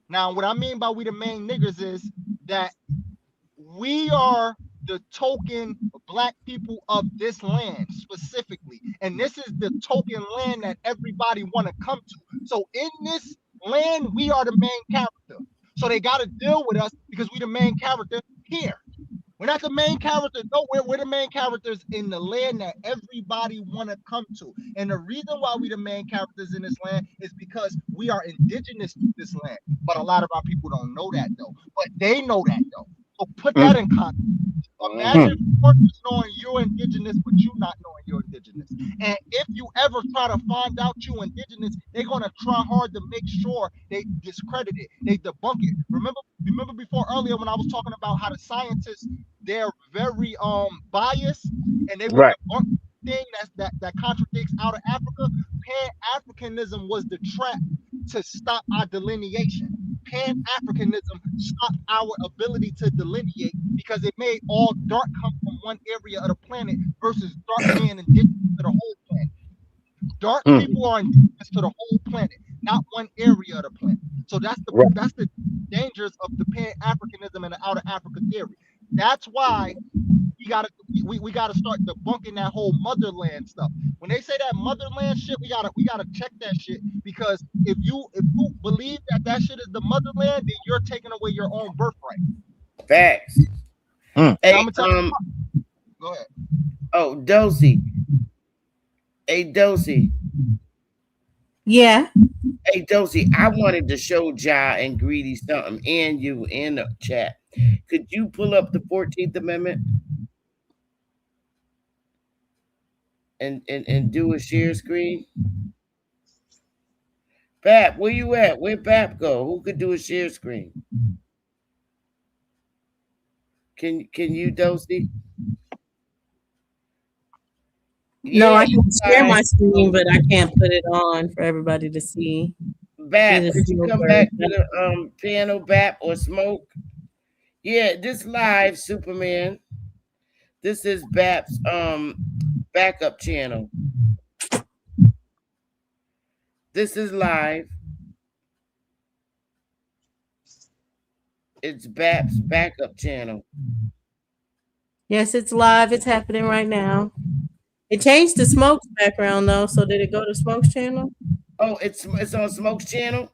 Now, what I mean by we the main niggas is that we are the token black people of this land specifically. And this is the token land that everybody want to come to. So in this land, we are the main character. So they got to deal with us because we the main character here. We're not the main character. No, we're the main characters in the land that everybody want to come to. And the reason why we the main characters in this land is because we are indigenous to this land. But a lot of our people don't know that though. But they know that though. So put that in context. Imagine foreigners knowing you're indigenous, but you not knowing you're indigenous. And if you ever try to find out you indigenous, they're gonna try hard to make sure they discredit it, they debunk it. Remember before earlier when I was talking about how the scientists they're very biased and they would Right. debunk thing that contradicts out of Africa. Pan-Africanism was the trap to stop our delineation. Pan-Africanism stopped our ability to delineate because it made all dark come from one area of the planet versus dark being indigenous to the whole planet. Dark people are indigenous to the whole planet, not one area of the planet. So Right. that's the dangers of the Pan-Africanism and the Outer Africa theory. That's why we gotta start debunking that whole motherland stuff. When they say that motherland shit, we gotta check that shit because if you believe that shit is the motherland, then you're taking away your own birthright. Facts. And I'm Hey, gonna tell you. Go ahead. oh, Dulci. Hey, Dulci. Yeah. Hey, Dulci, I wanted to show Ja and Greedy something and you in the chat. Could you pull up the 14th Amendment and do a share screen? Bap, where you at? Where Bap go? Who could do a share screen? Can you, Dulci? No, Yeah, I you can share guys. my screen, but I can't put it on for everybody to see. Bap, It could is you no come bird. back to the panel, Bap or Smoke? Yeah, this live, Superman. This is Bap's backup channel. This is live. It's Bap's backup channel. Yes, it's live. It's happening right now. It changed to Smoke's background though. So did it go to Smoke's channel? Oh, it's on Smoke's channel.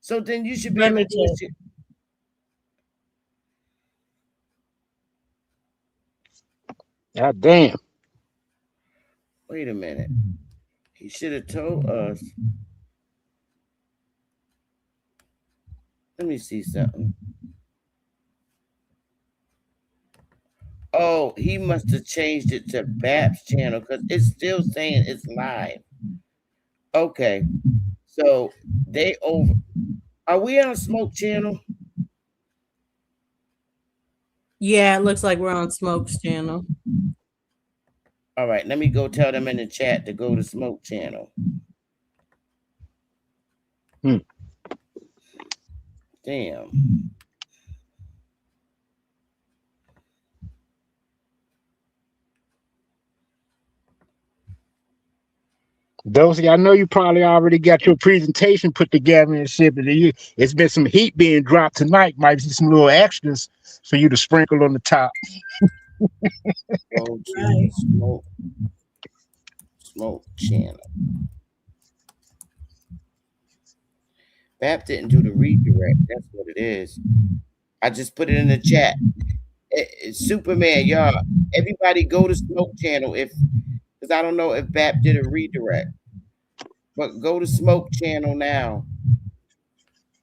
So then you should be Let able to me do check. it. God damn. Wait a minute. He should have told us. Let me see something. Oh, he must have changed it to Bap's channel because it's still saying it's live. Okay. So they over. Are we on Smoke channel? Yeah, it looks like we're on Smoke's channel. All right. Let me go tell them in the chat to go to Smoke channel. Damn. Dulcie, I know you probably already got your presentation put together and shit, but it's been some heat being dropped tonight. Might be some little extras for you to sprinkle on the top. Go to Smoke channel. Bap didn't do the redirect. That's what it is. I just put it in the chat. It's Superman, y'all. Everybody go to Smoke channel because I don't know if Bap did a redirect. But go to Smoke channel now.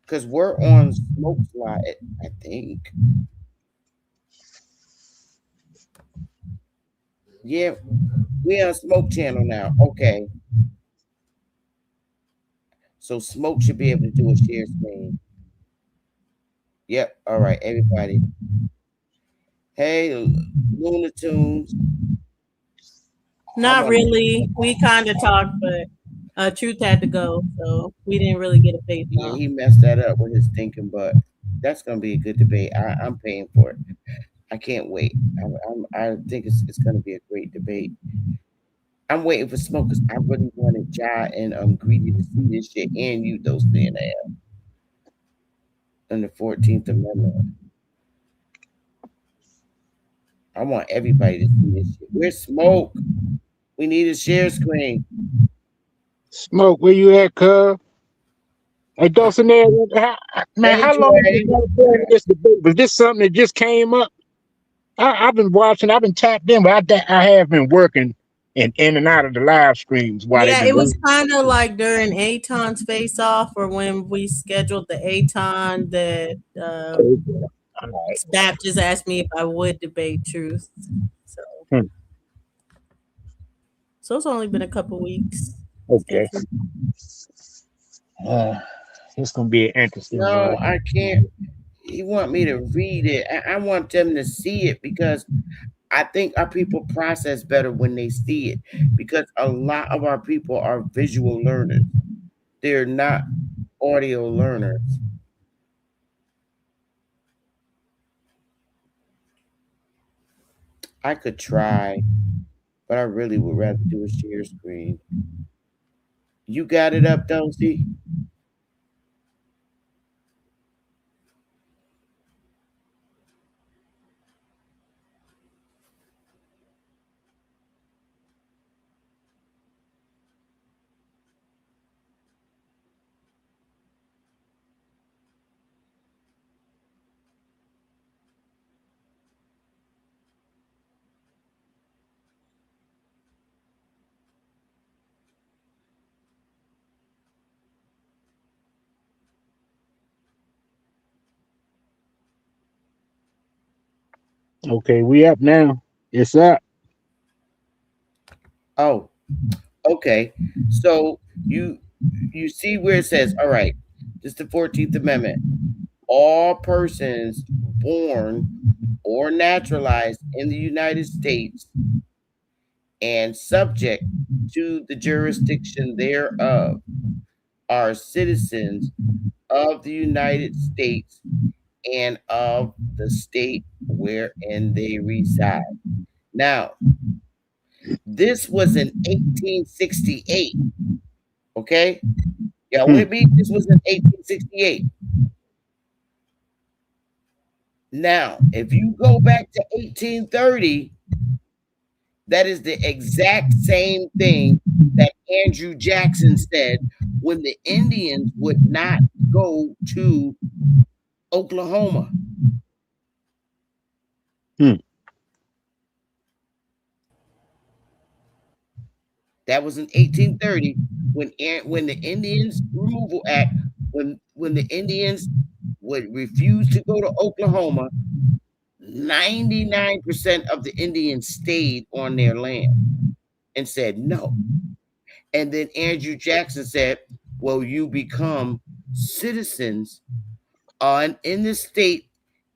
Because we're on Smoke slide, I think. Yeah, we're on Smoke channel now. Okay. So Smoke should be able to do a share screen. Yep. All right, everybody. Hey, Looney Tunes. Not really. We kind of talked, but Truth had to go, so we didn't really get a face Yeah, off. he messed that up with his thinking, but that's gonna be a good debate. I'm paying for it. I can't wait. I think it's gonna be a great debate. I'm waiting for Smoke because I really wanted Ja and Greedy to see this shit and you those there. in the 14th Amendment. I want everybody to see this shit. Where's Smoke? We need a share screen. Smoke, where you at, cuz? Hey, Dulcinea, man, Hey, how long have you Dre. been playing this debate? Was this something that just came up? I've been watching, I've been tapped in, but I have been working and in and out of the live streams while they've Yeah, been it was running. kind of like during Aton's face off, or when we scheduled the Aton that Okay. All right. Bap just asked me if I would debate truth. So, Hmm. so it's only been a couple weeks. Okay. Scheduled. Uh, it's gonna be an interesting No, one. I can't. You want me to read it. I want them to see it because I think our people process better when they see it because a lot of our people are visual learners. They're not audio learners. I could try, but I really would rather do a share screen. You got it up, Dulcie? Okay, we up now. It's up. Oh, okay. So you see where it says, all right, this is the 14th Amendment. All persons born or naturalized in the United States and subject to the jurisdiction thereof are citizens of the United States and of the state wherein they reside. Now, this was in 1868. Okay? Y'all Hmm. with me? This was in 1868. Now, if you go back to 1830, that is the exact same thing that Andrew Jackson said when the Indians would not go to Oklahoma. Hmm. That was in 1830 when the Indians Removal Act, when the Indians would refuse to go to Oklahoma, 99% of the Indians stayed on their land and said no. And then Andrew Jackson said, well, you become citizens on in the state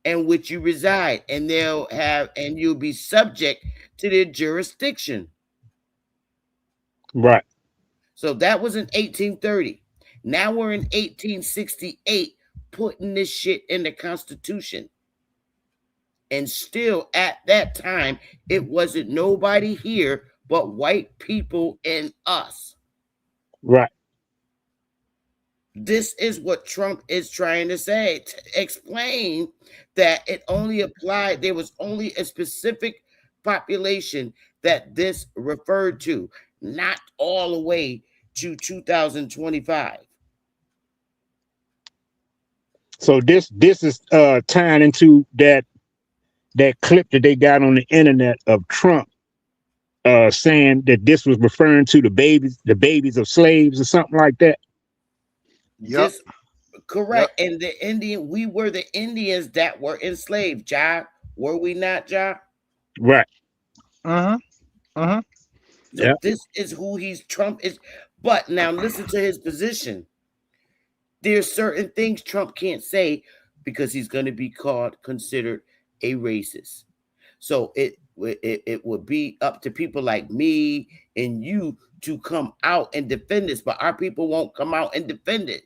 in which you reside, and you'll be subject to their jurisdiction. Right. So that was in 1830. Now we're in 1868, putting this shit in the Constitution. And still at that time, it wasn't nobody here but white people and us. Right. This is what Trump is trying to say, to explain that it only applied, there was only a specific population that this referred to, not all the way to 2025. So this is tying into that clip that they got on the internet of Trump saying that this was referring to the babies of slaves or something like that. Yep. This Yep. correct. And we were the Indians that were enslaved, Ja. Were we not, Ja? Right. Uh-huh. Uh-huh. Yeah. So this is who Trump is. But now listen to his position. There's certain things Trump can't say because he's going to be considered a racist. So it would be up to people like me and you to come out and defend this, but our people won't come out and defend it.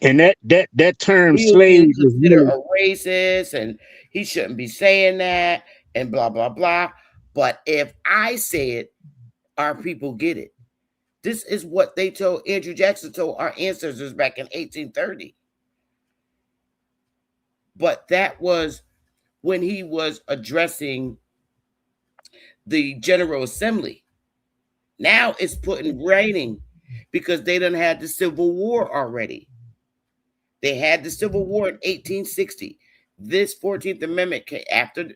And that term He'll get slave is considered really a racist and he shouldn't be saying that and blah blah blah. But if I say it, our people get it. This is what they told Andrew Jackson told our ancestors back in 1830. But that was when he was addressing the General Assembly. Now it's putting raining because they done had the Civil War already. They had the Civil War in 1860. This 14th Amendment came after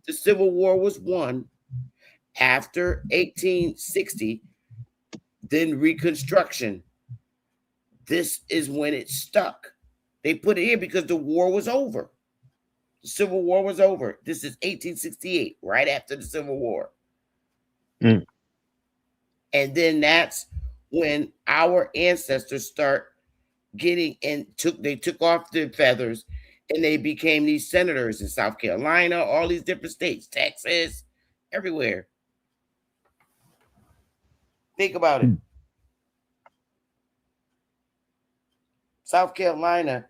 the Civil War was won, after 1860, then Reconstruction. This is when it stuck. They put it here because the war was over. The Civil War was over. This is 1868, right after the Civil War. Mm. And then that's when our ancestors start getting and they took off their feathers and they became these senators in South Carolina, all these different states, Texas, everywhere. Think about it. South Carolina,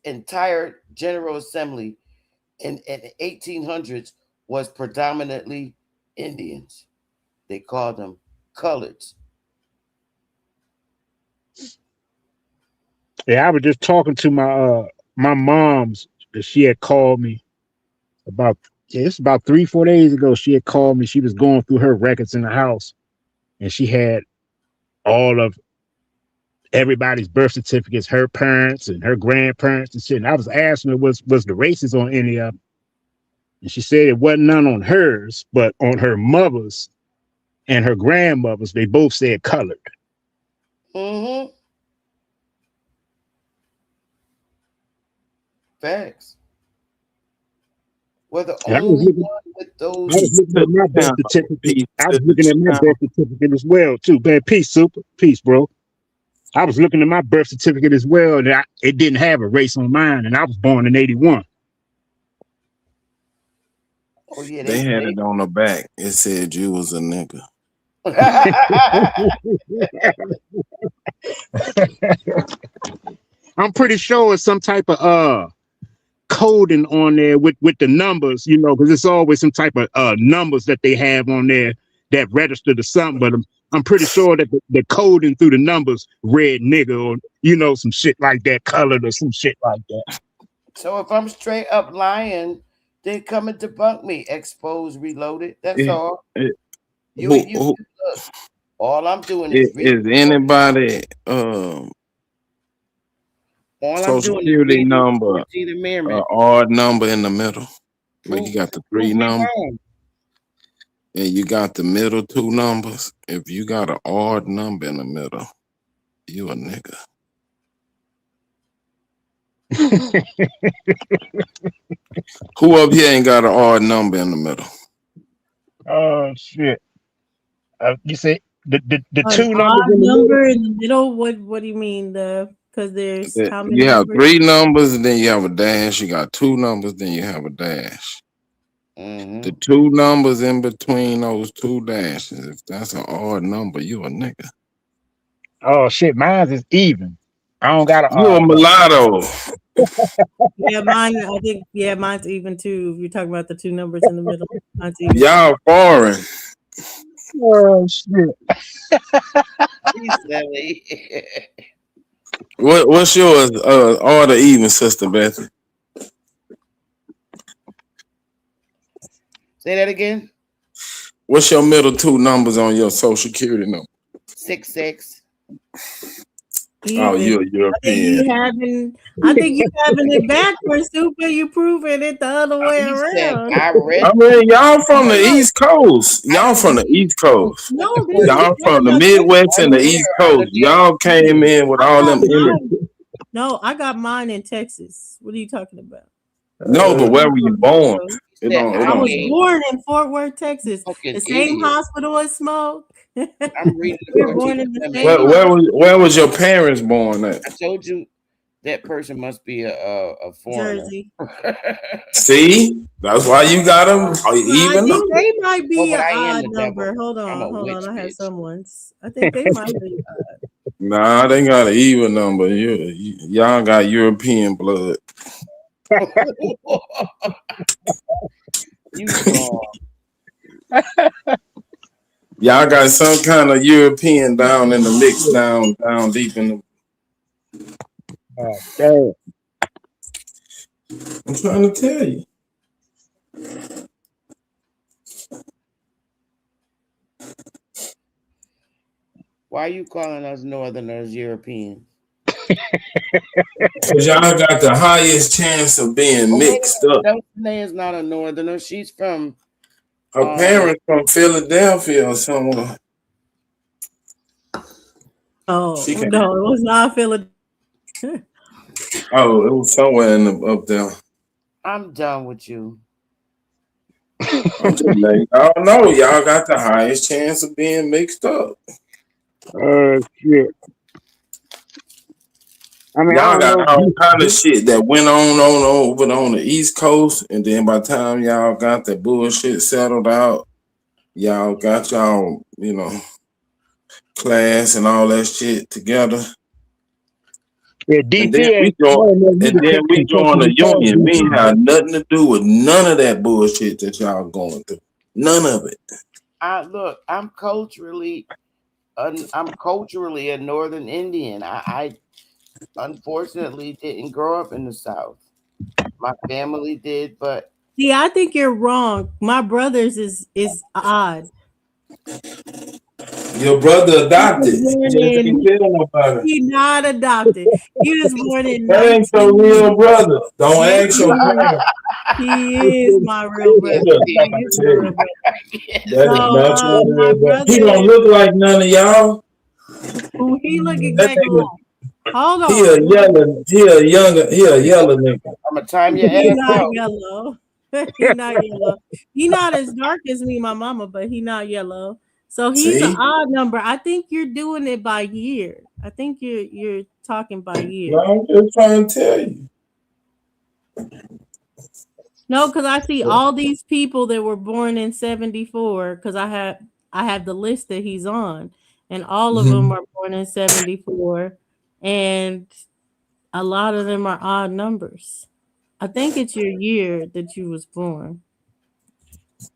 entire General Assembly in the 1800s was predominantly Indians. They called them coloreds. Yeah, I was just talking to my mom's. She had called me about it's about 3-4 days ago. She had called me. She was going through her records in the house, and she had all of everybody's birth certificates, her parents and her grandparents and shit. And I was asking her, was the races on any of them? And she said it wasn't none on hers, but on her mother's and her grandmother's, they both said colored. Mm-hmm. Facts. We're the only one with those. I was looking at my birth certificate. I was looking at my birth certificate as well, too. Man, peace, super. Peace, bro. I was looking at my birth certificate as well, and it didn't have a race on mine, and I was born in 81. Oh, yeah, they had it on the back. It said you was a nigga. I'm pretty sure it's some type of coding on there with the numbers, you know, because it's always some type of numbers that they have on there that register to something. But I'm pretty sure that the coding through the numbers red nigga or, you know, some shit like that, colored or some shit like that. So if I'm straight up lying, then come and debunk me. Expose, reloaded. That's all. You look. All I'm doing is anybody Social Security number odd number in the middle. Like you got the 3 numbers and you got the middle 2 numbers. If you got an odd number in the middle, you a nigga. Who up here ain't got an odd number in the middle? Oh shit! You say the An 2 numbers odd in the number in the middle. What do you mean? Because there's how many? You have numbers? 3 numbers and then you have a dash. You got 2 numbers, then you have a dash. Mm-hmm. The 2 numbers in between those 2 dashes. If that's an odd number, you a nigga. Oh shit! Mine's is even. I don't got a. You a mulatto. Yeah, mine. I think mine's even too. If you're talking about the 2 numbers in the middle, mine's even. Y'all foreign. Oh shit! What's yours? Odd or even, Sister Beth? Say that again. What's your middle 2 numbers on your Social Security number? 66. Oh, you're European. I think you having it backwards, Super. You proving it the other way around. I mean, y'all from the East Coast. Y'all from the East Coast. No, y'all from the Midwest and the East Coast. Y'all came in with all them immigrants. No, I got mine in Texas. What are you talking about? No, but where were you born? I was born in Fort Worth, Texas. The same hospital as Smoke. I'm reading. Born in the same where was your parents born at? I told you that person must be a foreigner. Jersey. See, that's why you got them even. I think they might be an odd number. Hold on. I have someone's. I think they might be odd. Nah, they got an even number. Y'all got European blood. Y'all got some kind of European down in the mix, down deep in the. I'm trying to tell you. Why are you calling us Northerners Europeans? Because y'all got the highest chance of being mixed up. Dulci is not a Northerner. She's from. Her parents from Philadelphia or somewhere. Oh no, it was not Philadelphia. Oh, it was somewhere up there. I'm done with you. I'm just like, I don't know. Y'all got the highest chance of being mixed up. Shit. I mean, y'all got all kind of shit that went on over on the East Coast, and then by the time y'all got that bullshit settled out, y'all got y'all, class and all that shit together. Yeah, and then we joined the union. We ain't had nothing to do with none of that bullshit that y'all going through. None of it. Look, I'm culturally a Northern Indian. I unfortunately didn't grow up in the South. My family did, but see, I think you're wrong. My brother's is odd. Your brother adopted. He's not adopted. He was born in. That ain't your real brother. Don't ask your parents. He is my real brother. That is not your real brother. He don't look like none of y'all. Who he look exactly like? Hold on. He a yellow nigga. I'm gonna time your He ass not out. yellow. He not yellow. He not as dark as me, my mama, but he not yellow. So he's an odd number. I think you're doing it by year. I think you're talking by year. No, I'm just trying to tell you. No, because I see all these people that were born in 74. Because I have the list that he's on, and all of them are born in 74, and a lot of them are odd numbers. I think it's your year that you was born.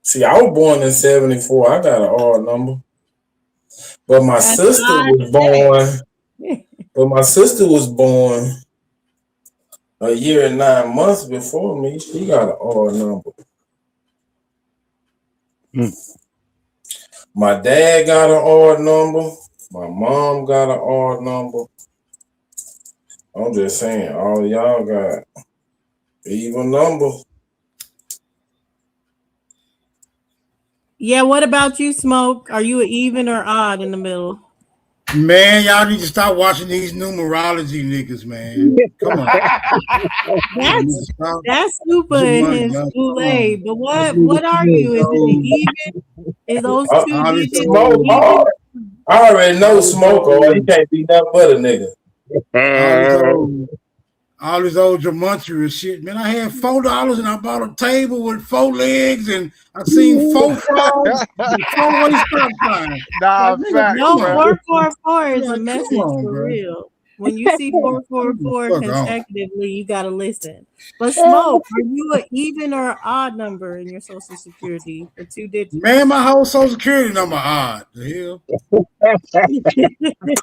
See, I was born in 74. I got an odd number. But my sister was born. But my sister was born a year and 9 months before me. She got an odd number. My dad got an odd number. My mom got an odd number. I'm just saying, all y'all got even numbers. Yeah, what about you, Smoke? Are you an even or odd in the middle? Man, y'all need to stop watching these numerology niggas, man. Come on. That's super in his Kool-Aid. But what are you? Is it even? Is those two digits even? I already know Smoke, or he can't be nothing but a nigga. All this old gematria shit, man. I had $4 and I bought a table with 4 legs and I seen 4 frogs, 4-way stop signs. Nah, fact, no, 444 is a message for real. When you see 444 consecutively, you gotta listen. But Smoke, are you an even or an odd number in your social security for 2 digits? Man, my whole social security number odd. The hell?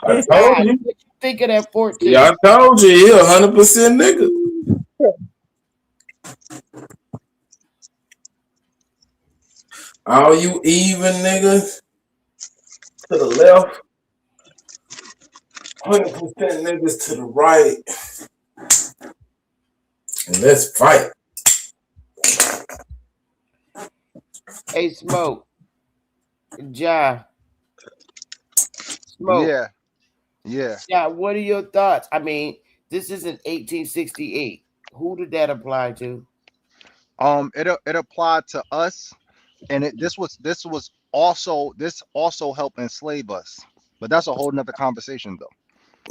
I told you. Think of that 14. Yeah, I told you, he 100% nigga. All you even niggas to the left, 100% niggas to the right. And let's fight. Hey, Smoke. Ja. Smoke. Yeah. Ja, what are your thoughts? I mean, this isn't 1868. Who did that apply to? It applied to us, and this also helped enslave us. But that's a whole nother conversation, though.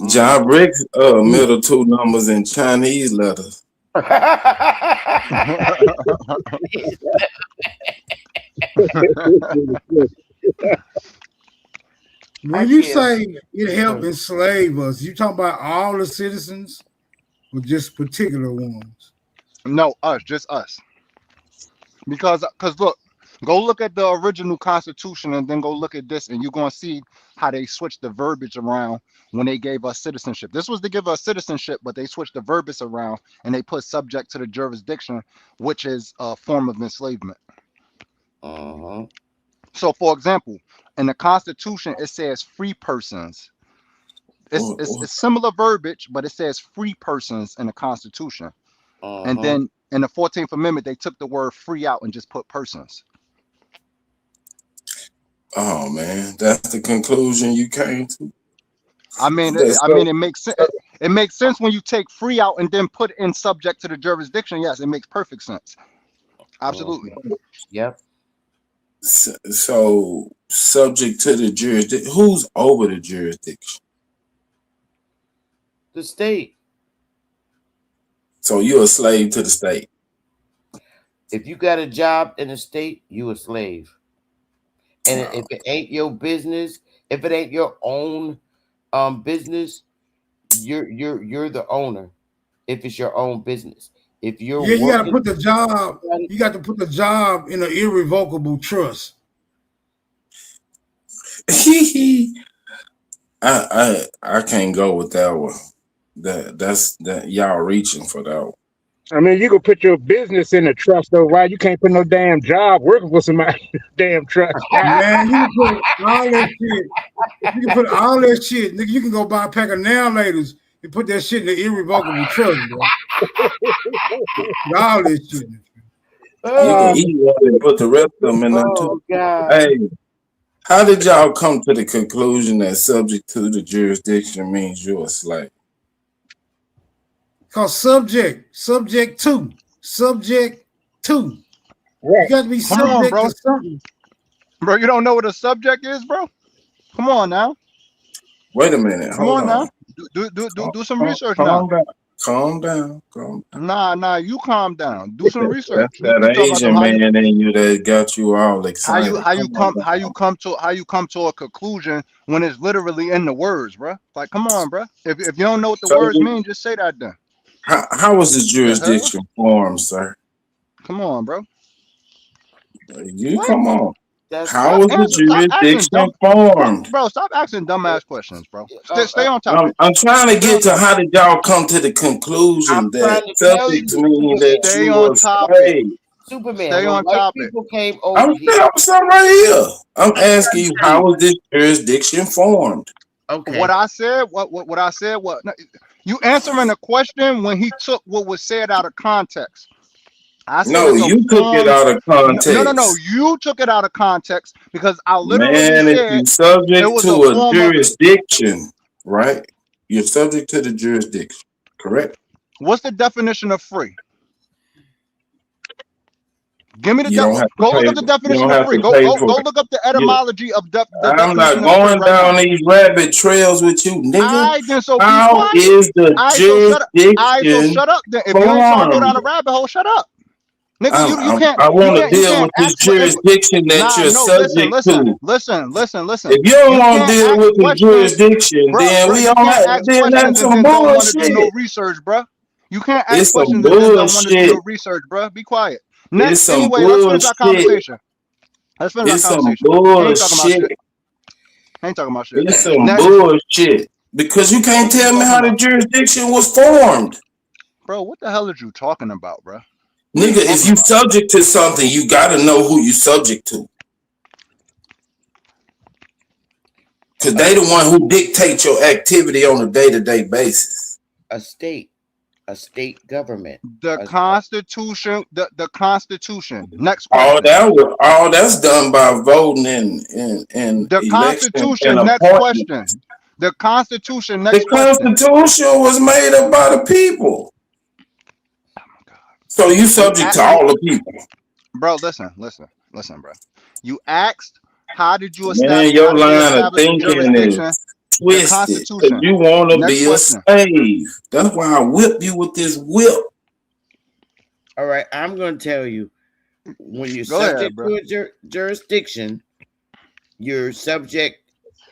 Ja Briggs middle 2 numbers in Chinese letters. When you say it helped enslave us, you talking about all the citizens or just particular ones? No, just us. Because look, Go look at the original Constitution and then go look at this, and you're gonna see how they switched the verbiage around when they gave us citizenship. This was to give us citizenship, but they switched the verbiage around and they put subject to the jurisdiction, which is a form of enslavement. Uh-huh. So, for example, in the Constitution, it says free persons. It's similar verbiage, but it says free persons in the Constitution. And Uh-huh. then in the 14th Amendment, they took the word free out and just put persons. Oh man, that's the conclusion you came to. I mean, it makes sense. It makes sense when you take free out and then put in subject to the jurisdiction. Yes, it makes perfect sense. Absolutely. Yep. So subject to the jurisdiction. Who's over the jurisdiction? The state. So you're a slave to the state. If you got a job in the state, you a slave. And if it ain't your business, if it ain't your own business, you're the owner. If it's your own business. If you're you got to put the job. You got to put the job in an irrevocable trust. I can't go with that one. That's y'all reaching for that one. I mean, you can put your business in a trust, though. Why you can't put no damn job working for somebody damn trust? Man, you can put all that shit. You can put all that shit, nigga. You can go buy a pack of nail laters and put that shit in the irrevocable trust, bro. All that shit. You can eat one and put the rest of them in there too. God. Hey, how did y'all come to the conclusion that subject to the jurisdiction means you're a slave? Cause subject to. Right. You got to be subject to something. Bro, you don't know what a subject is, bro? Come on now. Wait a minute. Come on now. Do some research now. Calm down. Nah, you calm down. Do some research. That's that Asian man in you that got you all excited. How you come to a conclusion when it's literally in the words, bro? Like, come on, bro. If you don't know what the words mean, just say that then. How was the jurisdiction formed, sir? Come on, bro. Come on. How was the jurisdiction formed? Bro, stop asking dumbass questions, bro. Stay on topic. I'm trying to get to how did y'all come to the conclusion that subject means that stay you on topic. Superman. Stay on topic. I'm something right here. I'm asking you, how was this jurisdiction formed? Okay. What I said, you answering a question when he took what was said out of context. I said you took it out of context. No. You took it out of context because I literally said if you're subject to a jurisdiction, right? You're subject to the jurisdiction, correct? What's the definition of free? Give me the definition. Go look up the definition of free. Go look up the etymology of the I'm not going down these rabbit trails with you, nigga. How is the jurisdiction? Shut up. Then. If you ain't trying to go down a rabbit hole, shut up. Nigga, you can't. I want to deal with this jurisdiction that you're subject to. Listen. If you don't want to deal with the jurisdiction, then we don't have. Then that's some bullshit. No research, bro. You can't ask questions and then don't want to do no research, bro. Be quiet. Next, anyway, let's finish our conversation. Bullshit. Ain't talking about shit. It's some bullshit. Because you can't tell me how the jurisdiction was formed. Bro, what the hell are you talking about, bro? Nigga, if you subject to something, you gotta know who you subject to. Because they the one who dictate your activity on a day-to-day basis. A state government. The Constitution. The Constitution. Next question. All that's done by voting in the Constitution. Next question. The Constitution. Next question. The Constitution was made up by the people. So you subject to all the people. Bro, listen, bro. You asked, how did you establish? Man, your line of thinking is twisted. Because you want to be a slave. That's why I whip you with this whip. All right, I'm going to tell you, when you're subject to a jurisdiction, you're subject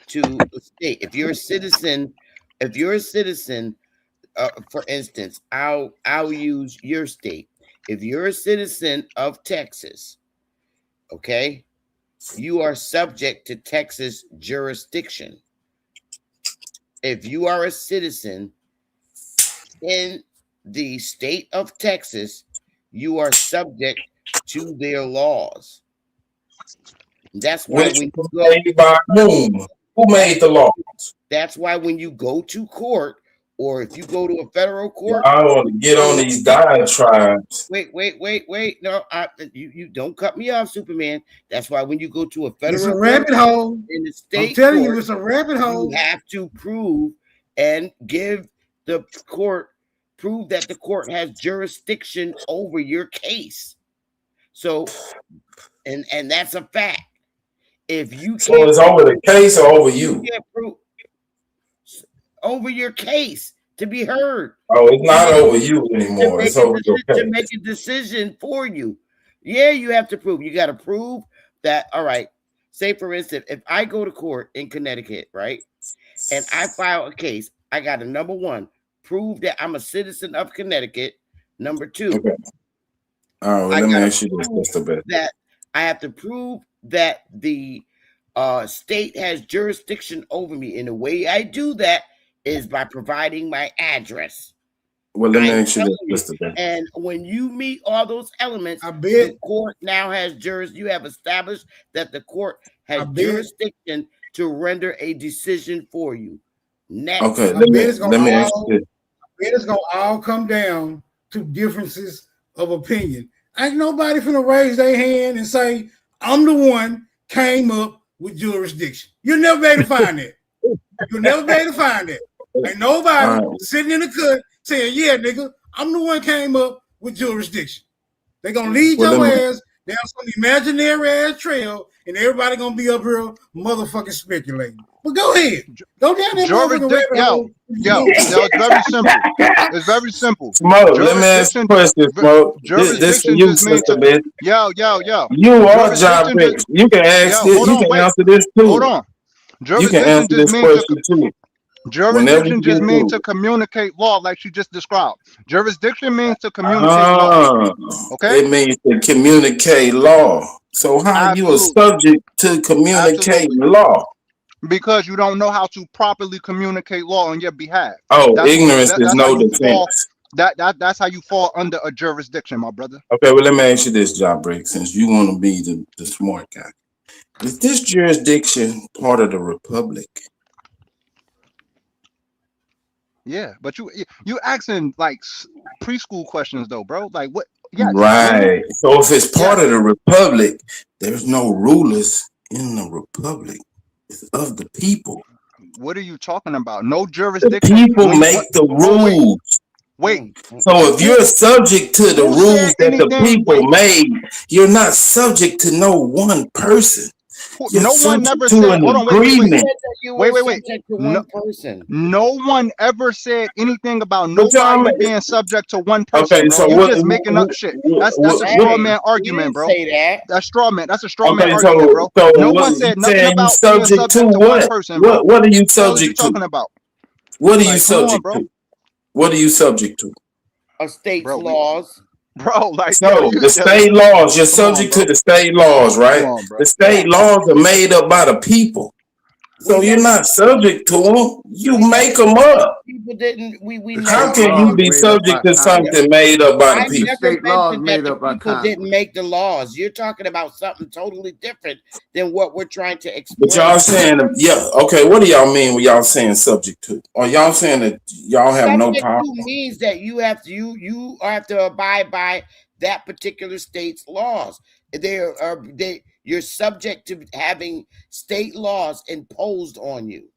to the state. If you're a citizen, for instance, I'll use your state. If you're a citizen of Texas, okay, you are subject to Texas jurisdiction. If you are a citizen in the state of Texas, you are subject to their laws. That's why Which when you was go, made by whom? Who made the law? that's why when you go to court, or if you go to a federal court, I want to get on these diatribes. wait. No, you don't cut me off, Superman. That's why when you go to a federal It's a court rabbit hole. in the I'm state telling court, you, it's a rabbit hole. you have to prove and give the court, prove that the court has jurisdiction over your case. So, and that's a fact. If you So can't, it's over the case or over you? can't prove over your case to be heard. Oh, it's not over you anymore. It's over your To case. make a decision for you. Yeah, you have to prove. You got to prove that. All right. Say for instance, if I go to court in Connecticut, right, and I file a case, I got to, number one, prove that I'm a citizen of Connecticut. Number two, Okay. All right, let me ask you this just a bit. that I have to prove that the state has jurisdiction over me. And the way I do that is by providing my address. Well, let me ask you this just a bit. And when you meet all those elements, I bet the court now has you have established that the court has jurisdiction to render a decision for you. Next. Okay, let me ask you this. It's gonna all come down to differences of opinion. Ain't nobody finna raise their hand and say, I'm the one came up with jurisdiction. You'll never be able to find that. You'll never be able to find that. Ain't nobody sitting in the cut saying, yeah, nigga, I'm the one came up with jurisdiction. They're gonna lead your ass down some imaginary ass trail, and everybody gonna be up here motherfucking speculating. But go ahead. Go down there. Yo, it's very simple. It's very simple. Smoke, let me ask you a question, Smoke. This for you, sister bitch. Yo. You are John Bricks. You can ask this. You can answer this too. Hold on. You can answer this question too. Jurisdiction just means to communicate law, like she just described. Jurisdiction means to communicate law. Okay? It means to communicate law. So how you a subject to communicate law? Because you don't know how to properly communicate law on your behalf. Oh, ignorance is no defense. That's how you fall under a jurisdiction, my brother. Okay, well, let me ask you this, John Briggs, since you want to be the smart guy. Is this jurisdiction part of the republic? Yeah, but you asking like preschool questions though, bro. Like what? Yeah, right. So if it's part of the republic, there's no rulers in the republic. It's of the people. What are you talking about? No jurisdiction. The people make the rules. Wait. So if you're subject to the rules that the people made, you're not subject to no one person. No one never said. Hold on, wait. No one ever said anything about nobody being subject to one person. Okay, so you're just making up shit. That's a straw man argument, bro. That's straw man. That's a straw man argument, bro. No one said nothing about being subject to one person, bro. What are you subject to? Talking about? What are you subject to? What are you subject to? A state's laws. Bro, like so the state laws, you're subject to the state laws, right? The state laws are made up by the people. So you're not subject to them. You make them up. People didn't. How can you be subject to something made up by the people? State laws made up by people didn't make the laws. You're talking about something totally different than what we're trying to explain. But y'all saying, yeah, okay. What do y'all mean when y'all saying subject to? Or y'all saying that y'all have no power? Subject to means that you have to abide by that particular state's laws. You're subject to having state laws imposed on you.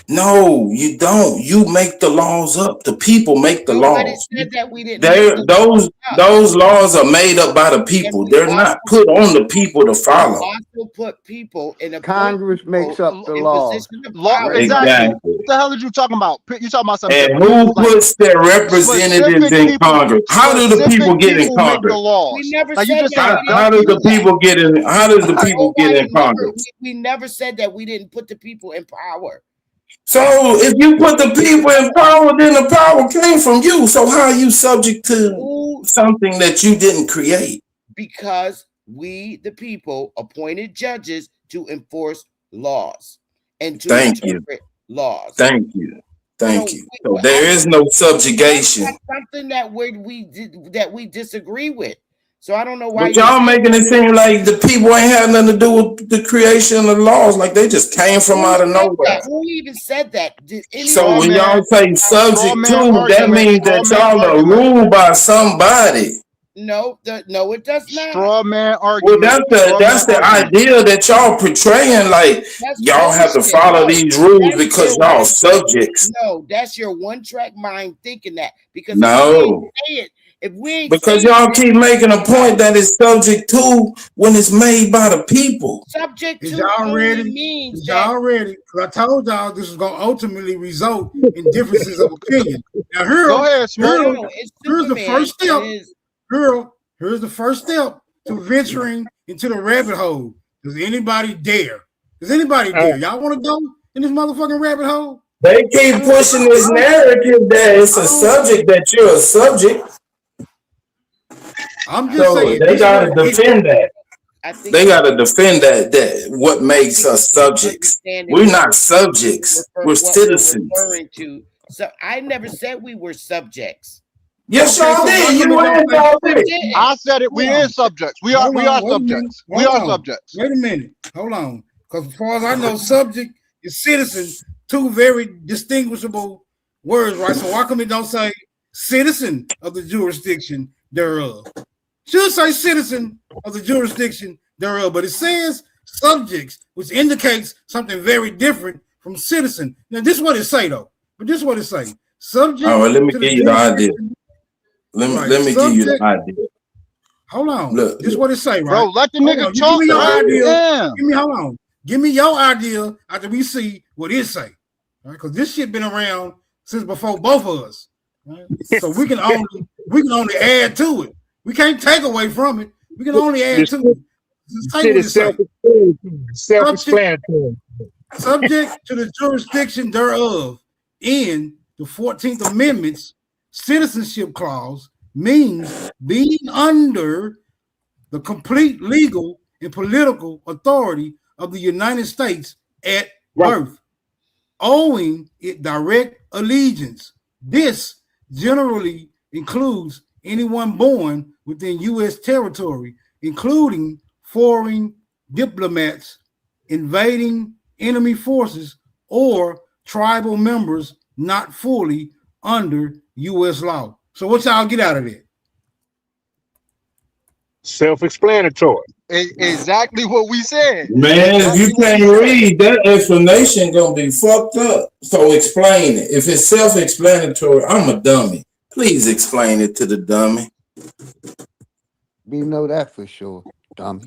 No, you don't. You make the laws up. The people make the laws. Said that we didn't those laws are made up by the people. They're not put on the people to follow. Also put people in a Congress makes up the law. Exactly. What the hell are you talking about? You talking about something? And who puts their representatives in Congress? How do the people get in Congress? We never said that. How do the people get in? How does the people get in Congress? We never said that we didn't put the people in power. So if you put the people in power, then the power came from you. So how are you subject to something that you didn't create? Because we, the people, appointed judges to enforce laws and to Thank you. interpret laws. Thank you. Thank you. So Well, there is no subjugation. That's something that we disagree with. So I don't know why But y'all making it seem like the people ain't had nothing to do with the creation of the laws, like they just came from out of nowhere. Who even said that? So when y'all say subject to, that means that y'all are ruled by somebody. No, no, it does not. Straw man argument. Well, that's the idea that y'all portraying, like y'all have to follow these rules because y'all subjects. No, that's your one-track mind thinking that. Because if we ain't because y'all keep making a point that it's subject to when it's made by the people. Subject to y'all ready? Y'all ready? Because I told y'all this is going to ultimately result in differences of opinion. Now, here's the first step. Here's the first step to venturing into the rabbit hole. Does anybody dare? Does anybody dare? Y'all want to go in this motherfucking rabbit hole? They keep pushing this narrative that it's a subject, that you're a subject. I'm just saying they gotta defend that. They gotta defend that what makes us subjects. We're not subjects. We're citizens. So I never said we were subjects. Yes, y'all did. I said it. We are subjects. We are subjects. We are subjects. Wait a minute. Hold on. Because as far as I know, subject is citizen. Two very distinguishable words, right? So why come it don't say citizen of the jurisdiction thereof? Should say citizen of the jurisdiction thereof, but it says subjects, which indicates something very different from citizen. Now, this is what it say though. But this is what it say. Subject. All right, let me give you the idea. Let me give you the idea. Hold on. Look, this is what it say, right? Bro, let the nigga talk. Give me your idea. Hold on. Give me your idea after we see what it say. Right? Because this shit been around since before both of us. Right? So we can only add to it. We can't take away from it. We can only add to it. Self-explanatory. Subject to the jurisdiction thereof. In the 14th Amendment's citizenship clause means being under the complete legal and political authority of the United States at birth, owing it direct allegiance. This generally includes anyone born within U.S. territory, including foreign diplomats, invading enemy forces, or tribal members not fully under U.S. law. So what y'all get out of it? Self-explanatory. Exactly what we said. Man, if you can't read, that explanation gonna be fucked up. So explain it. If it's self-explanatory, I'm a dummy. Please explain it to the dummy. We know that for sure, dummy.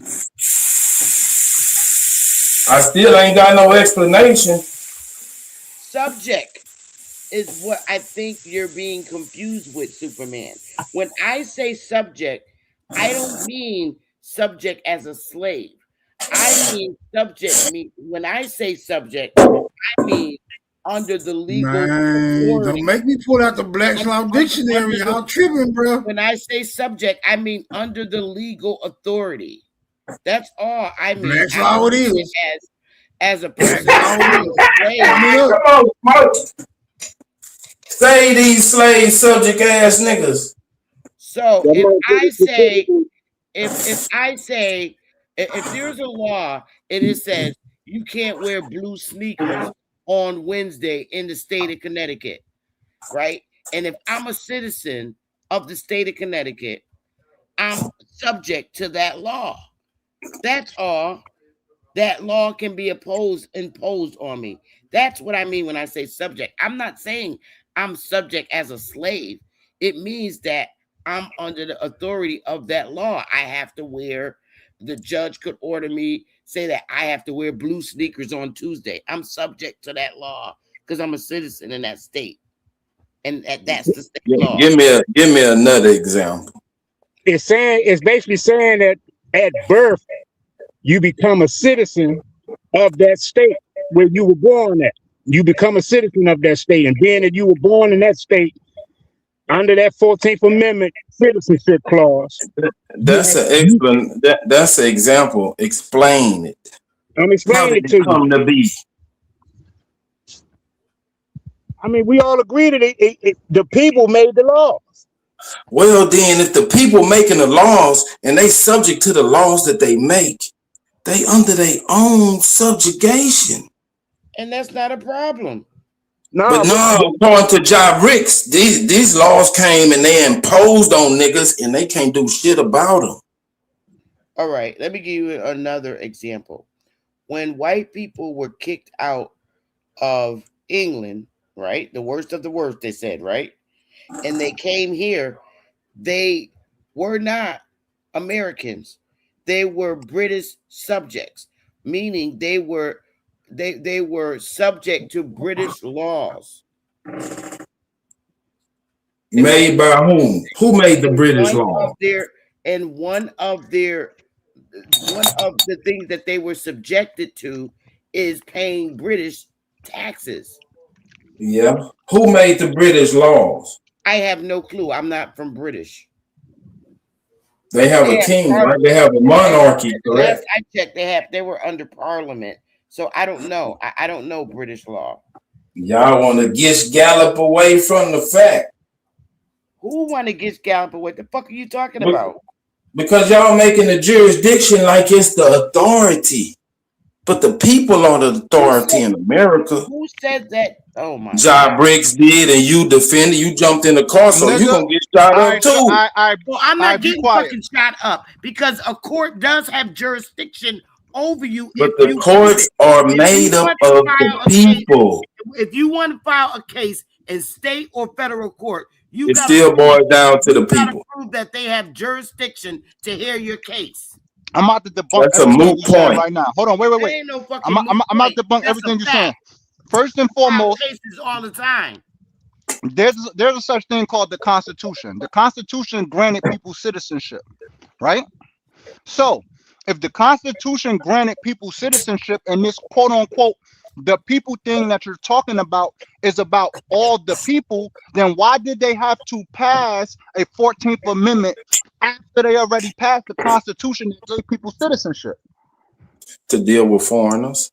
I still ain't got no explanation. Subject is what I think you're being confused with, Superman. When I say subject, I don't mean subject as a slave. I mean subject. When I say subject, I mean under the legal authority. Don't make me pull out the Black's Law Dictionary. Y'all tripping, bro. When I say subject, I mean under the legal authority. That's all I mean. Black's Law it is. As a person. Come on, Smoke. Say these slave subject ass niggas. So if there's a law and it says you can't wear blue sneakers on Wednesday in the state of Connecticut, right? And if I'm a citizen of the state of Connecticut, I'm subject to that law. That's all. That law can be imposed on me. That's what I mean when I say subject. I'm not saying I'm subject as a slave. It means that I'm under the authority of that law. I have to wear, the judge could order me, say that I have to wear blue sneakers on Tuesday. I'm subject to that law because I'm a citizen in that state. And that's the state law. Give me another example. It's basically saying that at birth, you become a citizen of that state where you were born at. You become a citizen of that state. And being that you were born in that state, Under that 14th Amendment citizenship clause. That's that's an example. Explain it. I'm How explaining did it it to you. come to be? I mean, we all agree that the people made the laws. Well, then, if the people making the laws and they subject to the laws that they make, they under their own subjugation. And that's not a problem. But no, according to Job Ricks, these laws came and they imposed on niggas and they can't do shit about them. All right, let me give you another example. When white people were kicked out of England, right? The worst of the worst, they said, right? And they came here, they were not Americans. They were British subjects, meaning they were subject to British laws. Made by whom? Who made the British law? One of the things that they were subjected to is paying British taxes. Yeah. Who made the British laws? I have no clue. I'm not from British. They have a king, right? They have a monarchy, correct? Last I checked, they were under parliament. So I don't know. I don't know British law. Y'all want to get Gallop away from the fact. Who want to get Gallop away? What the fuck are you talking about? Because y'all making the jurisdiction like it's the authority. But the people are the authority in America. Who said that? Oh my Job Briggs did, and you defended. You jumped in the car, so you're gonna get shot up too. Well, I'm not getting fucking shot up because a court does have jurisdiction over you. But the courts are made up of the people. If you want to file a case in state or federal court, it still boils down to the people. Prove that they have jurisdiction to hear your case. I'm about to debunk That's a moot point right now. Hold on, wait. No I'm about to debunk everything you're saying. First and foremost, cases all the time. There's a such thing called the Constitution. The Constitution granted people citizenship, right? So, if the Constitution granted people citizenship, and this quote unquote the people thing that you're talking about is about all the people, then why did they have to pass a 14th Amendment after they already passed the Constitution that gave people citizenship? To deal with foreigners.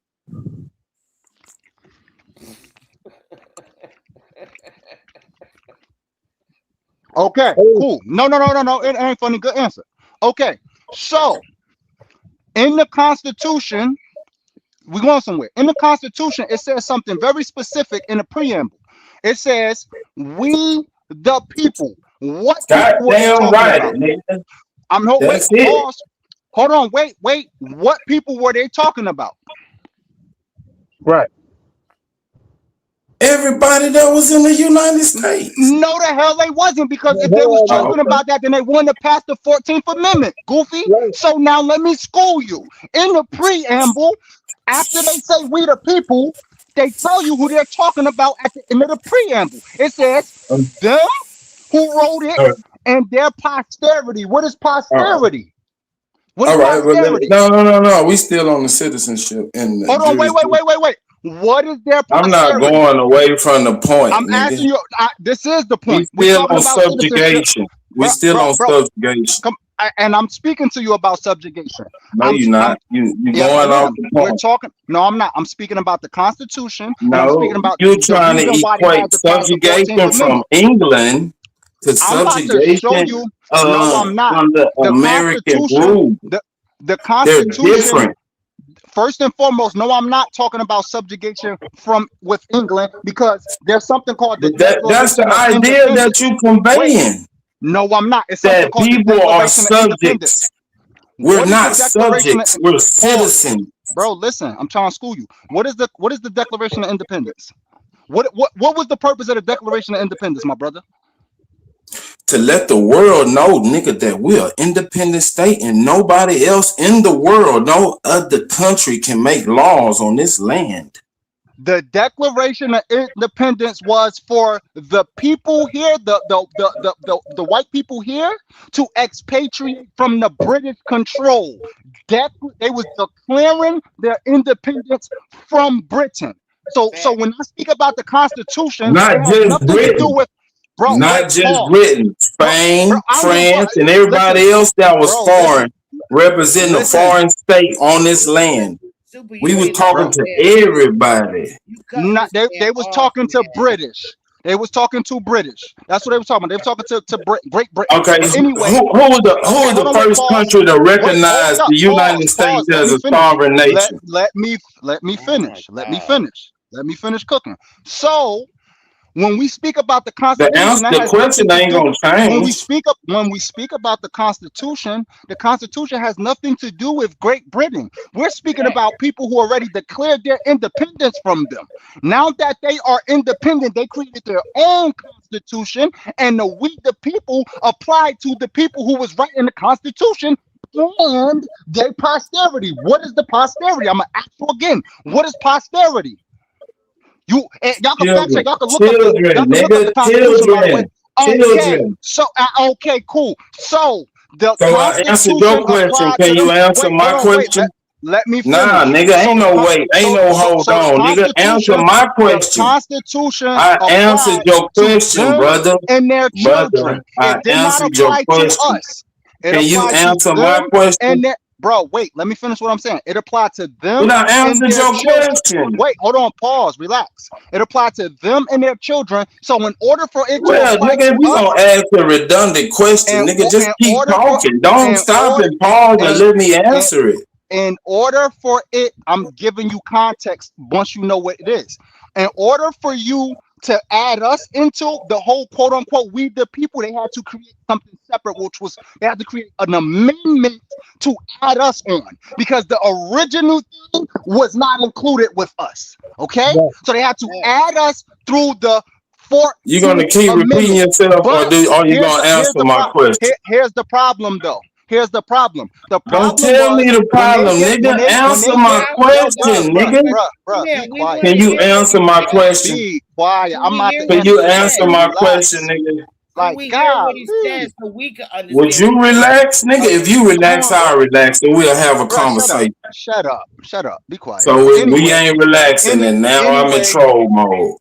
Okay, cool. No. It ain't funny. Good answer. Okay, so in the Constitution, we going somewhere. In the Constitution, it says something very specific in the preamble. It says, "We the people." What? Goddamn right, nigga. Pause. Hold on. Wait. What people were they talking about? Right. Everybody that was in the United States. No, the hell they wasn't, because if they was talking about that, then they wouldn't have passed the 14th Amendment, goofy. Right. So now let me school you. In the preamble, after they say "we the people," they tell you who they're talking about at the end of the preamble. It says them who wrote it and their posterity. What is posterity? What is posterity? No. We still on the citizenship. And hold on, wait. What is their posterity? I'm not going away from the point. I'm asking you. This is the point. We still on subjugation. We still on subjugation. And I'm speaking to you about subjugation. No, you're not. You going off the point. We're talking. No, I'm not. I'm speaking about the Constitution. No, I'm speaking about you're trying to equate subjugation from England to subjugation no, I'm not. From the American rule. The Constitution. They're different. First and foremost, no, I'm not talking about subjugation with England, because there's something called the that's the idea that you're conveying. No, I'm not. It's that people are subjects. We're not subjects. We're citizens. Bro, listen, I'm trying to school you. What is the Declaration of Independence? What was the purpose of the Declaration of Independence, my brother? To let the world know, nigga, that we're an independent state and nobody else in the world, no other country can make laws on this land. The Declaration of Independence was for the people here, the white people here, to expatriate from the British control. They was declaring their independence from Britain. So when I speak about the Constitution, not just Britain. bro. Not Wait, just pause, Britain, bro. Spain, I don't give a fuck. France, and everybody Listen, else that was bro. foreign, representing a Listen, foreign state on this land. Super, We you was ain't let talking bro. this to man finish. everybody. You cut Not this man they was off, talking to man. British. They was talking to British. That's what they were talking about. They were talking to Great Britain. Okay, But who anyway, who okay, was hold the on, wait, first pause. country to Wait, hold recognize up, the United States pause. Let as me a finish. sovereign nation? Let me Oh my finish. Let me God. finish. Let me finish cooking. So when we speak about the Constitution, that The has nothing question to ain't do. gonna change. When we speak about the Constitution has nothing to do with Great Britain. We're speaking about people who already declared their independence from them. Now that they are independent, they created their own Constitution, and we the people applied to the people who was writing the Constitution and their posterity. What is the posterity? I'm gonna ask you again. What is posterity? Y'all can fact check. Children, Y'all children, can look up nigga, the Constitution. By the way. children, children. Okay, cool. So the So I answered your Constitution question. applied to Can them. you answer Wait, hold my on. Wait. question? Let me Nah, finish. nigga, So ain't no wait, ain't no hold the on, nigga. Answer my The question. Constitution I answered applied your to question, them brother. and their Brother, children. I It did not answered your apply to question. us. It Can you applied to answer my them and question? their bro. Wait, let me finish what I'm saying. It applied to But them I and answered their your children. question. Wait, hold on, pause, relax. It applied to them and their children. So in order for it to Well, apply nigga, to we us, gonna ask a redundant question, nigga. Just in keep order for talking. Don't in stop order and pause and in, let me in, answer it. in order for it, I'm giving you context once you know what it is. In order for you to add us into the whole quote unquote we the people, they had to create something separate, which was they had to create an amendment to add us on because the original thing was not included with us. Okay, Right. so they had to add us through the You gonna 14th keep repeating Amendment. yourself, or But are you gonna answer my question? here's the problem though. Here's the problem. The Don't problem tell me was the problem, nigga. when Answer they my get Stop yo, telling question, him nigga. be man, we quiet. want Can to you hear what answer he's my saying. question? Be quiet. Can I'm we about hear to Can what answer he you your answer question. says? my question, Relax. nigga? Can Like we hear what he golly. says so we can Would understand you what he's saying? relax, nigga? If you relax, Bro, I'll relax, and we'll have a bro, shut up. conversation. Shut up. Shut up. Be quiet. So But we anyway, ain't relaxing, and now I'm in anyway, troll mode.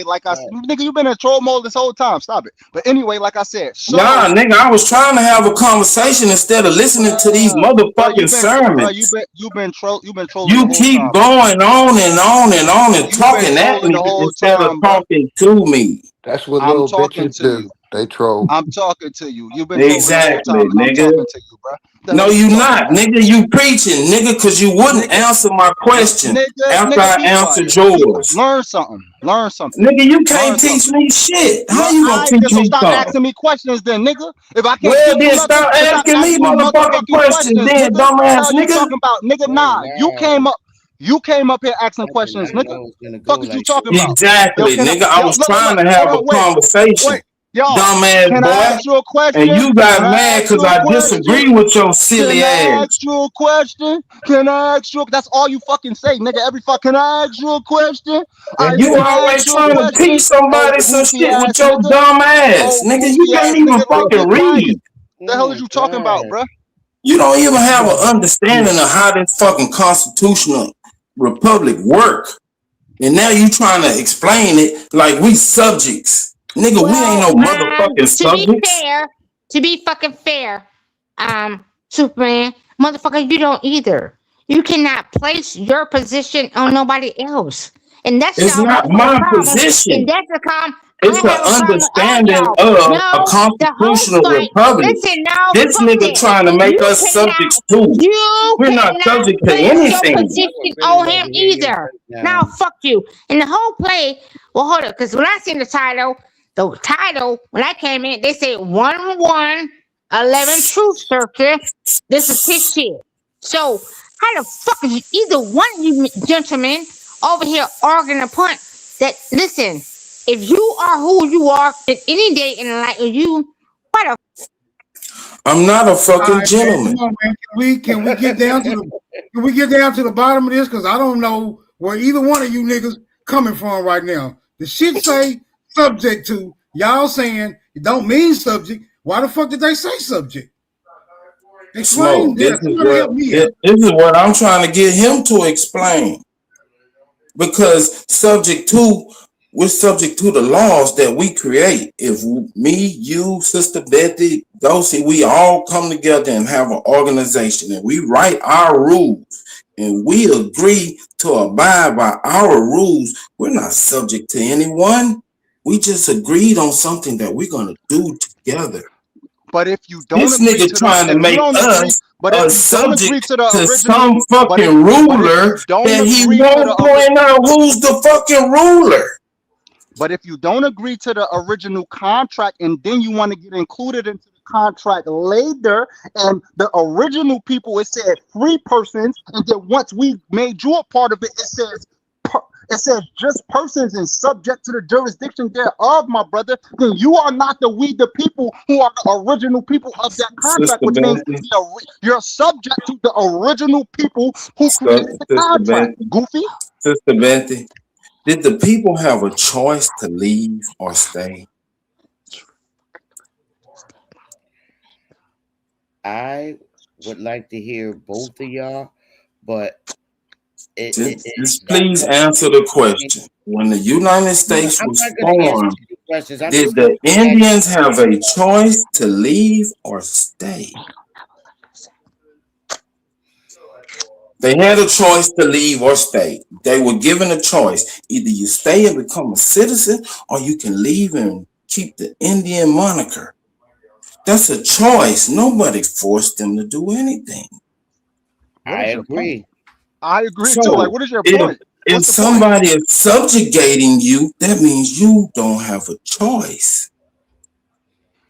like I said, Right. nigga, you been in troll mode this whole time. Stop it. But anyway, like I said, Nah, so nigga, I was trying to have a conversation instead of listening to these bro, motherfucking sermons. you've been trolling the You whole keep time, bro. going on and on and on and You've been talking at trolling me the whole instead of time, bro. talking to me. That's what I'm little talking bitches to do. you. They troll. I'm talking to you. You've been trolling the whole Exactly, time, and I'm nigga. talking to you, bro. The No, hell is you you talking not, about, nigga. You preaching, nigga, because you wouldn't nigga? answer my question after Nigga, I be answered quiet. yours. Learn something. Learn something. Nigga, you Learn can't teach something. me shit. How Learn. you gonna I teach so me stop something? asking me questions, then, nigga. If I can't Well, teach you then nothing, stop then stop asking me asking me motherfucking motherfucking questions, questions, then, nigga. dumbass Hell, you nigga. talking about, nigga? Oh Nah, no. You came up here asking I did questions, not nigga. know it was gonna go Fuck is you like talking this. about? Yo, Exactly, nigga. I was trying look. to Hold have on, a conversation, wait, y'all. dumbass Can I boy. ask you a And question? you Can got I mad ask you because a I question? disagree with your silly Can I ass. ask you a question? Can I ask you? That's all you fucking say, nigga. Can I ask you a question? I And said, you can I ask always you a trying to teach question? Oh, somebody some goofy shit with ass your nigga. dumb ass. Oh, Nigga, you goofy can't ass even nigga. Nigga, be fucking quiet. read. The Oh hell is my you talking about, God. bruh? You don't even have an Yeah. understanding of how this fucking constitutional republic work. And now you trying to explain it like we subjects. Nigga, we ain't Well, no motherfucking to be subjects. fair, to be fucking fair, Superman, motherfucker, you don't either. You cannot place your position on nobody else. And that's It's y'all not motherfucking my problem. And position. that's the problem. It's I the have a problem with all understanding y'all. of a No, the whole constitutional fight. republic. Listen, now, This fuck nigga that. trying to make You us subjects cannot, too. you We're not cannot subject to place your anything. Y'all gonna position really on let him me hear your either. Now, breakdown. fuck you. And the whole play, well, hold up, because when I seen the title, when I came in, they said 111 Truth Searcher. This is his shit. So, how the fuck is either one of you gentlemen over here arguing a point that, listen, if you are who you are at any day in the life of you, why the I'm not a All fucking right, man. Come gentleman. on, man. Can we get down to the bottom of this? Because I don't know where either one of you niggas coming from right now. The shit say subject to. Y'all saying it don't mean subject. Why the fuck did they say subject? Explain Smoke. that. Somebody help me out. This is what I'm trying to get him to explain. Because subject to we're subject to the laws that we create. If me, you, Sister Betty, Dulci, we all come together and have an organization and we write our rules and we agree to abide by our rules, we're not subject to anyone. We just agreed on something that we're going to do together. But if you don't This agree nigga to trying to make us subject to some fucking ruler that he won't point out who's the fucking ruler. But if you don't agree to the original contract and then you want to get included into the contract later, and the original people, it said free persons, and then once we made you a part of it, it says just persons and subject to the jurisdiction thereof, my brother, then you are not the people who are the original people of that contract, which means you're subject to the original people who created the contract. Goofy. Sister Betty, did the people have a choice to leave or stay? I would like to hear both of y'all, but just please answer the question. When the United States was formed, did the Indians have a choice to leave or stay? They had a choice to leave or stay. They were given a choice. Either you stay and become a citizen, or you can leave and keep the Indian moniker. That's a choice. Nobody forced them to do anything. I agree. I agree too. Like, what is your point? If somebody is subjugating you, that means you don't have a choice.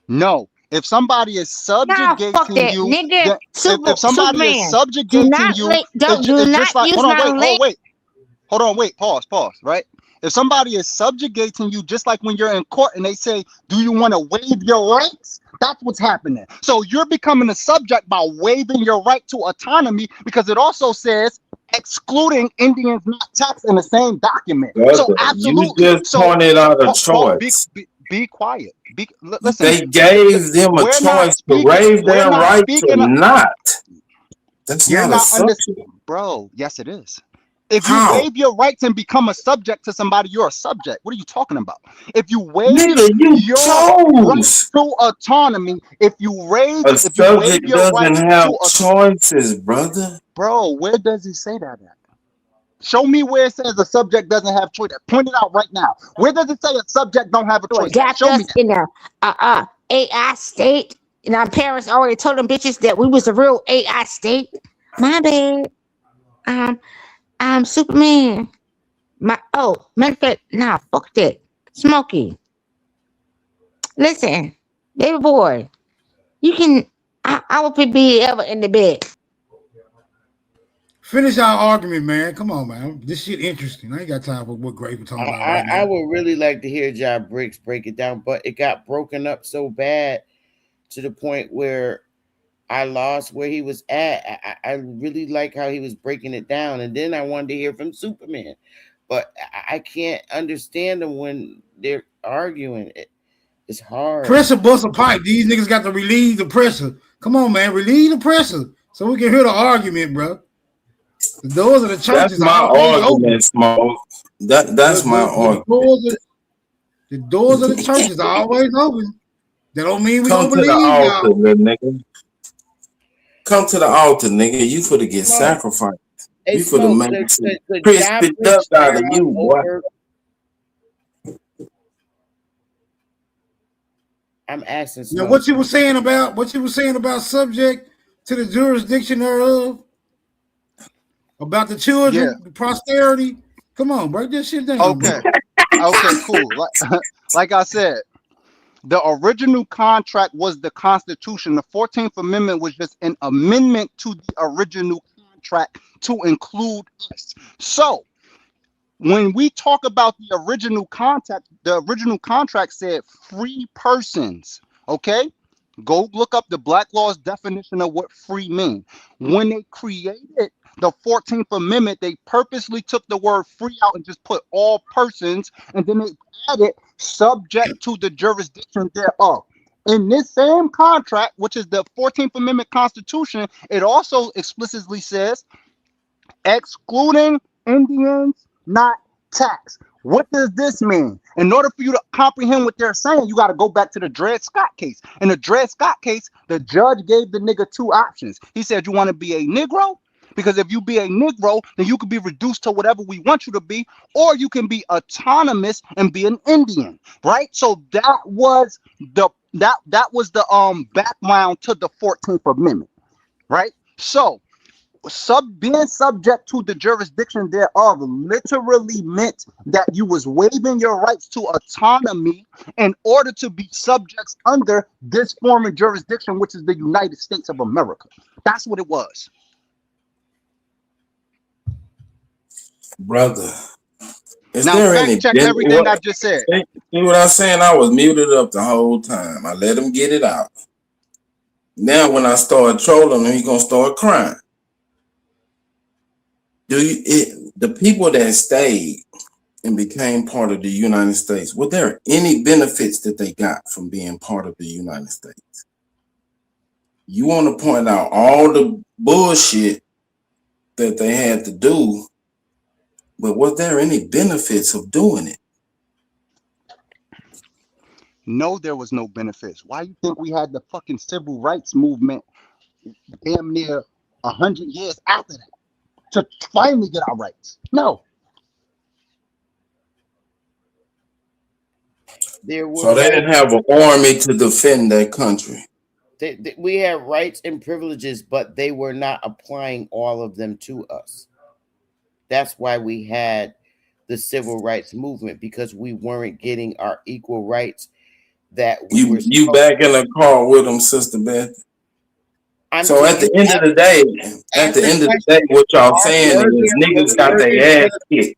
No. If somebody is subjugating you, nigga. If somebody is subjugating you, it's just like, hold on, wait, pause, right? If somebody is subjugating you, just like when you're in court and they say, do you want to waive your rights? That's what's happening. So you're becoming a subject by waiving your right to autonomy, because it also says excluding Indians not taxed in the same document. So absolutely. You just pointed out a choice. Be quiet. Listen. They gave them a choice to waive their right to not. That's not a subject. Bro, yes it is. If you waive your rights and become a subject to somebody, you're a subject. What are you talking about? If you waive your rights to autonomy, if you waive your doesn't have choices, brother. Bro, where does it say that at? Show me where it says a subject doesn't have choice. Point it out right now. Where does it say a subject don't have a choice? Show me that. In the AI state, and our parents already told them bitches that we was a real AI state. My bad. I'm Superman. Matter of fact, nah, fuck that. Smokey. Listen, baby boy, you can. I will be ever in the bed. Finish our argument, man. Come on, man. This shit interesting. I ain't got time for what Grave was talking about right now. I would really like to hear John Briggs break it down, but it got broken up so bad to the point where I lost where he was at. I really like how he was breaking it down, and then I wanted to hear from Superman, but I can't understand them when they're arguing. It's hard. Pressure bust a pipe. These niggas got to relieve the pressure. Come on, man, relieve the pressure so we can hear the argument, bro. The doors of the churches. That's my argument, Smoke. That's my argument. The doors of the churches are always open. That don't mean we don't believe y'all. Nigga. Come to the altar, nigga. You for to get sacrificed. You for to make Chris picked up out of you, boy. I'm asking. Now, what you were saying about subject to the jurisdiction thereof, about the children, the posterity. Come on, break this shit down. Okay, cool. Like I said, the original contract was the Constitution. The 14th Amendment was just an amendment to the original contract to include us. So when we talk about the original contract said free persons. Okay, go look up the Black Law's definition of what free mean. When they created the 14th Amendment, they purposely took the word free out and just put all persons, and then they added subject to the jurisdiction thereof. In this same contract, which is the 14th Amendment Constitution, it also explicitly says excluding Indians not taxed. What does this mean? In order for you to comprehend what they're saying, you got to go back to the Dred Scott case. In the Dred Scott case, the judge gave the nigga two options. He said, you want to be a Negro? Because if you be a Negro, then you could be reduced to whatever we want you to be, or you can be autonomous and be an Indian, right? So that was the background to the 14th Amendment, right? So being subject to the jurisdiction thereof literally meant that you was waiving your rights to autonomy in order to be subjects under this form of jurisdiction, which is the United States of America. That's what it was. Brother, is Now there fact any check everything I just said. See what I'm saying? I was muted up the whole time. I let him get it out. Now when I start trolling him, he gonna start crying. The people that stayed and became part of the United States, were there any benefits that they got from being part of the United States? You want to point out all the bullshit that they had to do, but was there any benefits of doing it? No, there was no benefits. Why you think we had the fucking civil rights movement damn near 100 years after that to finally get our rights? No. So they didn't have an army to defend their country. We had rights and privileges, but they were not applying all of them to us. That's why we had the civil rights movement, because we weren't getting our equal rights that we were. You back in the car with them, Sister Beth. So at the end of the day, what y'all saying is niggas got their ass kicked.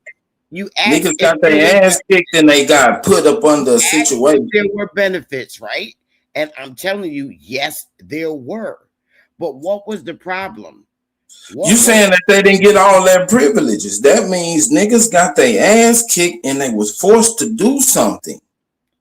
Niggas got their ass kicked and they got put up under a situation. There were benefits, right? And I'm telling you, yes, there were. But what was the problem? You saying that they didn't get all their privileges. That means niggas got their ass kicked and they was forced to do something.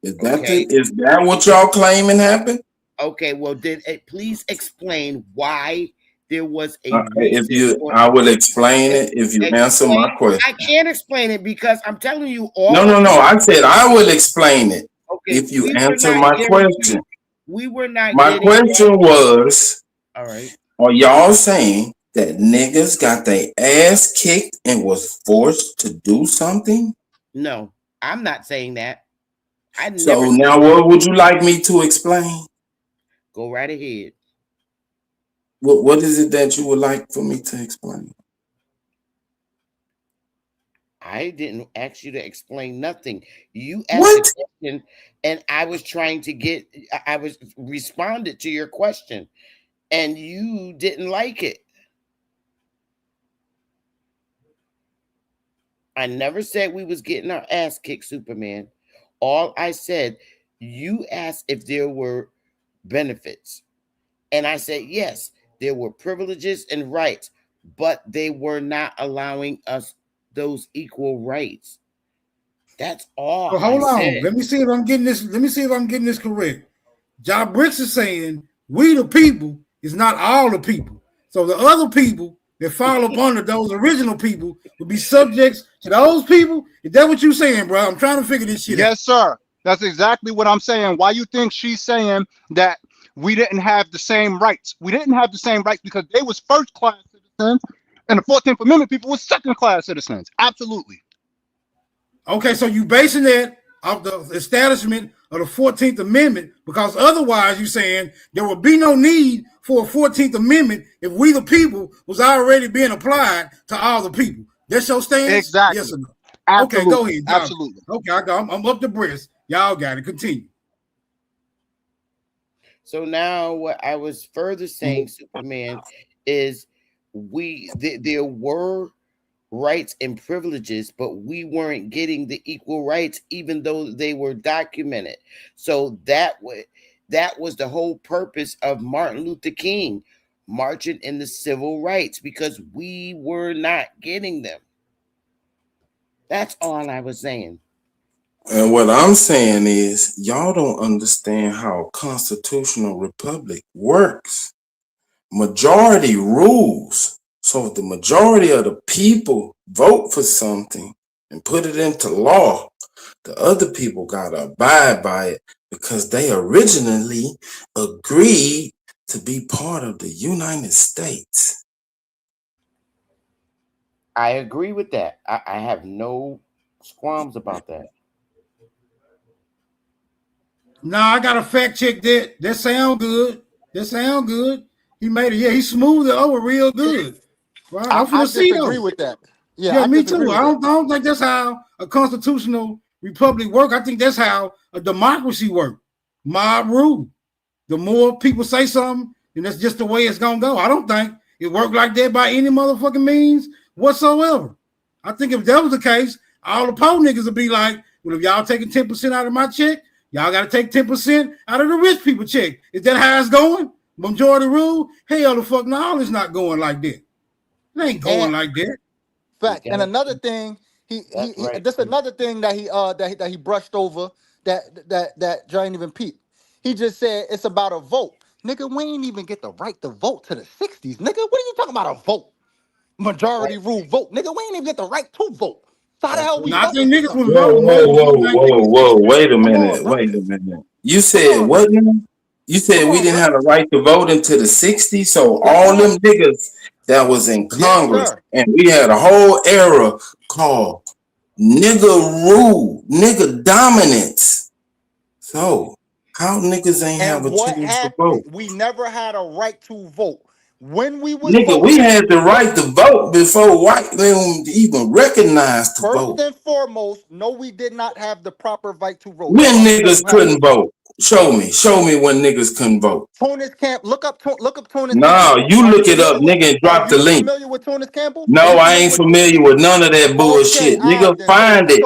Is that what y'all claiming happened? Okay, well, please explain why there was a I will explain it if you answer my question. I can't explain it because I'm telling you all. No. I said I will explain it if you answer my question. We were not. My question was, all right. Are y'all saying that niggas got their ass kicked and was forced to do something? No, I'm not saying that. So now what would you like me to explain? Go right ahead. What is it that you would like for me to explain? I didn't ask you to explain nothing. You asked a question, and I was responded to your question, and you didn't like it. I never said we was getting our ass kicked, Superman. All I said, you asked if there were benefits. And I said, yes, there were privileges and rights, but they were not allowing us those equal rights. That's all. So hold on. Let me see if I'm getting this correct. John Bricks is saying we the people is not all the people. So the other people that fall up under those original people would be subjects to those people. Is that what you're saying, bro? I'm trying to figure this shit out. Yes, sir. That's exactly what I'm saying. Why you think she's saying that we didn't have the same rights? We didn't have the same rights because they was first-class citizens, and the 14th Amendment people was second-class citizens. Absolutely. Okay, so you basing that off the establishment of the 14th Amendment, because otherwise you're saying there would be no need for a 14th Amendment if we the people was already being applied to all the people. That's your stance? Exactly. Yes or no? Absolutely. Okay, go ahead, John. Absolutely. Okay, I'm up to breast. Y'all got it. Continue. So now what I was further saying, Superman, is there were rights and privileges, but we weren't getting the equal rights, even though they were documented. So that was the whole purpose of Martin Luther King marching in the civil rights, because we were not getting them. That's all I was saying. And what I'm saying is, y'all don't understand how a constitutional republic works. Majority rules. So if the majority of the people vote for something, and put it into law, the other people gotta abide by it because they originally agreed to be part of the United States. I agree with that. I have no qualms about that. No, I got to fact check that. That sound good. That sound good. He made it. Yeah, he smoothed it over real good. Right? I'm finna see disagree though. with that. Yeah, I me disagree too. with I that. don't think that's how a constitutional republic work. I think that's how a democracy work. Mob rule. The more people say something, and that's just the way it's gonna go. I don't think it worked like that by any motherfucking means whatsoever. I think if that was the case, all the poor niggas would be like, well, if y'all taking 10% out of my check, y'all got to take 10% out of the rich people check. Is that how it's going? Majority rule? Hell the fuck no, it's not going like that. It ain't going like that. Fact. And another thing, this another thing that he brushed over that Joe ain't even peeped. He just said it's about a vote. Nigga, we ain't even get the right to vote to the 60s. Nigga, what are you talking about a vote? Majority rule vote. Nigga, we ain't even get the right to vote. So how the hell we I think voting? niggas was Whoa, voting more whoa. Wait a Come on, minute. bro. Wait a minute. You said what now? You said we didn't have the right to vote into the 60s. So all them niggas that was in Congress, and we had a whole era called nigga rule, nigga dominance. So how niggas ain't have a What chance to happened? vote? We never had a right to vote. When we was Nigga, we voting, had the right to vote before white men even recognized to first vote. and foremost, no, we did not have the proper right to vote. When niggas couldn't vote. Show me when niggas couldn't vote. Tunis Camp, look up Tunis No, Campbell. you Are you look it up, familiar with? nigga, and Are drop the you link. familiar with Tunis Campbell? Are No, you I familiar ain't with? familiar with none of that Okay, bullshit. all right Nigga, then. find it.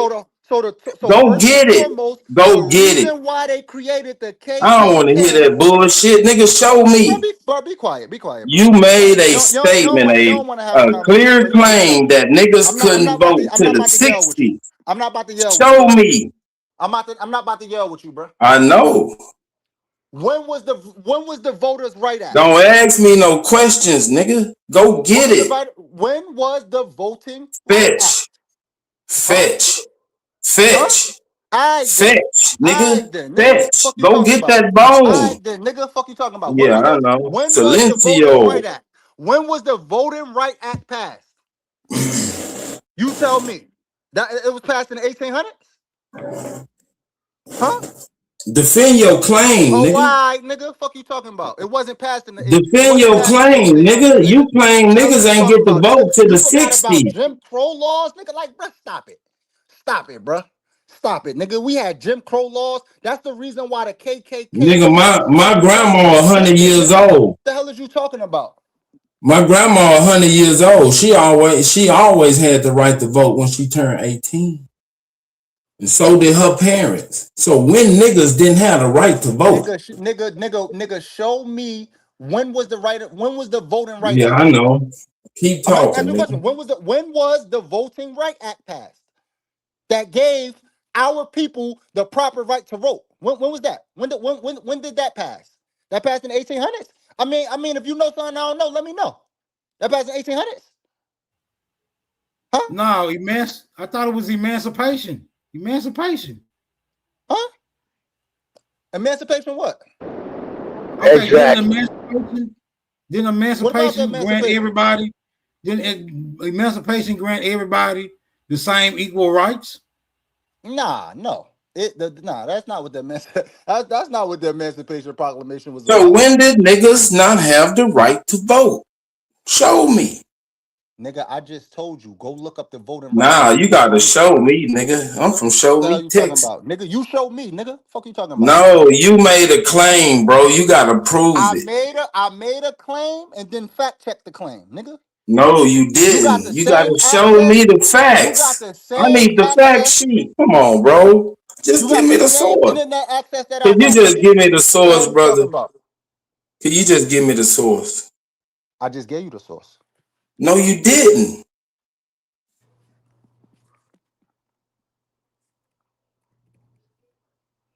So Go first and get it. foremost, the Go get it. reason why they created the I don't want to hear KKK. that bullshit. Nigga, show me. Bro, be quiet, bro. You Be made quiet. a statement, You don't want to have a a conversation, clear bro. You want to yell. claim that niggas I'm couldn't not about to. vote I'm to not the about to yell with you. 60s. I'm not about to yell with you. Show me. I'm not about to yell with you, bro. I know. When was the Voters' Right Act? Don't ask me no questions, nigga. Go get it. When was the Voting Right Act? Fetch, nigga. Fetch. Fuck you Go talking get about? that bone. Nigga, fuck you talking about? Yeah, I know. When was the Voting Silencio. Right Act? When was the Voting Right Act passed? You tell me. That it was passed in the 1800s? Huh? Defend your claim, nigga. Why, nigga? Fuck you talking about? It wasn't passed in the Defend your claim, 1800s, nigga. You claim niggas ain't get the vote to the You forgot about 60s. Jim Crow laws, nigga. Like, bro, stop it, bro. Stop it, nigga. We had Jim Crow laws. That's the reason why the KKK. Nigga, my grandma 100 years old. What the hell is you talking about? My grandma 100 years old. She always had the right to vote when she turned 18. And so did her parents. So when niggas didn't have the right to vote. Nigga, show me when was the Voting Right Yeah, Act? I know. Keep talking, nigga. When was the Voting Right Act passed? That gave our people the proper right to vote. When was that? When did that pass? That passed in the 1800s? I mean, if you know something I don't know, let me know. That passed in 1800s? Huh? No, I thought it was emancipation. Emancipation. Huh? Emancipation what? Okay, exactly. Didn't emancipation grant everybody? Didn't emancipation grant everybody the same equal rights? No. That's not what that's not what the Emancipation Proclamation was So about. when did niggas not have the right to vote? Show me. Nigga, I just told you. Go look up the voting right. Nah, you gotta show me, nigga. I'm from Show Me, Texas. Nigga, you show me, nigga. Fuck you talking about? No, you made a claim, bro. You gotta prove it. I made a claim and then fact check the claim, nigga. No, you didn't. You gotta show me the facts. I need the fact sheet. Come on, bro. Just give me the source. Could you just give me the source, brother? Could you just give me the source? I just gave you the source. No, you didn't.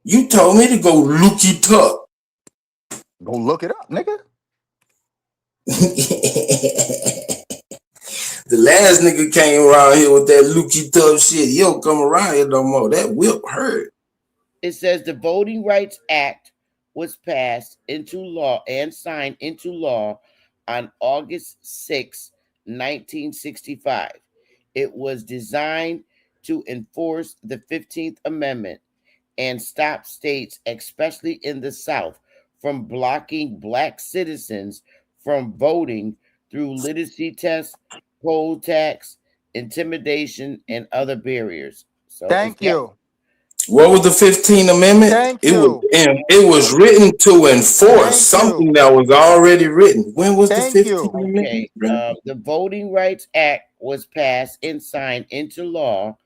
You told me to go look it up. Go look it up, nigga. The last nigga came around here with that Lukey tough shit. He don't come around here no more. That whip hurt. It says the Voting Rights Act was passed into law and signed into law on August 6, 1965. It was designed to enforce the 15th Amendment and stop states, especially in the South, from blocking Black citizens from voting through literacy tests, poll tax, intimidation, and other barriers. So Thank you. What was the 15th Amendment? Thank It you. was written to enforce something that was already written. When was the 15th Amendment? The Voting Rights Act was passed and signed into law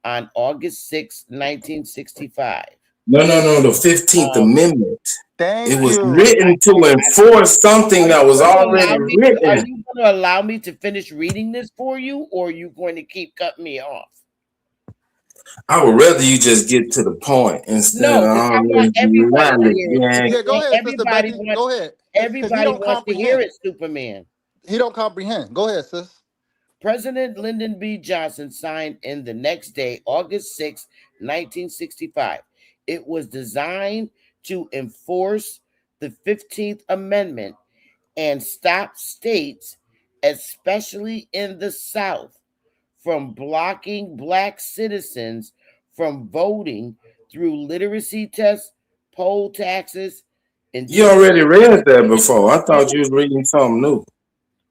on August 6, 1965. No, the 15th Amendment. Thank it was you. written to enforce something that was already written. Are you going to allow me to finish reading this for you, or are you going to keep cutting me off? I would rather you just get to the point instead of I want everybody to hear it. Yeah, go ahead, Sister Becky. Go ahead. Everybody wants to hear it, Superman. He don't comprehend. Go ahead, sis. President Lyndon B. Johnson signed in the next day, August 6, 1965. It was designed to enforce the 15th Amendment and stop states, especially in the South, from blocking Black citizens from voting through literacy tests, poll taxes. You already read that before. I thought you was reading something new.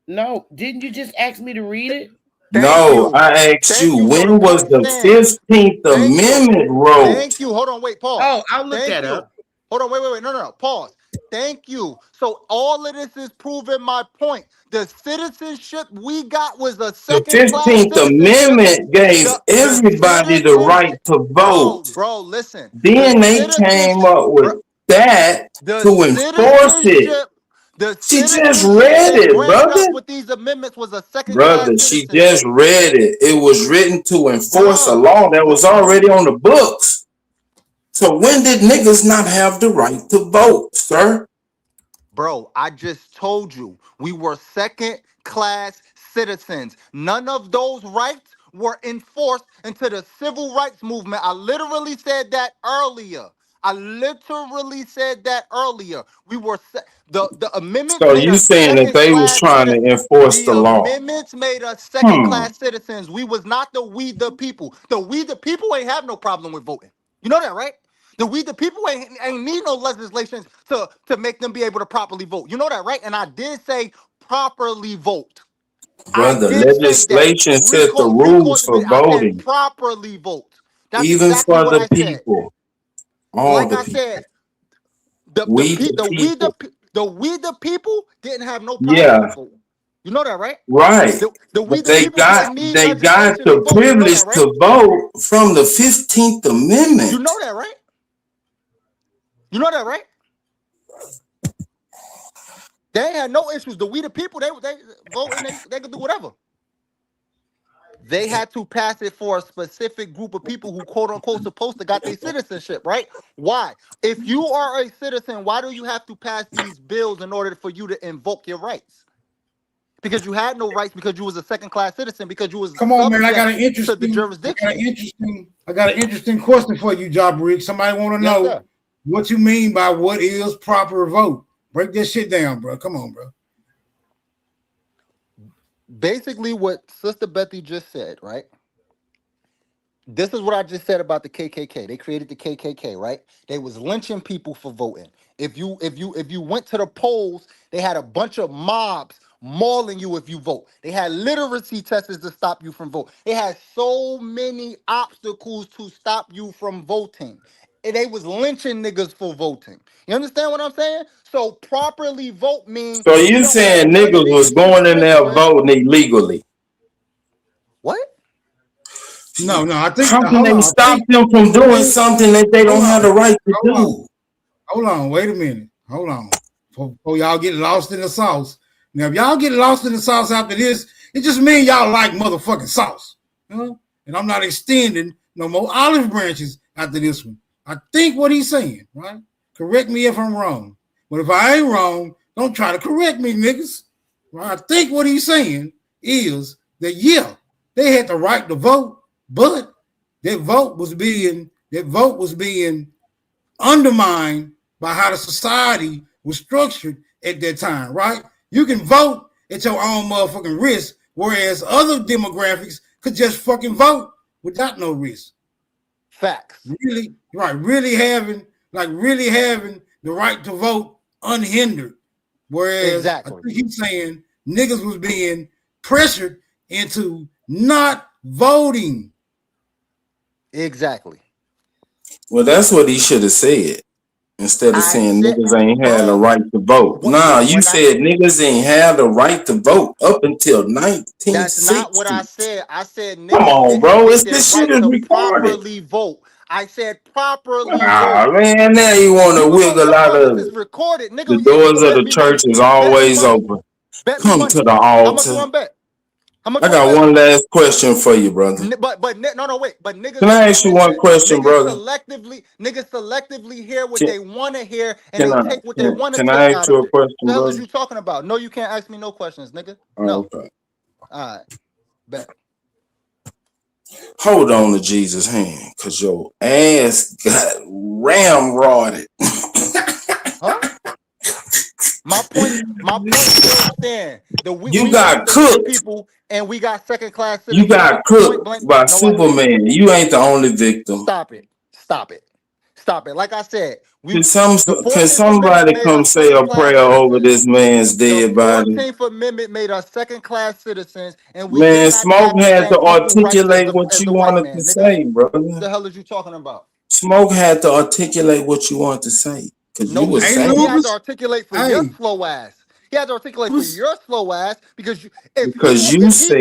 No, didn't you just ask me to read it? No, I asked you when was the 15th Amendment wrote? Thank you. Hold on, wait, pause. Oh, I'll look that up. Hold on, wait. No. Pause. Thank you. So all of this is proving my point. The citizenship we got was a second class. The 15th Amendment gave everybody the right to vote. Bro, listen. Then they came up with that to enforce it. She just read it, brother. With these amendments was a second brother, she just read it. It was written to enforce a law that was already on the books. So when did niggas not have the right to vote, sir? Bro, I just told you we were second class citizens. None of those rights were enforced into the civil rights movement. I literally said that earlier. We were the amendments. So you saying that they was trying to enforce the law? The amendments made us second class citizens. We was not we the people. We the people ain't have no problem with voting. You know that, right? We the people ain't need no legislation to make them be able to properly vote. You know that, right? And I did say properly vote. Brother, legislation set the rules for voting. Properly vote. That's even exactly for what the I people. Said. Like I said, we the people didn't have no problem with voting. You know that, right? Right. They got the privilege to vote from the 15th Amendment. You know that, right? They had no issues. We the people, they vote and they could do whatever. They had to pass it for a specific group of people who quote unquote supposed to got their citizenship, right? Why? If you are a citizen, why do you have to pass these bills in order for you to invoke your rights? Because you had no rights, because you was a second class citizen, because you was come on, man. I got an interesting question for you, Jabrik. Somebody want to know what you mean by what is proper vote. Break that shit down, bro. Come on, bro. Basically, what Sister Bethy just said, right? This is what I just said about the KKK. They created the KKK, right? They was lynching people for voting. If you went to the polls, they had a bunch of mobs mauling you if you vote. They had literacy tests to stop you from voting. They had so many obstacles to stop you from voting. And they was lynching niggas for voting. You understand what I'm saying? So properly vote means. So you saying niggas was going in there voting illegally? What? No. I think how can they stop them from doing something that they don't have the right to do? Hold on, wait a minute. Hold on. Before y'all get lost in the sauce. Now, if y'all get lost in the sauce after this, it just means y'all like motherfucking sauce. You know? And I'm not extending no more olive branches after this one. I think what he's saying, right? Correct me if I'm wrong. But if I ain't wrong, don't try to correct me, niggas. Right? I think what he's saying is that yeah, they had the right to vote, but that vote was being undermined by how the society was structured at that time, right? You can vote at your own motherfucking risk, whereas other demographics could just fucking vote without no risk. Facts. Really, right? Really having the right to vote unhindered. Whereas Exactly. I think he's saying niggas was being pressured into not voting. Exactly. Well, that's what he should have said. Instead of saying niggas ain't had the right to vote. Nah, you said niggas ain't had the right to vote up until 1960. That's not what I said. I said niggas Come on, didn't bro. get their This right shit is to recorded. properly vote. I said properly Ah, vote. man, now you want to wiggle out of This it. is recorded, nigga. The You doors can of bet the me church money. is always open. Bet me Come money. to the How much you altar. want to bet? How much I got one last question for you, brother. But no, wait. But niggas. Can I ask you one question, brother? Niggas selectively hear what they want to hear, and Can they I take what they want to can take I ask out you of a it. question, What the hell is brother? you talking about? No, you can't ask me no questions, nigga. Oh, No. okay. All right. Bet. Hold on to Jesus' hand, cause your ass got ramrodded. Huh? My point still stand. You got cooked. People, and we got second class You citizenship. got cooked by Superman. You ain't the only victim. Stop it. Like I said, Can somebody come say a prayer over this man's dead body? The 14th Amendment made us second class citizens, and we Man, did not Smoke have the had to same equal rights articulate what as you the white wanted to man, nigga. say, brother. What the hell is you talking about? Smoke had to articulate what you want to say, cause you were saying. He had to articulate for your slow ass. He had to articulate for your slow ass because if You said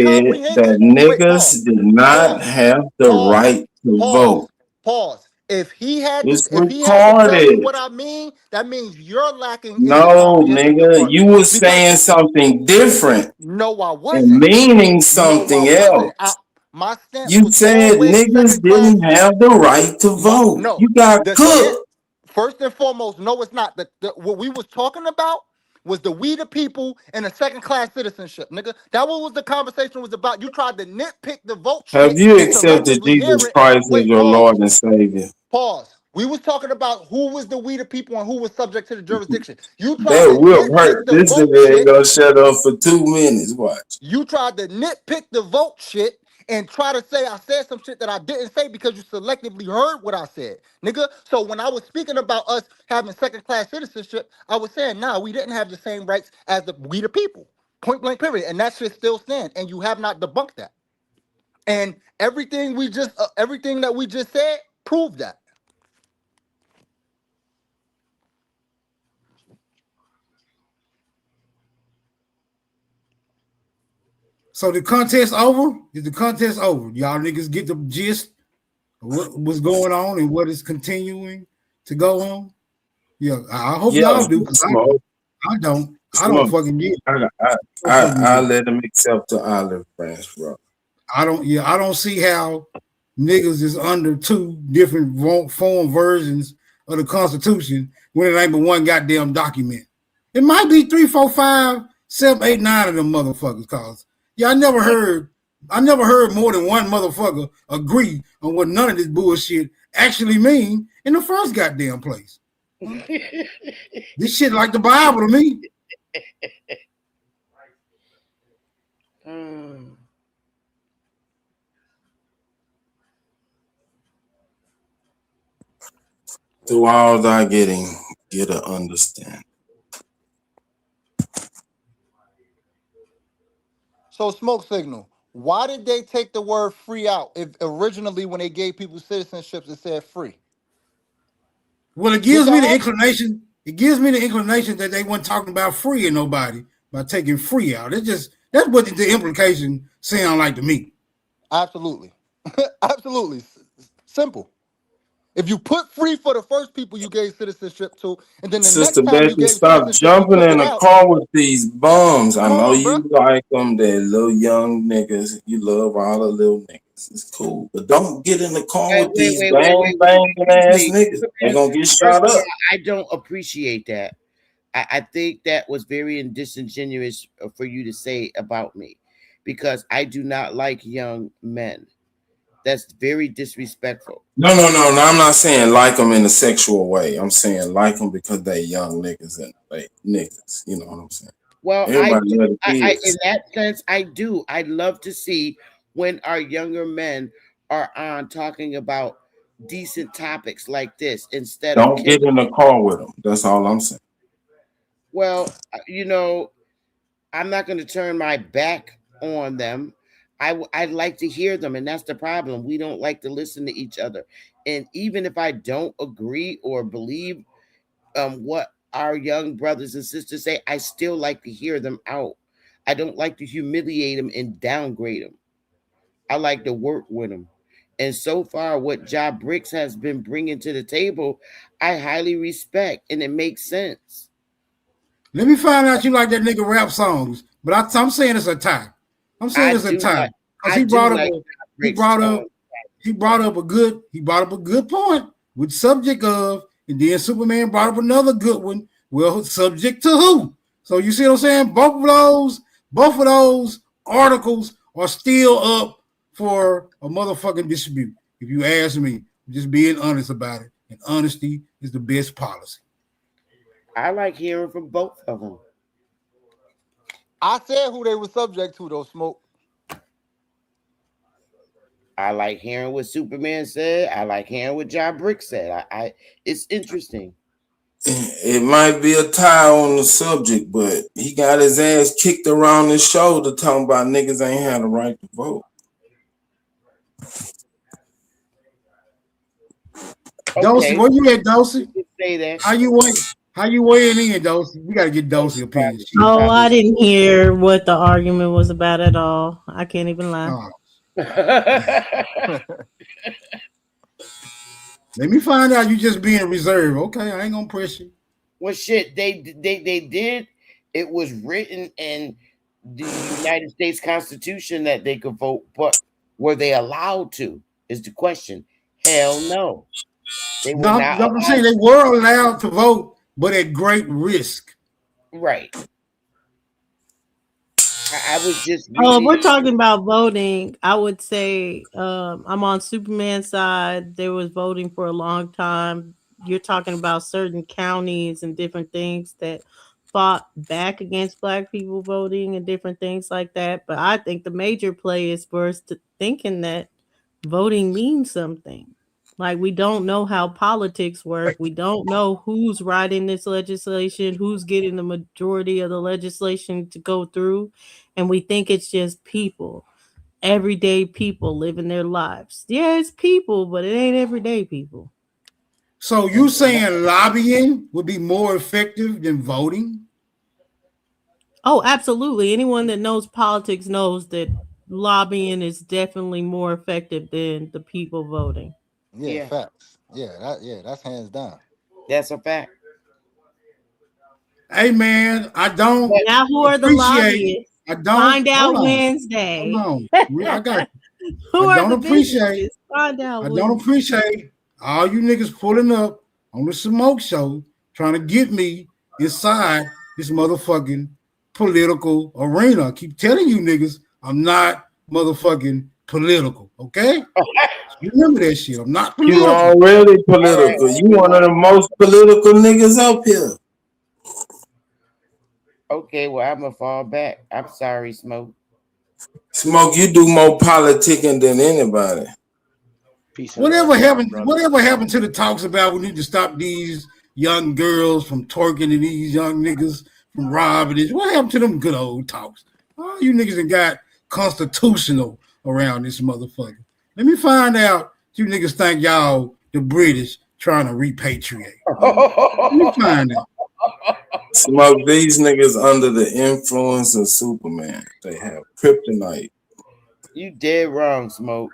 that niggas did not have the right to vote. Pause. If he had It's to tell you recorded. what I mean, that means you're lacking in the No, comprehension nigga, you department. was saying something different No, I and wasn't. meaning something else. My stance You was said always niggas second class. didn't have the right to vote. No, You got cooked. First and foremost, no, it's not. What we was talking about was the we the people and the second class citizenship, nigga. That was the conversation was about. You tried to nitpick the vote Have shit you and accepted selectively hear Jesus it. Christ as Wait, your Lord and Savior? pause. We was talking about who was the we the people and who was subject to the jurisdiction. You tried That to will nitpick hurt. the This vote nigga ain't shit. gonna shut up for 2 minutes. Watch. You tried to nitpick the vote shit and try to say I said some shit that I didn't say because you selectively heard what I said, nigga. So when I was speaking about us having second class citizenship, I was saying, nah, we didn't have the same rights as we the people. Point blank, period. And that shit still stands. And you have not debunked that. And everything that we just said proved that. So the contest over? Is the contest over? Y'all niggas get the gist of what's going on and what is continuing to go on? Yeah, I hope y'all do, because I don't. I don't fucking get it. I let him accept the olive branch, bro. I don't see how niggas is under two different form versions of the Constitution when it ain't but one goddamn document. It might be 3, 4, 5, 7, 8, 9 of them motherfuckers, cause I never heard more than one motherfucker agree on what none of this bullshit actually mean in the first goddamn place. This shit like the Bible to me. Through all thy getting, get a understand. So smoke signal. Why did they take the word free out if originally when they gave people citizenships it said free? Well, it gives me the inclination. It gives me the inclination that they weren't talking about freeing nobody by taking free out. That's what the implication sound like to me. Absolutely. Absolutely. Simple. If you put free for the first people you gave citizenship to, and then the Sister next time you Becky, gave stop citizenship, you jumping took in it a out. car with these bums. I know you bro. like them. They're little young niggas. You love all the little niggas. It's cool. But don't get in the car with these banging ass niggas. They're going to get shot up. I don't appreciate that. I think that was very disingenuous for you to say about me. because I do not like young men. That's very disrespectful. No. I'm not saying like them in a sexual way. I'm saying like them because they young niggas and they niggas. You know what I'm saying? Well, Everybody love the in kids. that sense, I do. I love to see when our younger men are on talking about decent topics like this instead of Don't get in the car with them. That's all I'm saying. Well, I'm not going to turn my back on them. I'd like to hear them, and that's the problem. We don't like to listen to each other. And even if I don't agree or believe what our young brothers and sisters say, I still like to hear them out. I don't like to humiliate them and downgrade them. I like to work with them. And so far, what Job Bricks has been bringing to the table, I highly respect, and it makes sense. Let me find out you like that nigga rap songs, but I'm saying it's a tie. I'm saying it's a tie because he brought up a good point with subject of, and then Superman brought up another good one. Well, subject to who? So you see what I'm saying? Both of those articles are still up for a motherfucking dispute. If you ask me, just being honest about it, and honesty is the best policy. I like hearing from both of them. I said who they were subject to, though, Smoke. I like hearing what Superman said. I like hearing what John Brick said. It's interesting. It might be a tie on the subject, but he got his ass kicked around his shoulder talking about niggas ain't had a right to vote. Dulci, where you at, Dulci? Say that. How you weighing in, Dulci? We gotta get Dulci opinion. Oh, I didn't hear what the argument was about at all. I can't even lie. Oh. Let me find out you just being reserved. Okay, I ain't gonna press you. Well, shit, they did. It was written in the United States Constitution that they could vote, but were they allowed to? Is the question. Hell no. They were not. I'm saying they were allowed to vote, but at great risk. Right. I was just. Oh, we're talking about voting. I would say I'm on Superman's side. There was voting for a long time. You're talking about certain counties and different things that fought back against Black people voting and different things like that. But I think the major play is for us to thinking that voting means something. Like, we don't know how politics work. We don't know who's writing this legislation, who's getting the majority of the legislation to go through. And we think it's just people, everyday people living their lives. Yeah, it's people, but it ain't everyday people. So you saying lobbying would be more effective than voting? Oh, absolutely. Anyone that knows politics knows that lobbying is definitely more effective than the people voting. Yeah. Facts. That's hands down. That's a fact. Hey man, I don't. Now who are the lobbyists? I don't find out Wednesday. Hold on. I got you. I don't appreciate. Find out. I don't appreciate all you niggas pulling up on the smoke show trying to get me inside this motherfucking political arena. I keep telling you niggas I'm not motherfucking political, okay? You remember that shit. I'm not political. You already political. You one of the most political niggas up here. Okay, well, I'm gonna fall back. I'm sorry, Smoke. Smoke, you do more politicking than anybody. Whatever happened to the talks about we need to stop these young girls from twerking and these young niggas from robbing this? What happened to them good old talks? Oh, you niggas that got constitutional around this motherfucker. Let me find out you niggas think y'all the British trying to repatriate. Let me find out. Smoke, these niggas under the influence of Superman. They have kryptonite. You dead wrong, Smoke.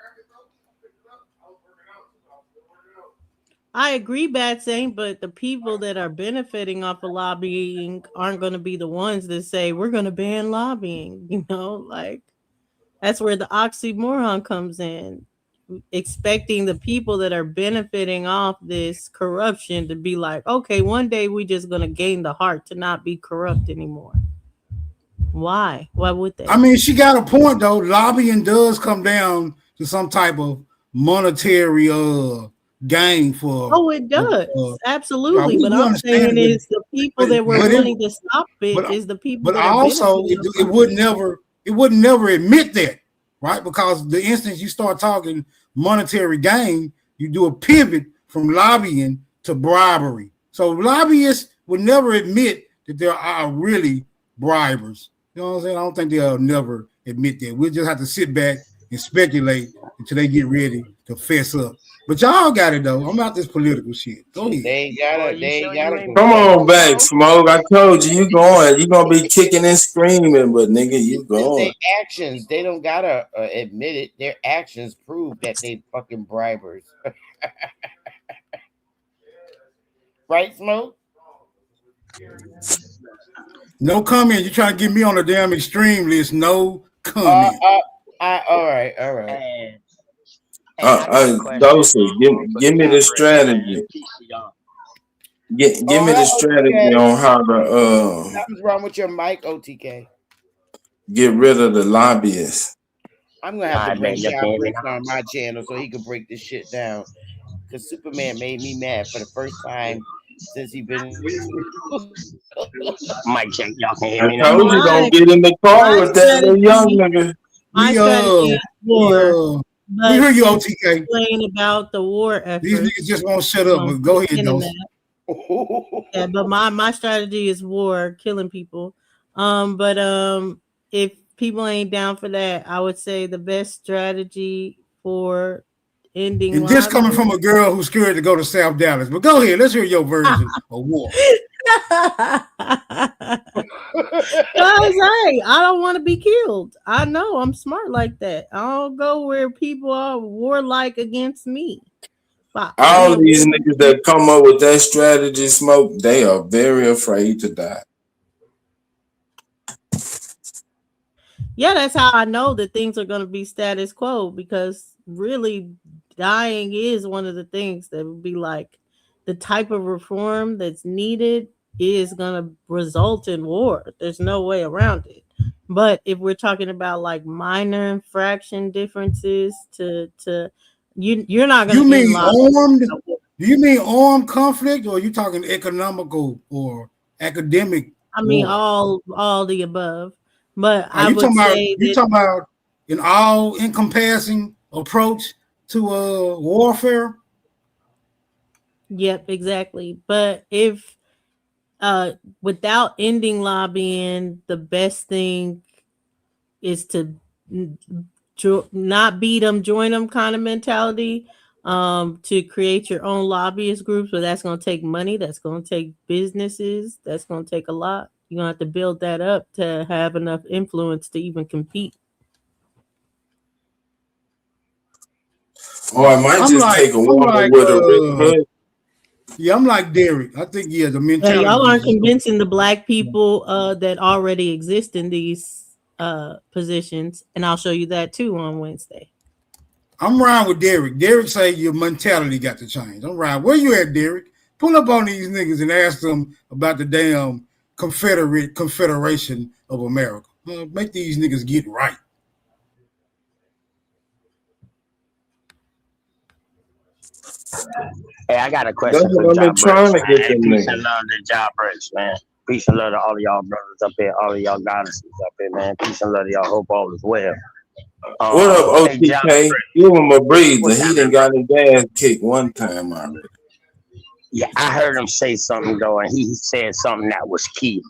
I agree, Bad Saint, but the people that are benefiting off of lobbying aren't going to be the ones that say we're going to ban lobbying. You know, like that's where the oxymoron comes in. Expecting the people that are benefiting off this corruption to be like, okay, one day we're just going to gain the heart to not be corrupt anymore. Why? Why would they? I mean, she got a point though. Lobbying does come down to some type of monetary gain for. Oh, it does. Absolutely. we But I'm saying understand is the people that were willing to stop it is the people but that are also benefiting. it would never admit that, right? Because the instant you start talking monetary gain, you do a pivot from lobbying to bribery. So lobbyists would never admit that there are really bribers. You know what I'm saying? I don't think they'll never admit that. We'll just have to sit back and speculate until they get ready to fess up. But y'all got it though. I'm out this political shit. Go ahead. They gotta. Come on back, Smoke. I told you going. You gonna be kicking and screaming, but nigga, you going. Their actions, they don't gotta admit it. Their actions prove that they fucking bribers. Right, Smoke? No comment. You trying to get me on the damn extreme list? No comment. All right. Dulci, give me the strategy. Give me the strategy on how to Something's wrong with your mic, OTK. Get rid of the lobbyists. I'm gonna have to bring John Bricks on my channel so he can break this shit down. Because Superman made me mad for the first time since he been. Mic check, y'all can hear me now. I told you don't get in the car with that little young nigga. My strategy is war. We hear you, OTK. Explain about the war effort. These niggas just won't shut up. But go ahead, though. Yeah, but my strategy is war, killing people. But if people ain't down for that, I would say the best strategy for ending. And this coming from a girl who's scared to go to South Dallas. But go ahead, let's hear your version of war. Guys, hey, I don't want to be killed. I know I'm smart like that. I don't go where people are warlike against me. All these niggas that come up with that strategy, Smoke, they are very afraid to die. Yeah, that's how I know that things are going to be status quo, because really dying is one of the things that would be like the type of reform that's needed is going to result in war. There's no way around it. But if we're talking about like minor infraction differences you're not going to mean armed? Do you mean armed conflict, or are you talking economical or academic? I mean all the above. But I would say you're talking about an all encompassing approach to warfare. Yep, exactly. But if without ending lobbying, the best thing is to not beat them, join them kind of mentality, to create your own lobbyist groups. But that's going to take money. That's going to take businesses. That's going to take a lot. You're going to have to build that up to have enough influence to even compete. Or I might take a woman with a Rick Hood. Yeah, I'm like Derek. I think the mentality. Y'all aren't convincing the black people that already exist in these positions, and I'll show you that too on Wednesday. I'm riding with Derek. Derek say your mentality got to change. I'm riding. Where you at, Derek? Pull up on these niggas and ask them about the damn Confederation of America. Make these niggas get right. Hey, I got a question for Job Peace and love to Job Bricks, man. Peace and love to all of y'all brothers up here, all of y'all goddesses up here, man. Peace and love to y'all. Hope all is well. What up, OTK? Give him a breather. He done got his ass kicked one time already. Yeah, I heard him say something though, and he said something that was key.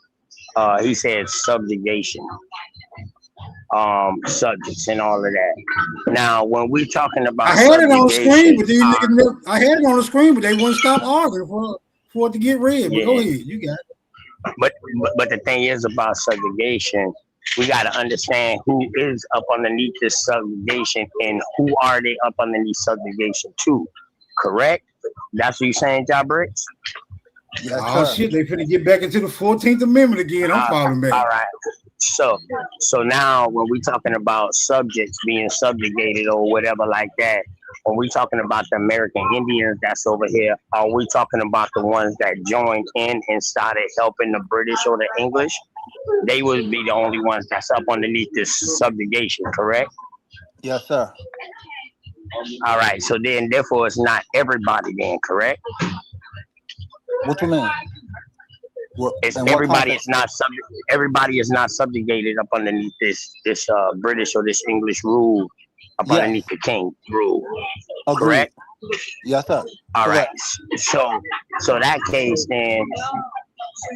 He said subjugation, subjects, and all of that. Now, when we're talking about, I had it on the screen, but these niggas, I had it on the screen, but they wouldn't stop arguing for it to get read. But go ahead, you got it. But the thing is about subjugation, we got to understand who is up underneath this subjugation and who are they up underneath subjugation to. Correct? That's what you're saying, Job Bricks? Shit, they finna get back into the 14th Amendment again. I'm following back. All right. So now when we're talking about subjects being subjugated or whatever like that, when we're talking about the American Indians that's over here, are we talking about the ones that joined in and started helping the British or the English? They would be the only ones that's up underneath this subjugation, correct? Yes, sir. All right. So then, therefore, it's not everybody then, correct? What you mean? It's In what context? everybody is not subjugated up underneath this British or this English rule up underneath Yes. the king rule, Agreed. correct? Yes, sir. All right. Correct. So that case, then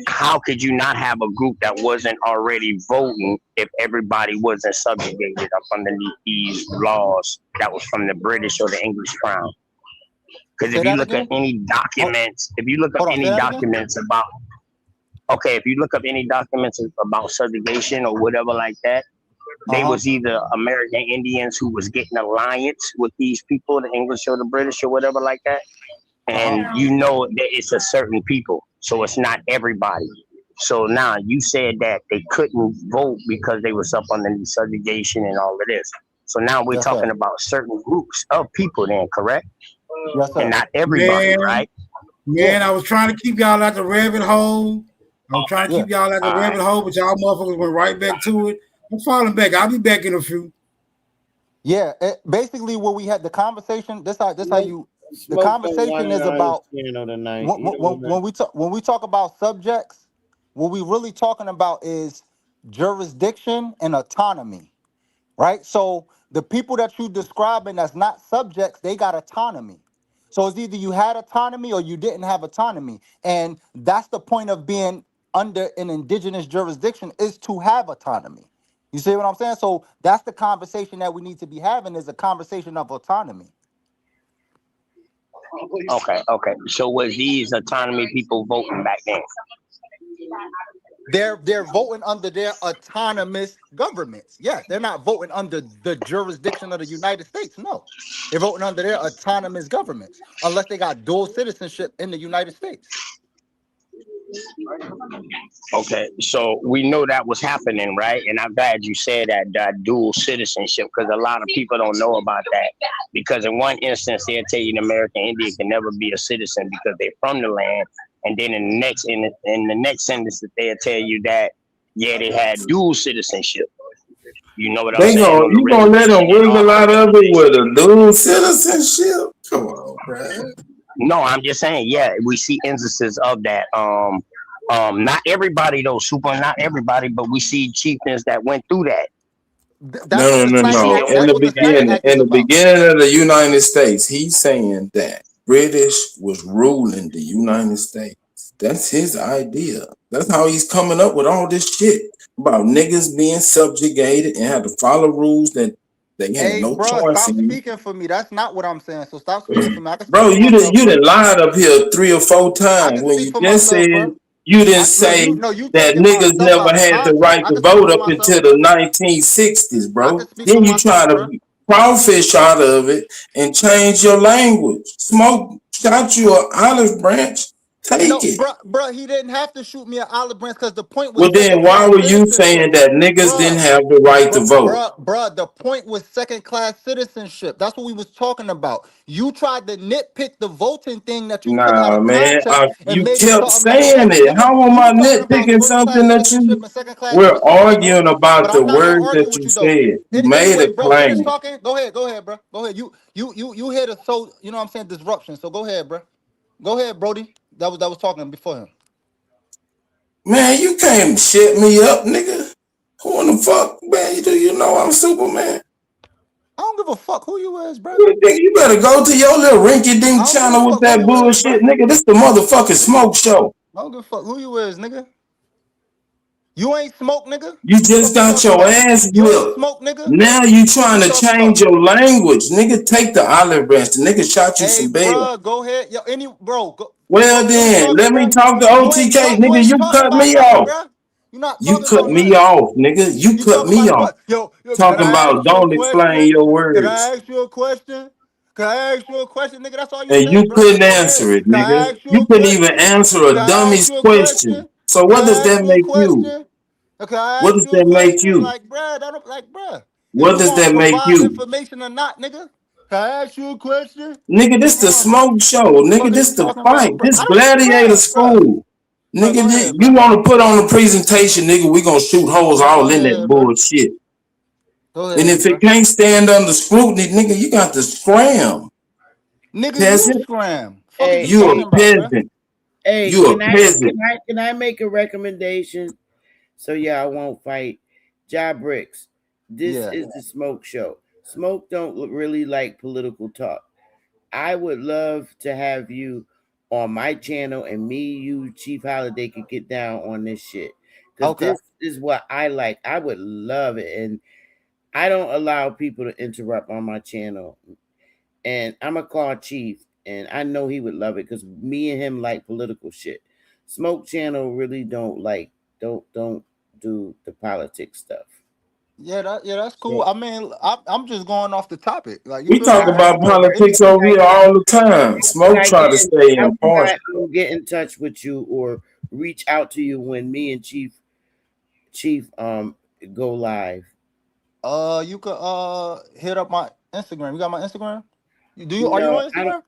how could you not have a group that wasn't already voting if everybody wasn't subjugated up underneath these laws that was from the British or the English crown? Because Say if you that look at again. any documents, if you look up Hold on. Say any that again. documents about, okay, if you look up any documents about subjugation or whatever like that, they was either American Indians who was getting alliance with these people, the English or the British or whatever like that. And you know that it's a certain people, so it's not everybody. So now you said that they couldn't vote because they was up underneath subjugation and all of this. So now we're Yes, sir. talking about certain groups of people then, correct? Yes, And sir. not everybody, right? Man, I was trying to keep y'all at the rabbit hole. I'm trying to keep y'all at the rabbit hole, but y'all motherfuckers went right back to it. I'm falling back. I'll be back in a few. Yeah. Basically, what we had the conversation. This how you. The conversation is about when we talk about subjects. What we really talking about is jurisdiction and autonomy, right? So the people that you describing that's not subjects, they got autonomy. So it's either you had autonomy or you didn't have autonomy, and that's the point of being under an indigenous jurisdiction is to have autonomy. You see what I'm saying? So that's the conversation that we need to be having is a conversation of autonomy. Okay. So was these autonomy people voting back then? They're voting under their autonomous governments. Yes, they're not voting under the jurisdiction of the United States. No, they're voting under their autonomous governments, unless they got dual citizenship in the United States. Okay, so we know that was happening, right? And I'm glad you said that dual citizenship, because a lot of people don't know about that. Because in one instance, they'll tell you an American Indian can never be a citizen because they're from the land, and then in the next sentence, they'll tell you that they had dual citizenship. You know what I'm saying? You gonna let them wiggle out of it with a dual citizenship? Come on, bro. No, I'm just saying, we see instances of that. Not everybody though, not everybody, but we see chieftains that went through that. No. In the beginning of the United States, he's saying that British was ruling the United States. That's his idea. That's how he's coming up with all this shit about niggas being subjugated and had to follow rules that they had no choice Stop in. speaking for me. That's not what I'm saying. So stop speaking for me. I can Bro, you done lied up here 3 or 4 times when you just said you didn't say that niggas never had the right to vote up until the 1960s, bro. Then you try to crawfish out of it and change your language. Smoke shot you an olive branch. Take it. Bro, he didn't have to shoot me an olive branch because the point was. Well, then why were you saying that niggas didn't have the right to vote? Bro, the point was second-class citizenship. That's what we was talking about. You tried to nitpick the voting thing that you took out of context and you made kept saying it. How am I nitpicking something that you? We're arguing about the words that you said. You made a claim. Go ahead, bro. Go ahead. You hear the you know what I'm saying, disruption. So go ahead, bro. Go ahead, Brody. That was talking before him. Man, you can't shit me up, nigga. Who in the fuck, man? Do you know I'm Superman? I don't give a fuck who you is, bro. You better go to your little rinky-dink channel with that bullshit, nigga. This the motherfucking smoke show. I don't give a fuck who you is, nigga. You ain't smoke, nigga. You just got your ass whipped. Smoke, nigga. Now you trying to change your language, nigga. Take the olive branch. The nigga shot you some bail. Bro, go ahead. Yo, well then, let me talk to OTK, nigga. You cut me off. You cut me off, nigga. You cut me off. Talking about don't explain your words. Can I ask you a question? Nigga? That's all you said. And you couldn't answer it, nigga. You couldn't even answer a dummy's question. So what does that make you? What does that make you? What does that make you? Information or not, nigga? Can I ask you a question? Nigga, this the smoke show. Nigga, this the fight. This gladiator school. Nigga, you want to put on the presentation, nigga, we gonna shoot holes all in that bullshit. And if it can't stand under scrutiny, nigga, you got to scram. Nigga, Peasant. you scram. Hey, You a peasant. Hey, You a peasant. can I make a recommendation? So yeah, I won't fight. Job Bricks. This is the Smoke Show. Smoke don't really like political talk. I would love to have you on my channel, and me, you, Chief Holiday could get down on this shit. Because this is what I like. I would love it. And I don't allow people to interrupt on my channel. And I'm gonna call Chief, and I know he would love it because me and him like political shit. Smoke channel really don't do the politics stuff. Yeah, that's cool. I mean, I'm just going off the topic. Like we talk about politics over here all the time. Smoke try to stay impartial. Get in touch with you or reach out to you when me and Chief go live. You could hit up my Instagram. You got my Instagram? Are you on Instagram?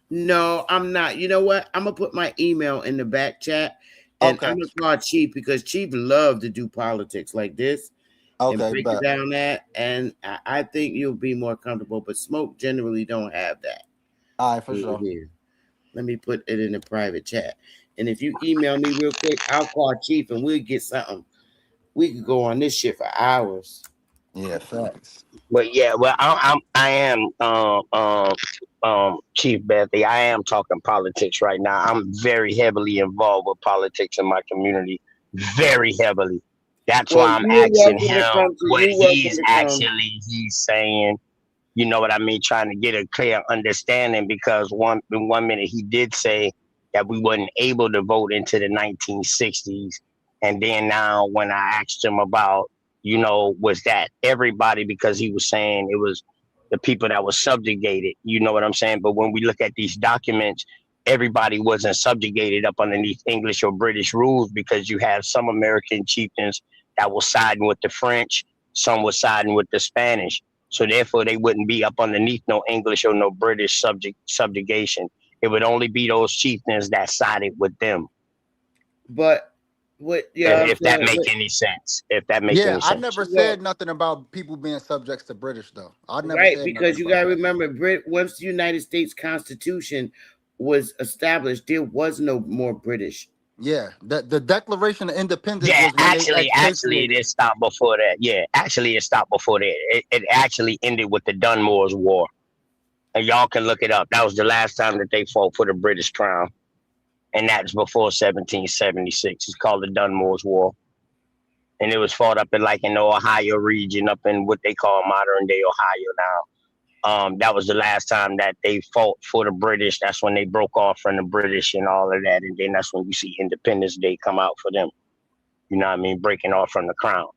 No, I'm not. You know what? I'm gonna put my email in the back chat, and I'm gonna call Chief because Chief love to do politics like this. And break it down that, and I think you'll be more comfortable. But Smoke generally don't have that. All right, for sure. Here. Let me put it in the private chat, and if you email me real quick, I'll call Chief and we'll get something. We could go on this shit for hours. Yeah, facts. But yeah, well, I am Chief Bethy. I am talking politics right now. I'm very heavily involved with politics in my community, very heavily. That's why I'm asking him what he's saying. You know what I mean? Trying to get a clear understanding, because one minute he did say that we wasn't able to vote into the 1960s. And then now when I asked him about, was that everybody, because he was saying it was the people that was subjugated, you know what I'm saying? But when we look at these documents, everybody wasn't subjugated up underneath English or British rules, because you have some American chieftains that was siding with the French, some was siding with the Spanish. So therefore they wouldn't be up underneath no English or no British subjugation. It would only be those chieftains that sided with them. But if that makes any sense. If that makes any sense. I never said nothing about people being subjects to British though. I never said because you gotta remember, once the United States Constitution was established, there was no more British. Yeah, the Declaration of Independence. Yeah, actually, it stopped before that. Yeah, actually, it stopped before that. It actually ended with the Dunmore's War, and y'all can look it up. That was the last time that they fought for the British crown, and that's before 1776. It's called the Dunmore's War, and it was fought up in the Ohio region, up in what they call modern day Ohio now. That was the last time that they fought for the British. That's when they broke off from the British and all of that. And then that's when you see Independence Day come out for them. You know what I mean? Breaking off from the crown.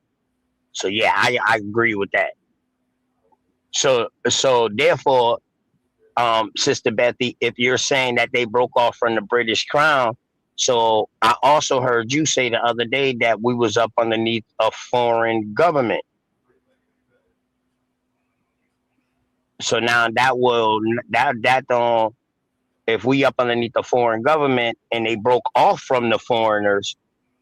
So yeah, I agree with that. So therefore, Sister Bethy, if you're saying that they broke off from the British crown, so I also heard you say the other day that we was up underneath a foreign government. So now if we up underneath the foreign government and they broke off from the foreigners,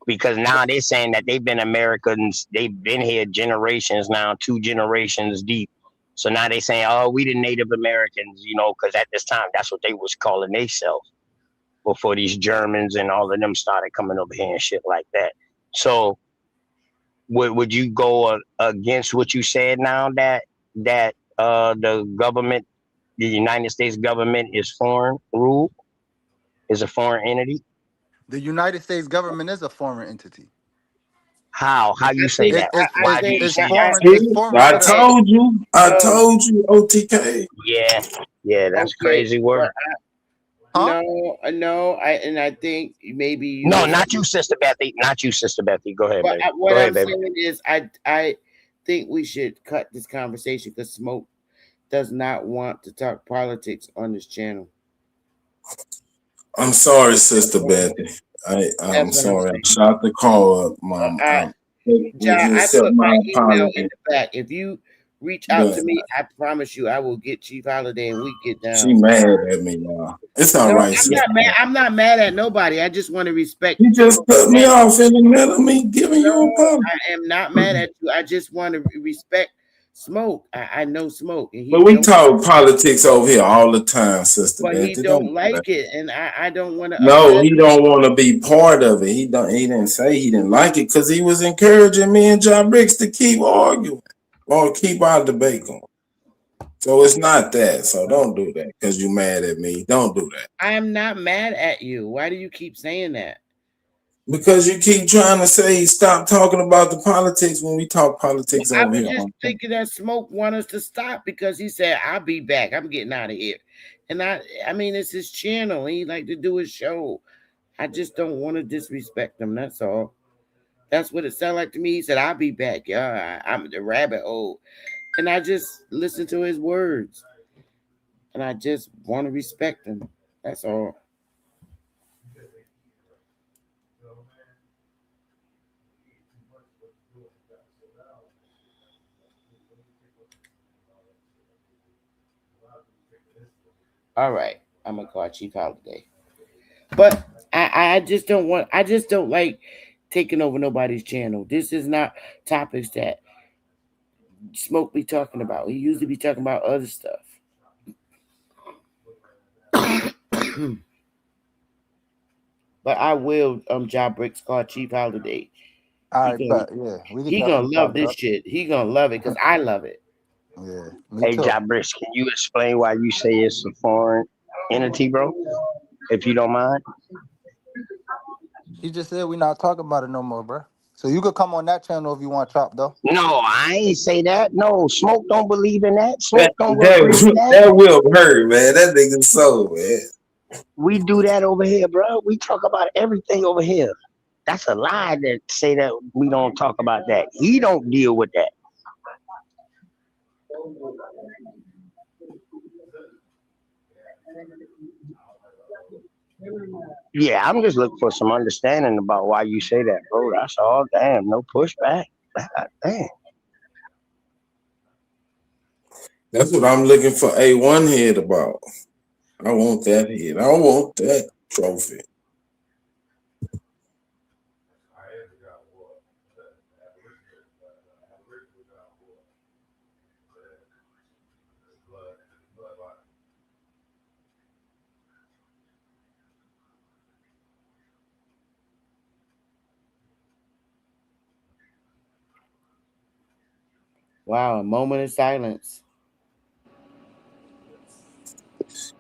because now they're saying that they've been Americans, they've been here generations now, 2 generations deep. So now they saying, oh, we the Native Americans, because at this time that's what they was calling themselves before these Germans and all of them started coming over here and shit like that. So would you go against what you said now that the government, the United States government is foreign rule, is a foreign entity? The United States government is a foreign entity. How you say that? Why do you say that? I told you, OTK. Yeah, that's crazy work. No, I think maybe not you, Sister Bethy. Not you, Sister Bethy. Go ahead, baby. What I'm saying is, I think we should cut this conversation because Smoke does not want to talk politics on this channel. I'm sorry, Sister Bethy. I'm sorry. I shot the call up, Mom. John, I put my email in the back. If you reach out to me. I promise you, I will get Chief Holiday and we get down. She mad at me, y'all. It's all right. I'm not mad. I'm not mad at nobody. I just want to respect. You just cut me off in the middle of me giving you a problem. I am not mad at you. I just want to respect Smoke. I know Smoke, and but we talk politics over here all the time, sister. But he don't like it, and I don't want to. No, he don't want to be part of it. He didn't say he didn't like it because he was encouraging me and John Bricks to keep arguing or keep our debate going. So it's not that. So don't do that because you mad at me. Don't do that. I am not mad at you. Why do you keep saying that? Because you keep trying to say stop talking about the politics when we talk politics over here. I was just thinking that Smoke want us to stop because he said, "I'll be back. I'm getting out of here." And I mean, it's his channel. He like to do his show. I just don't want to disrespect him. That's all. That's what it sounded like to me. He said, "I'll be back. Yeah, I'm the rabbit hole," and I just listen to his words, and I just want to respect him. That's all. All right, I'm gonna call Chief Holiday, but I just don't want. I just don't like taking over nobody's channel. This is not topics that Smoke be talking about. He used to be talking about other stuff. But I will Job Bricks call Chief Holiday. All right, but yeah, he gonna love this shit. He gonna love it because I love it. Yeah. Hey, Job Bricks, can you explain why you say it's a foreign entity, bro? If you don't mind. He just said we're not talking about it no more, bro. So you could come on that channel if you want Chop, though. No, I ain't say that. No, Smoke don't believe in that. Smoke don't believe in that. That will hurt, man. That nigga's so, man. We do that over here, bro. We talk about everything over here. That's a lie to say that we don't talk about that. He don't deal with that. Yeah, I'm just looking for some understanding about why you say that, bro. That's all. Damn, no pushback. Damn. That's what I'm looking for A1 head about. I want that head. I want that trophy. Wow, a moment of silence.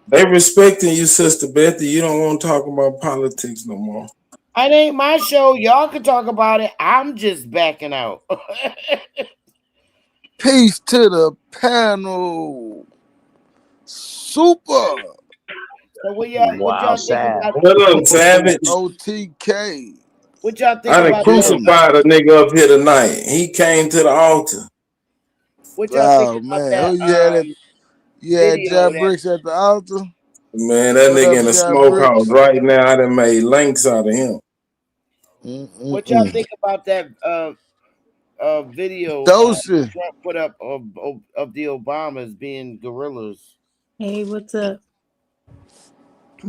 They respecting you, Sister Bethy. You don't want to talk about politics no more. It ain't my show. Y'all can talk about it. I'm just backing out. Peace to the panel. Super. So what y'all think about What up, Savage? OTK. What y'all think I done about crucified a nigga up here tonight. He came to the altar. What y'all think about that? Who you had you had Job Bricks at the altar? Man, that nigga in the smokehouse right now. I done made links out of him. What y'all think about that video Dulci. Trump put up of the Obamas being gorillas? Hey, what's up?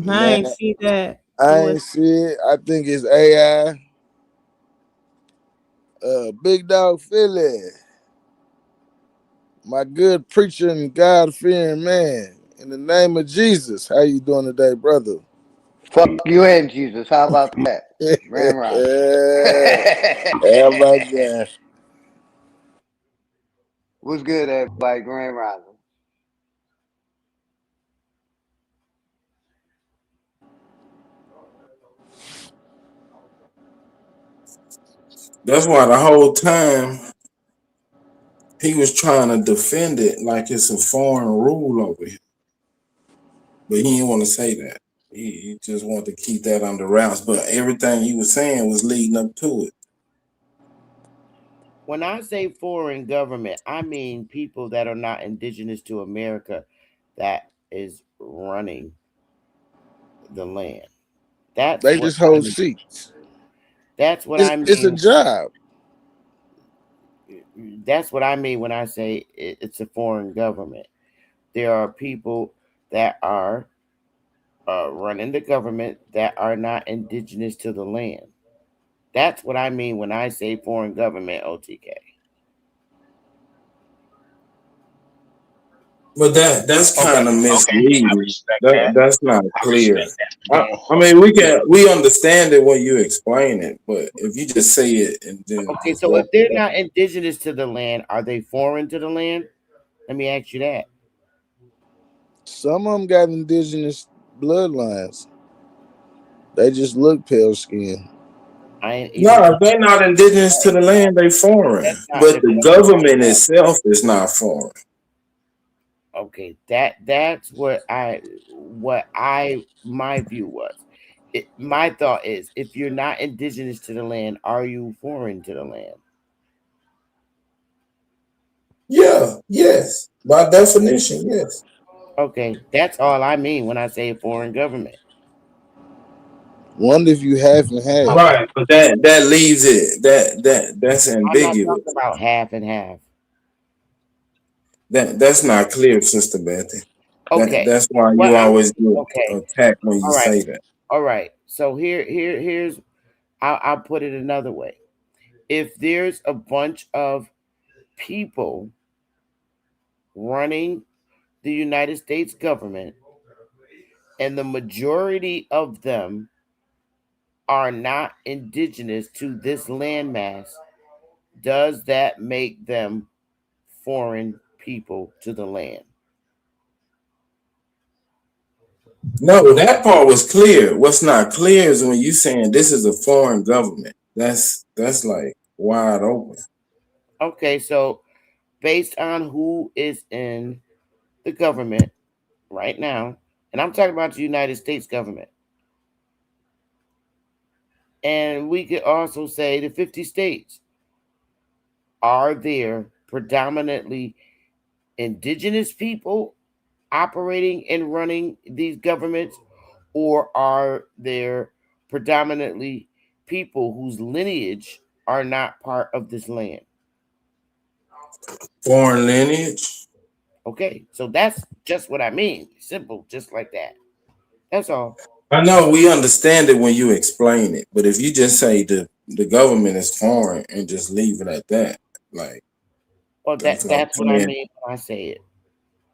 I ain't see that. I ain't see it. I think it's AI. Big Dog Philly. My good preacher and God-fearing man. In the name of Jesus. How you doing today, brother? Fuck you and Jesus. How about that? Grand Rising. How about that? What's good, everybody? Grand Rising. That's why the whole time he was trying to defend it like it's a foreign rule over here. But he didn't want to say that. He just wanted to keep that under wraps. But everything he was saying was leading up to it. When I say foreign government, I mean people that are not indigenous to America that is running the land. They just hold seats. That's what I mean. It's a job. That's what I mean when I say it's a foreign government. There are people that are running the government that are not indigenous to the land. That's what I mean when I say foreign government, OTK. But that's Okay, kind of okay, I misleading. respect that. That's not I clear. respect that. I mean, we understand it when you explain it, but if you just say it and then Okay, just so if walk they're away. not indigenous to the land, are they foreign to the land? Let me ask you that. Some of them got indigenous bloodlines. They just look pale skinned. I ain't even. No, if they're not indigenous to the land, they foreign. That's not But the the point. government itself is not foreign. Okay, that's what I my view was. My thought is, if you're not indigenous to the land, are you foreign to the land? Yeah, yes. By definition, yes. Okay, that's all I mean when I say foreign government. Wonder if you half and half. Okay, Right, but that leaves it that's I'm not talking ambiguous. about half and half. That's not clear, Sister Betty. Okay, That's why what you I'm always get okay. attacked when you All right, say that. all right. So here's I'll put it another way. If there's a bunch of people running the United States government, and the majority of them are not indigenous to this landmass, does that make them foreign people to the land? No, that part was clear. What's not clear is when you saying this is a foreign government. That's like wide open. Okay, so based on who is in the government right now, and I'm talking about the United States government, and we could also say the 50 states, are there predominantly indigenous people operating and running these governments, or are there predominantly people whose lineage are not part of this land? Foreign lineage. Okay, so that's just what I mean. Simple, just like that. That's all. I know we understand it when you explain it, but if you just say the government is foreign and just leave it at that, like Well, that's like that's what I saying mean when I say it.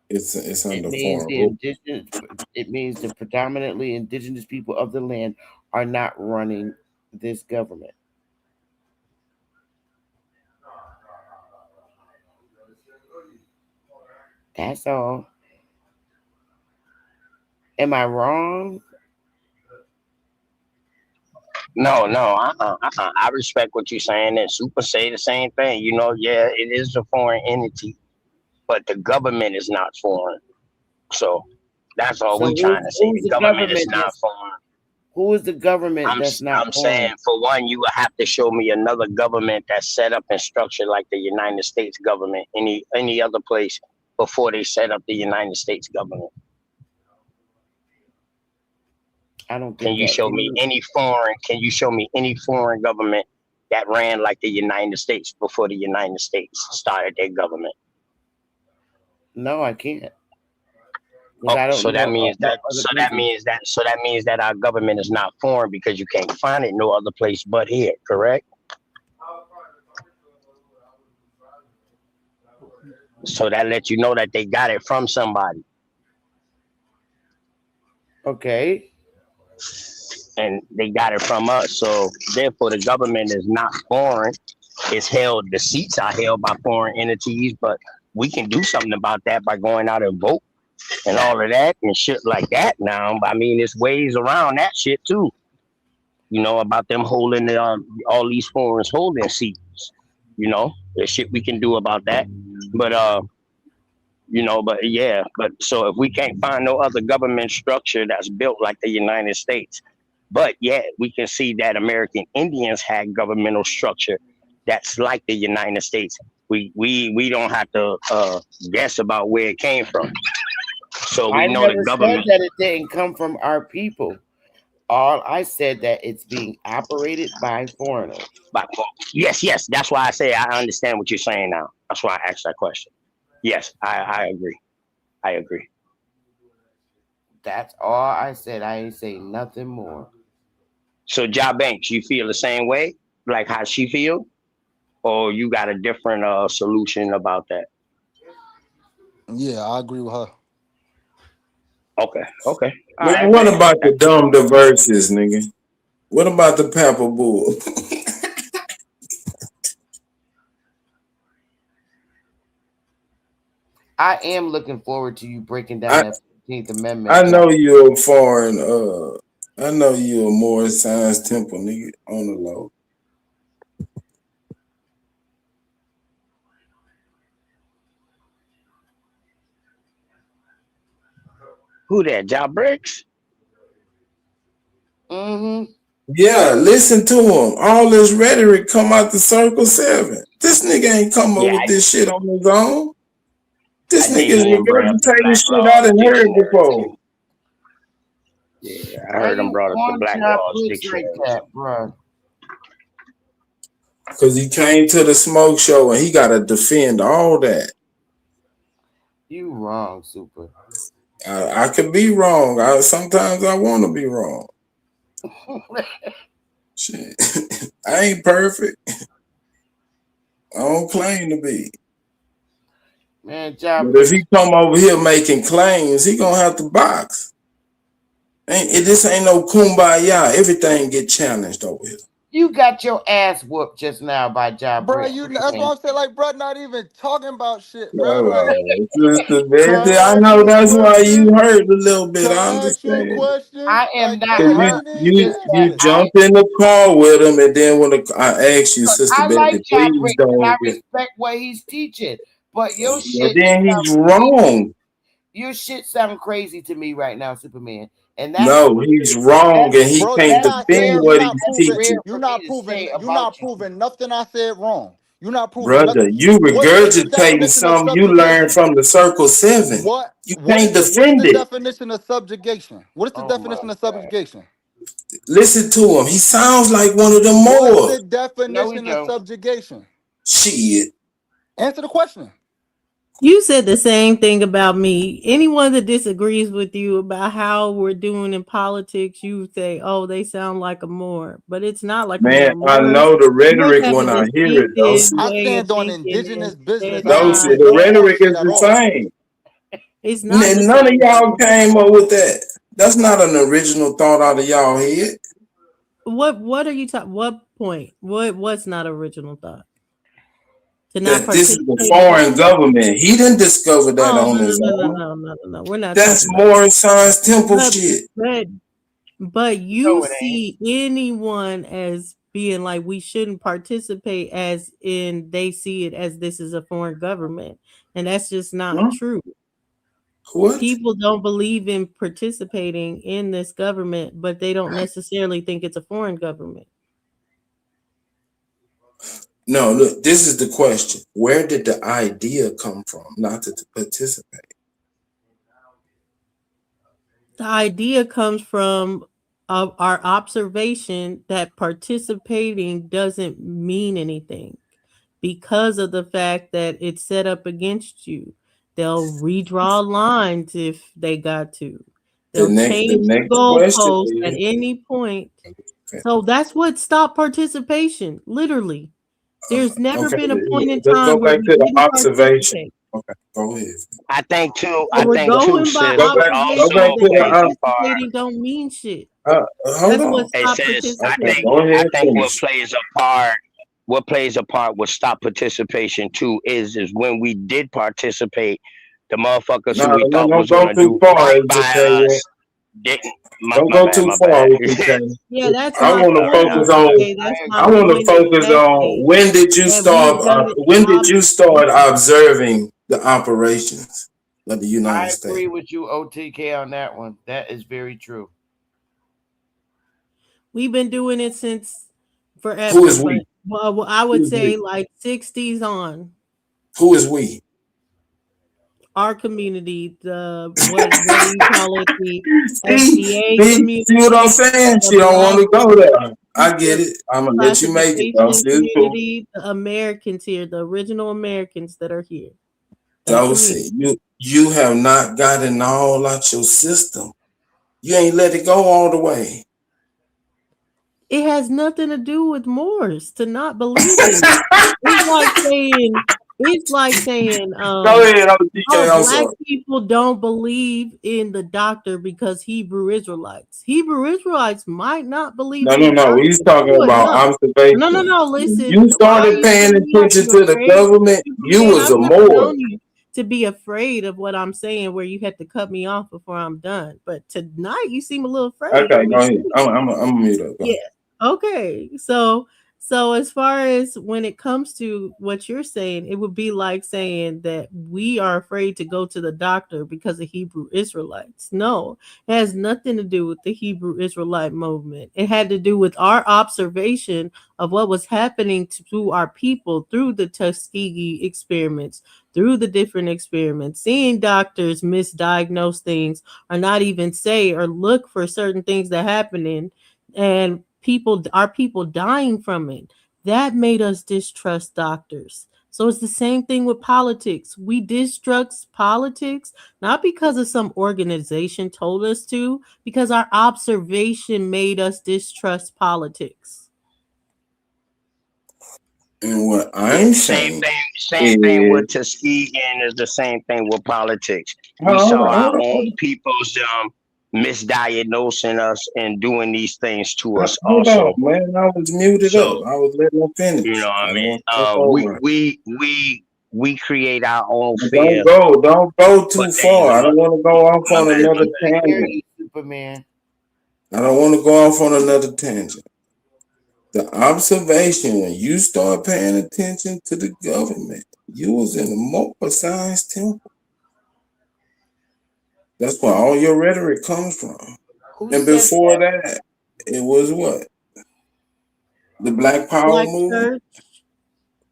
it's It under means foreign the rule. indigenous. It means the predominantly indigenous people of the land are not running this government. That's all. Am I wrong? No. I respect what you're saying, and Super say the same thing. Yeah, it is a foreign entity, but the government is not foreign. So that's all So we trying to say. who's The the government is government not foreign. who is the government that's not I'm saying, foreign? for one, you would have to show me another government that's set up and structured like the United States government, any other place before they set up the United States government. I don't Can get you that. show Can me you? any foreign? Can you show me any foreign government that ran like the United States before the United States started their government? No, I can't, because Oh, I don't so that know means no that other so that country. means that so that means that our government is not foreign because you can't find it no other place but here, correct? So that lets you know that they got it from somebody, Okay. and they got it from us. So therefore, the government is not foreign. It's held. The seats are held by foreign entities, but we can do something about that by going out and vote and all of that and shit like that. Now, I mean, there's ways around that shit too. About them holding all these foreigners holding seats. There's shit we can do about that. But but yeah, but so if we can't find no other government structure that's built like the United States, but yeah, we can see that American Indians had governmental structure that's like the United States. We don't have to guess about where it came from. So we I know the never said government. that it didn't come from our people. All I said that it's being operated by foreigners. Yes. That's why I say I understand what you're saying now. That's why I asked that question. Yes, I agree. I agree. That's all I said. I ain't say nothing more. So, Ja Banks, you feel the same way, like how she feel, or you got a different solution about that? Yeah, I agree with her. Okay. All Man, right. what about the dumb diverses, nigga? What about the Pepper Bull? I am looking forward to you breaking down that 15th Amendment. I know you're a foreign. I know you're a more science temple nigga on the low. Who that? Ja Bricks? Mm-hmm. Yeah, listen to him. All this rhetoric come out the Circle 7. This nigga ain't come up with this shit on his own. This nigga is regurgitating shit I done heard before. Yeah, I heard him brought up the Black Laws Dictionary. Like that, bro. Because he came to the smoke show and he got to defend all that. You wrong, Super. I could be wrong. Sometimes I want to be wrong. Shit. I ain't perfect. I don't claim to be. Man, but if he come over here making claims, he gonna have to box. This ain't no kumbaya. Everything get challenged over here. You got your ass whooped just now by Ja Bro, Bricks. that's what I'm saying. Like, bro, not even talking about shit, bro. I know that's why you hurt a little bit. I understand. I am not hurt. You jump in the car with him, and then when I asked you, Sister I Betty, like Ja please Bricks, don't. I respect what he's teaching, but your shit. Then he's wrong. Your shit sound crazy to me right now, Superman. And no, he's wrong, and he can't defend what he's teaching. You're not proving nothing I said wrong. You're not proving Brother, nothing. you regurgitating something you learned from the Circle 7. You can't defend What is the it. definition of subjugation? What is the definition of subjugation? Listen to him. He sounds like one of them more. What's the definition of subjugation? Shit. Answer the question. You said the same thing about me. Anyone that disagrees with you about how we're doing in politics, you say, "Oh, they sound like a Moor," but it's not like Man, a Moor. I know the rhetoric Moors when I hear it. I stand on indigenous business. Dulci, the rhetoric is the same. It's not. None of y'all came up with that. That's not an original thought out of y'all head. What are you talking? What point? What's not original thought? That this is the foreign government. He didn't discover that on his own. No. We're not. That's more science temple shit. But you see anyone as being like we shouldn't participate, as in they see it as this is a foreign government, and that's just not true. What? People don't believe in participating in this government, but they don't necessarily think it's a foreign government. No, look, this is the question. Where did the idea come from not to participate? The idea comes from our observation that participating doesn't mean anything because of the fact that it's set up against you. They'll redraw lines if they got to. They'll change the goalpost at any point. So that's what stopped participation, literally. There's never been a point in time where we didn't participate. Okay, go ahead. I think too. We're going by observation. Participating don't mean shit. Hold on. I think what plays a part with stop participation too is when we did participate, the motherfuckers who we thought was going to do right by us didn't. Don't go too far. Yeah, that's. I want to focus on. I want to focus on when did you start? When did you start observing the operations of the United States? I agree with you, OTK, on that one. That is very true. We've been doing it since forever. Who is we? Well, I would say like 60s on. Who is we? our community, the what do you call it? The FDA See what I'm community, saying? the She don't want Black to go there. I get it. I'm gonna let you make it though. classification It's cool. community, the Americans here, the original Americans that are here. That Dulci, community. you have not gotten all out your system. You ain't let it go all the way. It has nothing to do with Morse to not believe in it. It's like saying, Go ahead, OTK. oh, I'm black sorry. people don't believe in the doctor because Hebrew Israelites. Hebrew Israelites might not believe in the No. He's doctor. talking True about enough. No. observation. When Listen, you why are started you paying telling me I attention should to the afraid? government, you Superman, was I've a never Moor. known you to be afraid of what I'm saying where you had to cut me off before I'm done. But tonight you seem a little afraid of Okay, go me. ahead. I'm mute up. Go Yeah. ahead. Okay. So as far as when it comes to what you're saying, it would be like saying that we are afraid to go to the doctor because of Hebrew Israelites. No, it has nothing to do with the Hebrew Israelite movement. It had to do with our observation of what was happening to our people through the Tuskegee experiments, through the different experiments, seeing doctors misdiagnose things or not even say or look for certain things that happening, and our people dying from it. That made us distrust doctors. So it's the same thing with politics. We distrust politics not because of some organization told us to, because our observation made us distrust politics. And what Yeah, I'm same saying thing. Same thing is, with Tuskegee, and is the same thing with politics. We hold saw on, our hold on, own people's misdiagnosing us and doing these things to us hold on, also. man. I was muted up. So I was letting them you know finish. what I I don't mean. want to take over. We create our own Don't fear go for too things. far. I don't want to go off I'm on happy another to hear tangent. you, Superman. I don't want to go off on another tangent. The observation when you start paying attention to the government, you was in the Mocha Science Temple. That's where all your rhetoric comes from. Who And said before that, it was what? The Black Power Black movement?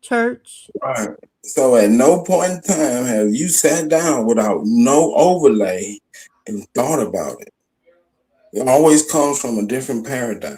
church. Right. So at no point in time have you sat down without no overlay and thought about it. It always comes from a different paradigm.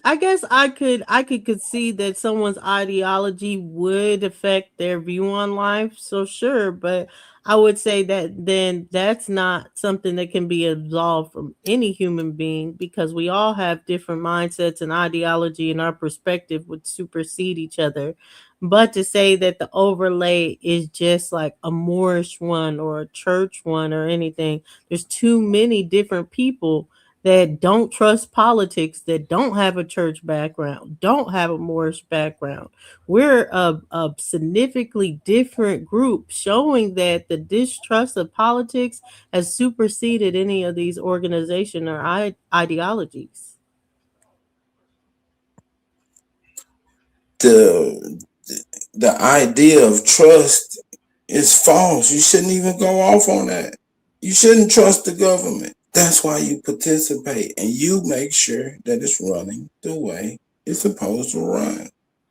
I guess I could concede that someone's ideology would affect their view on life. So sure, but I would say that then that's not something that can be absolved from any human being because we all have different mindsets and ideology and our perspective would supersede each other. But to say that the overlay is just like a Moorish one or a church one or anything, there's too many different people that don't trust politics, that don't have a church background, don't have a Moorish background. We're a significantly different group, showing that the distrust of politics has superseded any of these organization or ideologies. The the idea of trust is false. You shouldn't even go off on that. You shouldn't trust the government. That's why you participate and you make sure that it's running the way it's supposed to run.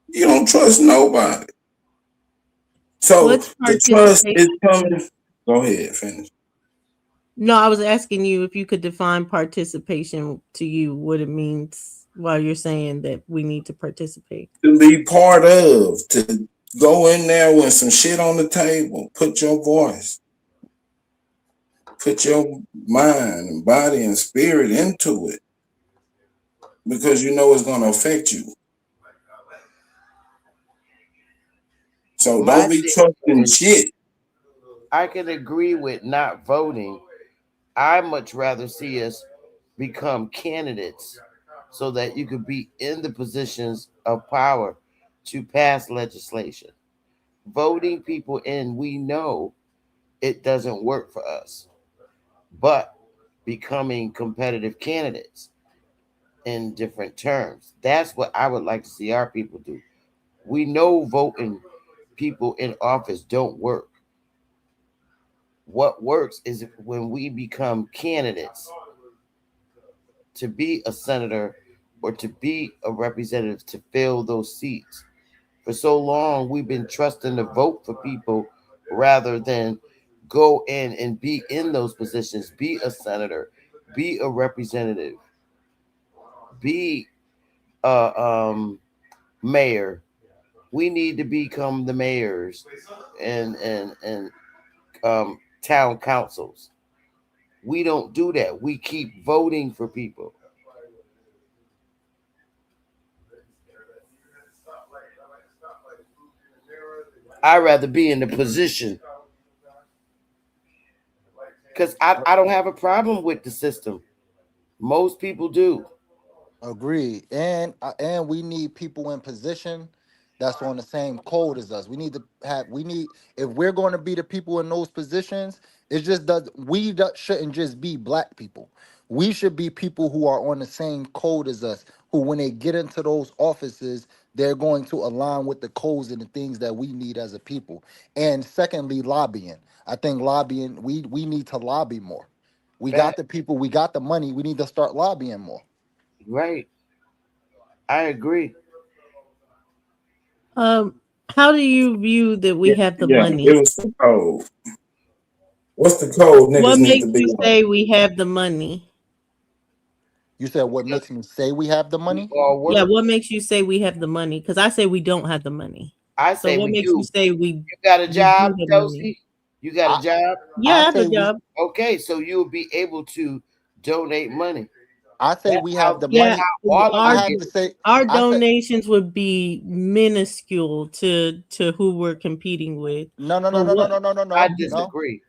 You don't trust nobody. So What's the trust is participation? coming. Go ahead, finish. No, I was asking you if you could define participation to you, what it means while you're saying that we need to participate. To be part of, to go in there with some shit on the table, put your voice, put your mind and body and spirit into it because you know it's going to affect you. So my don't be thing trusting is? shit. I can agree with not voting. I much rather see us become candidates so that you could be in the positions of power to pass legislation. Voting people in, we know it doesn't work for us, but becoming competitive candidates in different terms. That's what I would like to see our people do. We know voting people in office don't work. What works is when we become candidates to be a senator or to be a representative to fill those seats. For so long, we've been trusting to vote for people rather than go in and be in those positions, be a senator, be a representative, be a mayor. We need to become the mayors and town councils. We don't do that. We keep voting for people. I'd rather be in the position because I don't have a problem with the system. Most people do. Agreed. And we need people in position that's on the same code as us. We need if we're going to be the people in those positions, it just does shouldn't just be black people. We should be people who are on the same code as us, who when they get into those offices, they're going to align with the codes and the things that we need as a people. And secondly, lobbying. I think lobbying, we need to lobby more. We got Fact, the people, we got the money, we need to start lobbying more. right. I agree. How do you view that we Yeah, have the yeah. money? It was the code. What's the code What niggas need makes to be you on? say we have the money? You said what Because makes me say we have the we money? all Yeah, work. what makes you say we have the money? Because I say we don't have the money. I So say what we makes you do. say You got a we do job, have money? Dulcie? You got a I job? Yeah, I I have a say we job. Okay, so you'll be able to donate money. I say That's we how have the Yeah, money. all of I us our have get to it. say our I said donations would be minuscule to who we're competing with. no no no But no no what? no no no I no no disagree.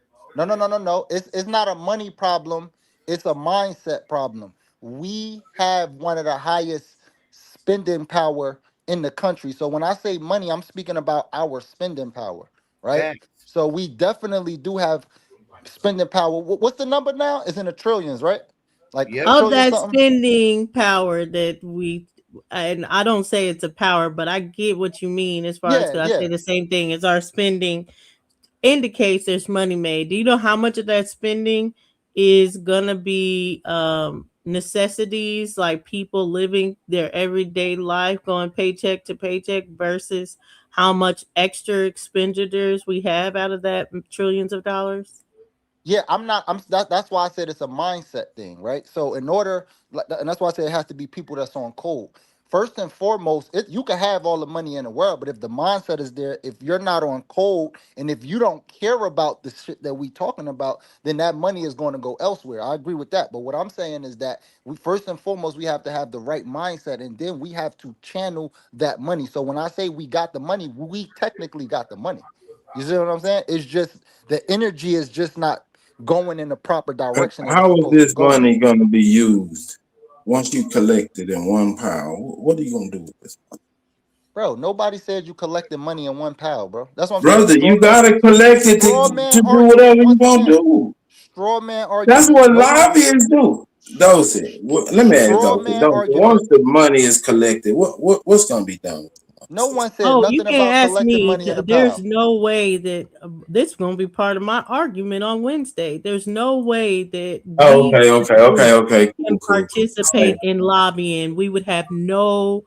no. It's not a money problem. It's a mindset problem. We have one of the highest spending power in the country. So when I say money, I'm speaking about our spending power, right? Facts. So we definitely do have spending power. What's the number now? It's in the trillions, right? Like Yep. Of trillion that something. spending power that we, and I don't say it's a power, but I get what you mean as far as Yeah, because I say yeah. the same thing as our spending indicates there's money made. Do you know how much of that spending is gonna be necessities like people living their everyday life going paycheck to paycheck versus how much extra expenditures we have out of that trillions of dollars? Yeah, I'm not. That's why I said it's a mindset thing, right? So in order, and that's why I say it has to be people that's on code. First and foremost, you can have all the money in the world, but if the mindset is there, if you're not on code, and if you don't care about the shit that we talking about, then that money is going to go elsewhere. I agree with that. But what I'm saying is that we first and foremost we have to have the right mindset, and then we have to channel that money. So when I say we got the money, we technically got the money. You see what I'm saying? It's just the energy is just not going in the proper direction that it's How is supposed to this go in. money going to be used once you collect it in one pound? What are you going to do with this, Bro, nobody said you collected money in one pal, bro. That's what I'm saying. brother? You got to collect it Straw man to do argument. whatever you Once want to again, do. straw man That's argument. what Nobody lobbyists do. Dulcie, let me ask straw Dulcie. man Dulcie, argument. once the money is collected, what's going to be done with the No money? one said Oh, you nothing can't about ask collecting me. money in a There's pal. no way that this is going to be part of my argument on Wednesday. There's no way that Oh, we okay, as okay, a okay, group okay. can Cool. participate in lobbying. We would have no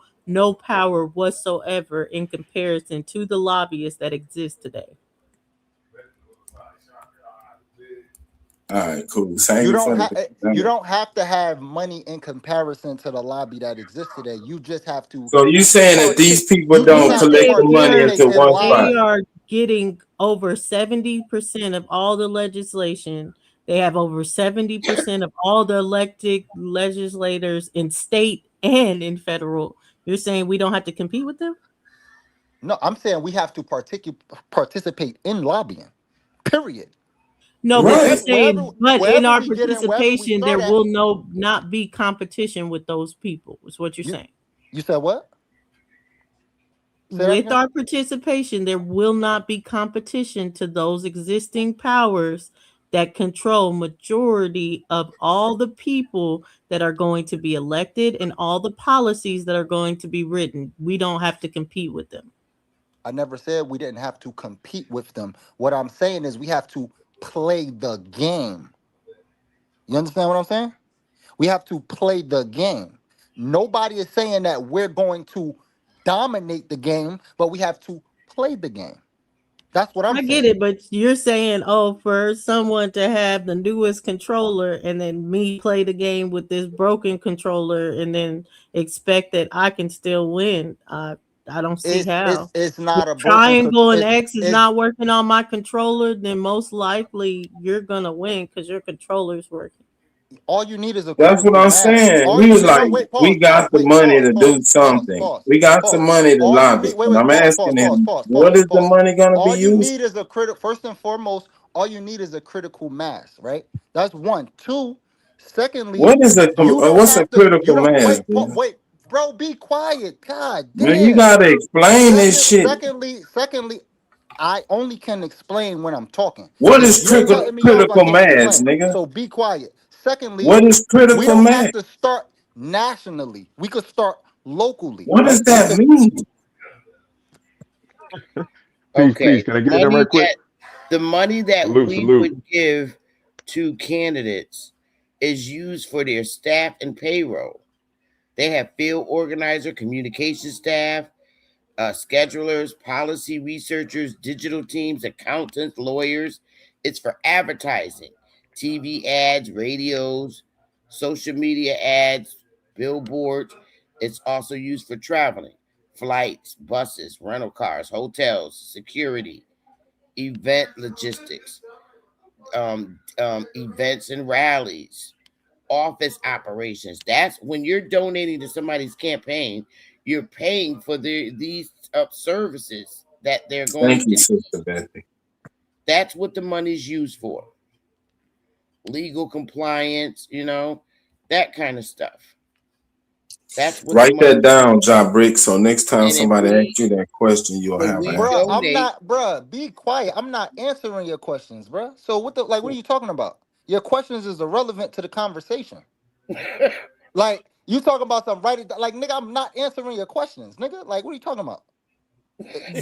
power whatsoever in comparison to the lobbyists that exist today. All right, cool. Save You it don't for have the. you don't have to have money in comparison to the lobby that exists today. You just have to So you saying that these people you just don't have to collect They the money they're participate into in one spot? they lobbying. are getting over 70% of all the legislation. They have over 70% of all the elected legislators in state and in federal. You're saying we don't have to compete with them? No, I'm saying we have to participate in lobbying. Period. No, but you're Right. saying, but in our Wherever we participation, there start at. will not be competition with those people, is what you're You saying. you said what? Say that With again. our participation, there will not be competition to those existing powers that control majority of all the people that are going to be elected and all the policies that are going to be written. We don't have to compete with them. I never said we didn't have to compete with them. What I'm saying is we have to play the game. You understand what I'm saying? We have to play the game. Nobody is saying that we're going to dominate the game, but we have to play the game. That's what I'm I get saying. it, but you're saying, oh, for someone to have the newest controller and then me play the game with this broken controller and then expect that I can still win. I don't see how. It's If not a broken triangle and X is it's not working on my controller, then most likely you're gonna win because your controller's working. all you need is a That's what critical I'm mass. saying. All We you was need, like, no, wait, we got the wait, money to do something. We got the pause. money to All you lobby. need, wait, And wait, I'm asking him, what is the pause. money going to be All you used need is a critical, first and foremost, all you need is a critical mass, right? That's one. Two, secondly, What is you don't what's a have to, you critical don't, mass, wait, man? wait, bro, be quiet. God Man, you damn. gotta explain this shit. Secondly, I only can explain when I'm talking. What If is you're cutting me off, I critical can't mass, explain. nigga? So be quiet. Secondly, What is we critical don't mass? have to start nationally. We could start locally, What does right? that mean? Okay, Can I get in there right quick? the money that Salute, we salute. would give to candidates is used for their staff and payroll. They have field organizer, communication staff, schedulers, policy researchers, digital teams, accountants, lawyers. It's for advertising, TV ads, radios, social media ads, billboards. It's also used for traveling, flights, buses, rental cars, hotels, security, event logistics, events and rallies, office operations. That's when you're donating to somebody's campaign, you're paying for these services that they're going Thank you, to need. Sister Bethy. That's what the money's used for. Legal compliance, that kind of stuff. That's what the Write money. that down, John Brick. So next time And if somebody asks we you that question, you'll when have an we answer. Bruh, I'm donate, not, bruh, be quiet. I'm not answering your questions, bruh. So what the, like, what are you talking about? Your questions is irrelevant to the conversation. Like, you talking about some right, like, nigga, I'm not answering your questions, nigga. Like, what are you talking about?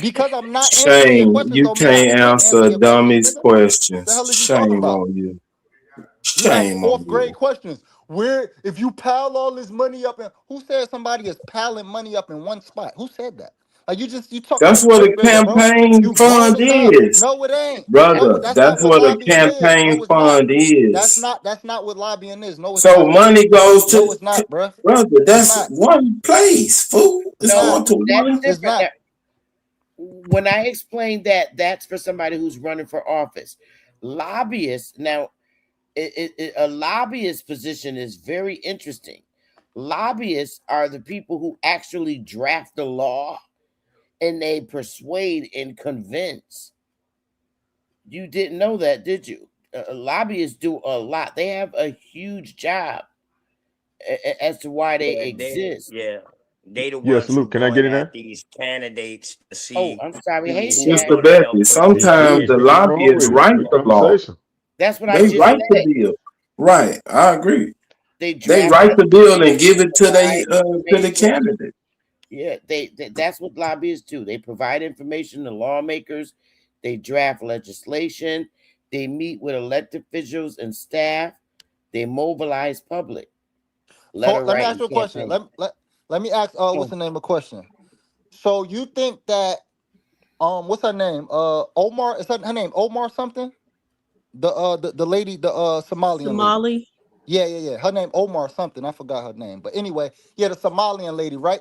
Because I'm not answering your Shame, questions you don't mean I can't can't answer answer your questions, dummies' nigga. The questions. hell is you talking Shame about? on you. You ask Shame on fourth you. grade questions. Where, if you pile all this money up in, who said somebody is piling money up in one spot? Who said that? Like, you talking That's like a what a fifth grader, bro. campaign You grown fund as hell. is, No, it ain't. No, brother. that's not That's what what a lobbying is. campaign No, it's not. fund is. That's not what lobbying is. No, it's So not. money goes No, to, it's not, bruh. brother. It's That's not. one place, fool. It's It's no, not. going to that's one. It's different. not. When I explained that, that's for somebody who's running for office. Lobbyists now, a lobbyist position is very interesting. Lobbyists are the people who actually draft the law and they persuade and convince. You didn't know that, did you? Lobbyists do a lot. They have a huge job as to why they Yeah, exist. they the Yeah, ones who salute. Can I get going in at there? these candidates to Oh, see I'm sorry. Hey, who is Chad. Sister going to help Betty, push the Me sometimes too. the agenda. Nothing wrong lobbyists with it. write Good the law. conversation. That's what I They just write the said. bill. Right. I agree. They They draft write up the and bill they and give it to provide the information. candidate. Yeah, that's what lobbyists do. They provide information to lawmakers. They draft legislation. They meet with elected officials and staff. They mobilize public. So Letter let me ask writing you a question. campaign. Let me ask what's Oh, the name of question? So you think that what's her name? Omar, is that her name? Omar something? The lady, the Somalian lady. Somali. Yeah. Her name Omar something. I forgot her name. But anyway, yeah, the Somalian lady, right?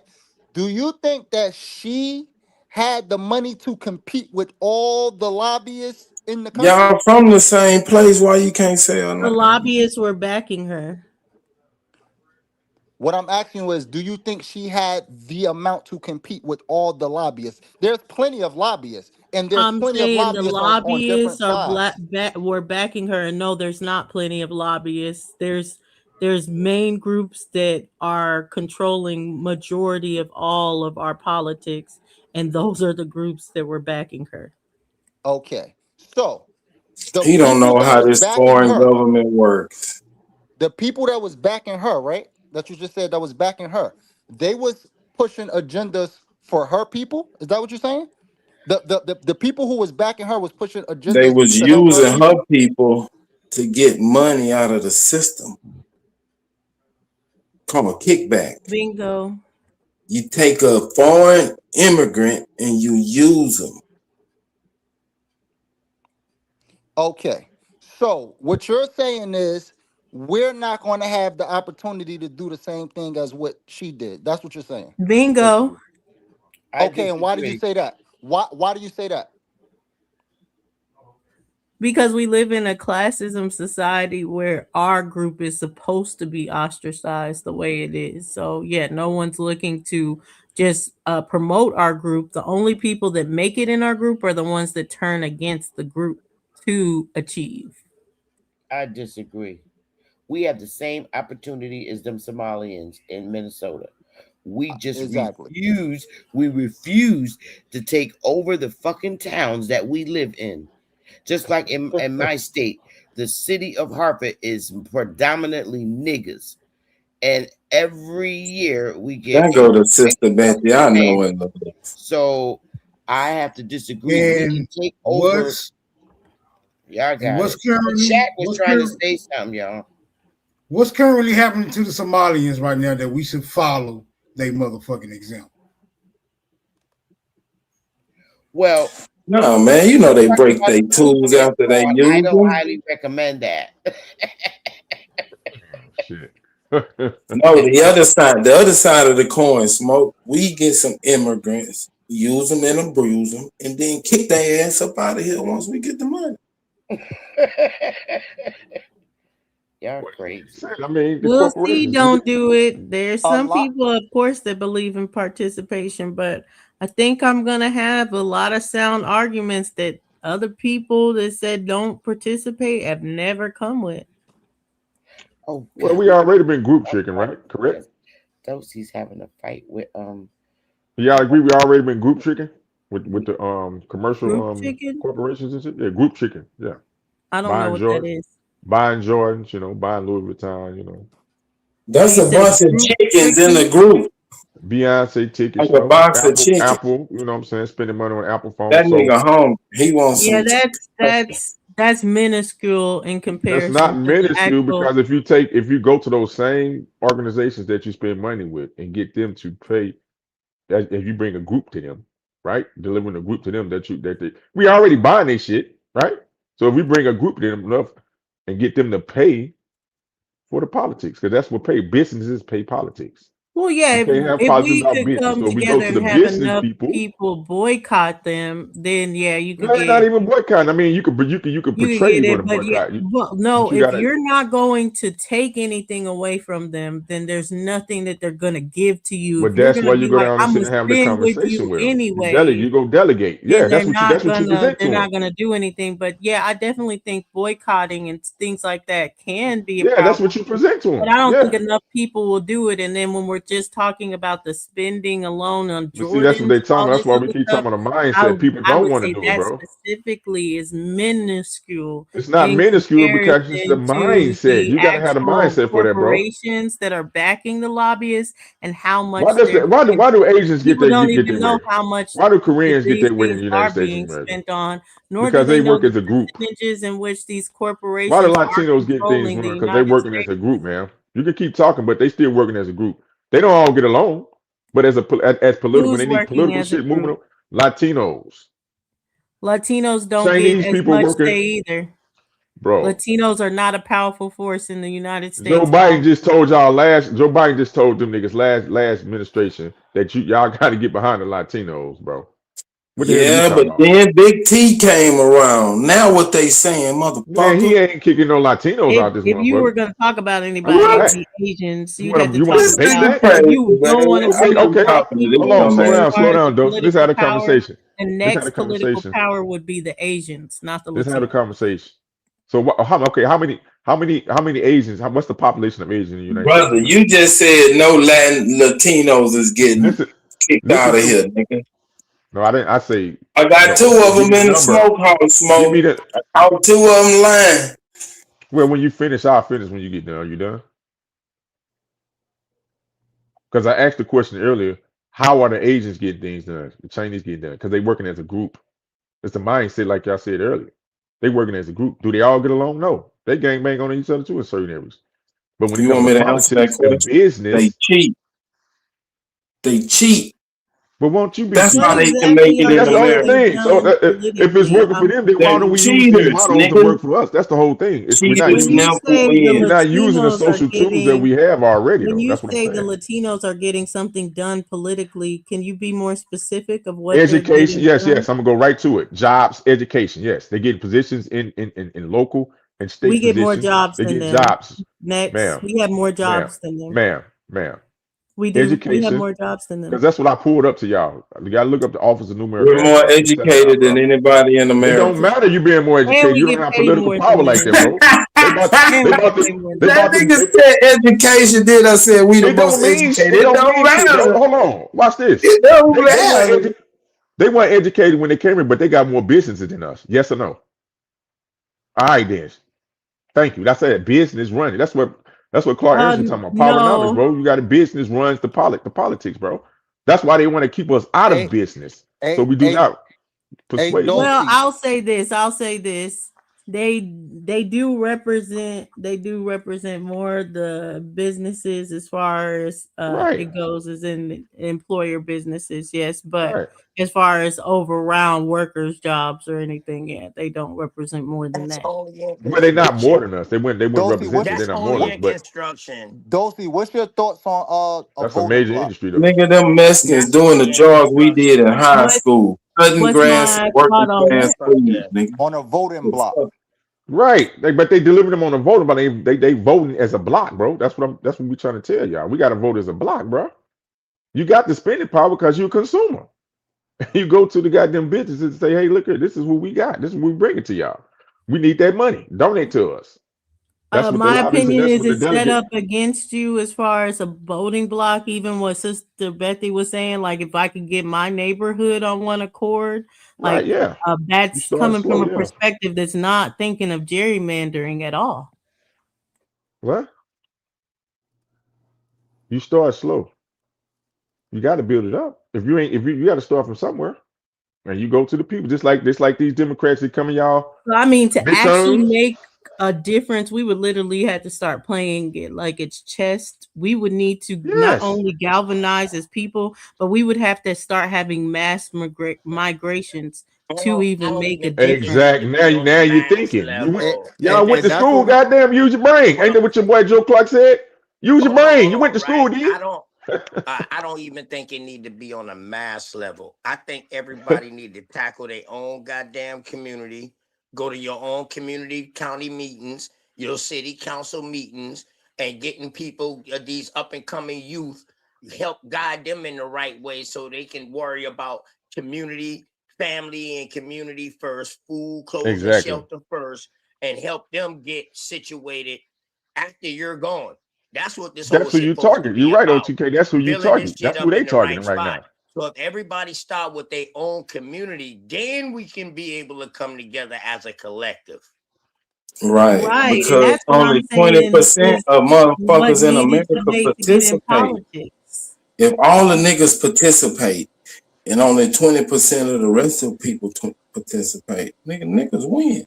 Do you think that she had the money to compete with all the lobbyists in the country? Y'all from the same place. Why you can't say her The name? lobbyists were backing her. What I'm asking you is, do you think she had the amount to compete with all the lobbyists? There's plenty of lobbyists, and there's I'm plenty of saying the lobbyists on different lobbyists are sides. were backing her, and no, there's not plenty of lobbyists. There's main groups that are controlling majority of all of our politics, and those are the groups that were backing her. Okay, so the He don't people know that how was this backing foreign her, government works. the people that was backing her, right? That you just said that was backing her, they was pushing agendas for her people. Is that what you're saying? The people who was backing her was pushing They agendas was to help her using her people. people to get money out of the system. Called kickback. Bingo. You take a foreign immigrant and you use them. Okay. So what you're saying is we're not going to have the opportunity to do the same thing as what she did. That's what you're saying. Bingo. Basically. Okay, and why do you say that? Why do you say that? Because we live in a classism society where our group is supposed to be ostracized the way it is. So yeah, no one's looking to just promote our group. The only people that make it in our group are the ones that turn against the group to achieve. I disagree. We have the same opportunity as them Somalians in Minnesota. We just Exactly. refuse to take over the fucking towns that we live in. Just like in my state, the city of Harper is predominantly niggas. And every year we get That go to Sister Betty. I know it. So I have to disagree. We And can take over. Y'all got what's it. currently Shaq was trying to say something, y'all. What's currently happening to the Somalians right now that we should follow their motherfucking example? Well, no, man, you know they break their tools after they use I don't them. highly recommend that. Shit. No, the other side of the coin, Smoke. We get some immigrants, use them and abuse them, and then kick their ass up out of here once we get the money. Y'all crazy. I mean, We'll see. Don't do it. There's some people, of course, that believe in participation, but I think I'm gonna have a lot of sound arguments that other people that said don't participate have never come with. Oh, well, we already been group tricking, right? Correct. Dulci's having a fight with Y'all agree we already been group tricking with the commercial Group chicken? corporations and shit? Yeah, group chicken. Yeah. I don't know what that is. Buying Jordans, buying Louis Vuitton, That's a bunch of chickens in the group. Beyonce tickets, like a box of chicken. Apple, you know what I'm saying? Spending money on Apple phones. That nigga home. He wants Yeah, some that's minuscule in That's comparison. not to the minuscule actual, because if you go to those same organizations that you spend money with and get them to pay, if you bring a group to them, right? Delivering a group to them we already buying their shit, right? So if we bring a group to them enough and get them to pay for the politics, because that's what businesses pay politics. well, yeah, You can't have if politics we without could business. come So if we go together to the and have business enough people boycott them, then yeah, you could no, get not even boycotting. I mean, you could portray you're going to but yeah, boycott. well, no, But you if gotta, you're not going to take anything away from them, then there's nothing that they're going to give to you. If but you're that's going why to you be go like, down and I'm sit gonna and have the spend with conversation you with them. anyway, You go delegate. Yeah, then that's what you present to they're them. not gonna do anything. But yeah, I definitely think boycotting and things like that can be a Yeah, that's powerful. what you present to them. But I don't think Yeah. enough people will do it. And then when we're just talking about the spending alone on But see, that's what Jordans they and talking all about. That's this why we other keep stuff, talking about a mindset. People I don't would want to say do it, that bro. specifically is minuscule It's not in minuscule because it's the comparison to mindset. the You got to have a actual mindset for that, bro. corporations that are backing the lobbyists and how much Why does they're that? Why do Asians get people their don't get even their know way? how much Why do Koreans get these their way in things the United are States of being America? spent on, nor do Because they they know work the as a group. percentages in which these Why do corporations are Latinos get things controlling the wrong? Because they United working as States. a group, man. You can keep talking, but they still working as a group. They don't all get along, but as political, when Who's they need working political as a shit moving group? on, Latinos, Latinos don't get Chinese as people much working, say either. bro. Latinos are not a powerful force in the United Joe States. Biden just told y'all Joe Biden just told them niggas last administration that y'all got to get behind the Latinos, bro. What the hell are you Yeah, but talking about? then Big T came around. Now what they saying, Man, he motherfucker? ain't kicking no Latinos out this If you were motherfucker. going to talk about That's a anybody, it would What? fact. be Asians. You You'd have want to to talk This debate nigga that? about if crazy, you don't man. want to Okay, I'm see not okay. black talking to this Hold people on, slow dumbass. as down, far slow as the down, Dulce. Let's political have a power, conversation. the Let's have a next political conversation. power would be the Asians, not the Let's have a Latinos. conversation. So how many Asians? What's the population of Asians in the United States of Brother, America? you just said no Latin Latinos is getting Listen, kicked listen out of to here, nigga. no, I didn't. I say I got no. two Okay, of give them me the in the number. smokehouse, Give me smoke. the. I caught two of them lying. Well, when you finish, I'll finish when you get done. Are you done? Because I asked the question earlier. How are the Asians getting things done? The Chinese getting done? Because they working as a group. It's the mindset, like y'all said earlier. They working as a group. Do they all get along? No. They gang bang on each other too in certain areas. But when it You comes want to me to answer that politics and question? They business, cheat. They cheat. But won't you be That's cheating? how What they can make exactly it are in That's the they whole America. saying thing. So done if it's politically? working for them, then why They're don't we use his cheaters, models to nigga. work for us? That's the whole thing. We're not Cheaters When you using never say we're win. the not using the Latinos are social tools that getting, we have already, when though. you That's what I'm say the saying. Latinos are getting something done politically, can you be more specific of what they're Education, getting yes, done? yes. I'm gonna go right to it. Jobs, education, yes. They get positions in local and We state get more positions. jobs They than get them. jobs, Next, ma'am, we have more ma'am, jobs than them. ma'am. We do. We have Education, more jobs than because them. that's what I pulled up to y'all. You gotta look up the Office of Numerical We're more Economics. I'm telling y'all, educated than bro. anybody in It don't America. matter you being more And educated. we You don't get have paid political more power than like that, them. bro. They about And they we get about to paid more they than That about them. to nigga said education, then I said we the it most don't mean educated. it It don't don't mean shit, bro. matter. Hold on. Watch this. It don't They weren't matter. they weren't educated when they came here, but they got more businesses than us. Yes or no? All right, then. Thank you. That's it. Business running. That's what Clark Anderson talking about. Powernomics, No. bro. You got a business runs the politics, bro. That's why they want to keep us out of Hey, business, so hey, we do hey, not hey, persuade them. Well, Dulcie. I'll say this. I'll say this. They do represent, more the businesses as far as Right, it goes as in employer businesses, yes. But right. as far as overall workers' jobs or anything, yeah, they don't represent more than That's that. only in But they're not more construction. than us. They wouldn't Dulcie, represent us. what's They're That's not more only than us. in But construction. Dulcie? What's your thoughts on a that's a voting major block? industry, though. Nigga, them Mexicans That's doing the only in jobs we did construction. in high What school. Cutting what's grass and my working thought on class that? Fuck food, yeah. nigga. On a voting block. Right. But they deliver them on a voting, but they voting as a block, bro. That's what we trying to tell y'all. We got to vote as a block, bro. You got the spending power because you're a consumer. You go to the goddamn businesses and say, hey, look here, this is what we got. This is what we bring it to y'all. We need that money. Donate to us. That's what the My lobbyists and opinion that's is what the it's set delegate. up against you as far as a voting block. Even what Sister Bethy was saying, like if I could get my neighborhood on one accord, Right, like yeah. You that's start coming from slow, a yeah. perspective that's not thinking of gerrymandering at all. What? You start slow. You got to build it up. If you ain't, if you got to start from somewhere, and you go to the people, just like these Democrats that come in y'all So I mean, to actually midterms. make a difference, we would literally have to start playing it like it's chess. We would need to not Yes, only galvanize as people, but we would have to start having mass migrations to I even don't make a even think it difference. need exactly. to Now be you on the now you mass thinking. And, level. Y'all went and to that's school. what we. Goddamn, use your brain. Ain't Hold that what your boy Joe Clark said? Use your brain. You hold went on, to right? school, did you? I don't even think it need to be on a mass level. I think everybody need to tackle their own goddamn community. Go to your own community county meetings, your city council meetings, and getting people, these up and coming youth, help guide them in the right way so they can worry about community, family, and community first, food, clothes, and Exactly. shelter first, and help them get situated after you're gone. That's what this whole That's who you shit supposed to target. You're be right, about. OTK. That's who you Building this target. shit That's who up they in the right targeting right spot. now. So if everybody start with their own community, then we can be able to come together as a collective. Right. Right, and Because that's what I'm only saying 20% is of what motherfuckers in needed to America make to get in participate. politics. If all the niggas participate and only 20% of the rest of the people participate, niggas win.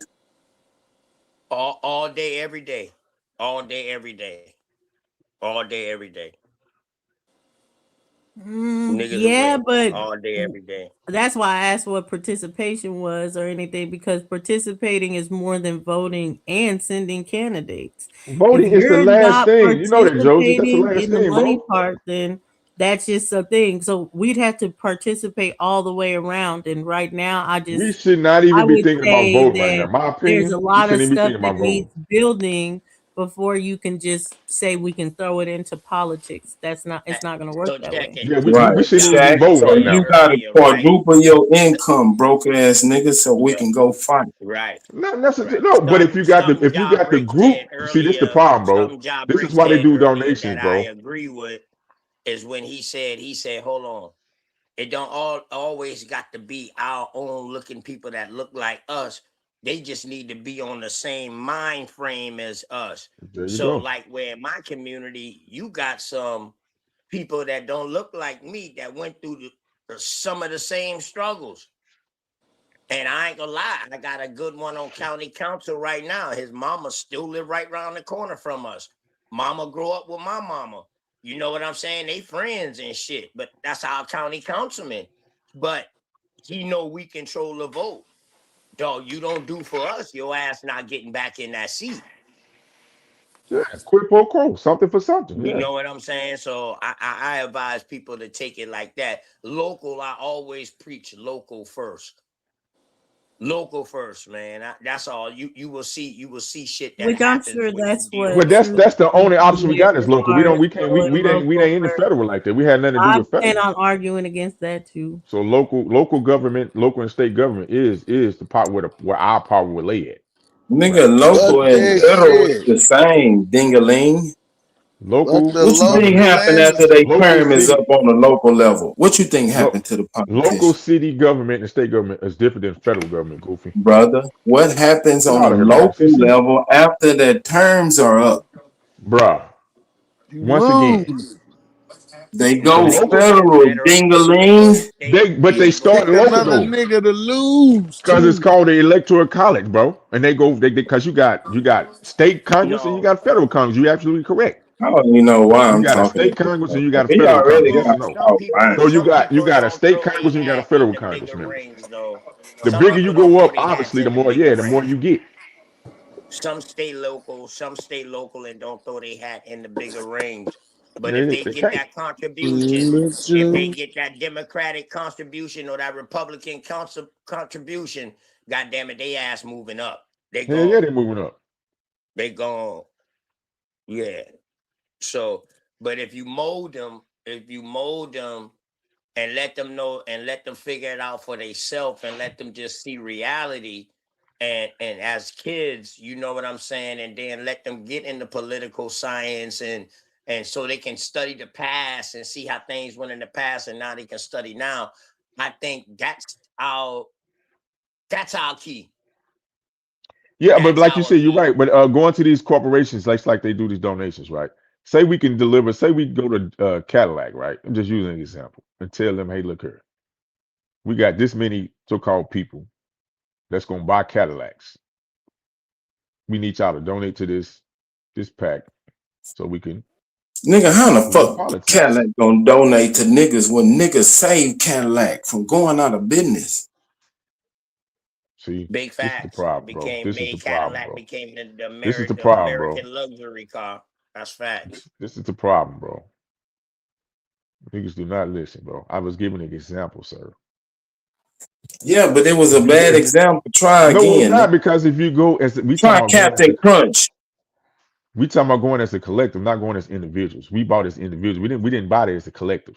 All day, every day. All day, every day. All day, every day. Niggas will Yeah, win. but All day, every day. that's why I asked what participation was or anything, because participating is more than voting and sending candidates. If Voting is the you're last not thing. You know that, Joseph. That's the participating last in the thing, money bro. part, then that's just a thing. So we'd have to participate all the way around. And right now, We should not I even be would thinking about say voting right now. that My there's a opinion, we lot of shouldn't even be stuff thinking that about needs voting. building before you can just say we can throw it into politics. Uh, It's not going to work So that check way. it. Yeah, we, So we, Right. we what shouldn't even y'all be Shaq. was voting So right saying you now. gotta earlier, right? quadruple your income, broke ass nigga, so we can go fight. Right. Not necessarily. Right. No, but if you got the Something Ja group, said see, this the earlier, problem, bro. This is why they do donations, that I bro. agree with is when he said, hold on. It don't always got to be our own looking people that look like us. They just need to be on the same mind frame as us. There you So, go. like where in my community, you got some people that don't look like me that went through some of the same struggles. And I ain't gonna lie, I got a good one on county council right now. His mama still live right around the corner from us. Mama grew up with my mama. You know what I'm saying? They friends and shit, but that's our county councilman. But he know we control the vote. Dog, you don't do for us, your ass not getting back in that seat. Yeah, quid pro quo, something for something. You Yeah. know what I'm saying? So I advise people to take it like that. Local, I always preach local first. Local first, man. That's all. You will see shit that Which I'm happens sure when that's you deal Well, what with that's it. True that's the only option we got is as local. We far don't as we can't going we local ain't in the first. federal like that. We had nothing to do I with plan federal. on arguing against that too. So local government, local and state government is the part where our power will lay at. Nigga, Right. Fuck local and that federal is shit. the same, ding-a-ling. Fuck Local the What you think local happened and after they local term is up city on the local level? What you think lo, happened to the local politician? city government and state government is different than federal government, Goofy. Brother, what happens Get on the out of here, man. local See, level after their terms are up? bruh. you Once again, lose. They the go They local go to federal, federal. They go ding-a-ling. to state. they They go start Pick to local another though. federal. nigga to lose Because it's too. called the electoral college, bro. And they go because you got state congress and you No, got federal congress. You're absolutely correct. I don't even know why You I'm got a talking state about this. congress and you got a He federal congress. already Yes or well, got no? off line. So you some got a people state don't throw congress and you their got a hat in federal the congress bigger member. rings though. The Some bigger people you don't go throw up, their hats obviously, in the the more bigger yeah, the more ring. you get. Some stay local and don't throw their hat in the bigger rings. But if they They get can't. that contribution, if they Listen. get that Democratic contribution or that Republican contribution, God damn it, they ass moving up. They Hell yeah, gone. they're moving up. They gone. Yeah. So, but if you mold them and let them know and let them figure it out for themselves and let them just see reality and as kids, you know what I'm saying, and then let them get into political science and so they can study the past and see how things went in the past and now they can study now. I think that's our key. Yeah, but That's like you our said, you're key. right. But going to these corporations, like they do these donations, right? Say we can deliver. Say we go to Cadillac, right? I'm just using an example, and tell them, hey, look here, we got this many so-called people that's gonna buy Cadillacs. We need y'all to donate to this pack so we can Nigga, how the move in fuck politics. Cadillac gonna donate to niggas when niggas saved Cadillac from going out of business? See, Big this is the facts. problem, bro. Became This is the made problem, Cadillac bro. became the This is the American problem, bro. American luxury car. That's facts. This is the problem, bro. Niggas do not listen, bro. I was giving an example, sir. Yeah, but it was a If you bad if example. Try no, it's again, not nigga. because if you go as we talking Try about going as Captain Crunch. a collective, not going as individuals. We bought as individuals. We didn't buy it as a collective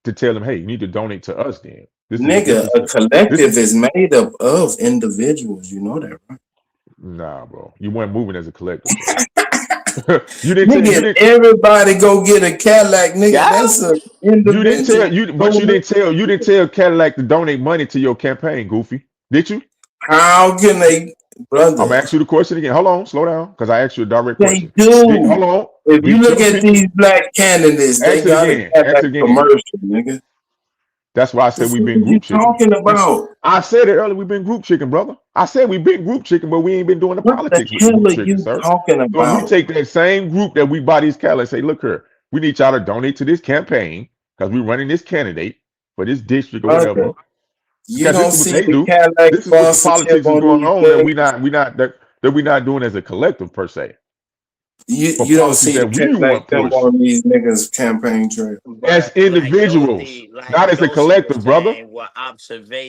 to tell them, hey, you need to donate to us. Then Nigga, a this collective is is made up of individuals. You know that, right? nah, bro. You weren't moving as a collective, bro. you didn't tell you Nigga, if didn't everybody go get a Cadillac, nigga, Yeah. that's an you didn't tell individual. you but So you didn't tell Cadillac to donate money to your campaign, Goofy. Did you? how can they, I'm brother? gonna ask you the question again. Hold on, slow down, because I asked you a direct They question. Hold do. on. If We you look tell at people these black candidates, they ask it got a again. Ask Cadillac it again. commercial, nigga. That's why I The said we've fuck been is you group chicken. talking about? I said it earlier. We've been group chicken, brother. I said we've been group chicken, but we ain't been doing the What the politics with the hell group are chicken, you sir. talking So we about? take that same group that we buy these Cadillacs. Say, look here, we need y'all to donate to this campaign because we're running this candidate for this district or Brother, whatever. you Because this don't is what see they the do. Cadillac This is what the sponsorship politics is on going these on that things. we not doing as a collective per se for You don't policies see the that we Cadillac want symbol pushed on these niggas campaign trail. as But individuals, not Like as a Dulcie was collective, brother. saying, what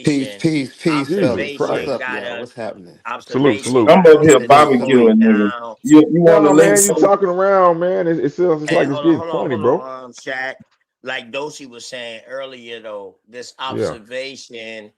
Peace, observation, peace, peace, Jesus fellas. What's Christ. observation up, got y'all? us, What's happening? Salute, observation salute. I'm got up us here What's the to this news? point barbecuing, nigga. now. You want to No, link man, you some? talking around, man. It's Hey, like it's getting funny, hold bro. on, Shaq. Like Dulcie was saying earlier, though, this Yeah. observation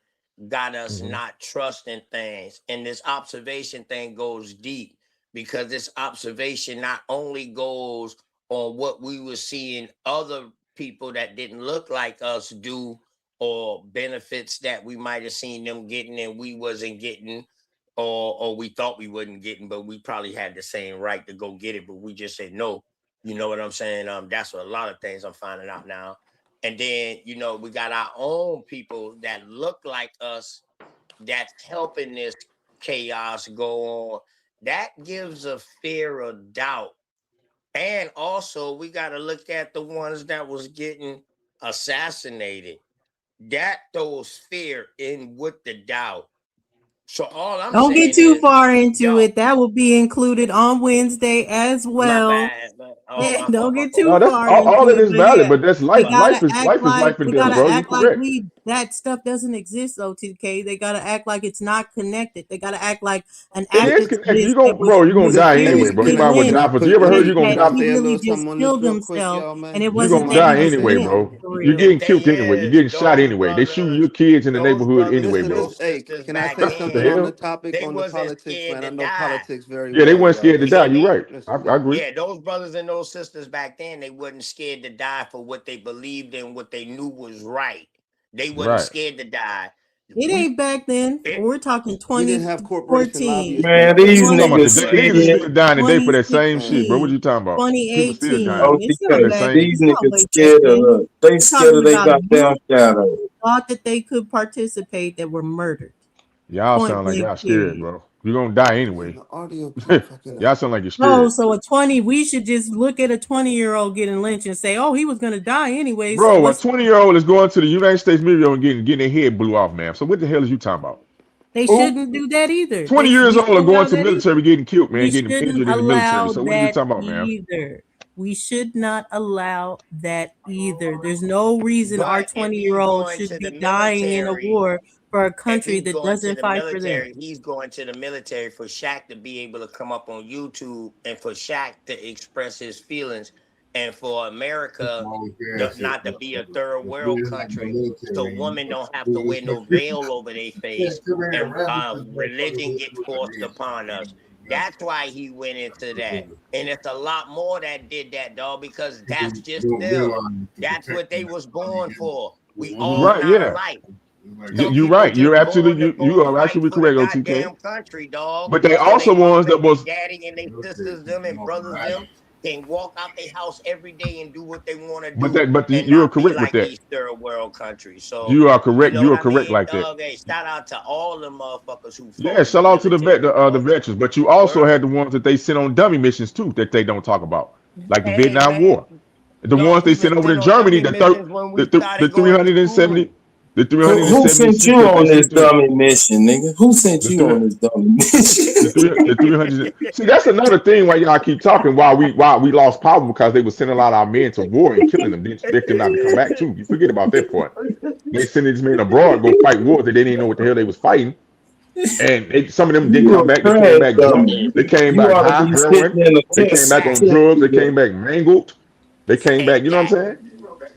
got us Hmm. not trusting things, and this observation thing goes deep because this observation not only goes on what we were seeing other people that didn't look like us do, or benefits that we might have seen them getting and we wasn't getting, or we thought we wasn't getting, but we probably had the same right to go get it, but we just said no. You know what I'm saying? That's what a lot of things I'm finding out now. And then, we got our own people that look like us that's helping this chaos go on. That gives a fear of doubt And also, we got to look at the ones that was getting assassinated. That throws fear in with the doubt. So all I'm Don't get saying too is, far into yo, it. That will be included on Wednesday as my well. bad. Oh, my Don't fault, my get fault. No, too that's far all into it it. is But valid, yeah, but that's they life. gotta act Life like and death, bro. You correct. that stuff doesn't exist. OTK. They gotta act like it's not connected. They gotta act like an It act is connected. exists that was You're gonna die anyway, bro. You mysteriously might as well lynched, die for. You ever and heard that, you're gonna that die? he really just killed himself, and it You're wasn't gonna that he die was anyway, lynched bro. for You're real. getting The thing killed anyway. You're is, getting shot anyway. They shooting your kids in the those neighborhood brothers anyway, and bro. those sisters Can I back say The something then, on the hell? topic they on the wasn't politics, scared man? I to know die. politics very Yeah, they well, weren't y'all. scared to You die. hear Listen, You're me? right. listen. I agree. Yeah, those brothers and those sisters back then, they wasn't scared to die for what they believed in, what they knew was right. They wasn't Right. scared to die. It We, ain't back then. it, We're talking We didn't have corporation 2014, lobbyists Man, back then. these I'm talking about 20, niggas today. These are scared. still dying today for that same shit, Man, bro. What 2016, you talking about? People still dying 2018. It's for not that OTK. back. same. These It's not niggas way back scared of then. us. They We're scared talking of they about goddamn youth shadow. who thought that they could participate that were murdered. Y'all Point sound like blank, y'all scared, period. bro. You're gonna die man, anyway. the audio keep fucking up. Y'all sound like you're Oh, scared. so we should just look at a 20-year-old getting lynched and say, oh, he was going to die anyway. So Bro, a what's 20-year-old is going to the United States Military and getting their head blew off, man. So what the hell is you talking about? they Who? shouldn't do that either. 20 years We old are shouldn't going allow to that either. military getting killed, man, We getting shouldn't injured in the military. allow So what are you that talking about, man? either. We should not allow that either. There's no reason our but if he's 20-year-old going should to the be dying in a military, war for a if country he's that going to doesn't the fight for them. military, he's going to the military for Shaq to be able to come up on YouTube and for Shaq to express his feelings and for America not to be a third world country so women don't have to wear no veil over their face and religion get forced upon us. That's why he went into that. And it's a lot more that did that, dog, because that's just them. That's what they was born for. We all Right, not yeah. alike. Some You're people right. just born to You go are fight absolutely for the correct, OTK. goddamn country, dog. But they So also they mama ones that and they was daddy and they sisters them and brothers them can walk out their house every day and do what they want to do but and you're not be correct with like that. these third world countries. So You are you correct. know You what are I correct mean, like that. dog? Hey, shout out to all the motherfuckers who Yeah, fought in the shout out to military, the dog. veterans, but you also Word. had the ones that they sent on dummy missions too that they don't talk about, like the Hey Vietnam man, War, the ones dog, they we was sent over to sent on Germany, dummy missions when we the started going to 370, school. the Who sent you 376 that they on this sent to dummy mission, nigga? Who sent the you three, on this dummy mission? the 300. See, that's another thing why y'all keep talking why we lost power because they were sending a lot of our men to war and killing them. They expect them not to come back too. You forget about that part. They sent these men abroad go fight wars that they didn't know what the hell they was fighting. And some of them didn't You come a back. They came trash back drunk. dummy. They came You back ought to high, be sitting heroin. in a They came test back Shaq, on drugs. They center. came back mangled. They came hey back. You know what Shaq, I'm saying?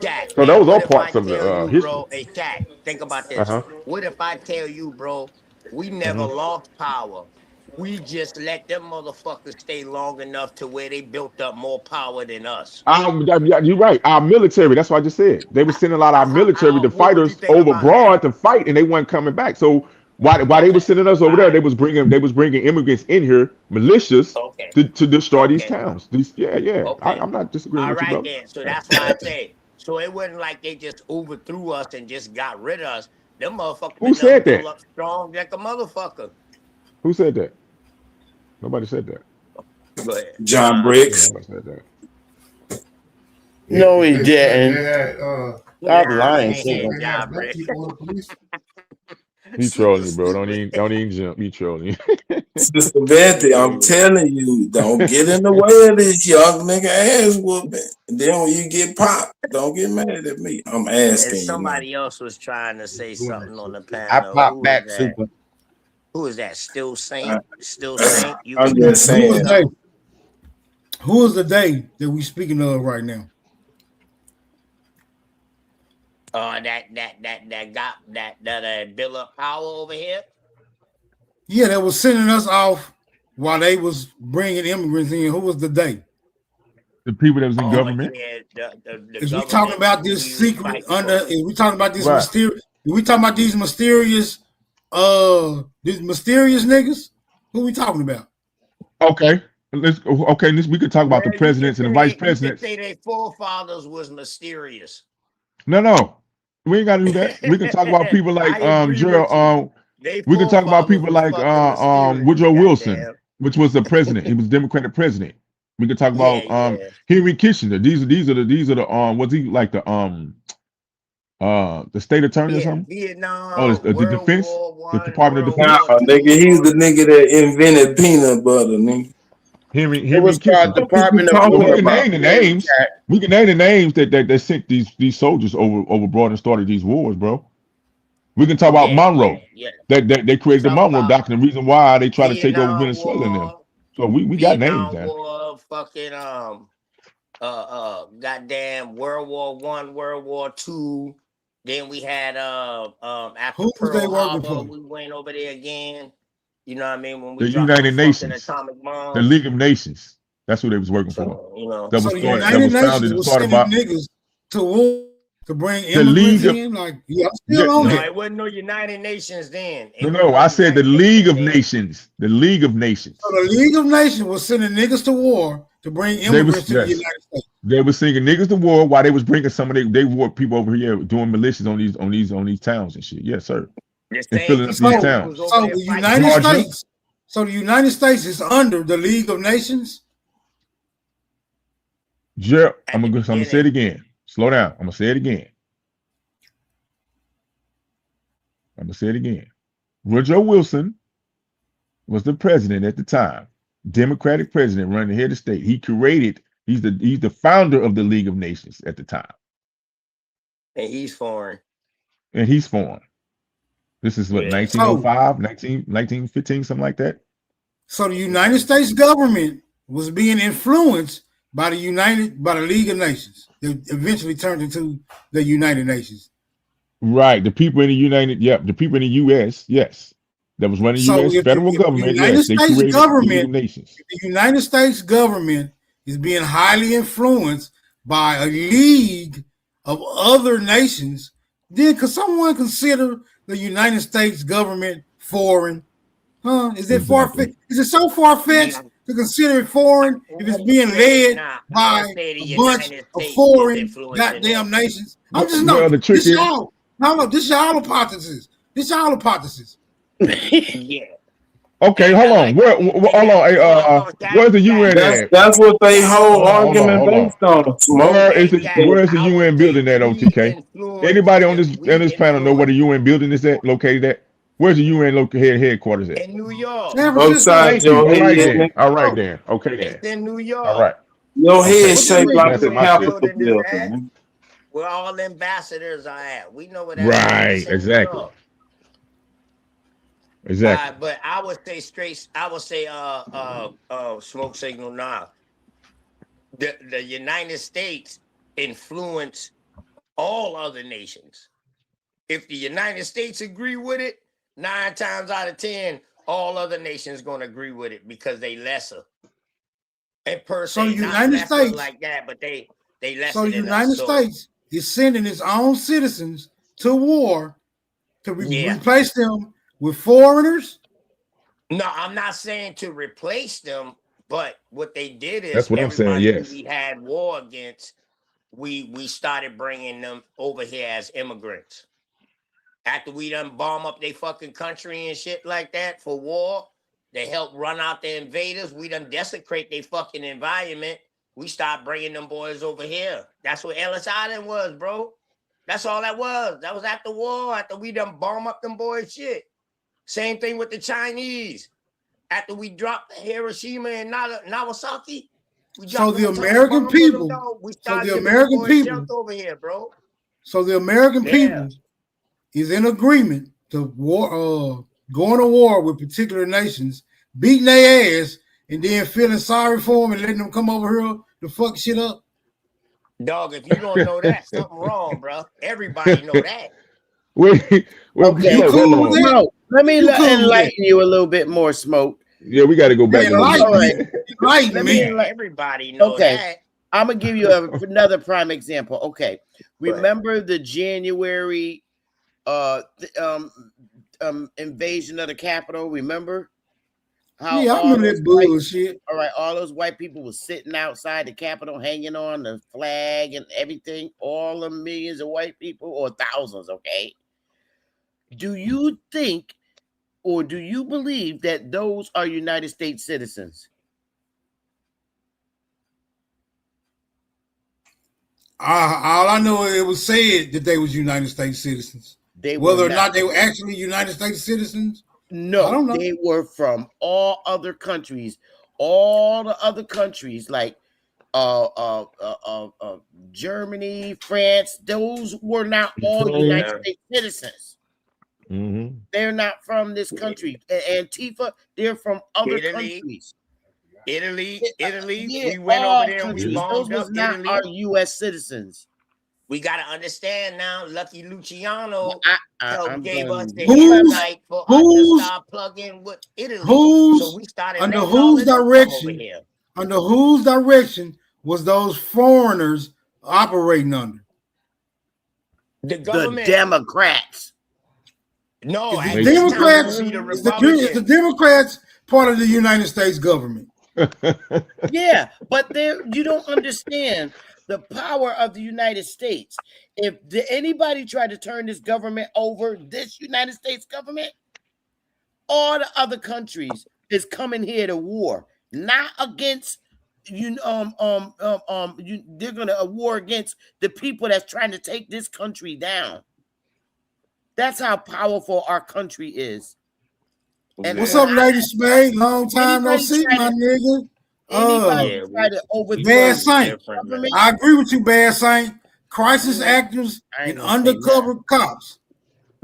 Shaq. So Hey, those what are if I parts of the tell you, history. bro? Hey, Shaq, think about Uh this. huh. What if I tell you, bro, we never Mm-hmm. lost power. We just let them motherfuckers stay long enough to where they built up more power than us. You're right. Our military. That's what I just said. They were sending a lot of our military, the What would you fighters, think over about that? abroad to fight, and they weren't coming back. So why they were Okay. sending us All over there? right. They was bringing immigrants in here, militias, Okay. to destroy these Okay. towns. Yeah. Okay. I'm not disagreeing All with you, right brother. then. So that's why I say. So it wasn't like they just overthrew us and just got rid of us. Them motherfuckers Who been done said built that? up strong like a motherfucker. Who said that? Nobody said that. Go ahead. John Yeah, Briggs. nobody said that. No, he didn't. Stop Nah, I lying, ain't hear Sigma. job, Rick. He trolling you, bro. Don't even jump. He trolling you. Sister Betty, I'm telling you, don't get in the way of this young nigga ass whooping. And then when you get popped, don't get mad at me. I'm And asking you now. somebody else was trying to say something on the I panel. pop Who is back, that? Super. Who is that? Still Saint? I, Still Saint? You I'm can Who just say is saying. they? something. Who is the they that we speaking of right now? That got that built up power over here. Yeah, that was sending us off while they was bringing immigrants in. Who was the they? The people that was in Oh government. yeah, the Is we talking government about who this we was secret fighting under? for. Is we talking about this Right. mysterious? We talking about these mysterious niggas? Who we talking about? Okay. We could talk about the Man, presidents and the vice you can presidents. say their forefathers was mysterious. No. We ain't gotta do that. We can talk about people like I agree with you. Gerald. They We can talk about forefathers people was like fucking mysterious. Woodrow Wilson, Goddamn. which was the president. He was Democratic president. We could talk Yeah, about yeah. Henry Kissinger. These are the was he like the state attorney or Yeah, something? Oh, Vietnam, the World defense, War the One, Department of World Nah, Defense. War nigga, Two, he's all the of nigga that. that invented peanut butter, nigga. It Henry was called Kissinger. What the fuck you Department of Well, talking we War can about? name the Military names. Attack. We can name the names that sent these soldiers over abroad and started these wars, bro. We can talk about Yeah, yeah, Monroe. yeah. That they We created the talk Monroe about Doctrine. The reason why they try to take over Vietnam Venezuela and them. War, So we got names, man. fucking goddamn World War One, World War Two. Then we had after Who was they Pearl working Harbor, for? we went over there again. You know what I mean? When we The dropped them United fucking Nations, atomic the bombs. League of Nations. That's who they was working for. So, you know. That So was the started. That United was founded Nations and was started sending by niggas to war to bring the immigrants League of. in. Like, yeah, I'm Yeah, still on No, yeah. that. it wasn't no United Nations then. It No. wasn't no I said the United League Nations of then. Nations. The League of So Nations. the League of Nations was sending niggas to war to bring They was immigrants to the yes. United States. They were singing niggas to war while they was bringing some of they war people over here doing militias on these towns and shit. Yes, sir. The And same filling up people these that So, we was towns. over so there the fighting United for. Georgia. States, so the United States is under the League of Nations. At I'm the gonna say it beginning. again. Slow down. I'm gonna say it again. I'm gonna say it again. Woodrow Wilson was the president at the time, Democratic president running the head of the state. He created. He's the founder of the League of Nations at the time, And he's foreign. and he's foreign. This is what Yeah. So, 1905, 1915, something like that. so the United States government was being influenced by the League of Nations. That eventually turned into the United Nations. Right. The people in the the people in the U.S. Yes, that was running the So U.S. federal if the government. United Yes, they States created the League government, of Nations. if the United States government is being highly influenced by a league of other nations, then could someone consider the United States government foreign? Huh? Is it far Exactly. fetched? Is it so far fetched Yeah. to consider it foreign I if it's wouldn't being say led nah. I by wouldn't say the a bunch United of States is foreign influencing that. goddamn nations? I'm just no. Well, the trick This is y'all. No, this y'all hypothesis. This y'all hypothesis. Yeah. okay. And Hold on. like Where? and Hold on. Hey, hold on, Shaq, where's the Shaq, UN Shaq, at? That's what they Shaq, whole hold on. argument Hold on. based on. Smoke. Where is Hey, the Shaq, where is the I would UN say building at? we OTK. influence Anybody if on we this panel know where influence the UN building is at? Located at? Where's the UN headquarters at? in New York. San Francisco. Upside Thank you. your All head, right then. nigga. All right Oh, then. Okay then. It's in New All York. right. Your head Okay. We know shaped where the like That's a in my UN city. Capitol building is building, at. nigga. Where all ambassadors are at. We know where that's at. Right. It's in New Exactly. York. Exactly. But I would say smoke signal now. The United States influence all other nations. If the United States agree with it, 9 times out of 10, all other nations gonna agree with it because they lesser. And per so the se, not United lesser States. like that, but they So lesser the than us. United So States is sending its own citizens to war to yeah. replace them with foreigners. No, I'm not saying to replace them, but what they did That's is what I'm saying. everybody who Yes. we had war against, we started bringing them over here as immigrants. After we done bomb up their fucking country and shit like that for war, they help run out the invaders. We done desecrate their fucking environment. We start bringing them boys over here. That's what Ellis Island was, bro. That's all that was. That was after war, after we done bomb up them boys' shit. Same thing with the Chinese. After we dropped Hiroshima and Nagasaki, we So dropped them the atomic American bombs on them, people. dog. We So started the giving them American boys people. shelter over here, bro. So the American Yeah. people is in agreement to going to war with particular nations, beating their ass, and then feeling sorry for them and letting them come over here to fuck shit up. Dog, if you don't know that, something wrong, bro. Everybody know that. Wait, well, Okay, You Smoke, hold cool with on. that? Smoke. Let me You cool with that? enlighten you a little bit more, Smoke. Yeah, we got to go back a little Enlighten All bit. right. me. Enlighten Let me. me Yeah, enlighten. everybody know Okay. that. I'm gonna give you another prime example. Okay, remember the January invasion of the Capitol? Remember how Yeah, I all remember those that white, bullshit. all right, all those white people were sitting outside the Capitol, hanging on the flag and everything. All the millions of white people, or thousands. Okay, do you think, or do you believe that those are United States citizens? All I know, it was said that they was United States citizens. They were Whether or not. not they were actually United States citizens, I No, don't know. they were from all other countries. All the other countries like Germany, France, those were not all United States citizens. Mm-hmm. They're not from this country. Antifa, they're from other Italy, countries. Italy. Yeah, We went over all there and we countries. Those bombed was up not Italy. our U.S. citizens. We got to understand now. Lucky Luciano I'm gave us done. the green light for us to start plugging with Italy. So we started under letting all whose of them come over direction? here. Under whose direction was those foreigners operating under? The The government. Democrats. No, Is at the this time it Democrats? would be the Is the Republicans. Democrats part of the United States government? Yeah, but you don't understand the power of the United States. If anybody tried to turn this government over, this United States government, all the other countries is coming here to war, not against you. They're gonna war against the people that's trying to take this country down. That's how powerful our country is. And What's up, Lady Spade? Long time no see, my nigga. Anybody try to overthrow Bad Saint. government? I agree with you, Bad Saint. Crisis actors and undercover cops.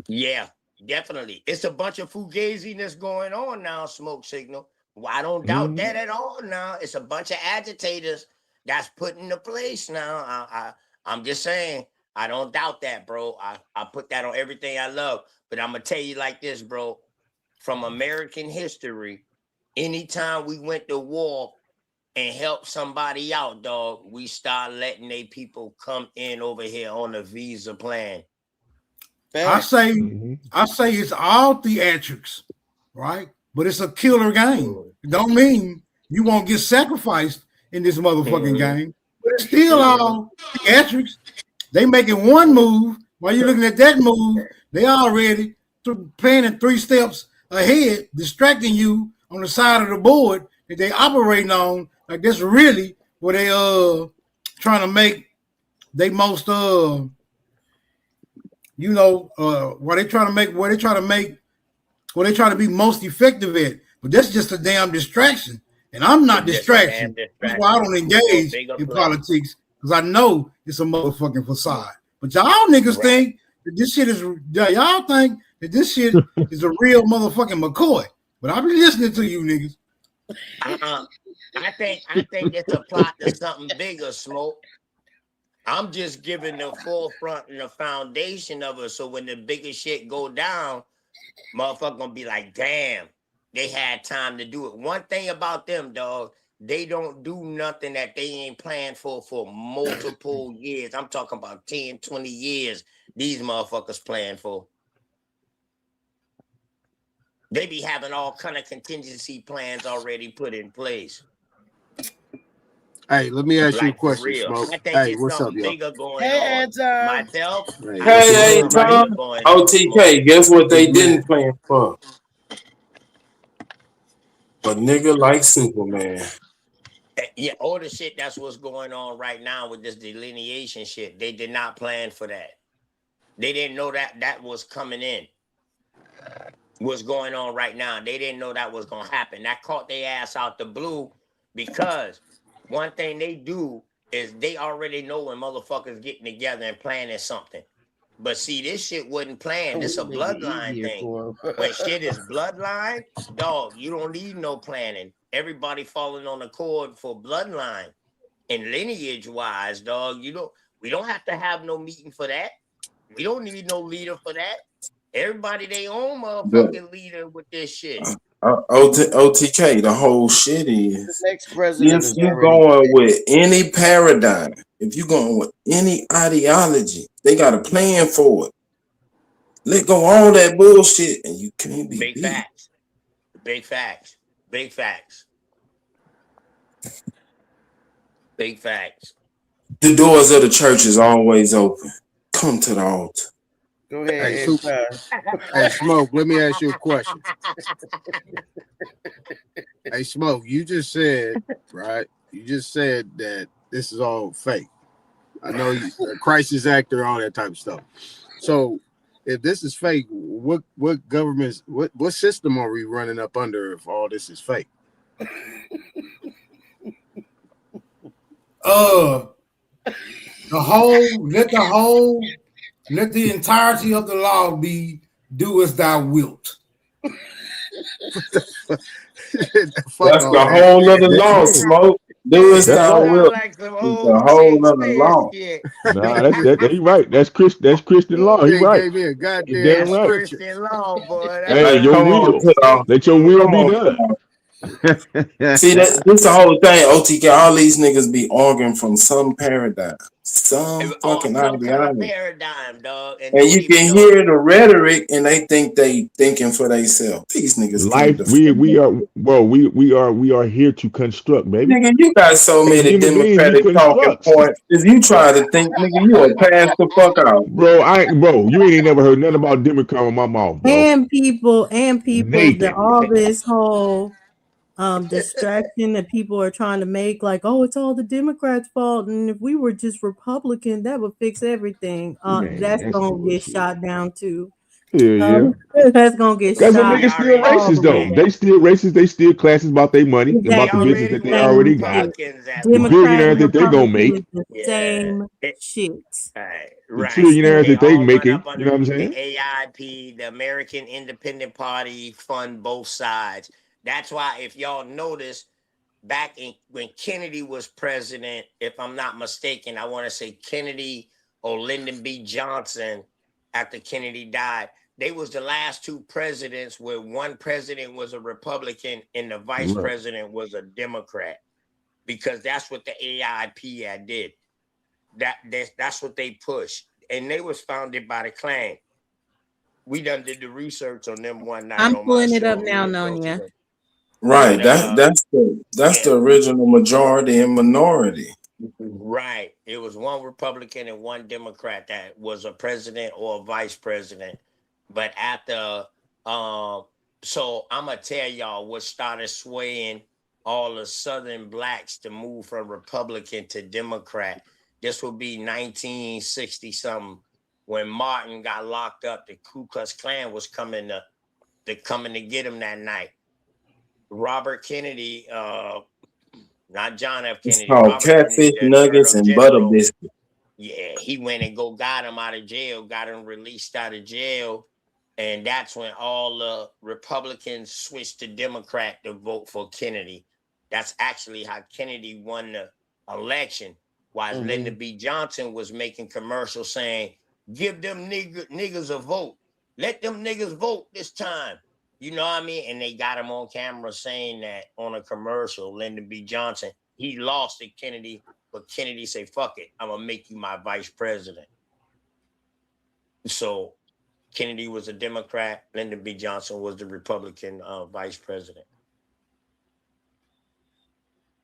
Yeah, definitely. It's a bunch of fugaziness going on now, smoke signal. Well, I don't doubt that at all now. It's a bunch of agitators that's put into place now. I'm just saying, I don't doubt that, bro. I put that on everything I love. But I'm going to tell you like this, bro. From American history, anytime we went to war and helped somebody out, dog, we start letting they people come in over here on a visa plan. I say it's all theatrics, right? But it's a killer game. It don't mean you won't get sacrificed in this motherfucking game. But it's still all theatrics. They making one move while you're looking at that move. They already planning 3 steps ahead, distracting you on the side of the board that they operating on. Like that's really what they trying to make they most what they trying to be most effective at. But that's just a damn distraction. And I'm not distraction. That's why I don't engage in politics, because I know it's a motherfucking facade. But y'all niggas think that this shit is y'all think that this shit is a real motherfucking McCoy. But I'll be listening to you niggas. I think it's a plot to something bigger, Smoke. I'm just giving the forefront and the foundation of it, so when the bigger shit go down, motherfucker gonna be like, damn, they had time to do it. One thing about them, dog, they don't do nothing that they ain't planned for multiple years. I'm talking about 10, 20 years these motherfuckers plan for. They be having all kind of contingency plans already put in place. Hey, let me ask you a question, Smoke. Hey, what's up, y'all? Bigger going on. Myself. Hey, Tom. OTK, guess what they didn't plan for? A nigga like Superman. Yeah, all the shit that's what's going on right now with this delineation shit. They did not plan for that. They didn't know that was coming in. What's going on right now? They didn't know that was gonna happen. That caught their ass out the blue, because one thing they do is they already know when motherfuckers getting together and planning something. But see, this shit wasn't planned. This a bloodline thing. When shit is bloodline, dog, you don't need no planning. Everybody falling on the cord for bloodline and lineage wise, dog. We don't have to have no meeting for that. We don't need no leader for that. Everybody they own motherfucking leader with this shit. OTK, the whole shit is the next president if you going with any paradigm, if you going with any ideology, they got a plan for it. Let go all that bullshit and you can't be big beat. Facts. Big facts. Big facts. Big facts. The doors of the church is always open. Come to the altar. Go ahead. Hey, Smoke, let me ask you a question. Hey, Smoke, you just said, right? You just said that this is all fake. I know crisis actor, all that type of stuff. So if this is fake, what governments, what system are we running up under if all this is fake? Let the entirety of the law be do as thou wilt. That's the whole other law, Smoke. Do as thou wilt. Like some It's old the whole other Shakespeare law. shit. Nah, he right. That's Christian law. He right. Gave me a He goddamn damn right. Christian law, boy. Hey, Hey, your come on, will. Let your will be done. See, this the whole thing. OTK, all these niggas be arguing from some paradigm, some fucking Some kind of ideology. paradigm, dog. And you can hear the rhetoric, and they think they thinking for themselves. These niggas can't Life, defend. we are here to construct, baby. Nigga, you got so many human beings, we Democratic talking construct. points. If you try to think, nigga, you will pass the fuck out. Bro, you ain't never heard nothing about Democrat in my mouth, bro. And people Nathan. that all this whole distraction that people are trying to make, like, oh, it's all the Democrats' fault, and if we were just Republican, that would fix everything. That's gonna get shot down too. Yeah. That's gonna get Because them shot. niggas still racist, though. They still racist. They still classes about their money, about the business that they already got. The billionaires that they gonna make. The same shit. The trillionaires that they making. You know what I'm saying? The AIP, the American Independent Party, fund both sides. That's why, if y'all notice, back when Kennedy was president, if I'm not mistaken, I want to say Kennedy or Lyndon B. Johnson, after Kennedy died, they was the last two presidents where one president was a Republican and the vice president was a Democrat, because that's what the AIP had did. That's what they pushed, and they was founded by the Klan. We done did the research on them one night. I'm pulling it up now, Nonya. Right, that's the original majority and minority. Right. It was one Republican and one Democrat that was a president or a vice president. But after, so I'm gonna tell y'all what started swaying all the Southern blacks to move from Republican to Democrat. This would be 1960 something, when Martin got locked up. The Ku Klux Klan was coming to get him that night. Robert Kennedy, not John F. Kennedy. It's called Robert catfish Kennedy, nuggets and butter biscuits. Yeah, he went and got him out of jail, got him released out of jail. And that's when all the Republicans switched to Democrat to vote for Kennedy. That's actually how Kennedy won the election. While Lyndon B. Johnson was making commercials saying, give them niggas a vote. Let them niggas vote this time. You know what I mean? And they got him on camera saying that on a commercial, Lyndon B. Johnson. He lost at Kennedy, but Kennedy said, fuck it, I'm going to make you my vice president. So Kennedy was a Democrat. Lyndon B. Johnson was the Republican vice president.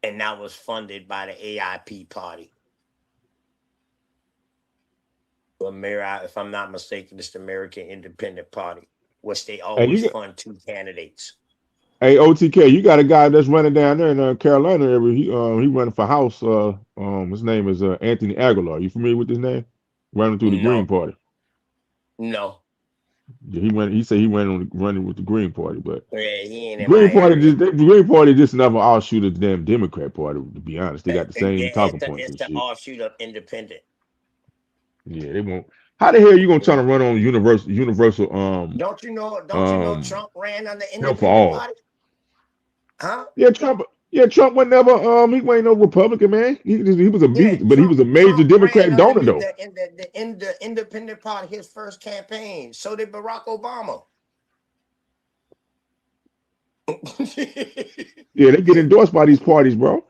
And that was funded by the AIP party. If I'm not mistaken, it's the American Independent Party, which they always fund two candidates. Hey, OTK, you got a guy that's running down there in Carolina area. He running for House. His name is Anthony Aguilar. You familiar with his name? Running through the Green Party. No. Yeah, he said he running with the Green Party, but he ain't the Green Party just another offshoot of the damn Democrat Party. To be honest, they got the same talking points. It's the offshoot of Independent. Yeah, they won't. How the hell are you gonna try to run on universal? Don't you know Trump ran on the Independent for all. Party? Huh? Yeah, Trump was never he wasn't no Republican, man. He was a major Trump Democrat donor though. In the Independent Party, his first campaign. So did Barack Obama. Yeah, they get endorsed by these parties, bro.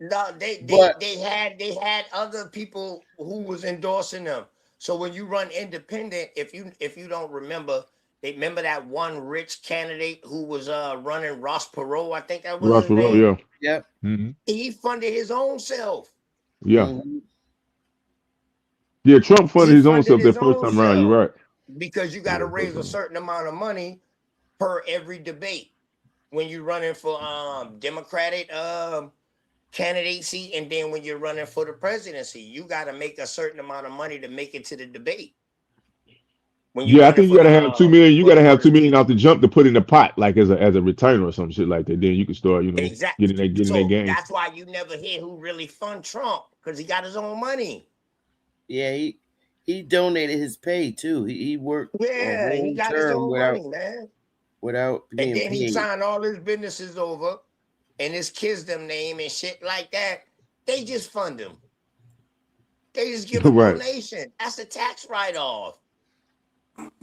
No, they had other people who was endorsing them. So when you run independent, if you don't remember, remember that one rich candidate who was running, Ross Perot, I think that was Ross his name. Perot, yeah. Yep. Mm-hmm. He funded his own self. Yeah. Mm-hmm. Yeah, Trump funded his own self that first time around. You're right. Because you got to raise a certain amount of money per every debate when you're running for Democratic candidacy, and then when you're running for the presidency, you got to make a certain amount of money to make it to the debate. When you're Yeah, I running think you for gotta the have 2 million. You for gotta the have 2 million seat. off the jump to put in the pot, like as a return or some shit like that. Then you can start, Exactly. getting that So game. that's why you never hear who really fund Trump, because he got his own money. Yeah, he donated his pay too. He worked a Yeah, he whole got his term own money, man. without And being then he paid. signed all his businesses over, and his kids them name and shit like that. They just fund him. They just give a Right. donation. That's a tax write-off.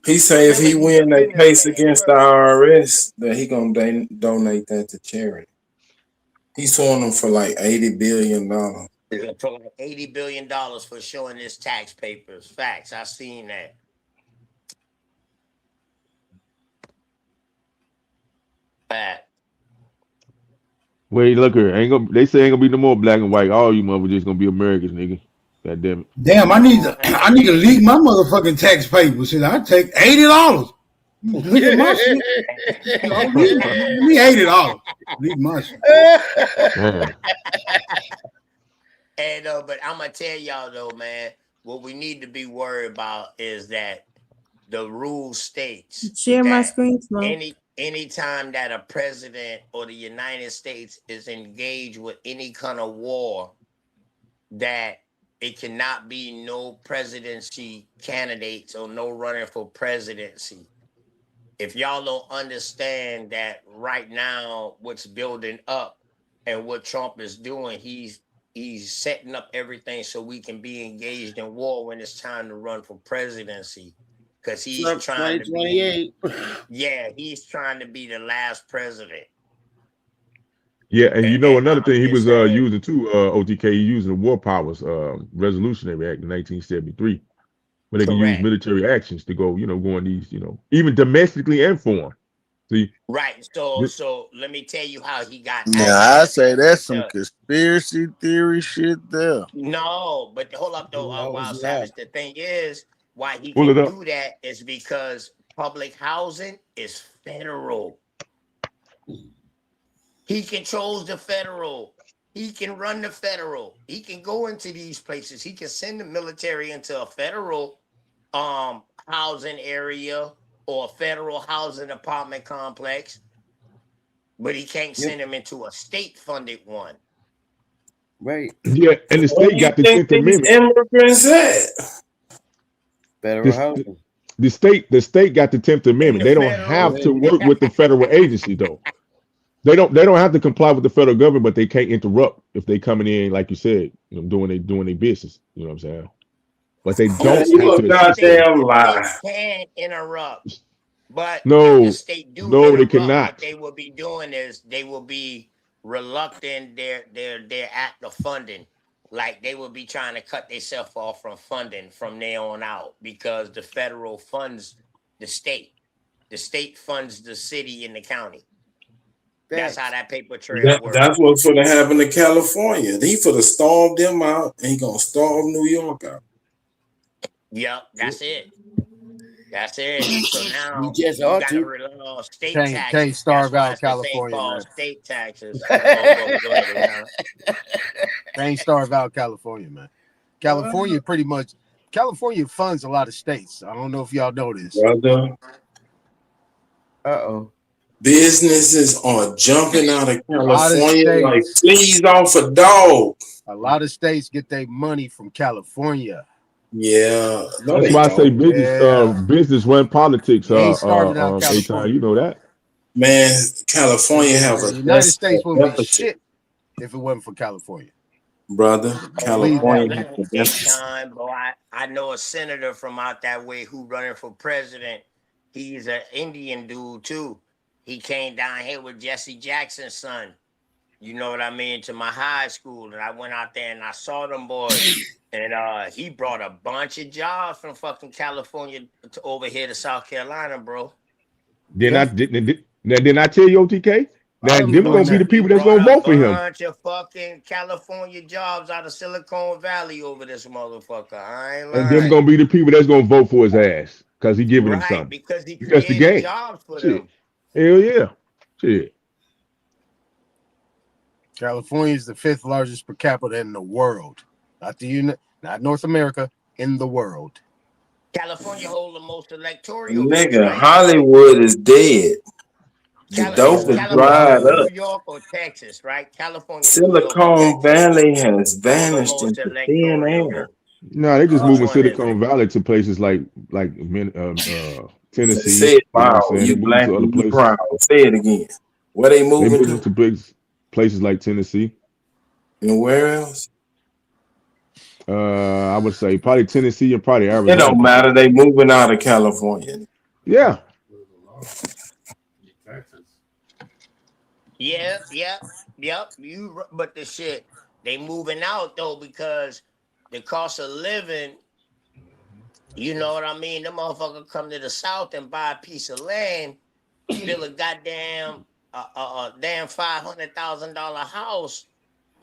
He say if Remember, he he's a win that case businessman. against the IRS, that he gonna donate that to charity. He's suing them for like $80 billion. For like $80 billion for showing his tax papers. Facts. I seen that. Fact. Wait, look here. They say ain't gonna be no more black and white. All you motherfuckers just gonna be Americans, nigga. God damn it. Damn, I need to leak my motherfucking tax papers. Shit, I take $80. Leak my shit. Give me $80. Leak my shit. Damn. And but I'm gonna tell y'all though, man, what we need to be worried about is that the rule states Share my that screen, Smoke. anytime that a president or the United States is engaged with any kind of war, that it cannot be no presidency candidates or no running for presidency. If y'all don't understand that right now, what's building up and what Trump is doing, he's setting up everything so we can be engaged in war when it's time to run for presidency. Because he's Trump trying to be, 2028. yeah, he's trying to be the last president. Yeah, and another I'm thing he just was saying, using too, OTK, he using the War Powers Resolutionary Act in 1973, where they can use correct. military actions to go, go on these, even domestically and foreign. See, Right. So let me tell you how he got Now I access say that's some to. conspiracy theory shit there. No, but hold up though, No, Wild it's not. Savage. The thing is, why he pull it can up. do that is because public housing is federal. He controls the federal. He can run the federal. He can go into these places. He can send the military into a federal housing area or a federal housing apartment complex, but he can't send them into a state funded one. Right. Yeah, and the Where state do you got the think 10th these Amendment. immigrants at? Federal The, housing. the state got the 10th In Amendment. the They don't federal. have to work with the federal agency though. They don't have to comply with the federal government, but they can't interrupt if they coming in, like you said, doing their business. You know what I'm saying? But they Man, don't you have a to assist State, them. goddamn state lie. can interrupt, but if the No, state do no, they interrupt, what cannot. they will be doing is they will be reluctant. They're at the funding, like they will be trying to cut themselves off from funding from there on out because the federal funds the state. The state funds the city and the county. That's how that paper trail works. That's what's gonna happen to California. He finna storm them out, and he gonna storm New York out. Yep, that's it. That's it. So We now just you ought got to to. rely on state Can't taxes. That's starve why out it's the thing California, called man. state taxes. Go ahead, Leon. Can't starve out California, man. California funds a lot of states. I don't know if y'all know this. Brother, Uh-oh. businesses are jumping out of A lot of California like states, fleas off a dog. a lot of states get their money from California. Yeah, no, That's they why I say don't. Yeah, business run politics. you ain't starving out A time, you California. know that. Man, California have The a United States wouldn't be deficit, shit if it wasn't for California. brother. Believe that, California man. has a A deficit. time, boy. I know a senator from out that way who running for president. He's an Indian dude too. He came down here with Jesse Jackson's son. You know what I mean, to my high school. And I went out there and I saw them boys. And he brought a bunch of jobs from fucking California to over here to South Carolina, bro. Didn't I didn't I tell you, OTK? Now All them them gonna be the motherfuckers. He people that's brought gonna a vote for him. bunch of fucking California jobs out of Silicon Valley over this motherfucker. I ain't And them lying. gonna be the people that's gonna vote for his ass. Cause he giving them Right, something. because he That's the created game. jobs for Shit. them. Hell yeah. Shit. California is the 5th largest per capita in the world. Not North America, in the world. California hold the most electoral votes, Nigga, right? Hollywood is dead. The dope is dried California, New up. York, or Texas, right? California, New York, or Silicon Texas Valley has hold the vanished most into thin electoral air. votes. No, they just Which moving one is it? Silicon Valley to places like Say Tennessee. it You know what I'm loud. saying? They You moving black to other and you places. proud. Say it again. Where they They moving moving to? to places like Tennessee. And where else? I would say probably Tennessee and probably It Arizona. don't matter. They moving out of California. Yeah. Yep. But the shit, they moving out though because the cost of living. You know what I mean? The motherfucker come to the South and buy a piece of land, build a goddamn damn $500,000 house.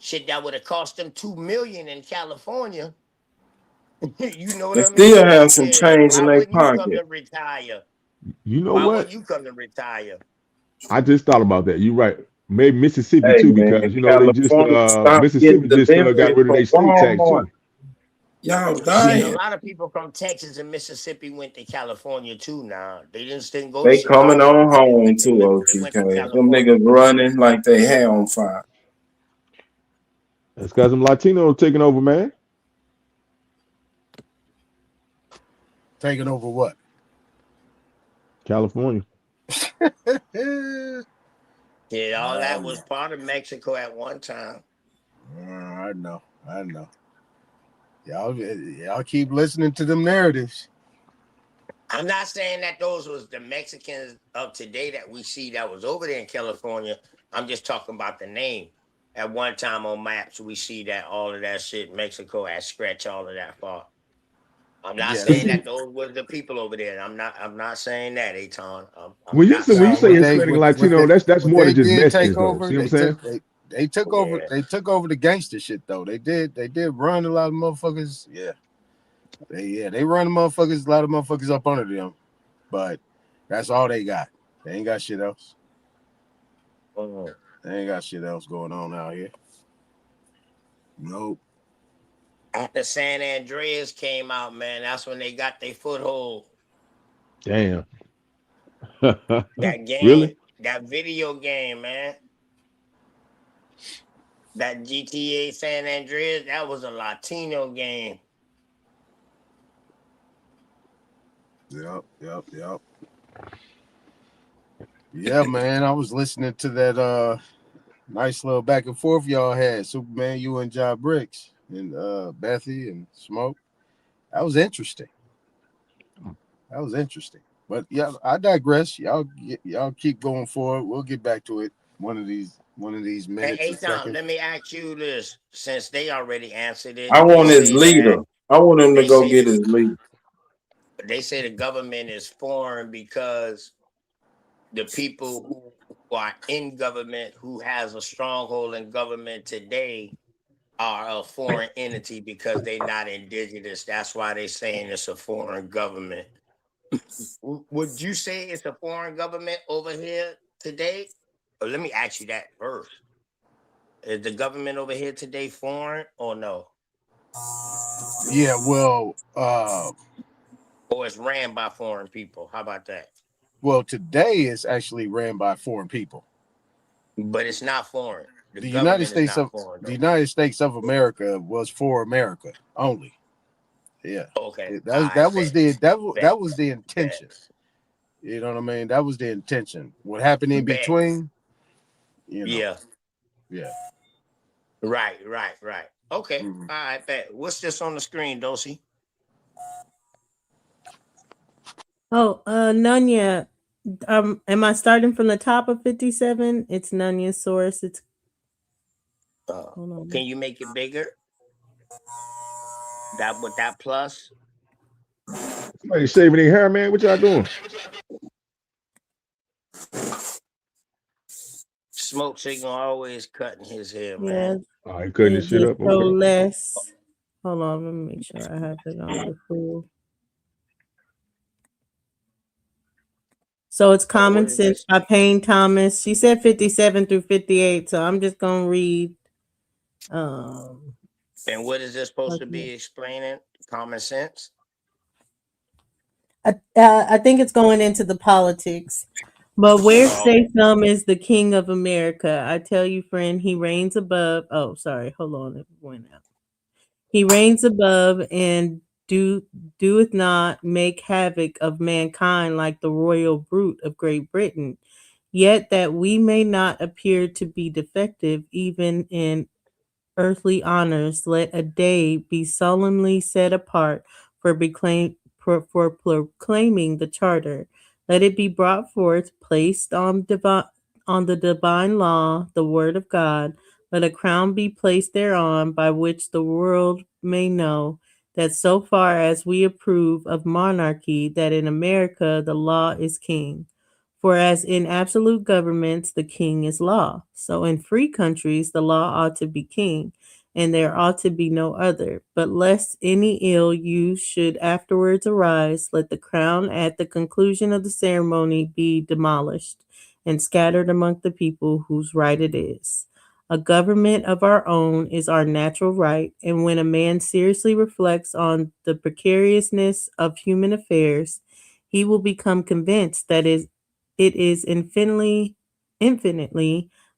Shit that would have cost them $2 million in California. You know what They I mean? still have some Shit, change in why their wouldn't you come pocket. to retire? You know Why what? wouldn't you come to retire? I just thought about that. You're right. Maybe Mississippi Hey too, man, because they just California stop getting Mississippi just got deliveries rid of from their state tax Walmart. too. Y'all Shit, a dying. lot of people from Texas and Mississippi went to California too. Now they didn't go to They coming Chicago. on home too, They went to OTK. Them California. niggas running like they hair on fire. That's because them Latinos taking over, man. Taking over what? California. Yeah, all that was part of Mexico at one time. I know. Y'all keep listening to them narratives. I'm not saying that those was the Mexicans of today that we see that was over there in California. I'm just talking about the name. At one time on maps, we see that all of that shit, Mexico had scratched all of that far. I'm not saying that those were the people over there. I'm not saying that, Aton. I'm When you not say saying that. Hispanic and Latino, that's more than just did take Mexicans though. over. See what I'm saying? They took over. They took over the gangster shit though. They did run a lot of motherfuckers. Yeah. They run a lot of motherfuckers up under them. But that's all they got. They ain't got shit else. They ain't got shit else going on out here. Nope. After San Andreas came out, man, that's when they got their foothold. Damn. That game, Really? that video game, man. That GTA San Andreas, that was a Latino game. Yep. Yeah, man. I was listening to that nice little back and forth y'all had. Superman, you and John Bricks and Bethy and Smoke. That was interesting. But yeah, I digress. Y'all keep going forward. We'll get back to it one of these minutes. Hey, Tom, let me ask you this, since they already answered it. I They want his say leader. that I want him to go get his leader. they say the government is foreign because the people who are in government, who has a stronghold in government today, are a foreign entity because they're not indigenous. That's why they're saying it's a foreign government. Would you say it's a foreign government over here today? Or let me ask you that first. Is the government over here today foreign or no? Yeah, well, or it's ran by foreign people. How about that? Well, today it's actually ran by foreign people. But it's not foreign. The United States of America was for America only. Yeah. Okay. That was the intention. You know what I mean? That was the intention. What happened in between? You know. Yeah. Right. Okay. All right. Bet. What's this on the screen, Dulci? Oh, Nunya. Am I starting from the top of 57? It's Nunya's source. It's can you make it bigger? That with that plus? Somebody shaving their hair, man. What y'all doing? Smoke Signal always cutting his hair, man. Yeah. Oh, he cutting his shit up. Okay. Less. Hold on, let me make sure I have it on the full. So it's And what Common is Sense this? by Payne Thomas. She said 57 through 58, so I'm just gonna read. And what is this supposed to Okay. be explaining? Common sense. I think it's going into the politics. But where Oh, say some is the king of America? I tell you, friend, he reigns above. Oh, sorry, hold on, it went out. He reigns above and doeth not make havoc of mankind like the royal brute of Great Britain. Yet that we may not appear to be defective even in earthly honors, let a day be solemnly set apart for proclaiming the charter. Let it be brought forth, placed on the divine law, the word of God. Let a crown be placed thereon, by which the world may know that so far as we approve of monarchy, that in America the law is king. For as in absolute governments, the king is law. So in free countries, the law ought to be king, and there ought to be no other. But lest any ill use should afterwards arise, let the crown at the conclusion of the ceremony be demolished and scattered among the people whose right it is. A government of our own is our natural right, and when a man seriously reflects on the precariousness of human affairs, he will become convinced that it is infinitely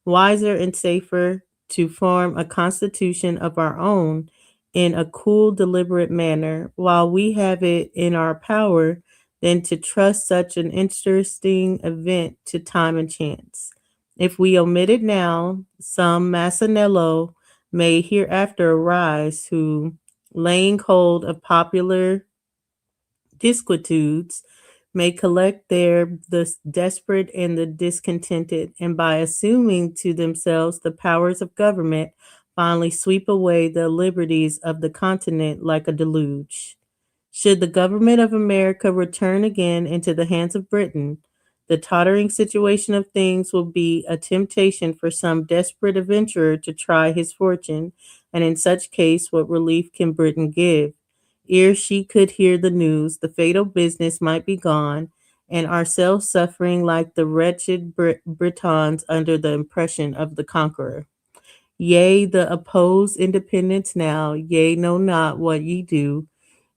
wiser and safer to form a constitution of our own in a cool, deliberate manner while we have it in our power than to trust such an interesting event to time and chance. If we omit it now, some Massanello may hereafter arise who, laying hold of popular disquietudes, may collect there the desperate and the discontented, and by assuming to themselves the powers of government, finally sweep away the liberties of the continent like a deluge. Should the government of America return again into the hands of Britain, the tottering situation of things will be a temptation for some desperate adventurer to try his fortune, and in such case, what relief can Britain give? Ere she could hear the news, the fatal business might be gone, and ourselves suffering like the wretched Britons under the impression of the conqueror. Yea, the oppose independence now, yea, know not what ye do,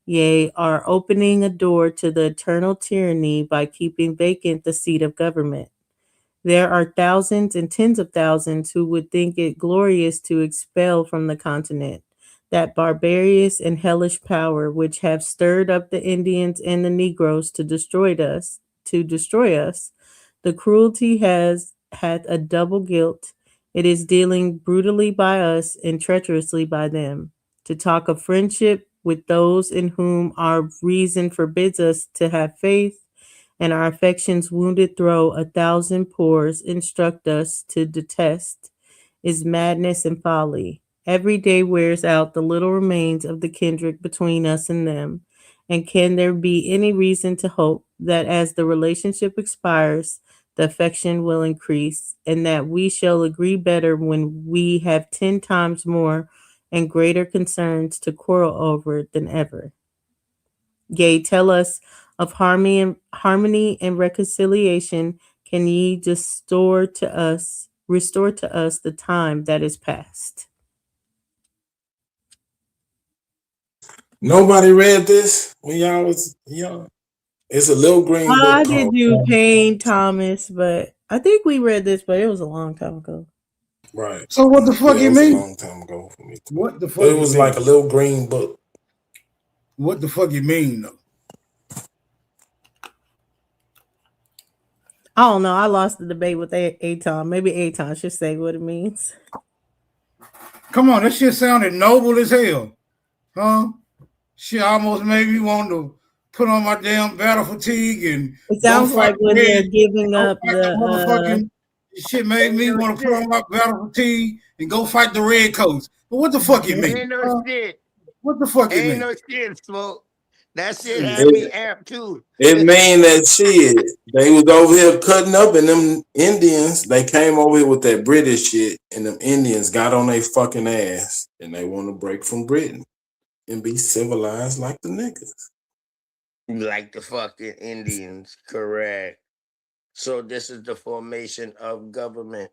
yea, are opening a door to the eternal tyranny by keeping vacant the seat of government. There are thousands and tens of thousands who would think it glorious to expel from the continent that barbarous and hellish power which have stirred up the Indians and the Negroes to destroy us. The cruelty has had a double guilt. It is dealing brutally by us and treacherously by them. To talk of friendship with those in whom our reason forbids us to have faith, and our affections wounded through a thousand pores instruct us to detest, is madness and folly. Every day wears out the little remains of the kindred between us and them. And can there be any reason to hope that as the relationship expires, the affection will increase, and that we shall agree better when we have 10 times more and greater concerns to quarrel over than ever? Yea, tell us of harmony and reconciliation. Can ye restore to us the time that is past? Nobody read this when y'all was young. It's a little green I book did called do Payne Thomas, but I think we read this, but it was a long time ago. Right. So what the fuck Yeah, it you was a mean? long time ago for me too. What the But fuck it you was like mean? a little green book. What the fuck you mean though? I don't know. I lost the debate with Aton. Maybe Aton should say what it means. Come on, that shit sounded noble as hell. Huh? Shit almost made me want to put on my damn battle fatigue and It go sounds fight like the when they're red. giving Go up fight the the motherfucking. Shit made ain't me no want to put shit. on my battle fatigue and go fight the red coats. But what the fuck it mean? Ain't no Huh? shit. What the fuck it Ain't mean? no shit, smoke. That shit Shit. had me It, amped too. it mean that shit. They was over here cutting up, and them Indians, they came over here with that British shit, and them Indians got on their fucking ass, and they want to break from Britain and be civilized like the niggas. Like the fucking Indians, correct. So this is the formation of government.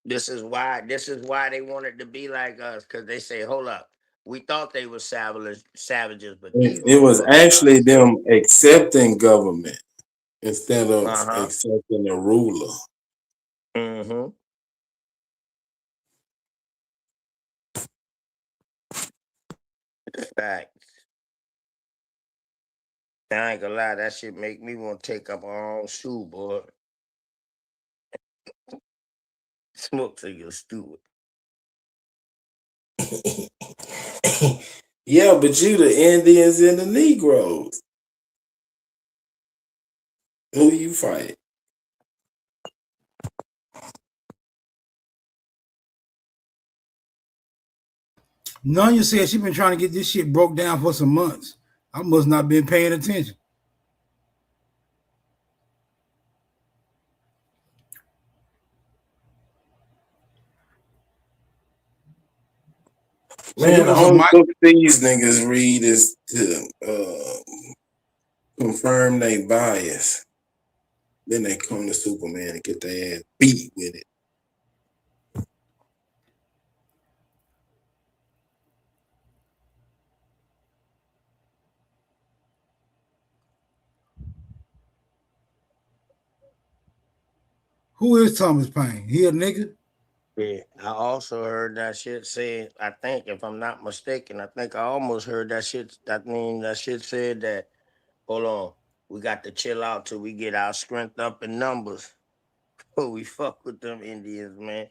This is why they wanted to be like us, because they say, hold up, we thought they were savages, but these It was motherfuckers actually us. them accepting government instead of Uh-huh. accepting a ruler. Mm-hmm. Facts. I ain't gonna lie, that shit make me want to take up my own shoe, boy. Smoke till you're stupid. Yeah, but you the Indians and the Negroes. Who you fight? Nunya said she been trying to get this shit broke down for some months. I must not been paying attention. So there Man, the was a only mic. book these niggas read is to confirm their bias. Then they come to Superman and get their ass beat with it. Who is Thomas Paine? He a nigga? Yeah, I also heard that shit said, I think, if I'm not mistaken, I think I almost heard that shit. That shit said that, hold on, we got to chill out till we get our strength up in numbers. Oh, we fuck with them Indians, man.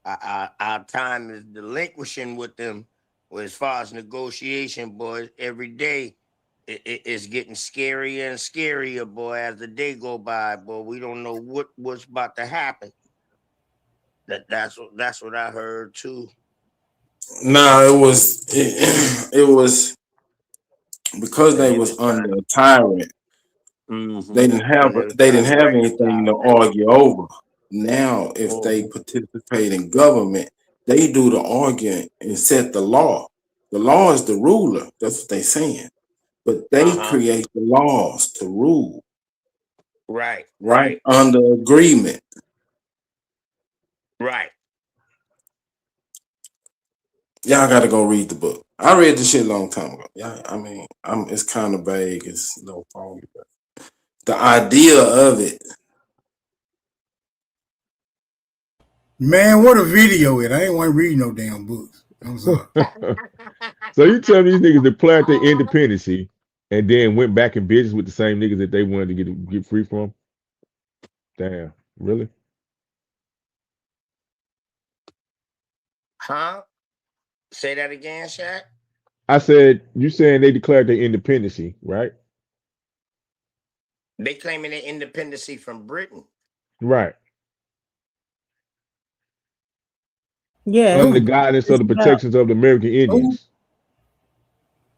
Our time is delinquishing with them. Well, as far as negotiation, boys, every day it's getting scarier and scarier, boy, as the day go by, boy. We don't know what's about to happen. That's what I heard too. Nah, it was because And they they was was trying. under a tyrant. Mm-hmm. They didn't have And they was they trying didn't to have anything to reconcile. argue over. Now, if they Mm-hmm. participate in government, they do the arguing and set the law. The law is the ruler. That's what they saying. But they Uh-huh. create the laws to rule, Right, right? right, Under agreement. right. Y'all got to go read the book. I read the shit a long time ago. Yeah, I mean, it's kind of vague. It's no foggy, but the idea of it. Man, what a video it. I ain't want to read no damn books. I'm sorry. So you tell these niggas declared their independency and then went back in business with the same niggas that they wanted to get free from? Damn, really? Huh? Say that again, Shaq. I said, you saying they declared their independency, right? They claiming their independency from Britain. Right. Yeah, Under the guidance of it's the about protections of the American Indians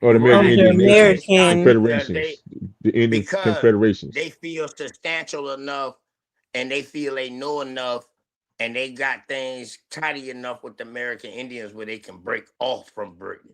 or the American Right. the Indian Nations, American. Because confederations, the Indian they confederations. feel substantial enough and they feel they know enough and they got things tidy enough with the American Indians where they can break off from Britain.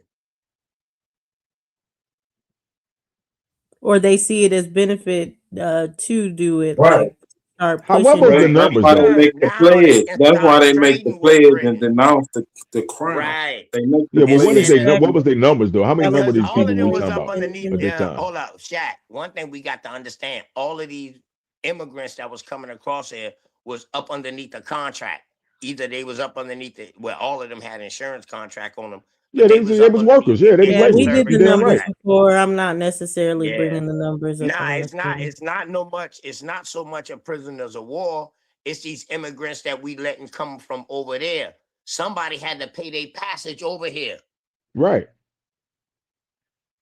Or they see it as benefit to do it, Right. like start How, what pushing was it. the Right. That's numbers why they though? Because make the now they pledge. can That's why start they make the trading with pledge and Britain. denounce the crown. Right. They make the Yeah, but It's pledge. what that was their numbers though? How many That was number of because these all people of were them we was talking up about underneath. at this independent. time? Hold up, Shaq. One thing we got to understand: all of these immigrants that was coming across here was up underneath the contract. Either they was up underneath it, well, all of them had insurance contract on them, but Yeah, they was they up was underneath workers. the Yeah, they was Yeah, indentured labor. we did You the service damn numbers right. contract. before. I'm not necessarily Yeah. bringing the numbers up Nah, on the it's not. screen. It's not no much. It's not so much of prisoners of war. It's these immigrants that we letting come from over there. Somebody had to pay their passage over here. Right,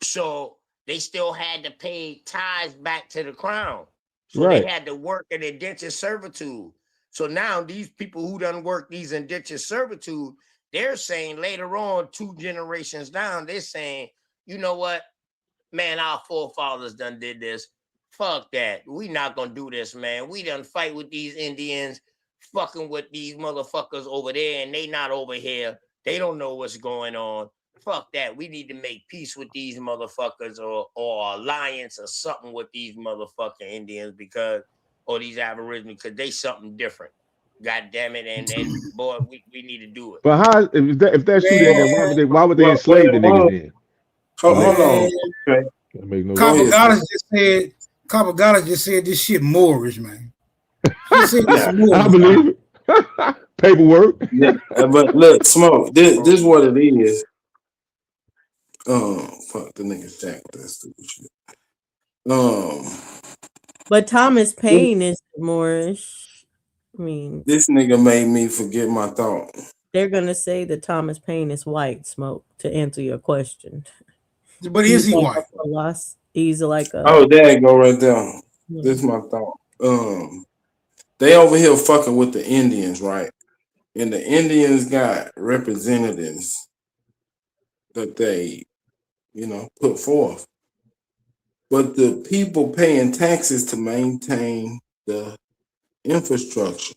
So they still had to pay tithes back to the crown. So they right, had to work an indentured servitude. So now these people who done work these indentured servitude, they're saying later on, 2 generations down, they're saying, you know what, man, our forefathers done did this. Fuck that. We not gonna do this, man. We done fight with these Indians, fucking with these motherfuckers over there, and they not over here. They don't know what's going on. fuck that. We need to make peace with these motherfuckers or alliance or something with these motherfucking Indians or these Aborigines because they something different. God damn it. And boy, we need to do it. But how if that's true, then why would they Well, enslave the niggas then? hold on. Okay. That make no Go ahead. Copper just said this shit Moorish, man. He said this Moorish. I believe it. Paperwork. Yeah, but look, Smoke. This is what it is. Fuck the nigga Shaq with that stupid shit. But Thomas Paine is Moorish. I mean, this nigga made me forget my thought. They're gonna say that Thomas Paine is white, Smoke, to answer your question. But is he white? He's like a. Oh, there you go right there. Yeah. This is my thought. They over here fucking with the Indians, right? And the Indians got representatives that they, put forth. But the people paying taxes to maintain the infrastructure.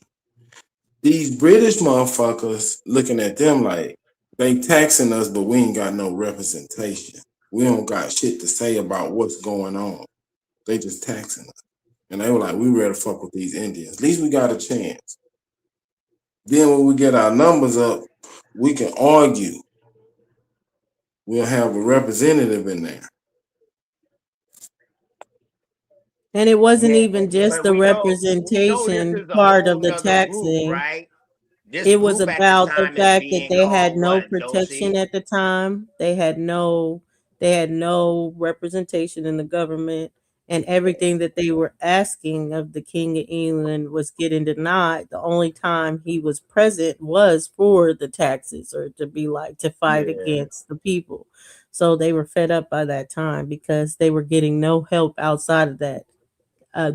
These British motherfuckers looking at them like they taxing us, but we ain't got no representation. We don't got shit to say about what's going on. They just taxing us. And they were like, we ready to fuck with these Indians. At least we got a chance. Then when we get our numbers up, we can argue. We'll have a representative in there. And it wasn't even just the representation part of the taxing. Group, right? It was about the fact that they had no protection at the time. They had no representation in the government, and everything that they were asking of the King of England was getting denied. The only time he was present was for the taxes or to fight against the people. So they were fed up by that time because they were getting no help outside of that.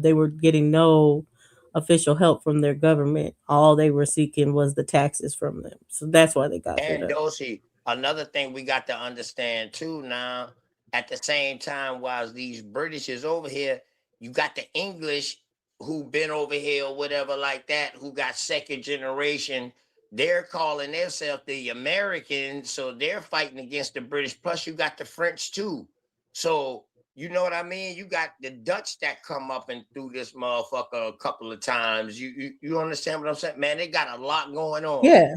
They were getting no official help from their government. All they were seeking was the taxes from them. So that's why they got fed up. And Dulci, another thing we got to understand too now, at the same time, while these British is over here, you got the English who been over here or whatever like that, who got second generation. They're calling themselves the Americans, so they're fighting against the British. Plus, you got the French too. So you know what I mean? You got the Dutch that come up and through this motherfucker a couple of times. You understand what I'm saying? Man, they got a lot going on. Yeah.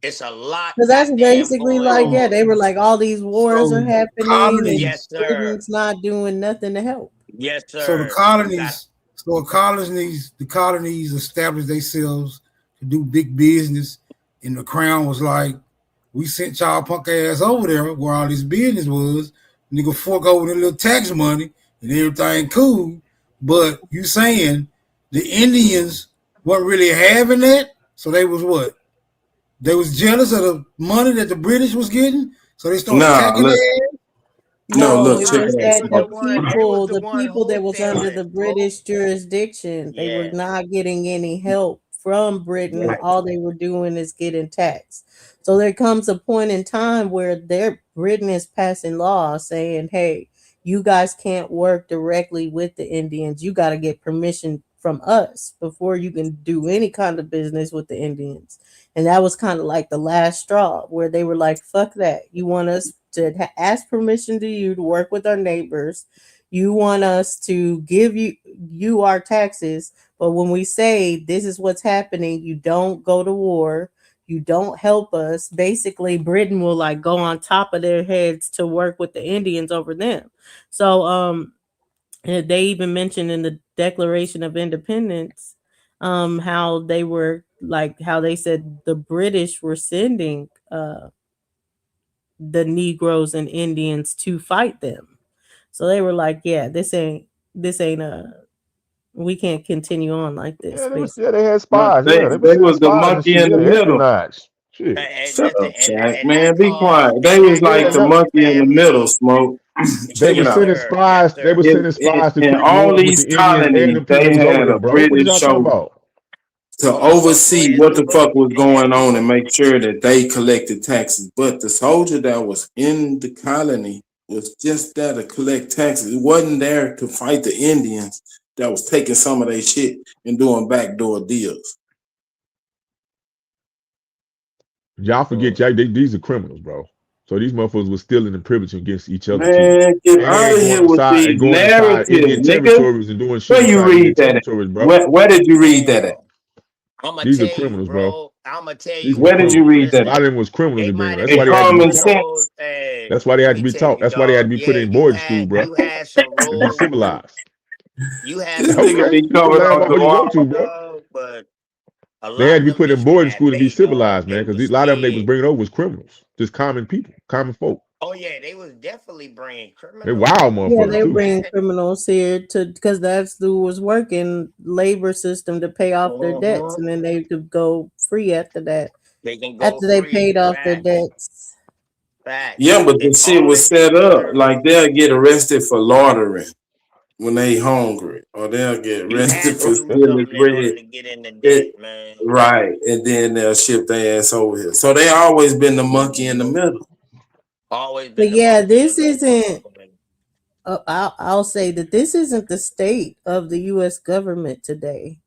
It's a lot. So that's basically they were like, all these wars are happening. Colonies. Yes, sir. Britain's not doing nothing to help. Yes, sir. So the colonies established themselves to do big business, and the crown was like, we sent y'all punk ass over there where all this business was. Nigga fork over the little tax money and everything cool. But you saying the Indians weren't really having that? So they was what? They was jealous of the money that the British was getting? So they started attacking their ass? No, it was that the people that was under the British jurisdiction, they were not getting any help from Britain. Right. All they were doing is getting taxed. So there comes a point in time where Britain is passing laws saying, hey, you guys can't work directly with the Indians. You got to get permission from us before you can do any kind of business with the Indians. And that was kind of like the last straw where they were like, fuck that. You want us to ask permission to you to work with our neighbors. You want us to give you our taxes. But when we say this is what's happening, you don't go to war. You don't help us. Basically, Britain will like go on top of their heads to work with the Indians over them. So they even mentioned in the Declaration of Independence how they were like how they said the British were sending the Negroes and Indians to fight them. So they were like, yeah, this ain't we can't continue on like this. Yeah, they had spies. They was the monkey in the middle. Shut up, Shaq, man. Be quiet. They was like the monkey in the middle, Smoke. They were sending spies. They were sending spies to in all these colonies. They had a British show to oversee what the fuck was going on and make sure that they collected taxes. But the soldier that was in the colony was just there to collect taxes. It wasn't there to fight the Indians that was taking some of their shit and doing backdoor deals. Y'all forget, these are criminals, bro. So these motherfuckers was stealing and privileging against each other too. Man, get And out then of here with these going inside Indian narratives, nigga. territories and doing shit Where you inside Indian read that at? territories, bro. Where did you read that at? I'm gonna These are tell you, criminals, bro. bro. I'm gonna tell These you, was Where did bro. you criminals. read A that lot at? of them was criminals They in might there. have That's why In they had to had be common some taught. rules. sense. That's why they Let had to me be tell taught. you, That's why they had to dog. be put Yeah, in boarding school, bro, you had some to be rules. civilized. You had This some nigga Okay, be rules you can coming going laugh off all the you want on, to, wall. bro. dog, but a They lot had of to be them put in just went boarding at school to be bait, dog. civilized, They man. Because was a lot of them they was scared. bringing over was criminals, just common people, common folk. Oh yeah, they was definitely bringing They criminals wild over, Yeah, motherfuckers they're too. bringing man. criminals here to because that's who was working labor system to pay off their debts, Uh-huh. and then they could go free after that. They can go After they free. paid off their Facts. debts. Yeah, Facts. but the And shit all was that they set up deserve. like they'll get arrested for loitering when they hungry, or they'll get You arrested had to for do stealing something in order bread. to get in the debt, It, man. right, and then they'll ship their ass over here. So they always been the monkey in the middle. Always But been the yeah, monkey in this the isn't. motherfucker. I'll say that this isn't the state of the U.S. government today.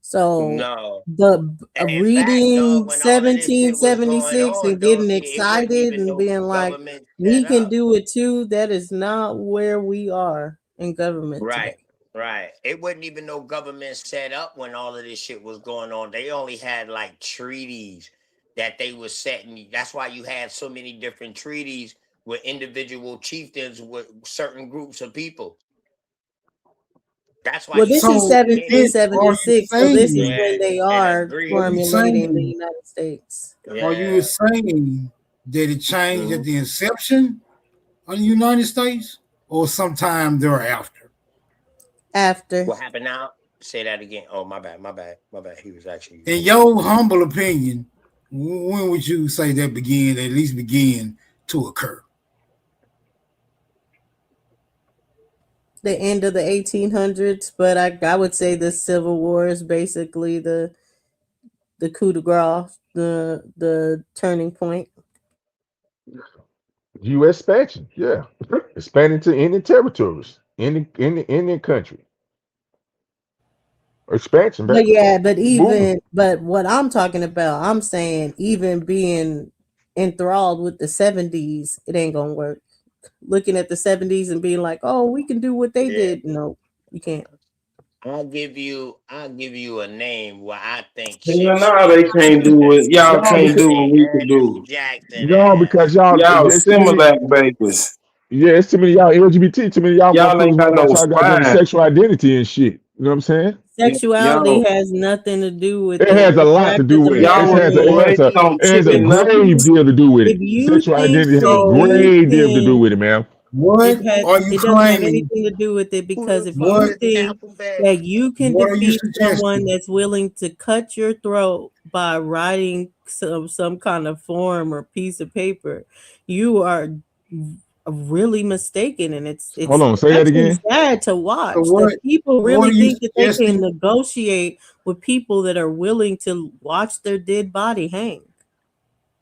So No. the And in fact, dog, reading when all of this shit was going 1776 on, and getting Dulcie, it wasn't excited even and no being like, government we set can up. do it too, that is not where we are in government Right, today. right. It wasn't even no government set up when all of this shit was going on. They only had like treaties that they was setting. That's why you had so many different treaties with individual chieftains with certain groups of people. That's why Well, you this had is So kings. it are you 1776, so this is saying when Yeah, they and are are you agreements. formulating the saying United States. are Yeah. you saying that it changed at Mhm. the inception of the United States or sometime thereafter? After. What happened now? Say that again. Oh, my bad, my bad, my bad. He was actually In your humble opinion, when would you say that at least begin to occur? The end of the 1800s, but I would say the Civil War is basically the coup de grace, the turning point. U.S. expansion, yeah, expanding to Indian territories, Indian country, expansion, But baby, yeah, booming. but what I'm talking about, I'm saying even being enthralled with the 70s, it ain't gonna work. Looking at the 70s and being like, oh, we can do what they yeah. did. No, you can't. I'll give you a name where I think Hell shit should no, have they can't do happened. what y'all No, can't because do what we can Andrew do. Jackson no, ass. because y'all, Y'all it's too many. Similac babies. Yeah, it's too many y'all LGBT. Too many y'all Y'all motherfuckers ain't got worried no about y'all goddamn spine. sexual identity and shit. You know what I'm saying? Sexuality Y'all has nothing to do with It the, has a the lot to fact do of the with it. matter was is, raised on It has a chicken grave nuggets. deal to do with if it. you Sexual think identity has a that So you grave deal to do can, with it, man. what are you it doesn't have claiming? anything to do with it, Who because the if fuck you What is think Alphabet? that you can what are you defeat someone suggesting? that's willing to cut your throat by writing some kind of form or piece of paper, you are really mistaken, and Hold it's on, say that actually again. sad to So watch that people what really are you think that they can suggesting? negotiate with people that are willing to watch their dead body hang.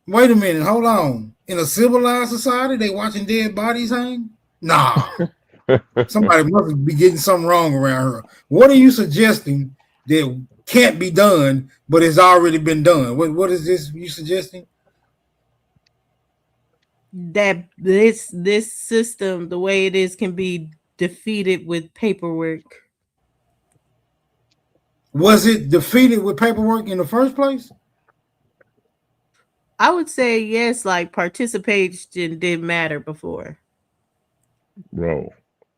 Wait a minute, hold on. In a civilized society, they watching dead bodies hang? Nah. Somebody must be getting something wrong around here. What are you suggesting that can't be done, but has already been done? What is this you suggesting? That this system, the way it is, can be defeated with paperwork. Was it defeated with paperwork in the first place? I would say yes, like participation didn't matter before. Bro,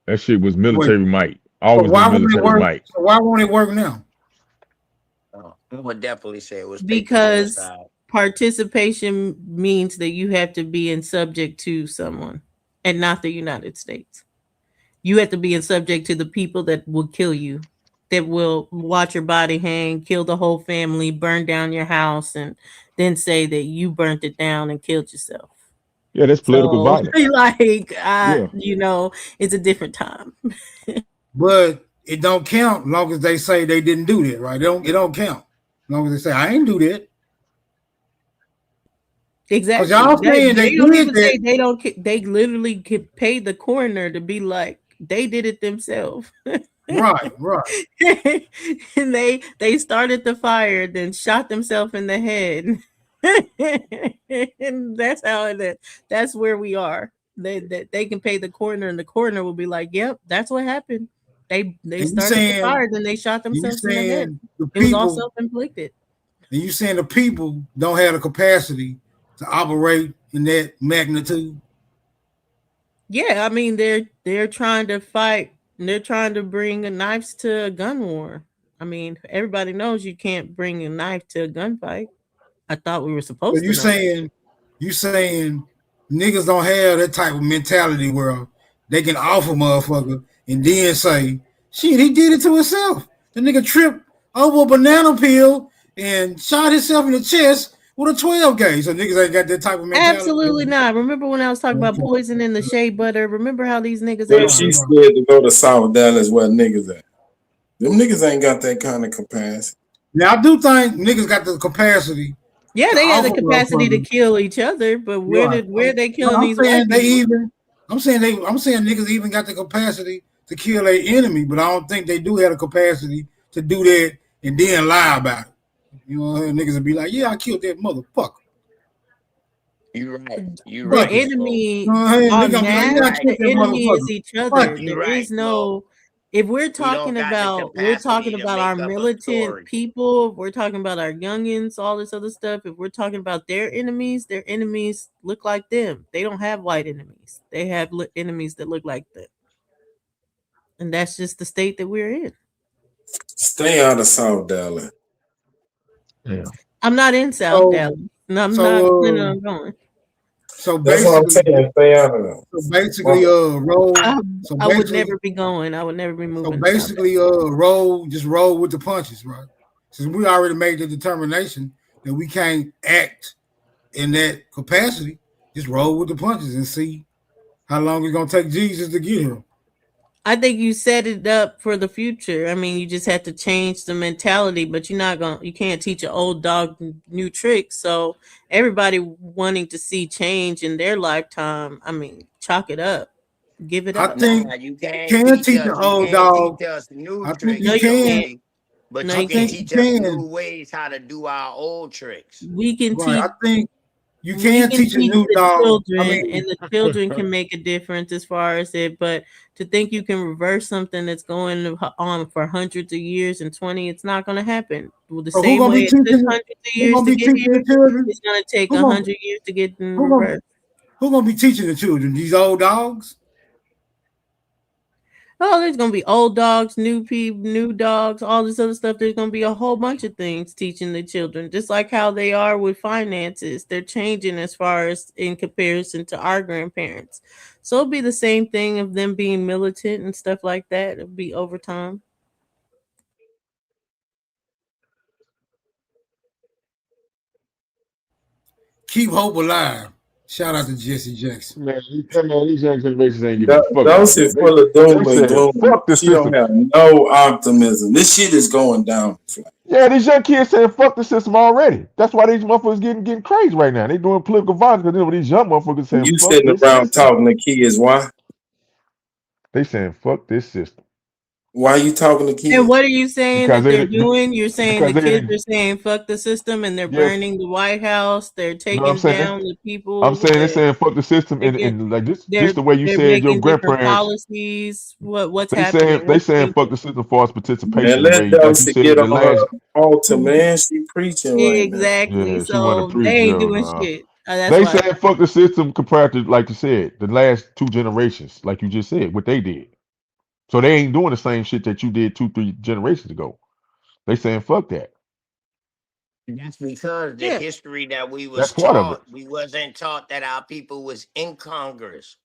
that shit was Wait, military might. so Always why been won't it military work? might. So why won't it work now? I would definitely say it was paper Because genocide. participation means that you have to be in subject to someone and not the United States. You have to be in subject to the people that will kill you, that will watch your body hang, kill the whole family, burn down your house, and then say that you burnt it down and killed yourself. Yeah, that's political So, violence. like, Yeah. it's a different time. But it don't count as long as they say they didn't do that, right? It don't count. As long as they say I ain't do that. Because Exactly. y'all saying they They don't did even say that. they don't. They literally could pay the coroner to be like they did it themselves. Right. And they started the fire, then shot themselves in the head. And that's how that's where we are. They can pay the coroner, and the coroner will be like, "Yep, that's what happened. They And started the fire, then they shot you themselves in the head. saying the It was all people, self-inflicted." and you saying the people don't have the capacity to operate in that magnitude? Yeah, I mean they're trying to fight. They're trying to bring knives to a gun war. I mean, everybody knows you can't bring a knife to a gunfight. I thought we were So supposed to know that. you saying niggas don't have that type of mentality where they can offer motherfucker and then say, shit, he did it to himself. The nigga tripped over a banana peel and shot himself in the chest with a 12 gauge. So niggas ain't got that type of mentality. Absolutely not. Remember when I was talking about Okay. poison in the shea butter? Remember how these niggas But act Right, she like right. scared to go to South Dallas where niggas at. Them niggas ain't got that kind of capacity. Now I do think niggas got the capacity yeah, to they got the offer capacity to motherfuckers. kill each other, but Right. where they No, killing these white people? I'm saying niggas even got the capacity to kill their enemy, but I don't think they do have the capacity to do that and then lie about it. You know, niggas will be like, yeah, I killed that motherfucker. You right. You The Fuck right, it. Smoke. enemy Nigga en gonna be like, You yeah, I masse, right. killed the that enemy is motherfucker. each Fuck other. it. You There right, is Smoke. no, if we're We don't talking got the about capacity to our make up a militant story. people, if we're talking about our youngins, all this other stuff, if we're talking about their enemies look like them. They don't have white enemies. They have enemies that look like them. And that's just the state that we're in. Stay out of South Dallas. Yeah. I'm not in South So Dallas. No, I'm not planning so on going. so That's what I'm basically saying. Stay out of them. so basically roll I, so I would basically never be going. I would never be so moving to South Dallas. basically roll with the punches, right? Since we already made the determination that we can't act in that capacity, just roll with the punches and see how long it's gonna take Jesus to get here. I think you set it up for the future. I mean, you just have to change the mentality, but you can't teach an old dog new tricks. So everybody wanting to see change in their lifetime, I mean, chalk it up, give it I up. think Nah, you you can't can teach teach an us. You old can't teach dog. us new I think No, you tricks, you can. can't. Joey. But No, I you you can think can't. you teach us can. new ways how to do our old tricks. We can Right. I teach think you we can can teach a teach new the dog. I children, and mean, the children can make a difference as far as it. But to think you can reverse something that's going on for hundreds of years and 20, it's not going to happen. Well, the so who same gonna way be it took teaching? hundreds of Who years gonna to be get teaching here, the children? it's going to take Who gonna 100 years to get in who gonna reverse. who gonna be teaching the children? These old dogs. Oh, there's gonna be old dogs, new people, new dogs, all this other stuff. There's gonna be a whole bunch of things teaching the children, just like how they are with finances. They're changing as far as in comparison to our grandparents. So it'll be the same thing of them being militant and stuff like that. It'll be over time. Keep hope alive. Shout out to Jesse Jackson. Man, these young generations ain't giving a fuck about Those that. is full of doom They and said, gloom. fuck the She don't system. have no optimism. This shit is going down. Yeah, these young kids saying fuck the system already. That's why these motherfuckers getting crazy right now. They doing political violence because these young motherfuckers saying You fuck sitting this around system. talking to kids. Why? They saying fuck this system Why are you talking to And kids? what are you saying because that they're they doing? You're saying because the they kids are saying fuck the system and they're yes. burning the White House. They're You know what I'm taking saying? down the I'm people saying they're that saying fuck the system they're and like this they're the way you they're said your making different grandparents. policies. What's They happening? saying What you fuck thinking? the system for its Man, participation the let way like you Dulci get said the on her last. altar, man. She preaching right now. Exactly. Yeah, she want to So they preach. ain't Yo, doing nah. shit. That's They why. saying fuck the system compared to like you said the last two generations, like you just said, what they did. So they ain't doing the same shit that you did 2, 3 generations ago. They saying fuck that. That's because the Yeah. history that we That's was part of it. taught, we wasn't taught that our people was in Congress.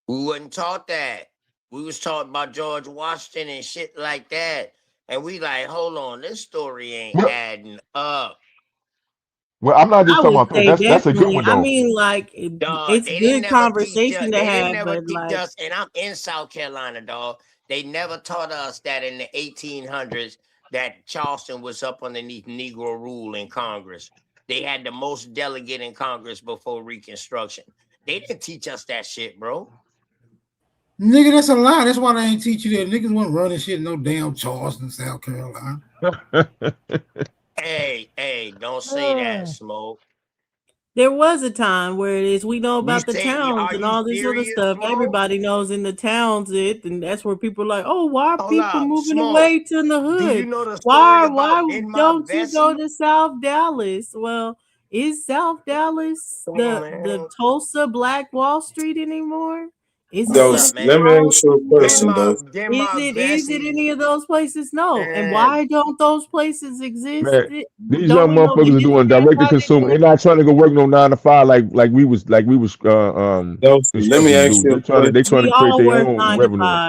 We wasn't taught that. We was taught about George Washington and shit like that. And we like, hold on, this story ain't Well, adding up. well, I'm not just I talking would about that. say That's a good definitely. one I though. mean, like Dog, it's they didn't good never teach us. conversation to They didn't have, never but teach like us, and I'm in South Carolina, dog. They never taught us that in the 1800s that Charleston was up underneath Negro rule in Congress. They had the most delegate in Congress before Reconstruction. They didn't teach us that shit, bro. Nigga, that's a lie. That's why they ain't teach you that. Niggas wasn't running shit in no damn Charleston, South Carolina. Hey, don't say that, Smoke. There was a time where it is we know You about the say, towns are and you all this other serious, stuff. Smoke? Everybody knows in the towns it, and that's where people are like, oh, why are Hold people up, moving Smoke. away to the Do you hood? know the story Why about In My don't you go Bessie? to South Dallas? Well, is South Dallas Come on, the man. Tulsa Black Wall Street anymore? Is it Hold Those, up, let Central me man. Wall ask you a Street? In question, my though. in my Is it Bessie, any of those places? No. And man. why don't those places exist? Man, these Don't young we know the motherfuckers are doing history of direct to why they consumer. don't They're not trying to go work no 9 to 5 like we was Those, let me instructed to ask do. you a They question. trying We to create all their work own 9 to 5, revenue.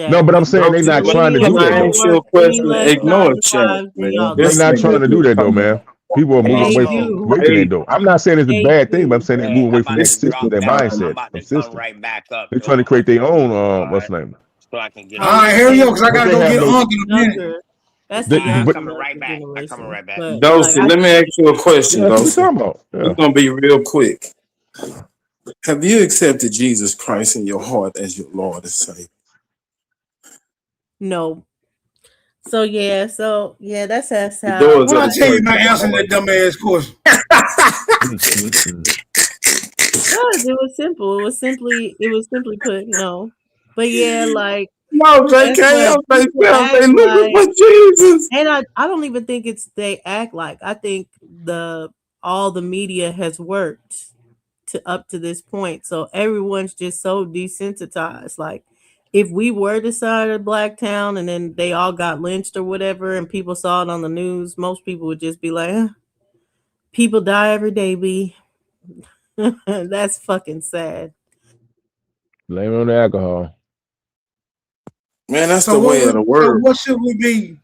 No, Shaq. but I'm saying they Those, not let me, trying to let do Millennials me that all though. ask you work a question. any less Ignore nine a to chat, fives than man. y'all They This do. not nigga trying to do just that though, come out. man. People are moving They away Hey, from do. away from hey, that though. I'm not saying it's a They bad thing, but I'm do. saying they Hey, move I'm away from about their to this system, drop nigga their down. fine. I'm mindset about of to come system. right back up They're trying to though, create their own what's the name? so I can get All on right, this here we mic. go, because I But gotta they go have get no. Unc in a minute. Younger. That's the They, I'm but coming younger right back. I'm coming generation. right back. But like Dulcie, I let me ask you a question, yeah, that's what we Dulcie. talking about. It's Yeah. gonna be real quick. Have you accepted Jesus Christ in your heart as your Lord and Savior? no. That's The how doors What of I the tell you church about are answering always that dumb ass question? it was simple. It was simply put, no. But yeah, like no, they that's can't what help people themselves. act They looking like. for Jesus. And I don't even think it's they act like. I think all the media has worked to up to this point. So everyone's just so desensitized. Like if we were to start a black town and then they all got lynched or whatever and people saw it on the news, most people would just be like, people die every day, B. That's fucking sad. Blame it on the alcohol. Man, that's So the way of the world. what should we be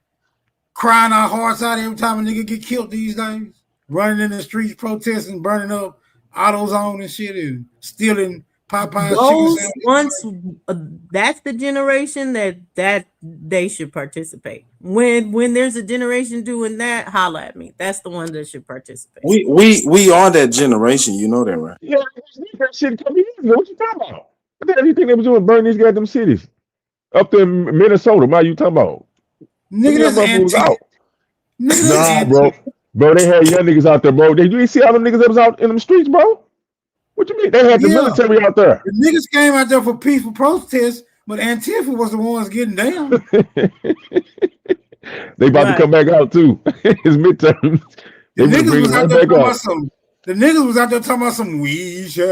crying our hearts out every time a nigga get killed these days? Running in the streets, protesting, burning up AutoZone and shit, and stealing Popeye's chicken Those sandwich. once that's the generation that they should participate. When there's a generation doing that, holla at me. That's the one that should participate. We are that generation. You know that, right? Yeah, that shit a couple years ago. What you talking about? What the hell do you think they was doing burning these goddamn cities? Up there in Minnesota, what you talking about? Them Nigga, young that's motherfuckers was antique. out. Nigga, that's Nah, bro. antique. Bro, they had young niggas out there, bro. You didn't see all them niggas that was out in them streets, bro? What you mean? They had the Yeah. military out there. The niggas came out there for peaceful protests, but Antifa was the ones getting down. They about to Right. come back out too. It's midterms. The They would niggas bring it was out right there back talking about out. some. The niggas was out there talking about some. We shall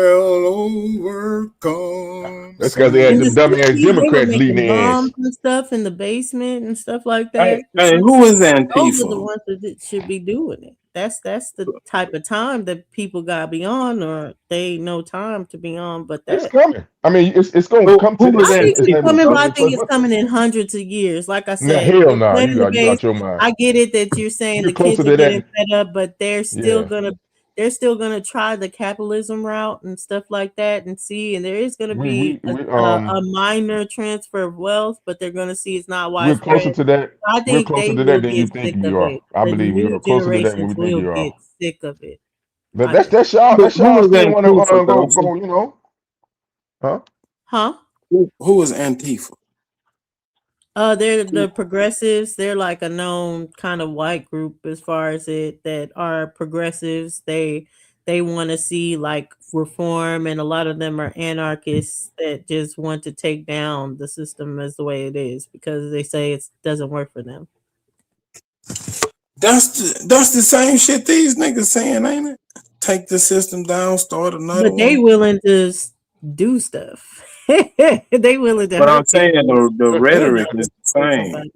overcome. That's because they had In the them dumbass 60s, they were Democrats leading making their ass. bombs and stuff in the basement and stuff like Hey, that. The hey, who is 60s, those are the Antifa? ones that should be doing it. That's the type of time that people got to be on, or they ain't no time to be on. But It's that coming. I mean, it's gonna come to Who is that. I think It's it's not Antifa, even coming, but coming I any Dulcie? think choice it's but to. coming in hundreds of years. Like I Nah, said, hell the nah. planning the You base. out your mind. I get it that you're saying You're the kids closer are to getting that. fed up, but Yeah. they're still gonna try the capitalism route and stuff like that and see. And there is gonna We be we we a minor transfer of wealth, but they're gonna see it's not we're closer widespread. to that. I We're think closer they to will that than you get think sick you of are. it. I The believe you new are closer to that than generations we think will you are. get sick of it. But I think. that's y'all. That's Who y'all is still want to Antifa, Dulcie? go. You know, huh? Huh? Who is Antifa? They're the progressives. They're like a known kind of white group as far as it that are progressives. They want to see like reform, and a lot of them are anarchists that just want to take down the system as the way it is because they say it doesn't work for them. That's the same shit these niggas saying, ain't it? Take the system down, start another But they one. willing to do stuff. They willing to But I'm hurt saying people the and rhetoric not is the hurt same. somebody.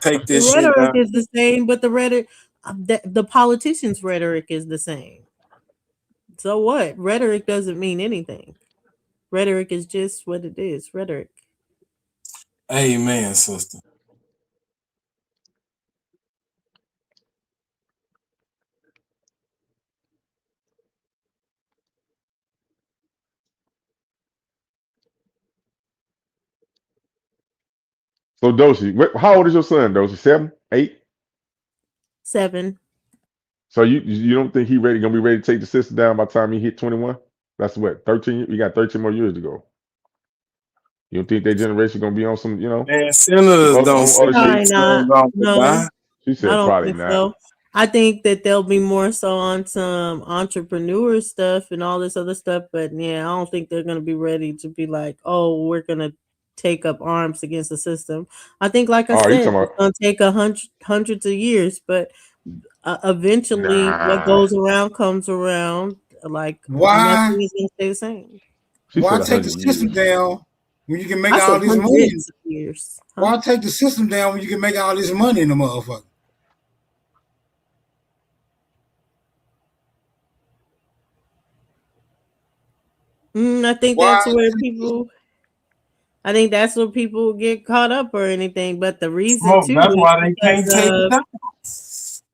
Take The this shit rhetoric down. is the same, but the rhetoric, the politicians' rhetoric is the same. So what? Rhetoric doesn't mean anything. Rhetoric is just what it is. Rhetoric. Amen, sister. So Doshi, how old is your son, Doshi? 7, 8? 7. So you don't think he gonna be ready to take the system down by the time he hit 21? That's what 13. You got 13 more years to go. You don't think that generation gonna be on some Man, some senators other don't on sit other their shit? Probably not. terms off to No, die. She I said don't probably think not. so. I think that they'll be more so on some entrepreneur stuff and all this other stuff, but yeah, I don't think they're gonna be ready to be like, oh, we're gonna take up arms against the system. I think, like I Oh, you said, talking it's about? gonna take hundreds of years, but eventually, what Nah. goes around comes around. Like Why? nothing is gonna stay the same. She Why said take the 100 years. system down when you can make I said all this money? hundreds of years. Huh? Why take the system down when you can make all this money in the motherfucker? I think Why? that's where people. I think that's where people get caught up or anything. But the reason Smoke. too That's is why they because can't take it down.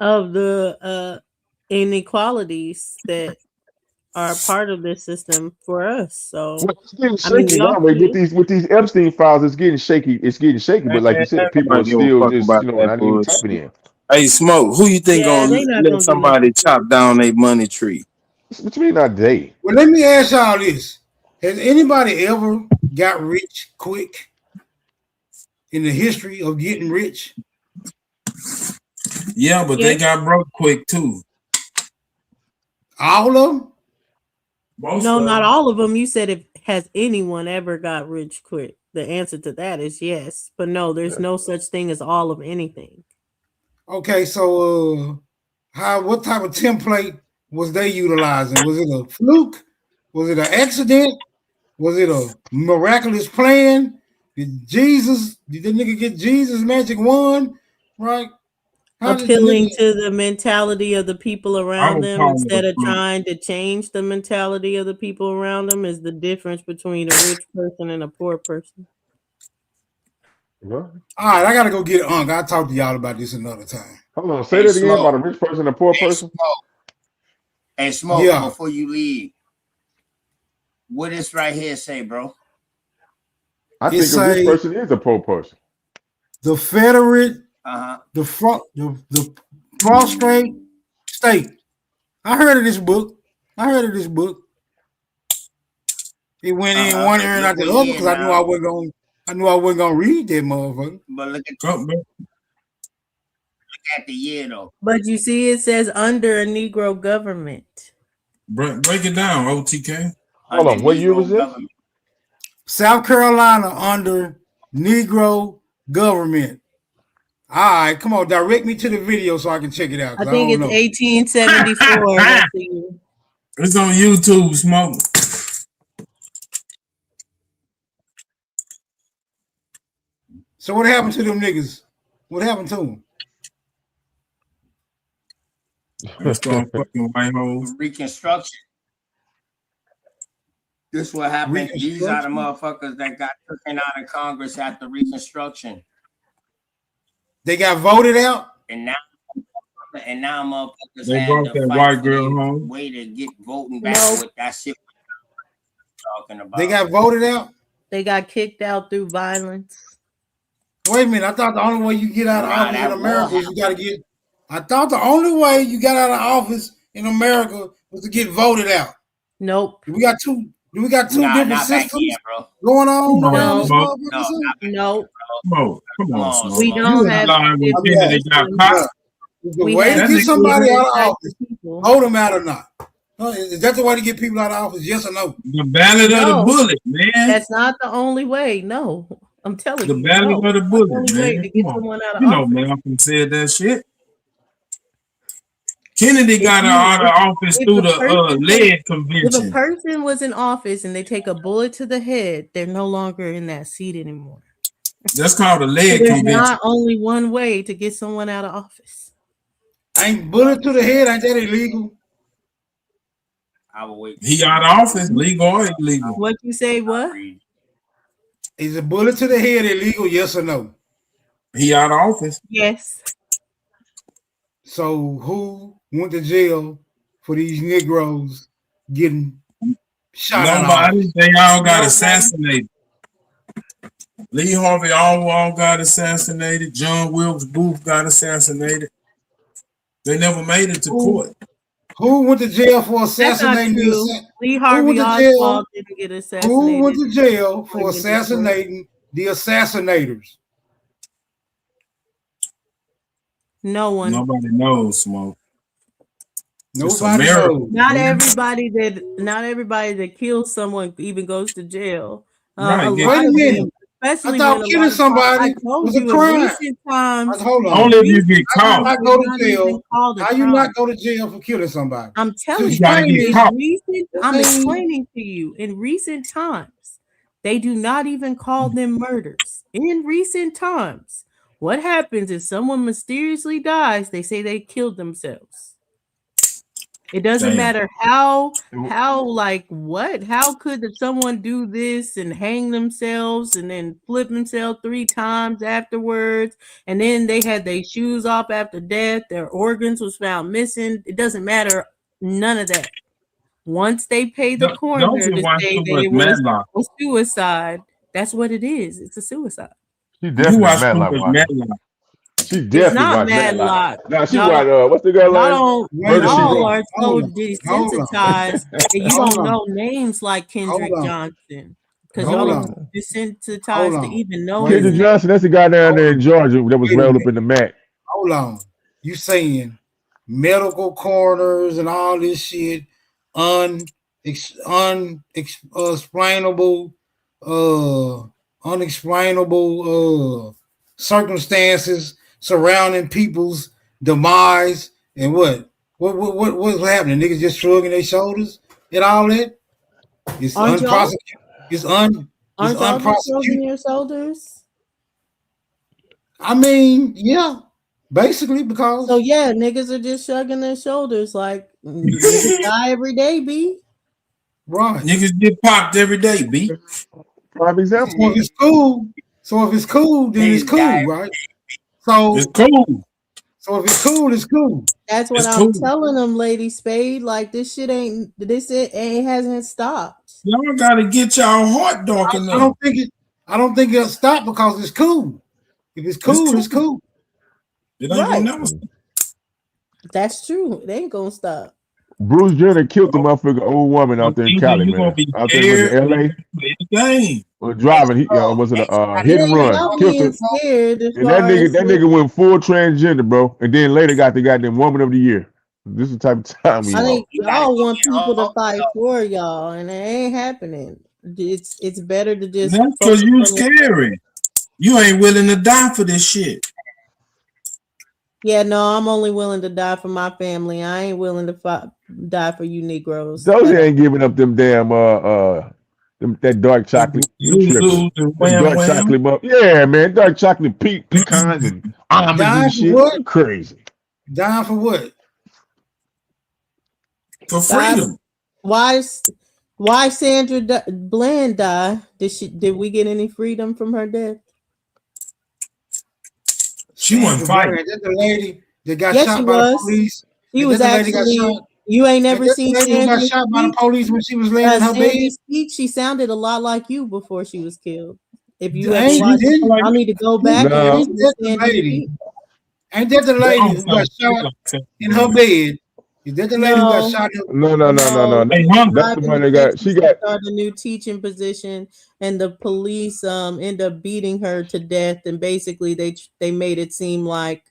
of the inequalities that are part of this system for us. So, Well, it's getting I mean, shaky we all now. They see get it. these with these Epstein files. It's getting shaky. It's getting shaky. But like you said, people are Nobody give a still fuck just about that not even bullshit. tapping in. Hey, Smoke, who you think Yeah, gonna they not let gonna do somebody nothing to chop it. down their money tree? What you mean not they? Well, let me ask y'all this: has anybody ever got rich quick in the history of getting rich? Yeah, but they Yes. got broke quick too. All of them? Most No, of not them. all of them. You said if has anyone ever got rich quick? The answer to that is yes, but no, there's Yeah. no such thing as all of anything. Okay, so what type of template was they utilizing? Was it a fluke? Was it an accident? Was it a miraculous plan? Did the nigga get Jesus magic wand? Right? How did the nigga Appealing to the mentality of the people I around would them call it a instead of fluke. trying to change the mentality of the people around them is the difference between a rich person and a poor person. Well, all right, I gotta go get Unc. I'll talk to y'all about this another time. hold on. Say Hey, that again Smoke. about a rich person and a poor Hey, person. Smoke. Hey, Smoke, Yeah. before you leave, what this right here say, bro? I It think a rich say person is a poor person. the Federate, Uh-huh. the prostrate state. I heard of this book. It went in one ear and Look out the what other year because I knew I now. wasn't gonna read that motherfucker. But look at the year though. But you see, it says under a Negro government. Break it down, OTK. Hold Under on. What year was Negro this? government. South Carolina under Negro government. All right, come on, direct me to the video so I can check it out I because I think don't it's know. 1874. That's the year. It's on YouTube, Smoke. So what happened to them niggas? What happened to them? Let's go fucking white holes. Reconstruction. This what happened. These are the Reconstruction? motherfuckers that got taken out of Congress after Reconstruction. They got voted out? And now motherfuckers They had brought to that fight white for girl their home. way to get voting back No, with that shit we're talking about. They got voted out? they got kicked out through violence. Wait a minute. I thought the only way you get out of Nah, office in that war America is you happened. got to get. I thought the only way you got out of office in America was to get voted out. Nope. We got two Nah, different not back systems then, bro. going on Come around on, No, this Smoke. motherfucker. No, Son? not back no. then, bro. Smoke. Come Come on, on, Smoke. We Smoke. You don't ain't have lying two when I'm different Kennedy just, got systems. popped. the We way to have That get nigga equal was somebody out of types office, of people. vote them out or not? Is that the way to get people out of office? Yes or no? the ballot of the No, bullet, man. that's not the only way. No, I'm telling The you, ballot no. of the It's not the bullet, only way man. to Come get on. someone out of You know office. Malcolm said that shit. Kennedy If got you out of office if through a the person was lead if a convention. person was in office and they take a bullet to the head, they're no longer in that seat anymore. That's called a So lead there's convention. not only one way to get someone out of office. Ain't bullet to the head, ain't that illegal? I will wait. He out of office, legal or illegal. What you say? What? Is a bullet to the head illegal? Yes or no? He out of office. Yes. So who went to jail for these Negroes getting shot out of Nobody. office? They all got Nobody. assassinated. Lee Harvey all got assassinated. John Wilkes Booth got assassinated. They never made it to court. Who went to jail for That's not assassinating true. Lee who Harvey went to jail? Oswald didn't get Who went assassinated to jail before he for went to court. assassinating the assassinators? No one. Nobody knows, Smoke. Nobody knows. Not everybody that kills someone even goes to jail. Right. A Wait lot a of minute. them, especially I thought when killing somebody I told was a you crime. in recent times. Hold on. Only if you get How you caught. not go to jail? How you not go to jail for killing somebody? I'm telling You gotta you, get caught. I'm explaining to you. In recent times, they do not even call them murders. In recent times, what happens if someone mysteriously dies? They say they killed themselves. It doesn't matter how like what? How could someone do this and hang themselves and then flip themselves 3 times afterwards? And then they had their shoes off after death. Their organs was found missing. It doesn't matter. None of that. Once they pay the coroner to say that it was a suicide, that's what it is. It's a suicide. She definitely Matlock watching. She It's definitely not watched Matlock. Matlock. Nah, she watched what's the girl name? Murder She Y'all Wrote. are so desensitized that you don't know names like Kendrick Hold on. Johnson because y'all are desensitized to even know his Kendrick name. Johnson, that's the guy down there in Georgia that was rolled up in the mat. Hold on. You saying medical coroners and all this shit, unexplainable circumstances surrounding people's demise and what's happening? Niggas just shrugging their shoulders and all that. It's unprosecuted. Aren't y'all just shrugging your shoulders? I mean, yeah. Basically, because niggas are just shrugging their shoulders like niggas die every day, B. Right. Niggas get popped every day, B. Prime example. So if it's cool, then it's cool, right? So it's cool. So if it's cool, it's cool. That's what I'm telling them, Lady Spade. Like this shit hasn't stopped. Y'all gotta get y'all heart darkened up. I don't think it'll stop because it's cool. If it's cool, it's cool. It ain't gonna never stop. That's true. It ain't gonna stop. Bruce Jenner killed the motherfucking old woman out there in Cali, man. Out there in LA. Was driving, was it a hit and run? Killed her. And that nigga went full transgender, bro. And then later got the goddamn woman of the year. This is the type of time we I on. think y'all want people to fight for y'all, and it ain't happening. It's better to just. That's because you scary. You ain't willing to die for this shit. Yeah, no, I'm only willing to die for my family. I ain't willing to die for you Negroes. Those ain't giving up them damn that dark chocolate. Dark chocolate, yeah, man, dark chocolate pecans and almonds and shit. What? Crazy. Dying for what? For freedom. Why Sandra Bland die? Did we get any freedom from her death? She wasn't fighting. That's the lady that got shot by the police. She was actually. You ain't never seen Sandra got shot by the police when she was laying in her bed. She sounded a lot like you before she was killed. If you ever watched, I need to go back and listen to Sandy. Ain't that the lady who got shot in her bed? Is that the lady who got shot? No. That's the one that got. She got started a new teaching position, and the police end up beating her to death. And basically, they made it seem like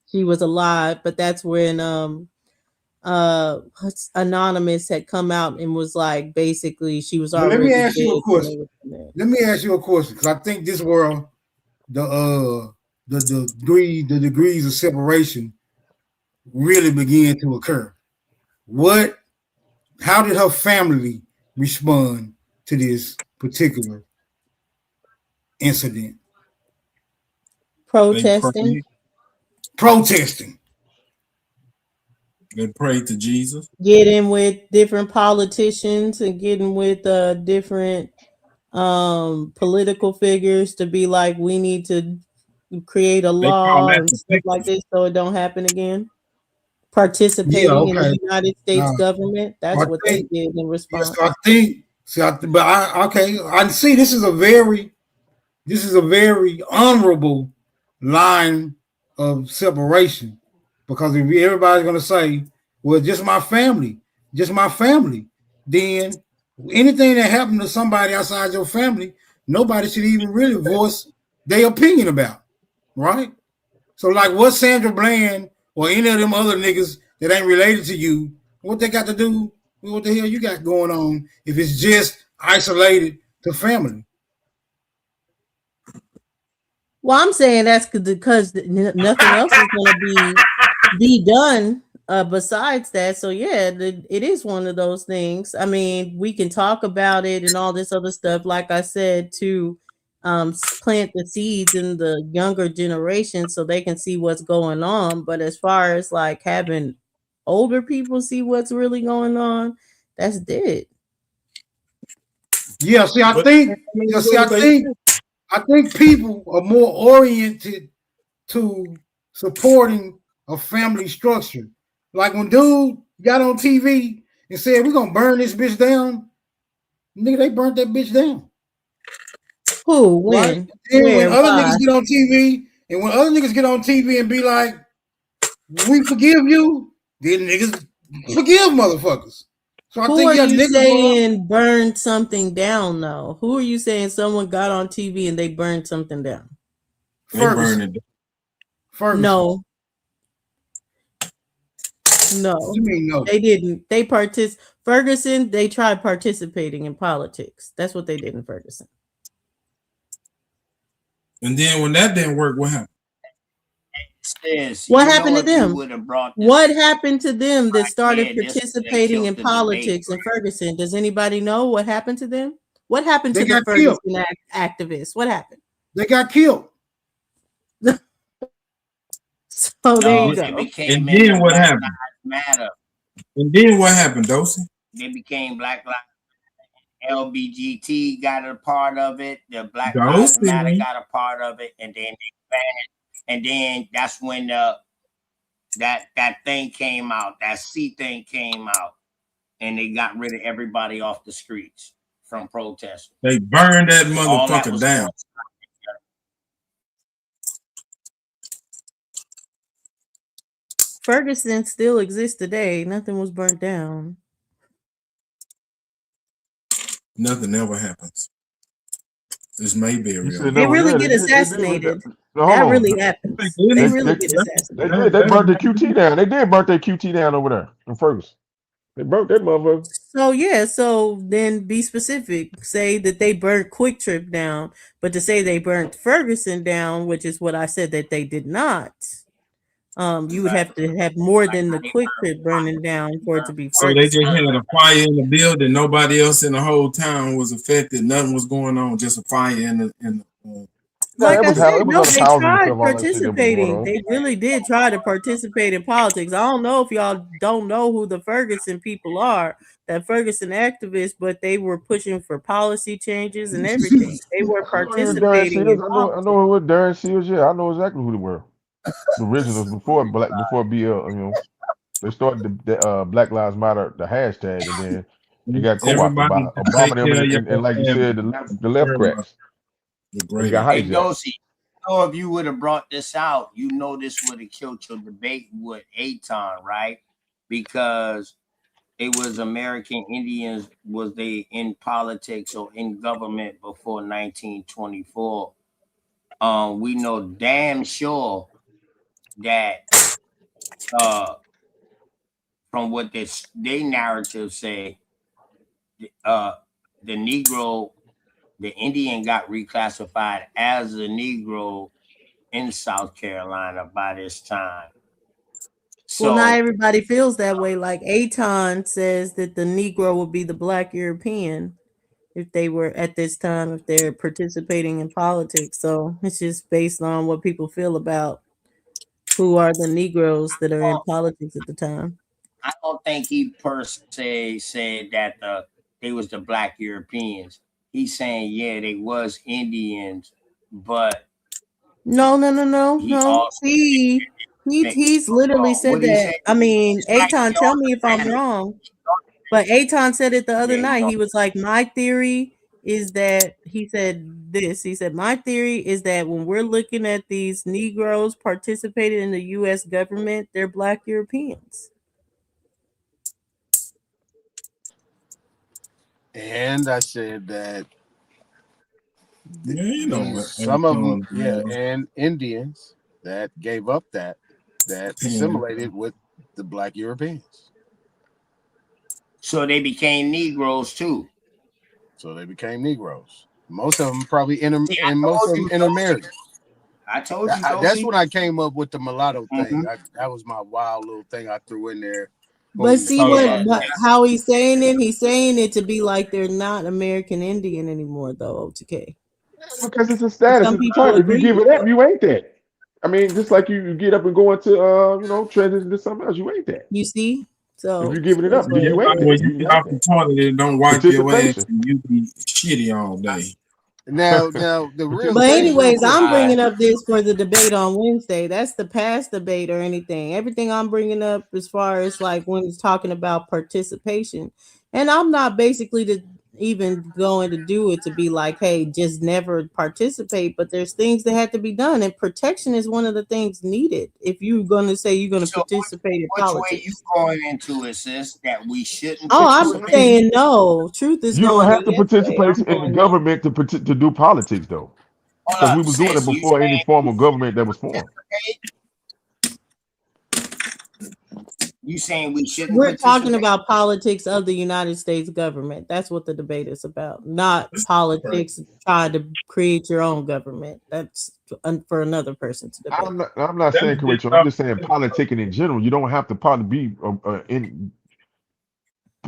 she was alive, but that's when Anonymous had come out and was like, basically, she was already. Let me ask you a question. Because I think this world, the degrees of separation really began to occur. How did her family respond to this particular incident? Protesting. They prayed to Jesus. Getting with different politicians and getting with different political figures to be like, we need to create a law and stuff like this so it don't happen again. Participating in the United States government. That's what they did in response. I see this is a very honorable line of separation, because if everybody's going to say, well, just my family, then anything that happened to somebody outside your family, nobody should even really voice their opinion about, right? So like, what Sandra Bland or any of them other niggas that ain't related to you, what they got to do with what the hell you got going on if it's just isolated to family? Well, I'm saying that's because nothing else is going to be done besides that. So yeah, it is one of those things. I mean, we can talk about it and all this other stuff, like I said, to plant the seeds in the younger generation so they can see what's going on. But as far as like having older people see what's really going on, that's dead. Yeah, see, I think, I think people are more oriented to supporting a family structure. Like when dude got on TV and said, "We're gonna burn this bitch down," nigga, they burnt that bitch down. Who? Right? When? And when Where? other Why? niggas get on TV, and when other niggas get on TV and be like, "We forgive you," then niggas forgive motherfuckers. So I Who think are yeah, you niggas go. saying burned something down though? Who are you saying someone got on TV and they burned something down? They burn Ferguson. it. Ferguson. No. What No. you mean no? They didn't. Ferguson, they tried participating in politics. That's what they did in Ferguson. And then when that didn't work, what happened? Says, What you happened know, to if you them? would have brought this What happened to them that started here, this would have participating killed in the debate. politics in Ferguson? Does anybody know what happened to them? What happened They to the got killed. Ferguson activists? What happened? They got killed. So there you No, go. they became And then into what Black happened? Lives Matter. And then what happened, Dulci? They became Black Lives. LBGT got a part of it. The Black Lives Matter Dulci. got a part of it, and then they banned. And then that's when that thing came out. That C thing came out, and they got rid of everybody off the streets from protesting. They burned that All that motherfucker was down. Ferguson still exists today. Nothing was burnt down. Nothing ever happens. This may be You real. said They never. really Yeah, get they did with that. assassinated. No, hold That on. really happens. They They, really they, get they assassinated. did. They burnt their QT down. They did burn their QT down over there in Ferguson. They burnt that motherfucker. So yeah, so then be specific. Say that they burnt Quick Trip down, but to say they burnt Ferguson down, which is what I said that they did not, you would have to have more than the Quick Trip burning down for it to be So they just Ferguson. had a fire in the building. Nobody else in the whole town was affected. Nothing was going on. Just a fire in the. No, Like I said, it was no, other they houses and stuff, tried all that shit that was going participating. on. They really did try to participate in politics. I don't know if y'all don't know who the Ferguson people are, that Ferguson activists, but they were pushing for policy changes and everything. They were I know who Darren participating Seals. in I politics. know who Darren Seals. Yeah, I know exactly who they were. The originals before BL. They started the Black Lives Matter, the hashtag, and then it got co-opted by Everybody Obama take and them, care of your and like you family. said, the left cracks. They got Hey, hijacked. Dulci, know if you would have brought this out, you know this would have killed your debate with Aton, right? Because it was American Indians, was they in politics or in government before 1924? We know damn sure that from what they narrative say, uh the Negro, the Indian got reclassified as a Negro in South Carolina by this time. Well, not So everybody feels that way. Like Aton says that the Negro would be the Black European if they were at this time, if they're participating in politics. So it's just based on what people feel about who are the Negroes that are in politics at the time. I don't think he per se said that they was the Black Europeans. He's saying yeah, they was Indians, but he No. also He's literally said what he that. said. I mean, It's like Aton, he tell also me if I'm said it. wrong, but Aton said it the other Yeah, night. He was like, my theory is that he said this. He said, my theory is that when we're looking at these Negroes participating in the US government, they're Black Europeans. And I said that Yeah, you know what some of them, Aton yeah, does. and Indians that gave up that assimilated with the black Europeans. So they became Negroes too. So they became Negroes. Most of them probably See, intermarried. I told you, that's when I came up with the mulatto thing. That was my wild little thing I threw in there. But see how he's saying it? He's saying it to be like they're not American Indian anymore, though. OTK. Because it's a status, it's a title. If you give it up, you ain't that. I mean, just like you get up and go into transition to something else, you ain't that. You see? So if you're giving it up, you ain't when that. you get off the toilet, it don't wipe your ass and you be shitty all day. Now the real. But anyways, I'm bringing up this for the debate on Wednesday. That's the past debate or anything. Everything I'm bringing up as far as like when it's talking about participation, and I'm not basically even going to do it to be like, hey, just never participate. But there's things that have to be done, and protection is one of the things needed if you're going to say you're going to participate in politics. Which way you going into it, sis? That we shouldn't. Oh, I'm saying no. Truth is you don't going have to participate in the no. government to do politics, though, because we was doing it before any form of government that was formed. You saying we shouldn't? We're talking about politics of the United States government. That's what the debate is about, not politics trying to create your own government. That's for another person to debate. I'm not saying correct. I'm just saying politicking in general. You don't have to probably be in.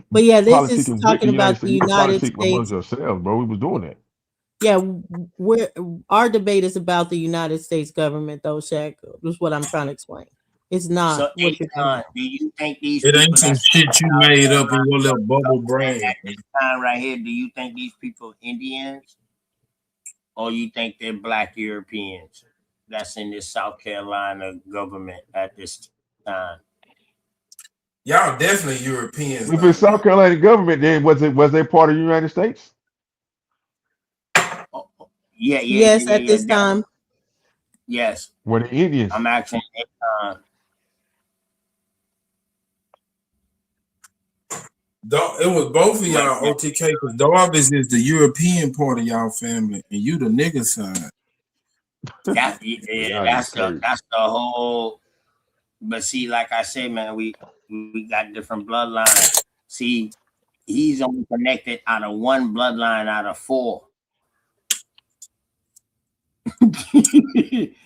But yeah, this is talking about the United States amongst yourselves, bro. We was doing that. Yeah, our debate is about the United States government, though, Shaq. That's what I'm trying to explain. It's not. So, do you think these? It ain't some shit you made up in your little bubble brain. At this time right here, do you think these people Indians, or you think they're Black Europeans that's in this South Carolina government at this time? Y'all definitely Europeans. If it's South Carolina government, then was they part of the United States? Yes, at this time. Yes. Were the Indians? I'm asking. It was both of y'all OTK, because Darvis is the European part of y'all family, and you the nigga side. That's the whole. But see, like I said, man, we got different bloodlines. See, he's only connected out of one bloodline out of 4.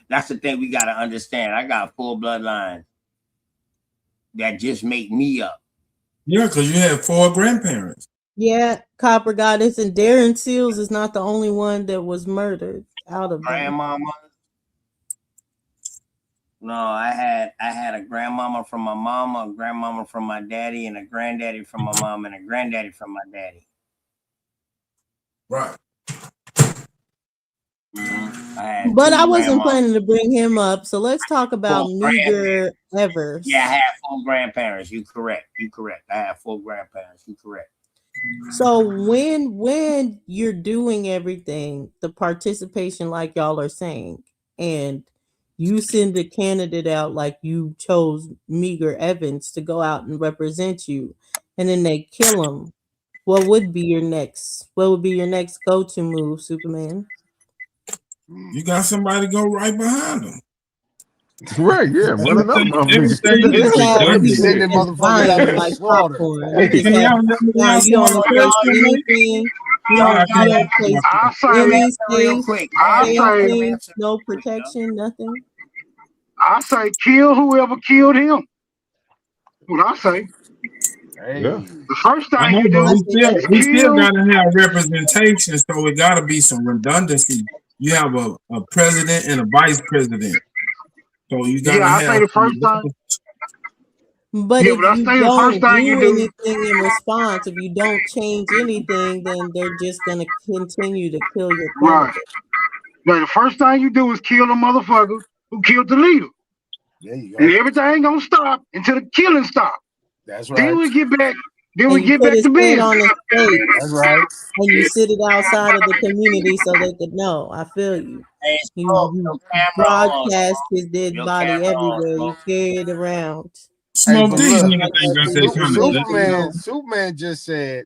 That's the thing we gotta understand. I got 4 bloodlines that just make me up. Yeah, because you had 4 grandparents. Yeah, Copper Goddess, and Darren Seals is not the only one that was murdered out of grandmama. No, I had a grandmama from my mama, a grandmama from my daddy, and a granddaddy from my mom, and a granddaddy from my daddy. Right. But I wasn't planning to bring him up, so let's talk about Meager Evers. Yeah, I had 4 grandparents. You correct. I have 4 grandparents. You correct. So when you're doing everything, the participation, like y'all are saying, and you send a candidate out like you chose Meager Evans to go out and represent you, and then they kill him, what would be your next go-to move, Superman? You got somebody to go right behind them. Right, yeah. Run another motherfucker. No protection, nothing. I say kill whoever killed him. What I say. Hey. Yeah. The first thing you do we still gotta have representation, so it gotta be some redundancy. You have a president and a vice president. So you gotta I say the first time. But if you don't do anything in response, if you don't change anything, then they're just gonna continue to kill your candidate. Right. The first thing you do is kill the motherfucker who killed the leader. There you go. And everything ain't gonna stop until the killing stops. That's right. Then we get back. Then we get back to business. That's right. And you sit it outside of the community so they could know. I feel you. You broadcast his dead body everywhere. You carry it around. Superman just said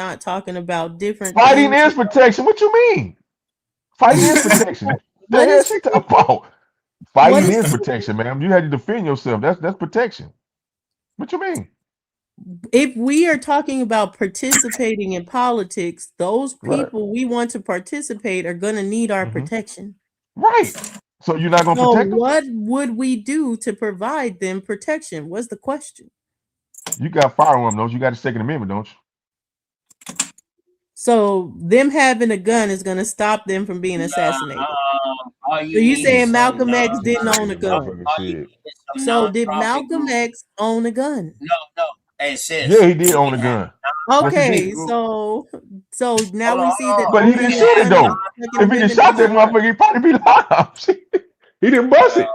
not talking about different Fighting things. is protection. What you mean? Fighting is protection. The What hell is she talking about? what Fighting is is protection, ma'am. You had to defend yourself. That's protection. What you mean? if we are talking about participating in politics, those Right. people we want to participate are going to need our protection. Right. So you're not gonna So protect them? what would we do to provide them protection? What's the question? You got firearm, don't you? You got a Second Amendment, don't you? So them having a gun is going to stop them from being assassinated. All So you you need is saying some Malcolm X didn't own a Yeah, gun? motherfucker shit. some So did non-profit Malcolm groups. X own a gun? No. Hey Yeah, sis, he did you own can a have gun. Yes, he Okay, did. group. so now we see that But he didn't owning a shoot it gun against though. the Second If he just Amendment shot does that not work. motherfucker, he'd probably be locked up. He didn't bust it.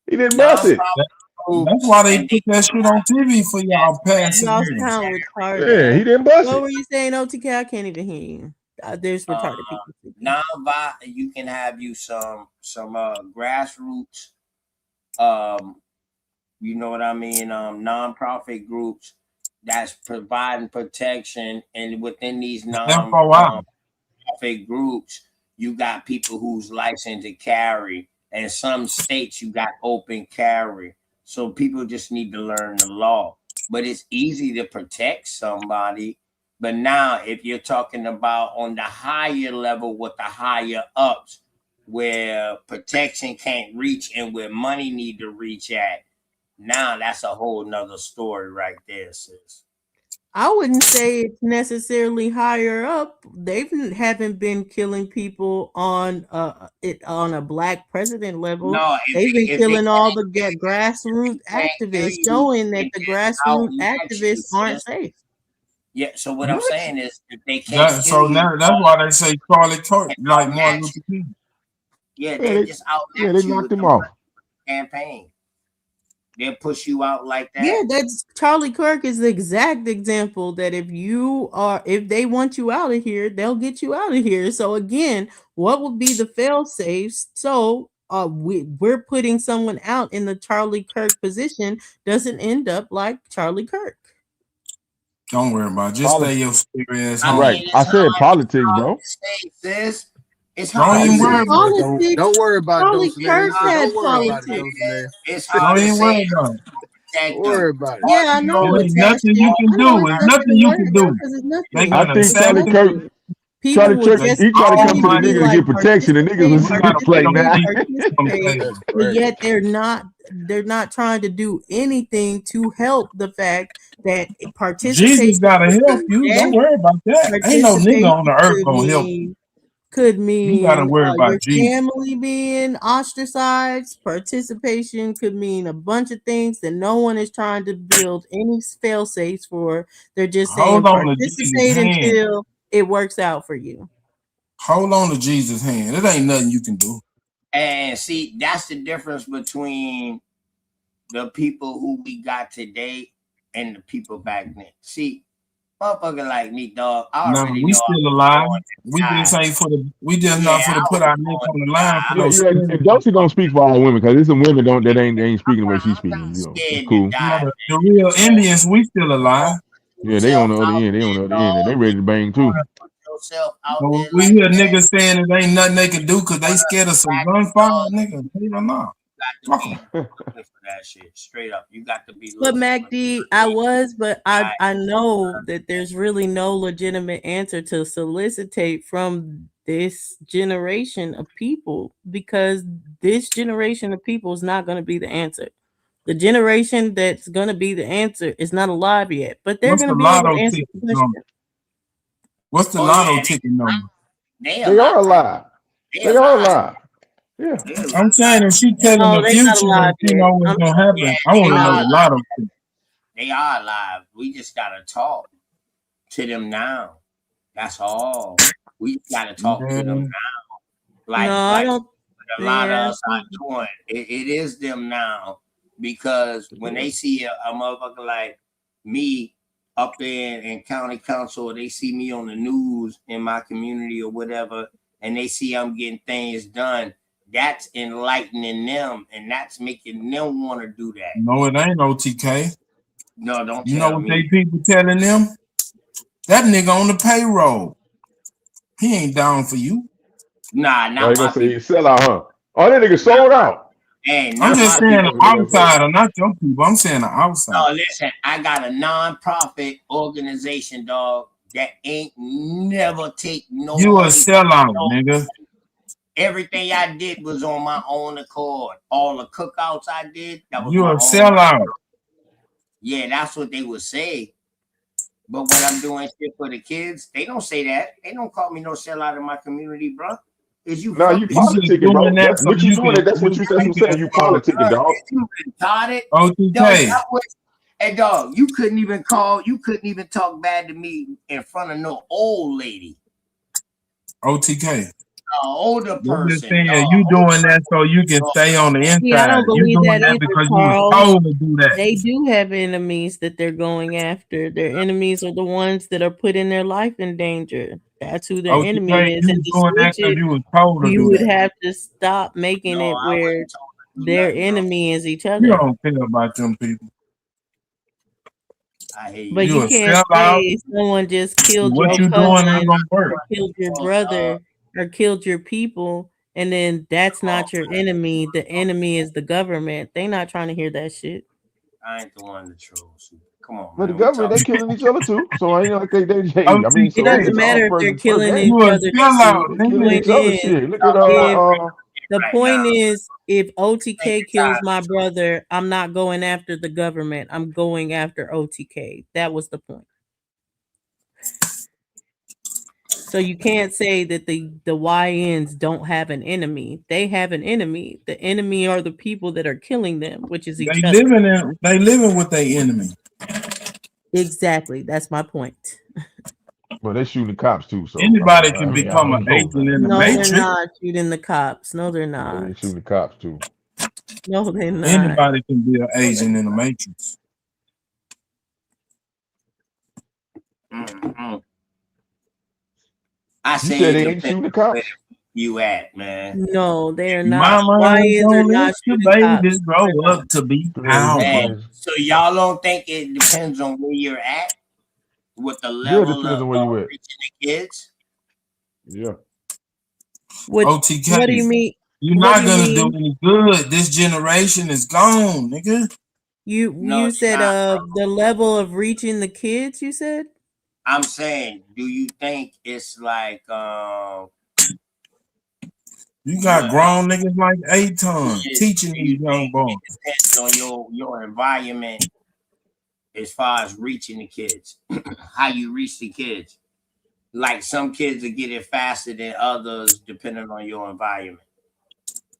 He didn't bust it. That's why they put that shit on TV for y'all passive Y'all niggas. sound Yeah, retarded. he didn't bust What it. were you saying, OTK? I can't even hear you. There's retarded people. You can have you some grassroots, you know what I mean, non-profit groups that's providing protection, and within these non-profit groups, you got people who's licensed to carry, and some states you got open carry. So people just need to learn the law. But it's easy to protect somebody. But now, if you're talking about on the higher level with the higher ups, where protection can't reach and where money need to reach at, now that's a whole nother story right there, sis. I wouldn't say it's necessarily higher up. They haven't been killing people on on a black president level. No, They've been if they killing all can't, the grassroots can't kill activists, you, showing that they the just grassroots outmatch you, activists aren't sis. safe. Yeah, so what I'm What? saying is, if they can't kill So you, now that's why they say Charlie Kirk, they like Martin outmatch Luther King. yeah, Yeah, they just they outmatch you knocked with him the off. campaign. They'll push you out like Yeah, that. that's Charlie Kirk is the exact example that if they want you out of here, they'll get you out of here. So again, what would be the fail safes? So we're putting someone out in the Charlie Kirk position doesn't end up like Charlie Kirk. Don't worry about it. Just stay your scary ass I home. Right. mean, I it's said hard. It's politics, hard bro. to say, sis. It's Don't hard to even say. worry about it. Politics. Don't worry about it, Charlie Dulcinea. He Kirk said, had don't worry about it, politics. Dulcinea. It's Don't hard to even say worry how about to it. protect Don't them. worry about it. Yeah, I know It it's ain't that nothing shit. you can I know do. it's It's nothing nothing to you worry can about do. because it's They nothing. I got a think It's Charlie assassin. Kirk, nothing. People will They he tried to come to the be niggas and like get protection. The niggas was got a play freedom now. speech on the participate, That's but crazy. yet they're not trying to do anything to help the fact that Jesus participation gotta could help mean you. Don't death, worry about that. Ain't no nigga on participation the earth gonna help you. could You gotta mean worry your about Jesus. family being ostracized. Participation could mean a bunch of things that no one is trying to build any fail safes for. They're just saying Hold on to Jesus' participate hand. until it works out for you. Hold on to Jesus' hand. It ain't nothing you can do. And see, that's the difference between the people who we got today and the people back then. See, motherfucker like me, dog, I No, already we knew I still was alive. going We to just die. ain't for the. We just Yeah, not for to I put was our neck going on the to line for die. Yeah, no yeah. scary If Dulcie don't motherfucker. speak for all women, because there's some women don't that ain't speaking the way she's speaking. You know, it's Scared to cool. No, die, the man. real Indians, we still alive. Yeah, they on Yourself the other out end. They on the there, other end, and dog. they ready to bang You too. wanna put yourself out But when there we like hear that, niggas saying it ain't nothing they can do because they wanna scared of some practice, gunfire, dog. nigga. Hell no. Got to Fuck 'em. be looking for that shit. Straight up. You got to be But looking for MacD, I was, but I know that there's really no legitimate answer to solicitate from this generation of people because this generation of people is not going to be the answer. The generation that's going to be the answer is not alive yet, but they're What's going the to be able to lotto answer ticket the number? question. What's the Oh lotto yeah, ticket number? they They are alive. alive. They They are alive. alive. Yeah. They alive. I'm saying if she telling No, the they're not future alive and she yet. know what's gonna Yeah, happen, I they want to They're know are the not. alive. lotto ticket. They are alive. We just gotta talk to them now. That's all. We just gotta talk to them Man, now. No, Like I don't. a lot of Yeah. us are doing. It is them now because when they see a motherfucker like me up in county council, they see me on the news in my community or whatever, and they see I'm getting things done. That's enlightening them, and that's making them want to do that. no, it ain't OTK. No, don't You know tell what they me. people telling them? That nigga on the payroll. He ain't down for you. Nah, Why not you gonna my say people. sell out, huh? Oh, that nigga Not sold out. And I'm none of just my saying people. the outsider, not your people. I'm saying the outsider. No, listen, I got a non-profit organization, dog, that ain't never take no You a money. sellout, nigga. Everything I did was on my own accord. All the cookouts I did, that was You my a own. sellout. Yeah, that's what they would say. But when I'm doing shit for the kids, they don't say that. They don't call me no sellout in my community, bro. Is you Nah, you fucking politicking, bro. doing that That's so what you you doing. can That's what you. That's what I'm saying. You politicking, dog. You retarded? OTK. Dog, that was, hey, dog, you couldn't even talk bad to me in front of no old lady. OTK. Older I'm just person, saying, dog. you doing that so you can stay on the See, I inside. don't You believe doing that that either, because you was Carl. told to do that. They do have enemies that they're going after. Their enemies are the ones that are putting their life in danger. That's who their enemy OTK, is. you And was to doing that switch because it, you was told to you do would that. have to stop making No, it I where wasn't told to do their nothing, bro. enemy is each You other. don't care about them people. I hate you. But You you a can't sellout. say someone just killed What your you doing ain't cousin gonna work. or killed your brother or killed your people, and then that's not your enemy. The enemy is the government. They not trying to hear that shit. I ain't the one to troll. Come on, But the man. We government, talk. they killing each other too. So I ain't like hey, I mean, It so doesn't it's all matter if they're person per killing game. each You a other. sellout, They The killing nigga. each point other. is, Shit. Look at if the Right point now. is, if OTK Take kills your my brother, I'm not going after the government. I'm going after OTK. That was the point. So you can't say that the YNs don't have an enemy. They have an enemy. The enemy are the people that are killing them, which is each They other. living with their enemy. Exactly. That's my point. Well, they shooting cops too. So Anybody I can mean, I become an don't know, agent in the man. No, they're matrix. not shooting the cops. No, they're Yeah, they not. shooting the cops too. No, they're not. Anybody can be an agent in the matrix. Mm-hmm. I You say said it they ain't depends shooting the on where cops. you at, man. No, they're not. Mama ain't YNs are gonna not let the shooting cops. babies grow up to be Crazy, Hey, power. crazy. so y'all don't think it depends on where you're at with the Yeah, it level depends of on where you at. reaching the kids? Yeah. What do you OTK, mean? you're What do not you gonna do mean? any good. This generation is gone, nigga. No, You it's said not. the level of reaching the kids, you said? I'm saying, do you think it's like You got what grown niggas like Aton do teaching you these young think boys. it depends on your environment as far as reaching the kids? How you reach the kids? Like some kids will get it faster than others depending on your environment.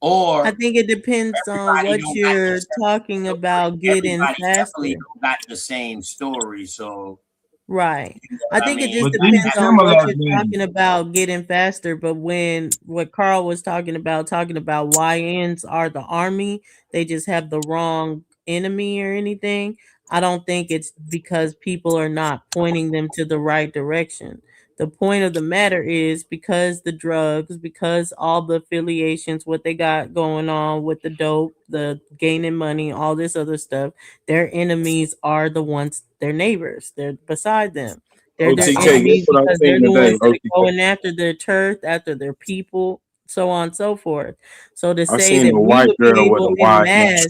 I Or think it depends on everybody what don't got the you're same talking story. about getting Everybody definitely faster. don't got the same story. So Right. you know I what I think it just mean? But these depends on what similar you're things, talking about getting faster. But when what Carl was talking about YNs are the army, they just have the wrong enemy or anything. I don't think it's because people are not pointing them to the right direction. The point of the matter is because the drugs, because all the affiliations, what they got going on with the dope, the gaining money, all this other stuff, their enemies are the ones, their neighbors. They're beside them. They're their OTK, guess enemies what I because they're seen the today? ones that are OTK. going after their turf, after their people, so on and so forth. So to I say seen that a we white would be girl with able a in YN. mass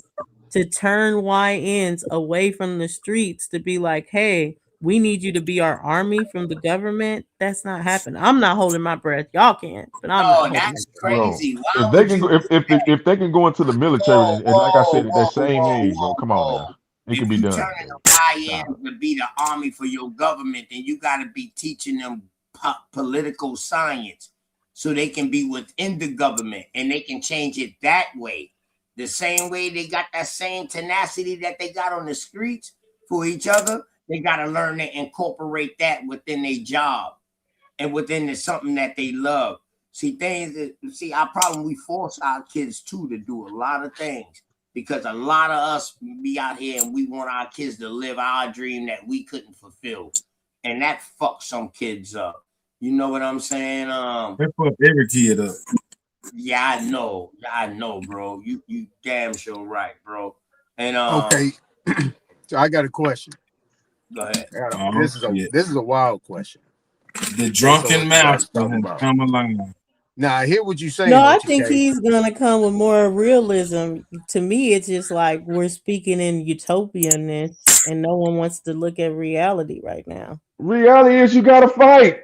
to turn YNs away from the streets to be like, hey, we need you to be our army from the government. That's not happening. I'm not holding my breath. Y'all can, but I'm not No, holding my that's breath. Bro, crazy. Why if they would can you go, do that? if they can go into the military Whoa, and like I whoa, said, at that whoa, same whoa, age, bro, whoa, come on whoa. now, it can If be you done, turning bro. a YN Stop. to be the army for your government, then you got to be teaching them political science so they can be within the government and they can change it that way. The same way they got that same tenacity that they got on the streets for each other, they got to learn to incorporate that within their job and within the, something that they love. See, our problem, we force our kids too to do a lot of things because a lot of us be out here and we want our kids to live our dream that we couldn't fulfill. And that fucks some kids up. You know what I'm saying? They put every kid up. Yeah, I know, bro. You damn sure right, bro. And Okay, so I got a question. go ahead. Oh shit. This is a wild question The based on drunken what you guys are master talking has about. come along. Now I hear what you're saying. No, I OTK. think he's gonna come with more realism. To me, it's just like we're speaking in utopianness, and no one wants to look at reality right now. Reality is you gotta fight.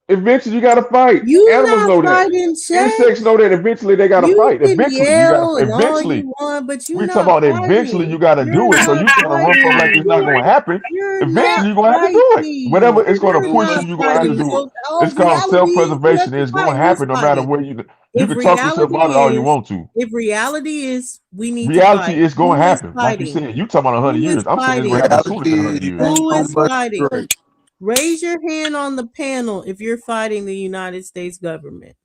Eventually, you gotta fight. You Animals not know that. fighting, Shay. Insects know that. Eventually, they gotta You fight. can Eventually, you gotta. yell and all Eventually, you want, but you're we talk not about eventually you fighting. gotta You're do it. So not you trying to run from like it's not fighting. gonna happen. You're not Eventually, you're gonna have to do it. fighting. Whatever it's gonna You're push you, not you're gonna have to fighting. do it. So, It's called reality is you have self-preservation. to It's fight. gonna Who's happen no matter fighting? where you. You If can talk yourself out of it all you want to. reality is we need to Reality fight, is gonna who is happen. Like you fighting? said, you talking about 100 Who years. is I'm saying it's gonna fighting? happen sooner than 100 Reality years. ain't Who gonna is bust fighting? straight. Raise your hand on the panel if you're fighting the United States government.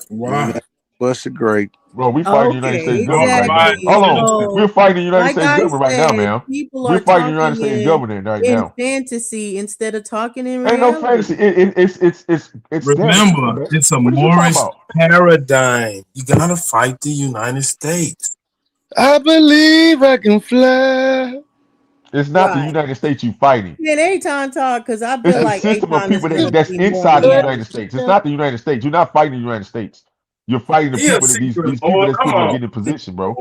Why? Bust it great. Bro, we fighting the United Okay, States government right now. exactly. Hold on. We're So, fighting the United like States I government right now, said, man. people We're are fighting the United talking States government right in now. fantasy instead of talking in Ain't no reality. fantasy. It's standing true, Remember, man. it's a What are you talking Moorish about? paradigm. You gotta fight the United States. I believe I can fly. It's not the Right. United States you fighting. Can Aton talk? Because I It's feel the like system of Aton is people going to that's be more inside the United reality. States. It's not the United States. You're not fighting the United States. You're fighting the He a people that these secret people boy. that's Come putting to on. get in position, bro.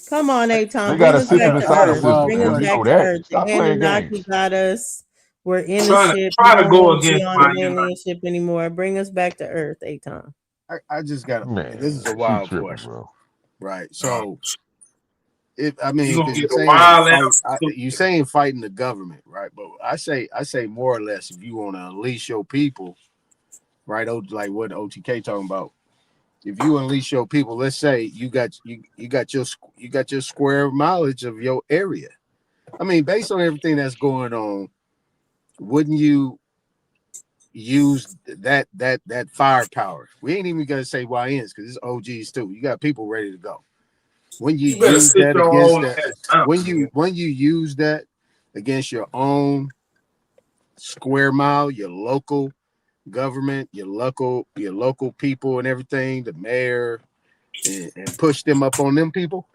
Come on, Aton, They got bring a us I system back got to I inside got the a Earth. system, wild Bring us man. We back know to question. that. Earth. The Stop playing Anunnaki games. got us. We're in the Trying to ship. try We to don't go want to be against on my the United. alien ship anymore. Bring us back to Earth, Aton. I just got this is Man, a she wild tripping, question, bro. right? Oh, So if you gonna because get you're a saying wild fight, answer. you saying fighting the government, right? But I say more or less if you want to unleash your people, right? Like what OTK talking about. If you unleash your people, let's say you got your square mileage of your area. I mean, based on everything that's going on, wouldn't you use that firepower? We ain't even gonna say YNs because it's OGs too. You got people ready to go. When you You better use sit that your against own that, ass down, man. when you use that against your own square mile, your local government, your local people and everything, the mayor, and push them up on them people.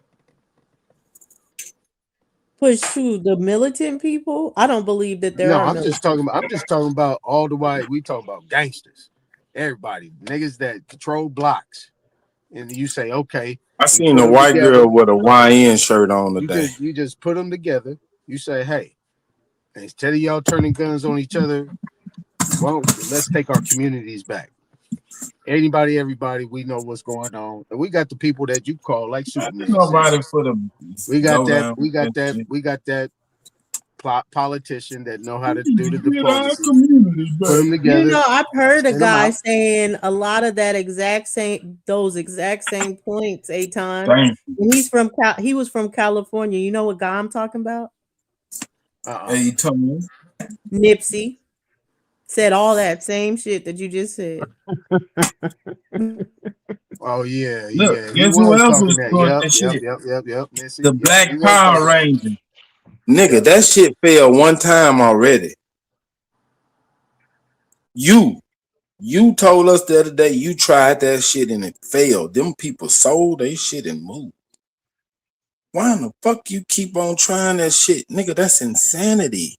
Push to the militant people. I don't believe that there No, are militant I'm people. just talking about all the white. We talk about gangsters, everybody, niggas that control blocks, and you say, okay, I you seen put a them white together. girl with a YN shirt on today. You just put them together. You say, hey, instead of y'all turning guns on each other, well, let's take our communities back. Everybody, we know what's going on, and we got the people that you call, like I think Superman said. nobody put a We got go that. down We with got that that. shit. We got that politician that know how We to need do to the get our diplomacy. community Put them back. You together. know, I've heard a Send them guy out. saying a lot of those exact same points, Aton. Thank And he was from California. You know what guy I'm talking about? Hey, you told me. Nipsey said all that same shit that you just said. Oh yeah, Look, yeah. He guess who was else talking was that. doing that shit? Yep. Missy. The Yep, Black he was Power talking that. Ranger. Nigga, Yep. that shit failed one time already. You told us the other day you tried that shit and it failed. Them people sold they shit and moved. Why in the fuck you keep on trying that shit? Nigga, that's insanity.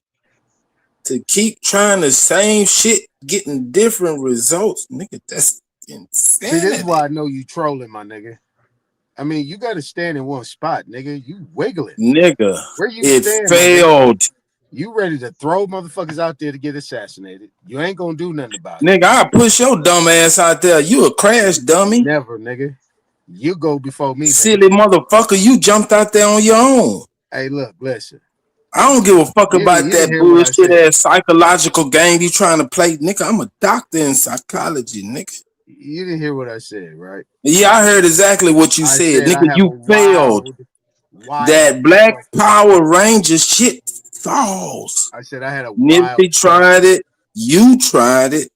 To keep trying the same shit, getting different results, nigga, that's See, this is why insanity. I know you trolling, my nigga. I mean, you got to stand in one spot, nigga. You wiggling. Nigga, Where you it stand, my nigga? failed. You ready to throw motherfuckers out there to get assassinated? You ain't gonna do nothing about it. Nigga, I push your dumb ass out there. You a crash dummy. Never, nigga. You go before me, nigga. Silly motherfucker, you jumped out there on your own. Hey, look, listen. I don't give a fuck You about didn't that hear what I bullshit said. ass psychological game you trying to play. Nigga, I'm a doctor in psychology, nigga. You didn't hear what I said, right? Yeah, I heard exactly what you I said. said I Nigga, have a you failed. wild That Black question. Power Ranger shit falls. I said I had a wild Nipsey tried question. it. You tried it.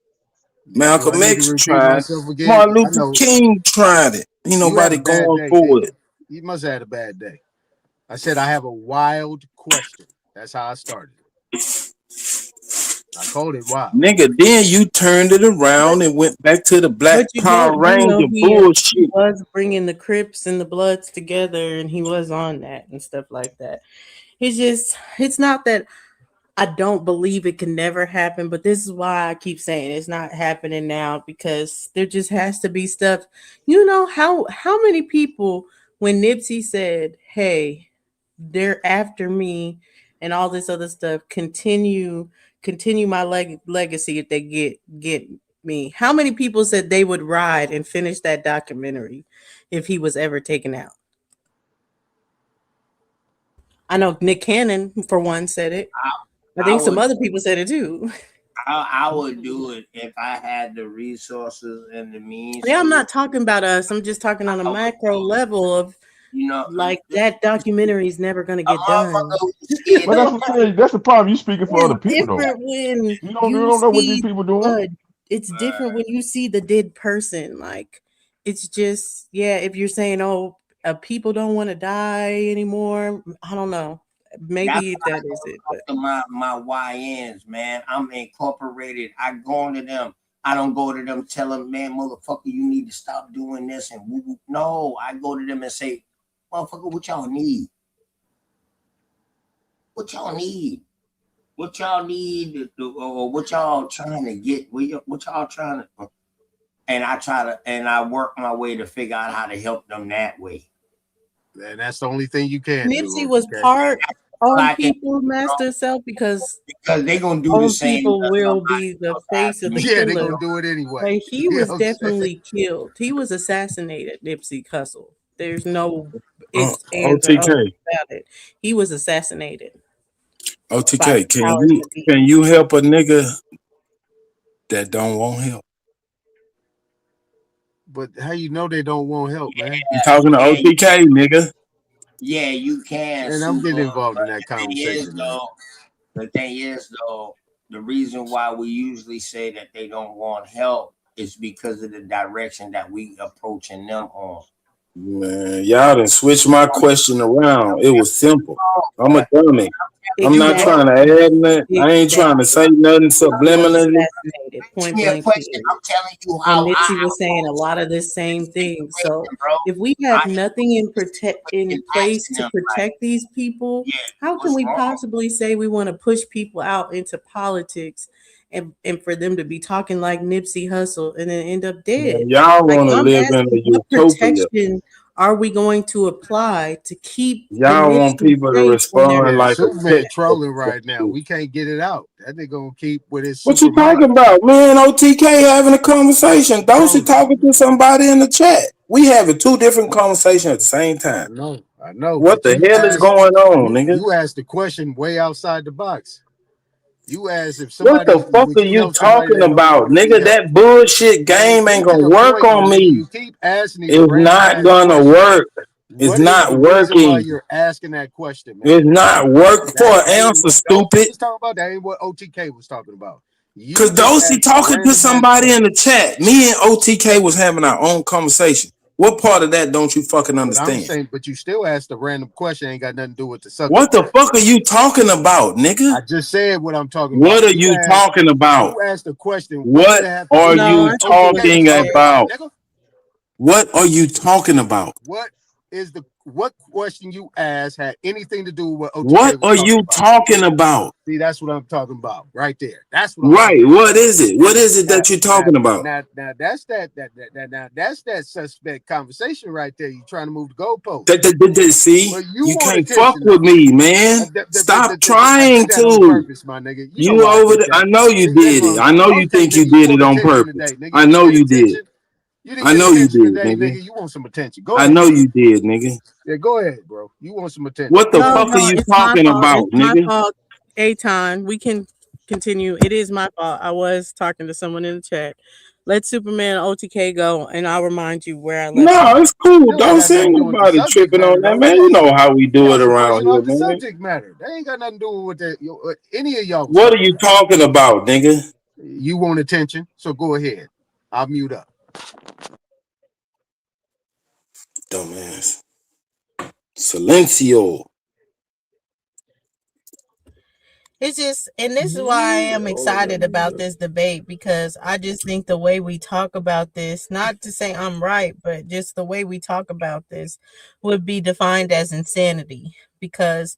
Do I Malcolm need to X repeat tried it. myself again? Martin I Luther know King tried it. Ain't you had nobody a bad going day, for didn't it. you? You must have had a bad day. I said I have a wild question. That's how I started. I called it wild. Nigga, then you turned it around and went back to the Black But you Power know Ranger he bullshit. was bringing the Crips and the Bloods together, and he was on that and stuff like that. It's not that I don't believe it can never happen, but this is why I keep saying it's not happening now, because there just has to be stuff. You know how many people, when Nipsey said, "Hey, they're after me," and all this other stuff, continue my legacy if they get me. How many people said they would ride and finish that documentary if he was ever taken out? I know Nick Cannon, for one, said it. I I think some would other people said it too. I would do it if I had the resources and the means Yeah, I'm to. not talking about us. I'm just talking on a I would macro do it. level of, You know, like, that documentary is never going to a get done. motherfucker who's scared But to that's what I'm saying. That's the problem. You speaking for It's other people though. different when You you don't know what these see people doing. blood. It's different when you see the dead person. Like, it's just, yeah, if you're saying, oh, people don't want to die anymore, I don't know. That's Maybe why I that is go it, talk but to my YNs, man. I'm incorporated. I go into them. I don't go to them tell them, man, motherfucker, you need to stop doing this and woo woo. No, I go to them and say, motherfucker, what y'all need? What y'all need? What y'all need or what y'all trying to get? What y'all trying to? And I work my way to figure out how to help them that way. And that's the only thing you can Nipsey do. was Okay? part All on I can People Master Self, because they gonna do the own same people to will somebody be the else face after of the me. Yeah, they're killer. gonna do it anyway. Like, he You know was what I'm saying? definitely killed. He was assassinated, Nipsey Hussle. There's no ifs, ands, or OTK, ums about it. He was assassinated by the OTK, powers that be. can you help a nigga that don't want help? But how you know they don't want help, man? I'm talking to Yeah, OTK, nigga. yeah, you can, And I'm getting Super. involved in But that conversation, man. the thing is though, the reason why we usually say that they don't want help is because of the direction that we approaching them on. Man, y'all done switched my question around. It was simple. I'm a But dummy. I'm not you trying to Exactly. add nothing. I ain't trying to Exactly. say nothing He was subliminally. assassinated, ask point me a blank question, period. I'm telling you And how I Nipsey was saying a approach lot of the same the things. So situation, bro. if we have I ain't nothing in been place asking to them like, protect these people, yeah, how can what's we wrong? possibly say we want to push people out into politics, and for them to be talking like Nipsey Hussle and then end up dead? Man, y'all Like, want to I'm live in asking, a what utopia. protection are we going to apply to keep the Y'all want Nipsey people to safe when they're respond Yeah, like a Superman textbook. trolling right now. We can't get it out. That nigga gonna keep with his What you super talking mind about? Man, OTK having a conversation. Dulci trolling. talking to somebody in the chat. We having two different conversations at the same time. I know, What but the hell is going on, nigga? you asked the question way outside the box. You asked if What the somebody fuck would are you you help somebody talking that don't about? want to be Nigga, helped. that bullshit Man, game ain't get to gonna the work point, my on nigga. me. You keep asking these It's random not ass gonna questions. work. It's What is not the reason why working. you're asking that question, man? It's not work for That an ain't answer, what Dulce stupid. was talking about. That ain't what OTK was talking about. Cause You just Dulcie asked a talking to random ass somebody in the question. chat. Me and OTK was having our own conversation. What part of that don't you fucking But I'm understand? saying, but you still asked a random question. Ain't got nothing to do with the What subject the matter. fuck are you talking about, nigga? I just said what I'm talking What about. are you talking about? You asked a question. What did What it have to are do with No, you I what think it OTK was was talking just talking said. about, about? nigga? What are you talking about? What question you asked had anything to do with what What OTK was are talking you about? talking about? See, that's what I'm talking about right there. That's what I'm Right. talking What is it? What is it about. that you're talking about? Now that's that's that suspect conversation right there. You trying to move the goalpost. See, But you you want can't fuck attention with though. me, man. Stop I trying did that on to. purpose, my nigga. You know You why I over did there. I that. know you See, that's did what it. I'm I saying. know you Okay, think you nigga, you did it want on attention purpose. today, nigga. I You didn't know get you did. attention. You didn't I get know you attention did, today, nigga. nigga. You want some attention. Go I ahead. know you did, nigga. Yeah, go ahead, bro. You want some attention. What the Go No, ahead. fuck are no, you it's my talking fault. about, It's my nigga? fault. Aton, we can continue. It is my fault. I was talking to someone in the chat. Let Superman OTK go, and I'll remind you where I left No, off. it's cool. Still ain't Don't got say nothing to do with the nobody subject tripping matter, on that, though. man. You know how we You do it asked a around question here, off the man. subject matter. That ain't got nothing to do with what any of y'all was What are talking you about. talking about, nigga? You want attention, so go ahead. I'll mute up. Dumbass. Silencio. It's just, and this is why I am excited about this debate, because I just think the way we talk about this, not to say I'm right, but just the way we talk about this would be defined as insanity, because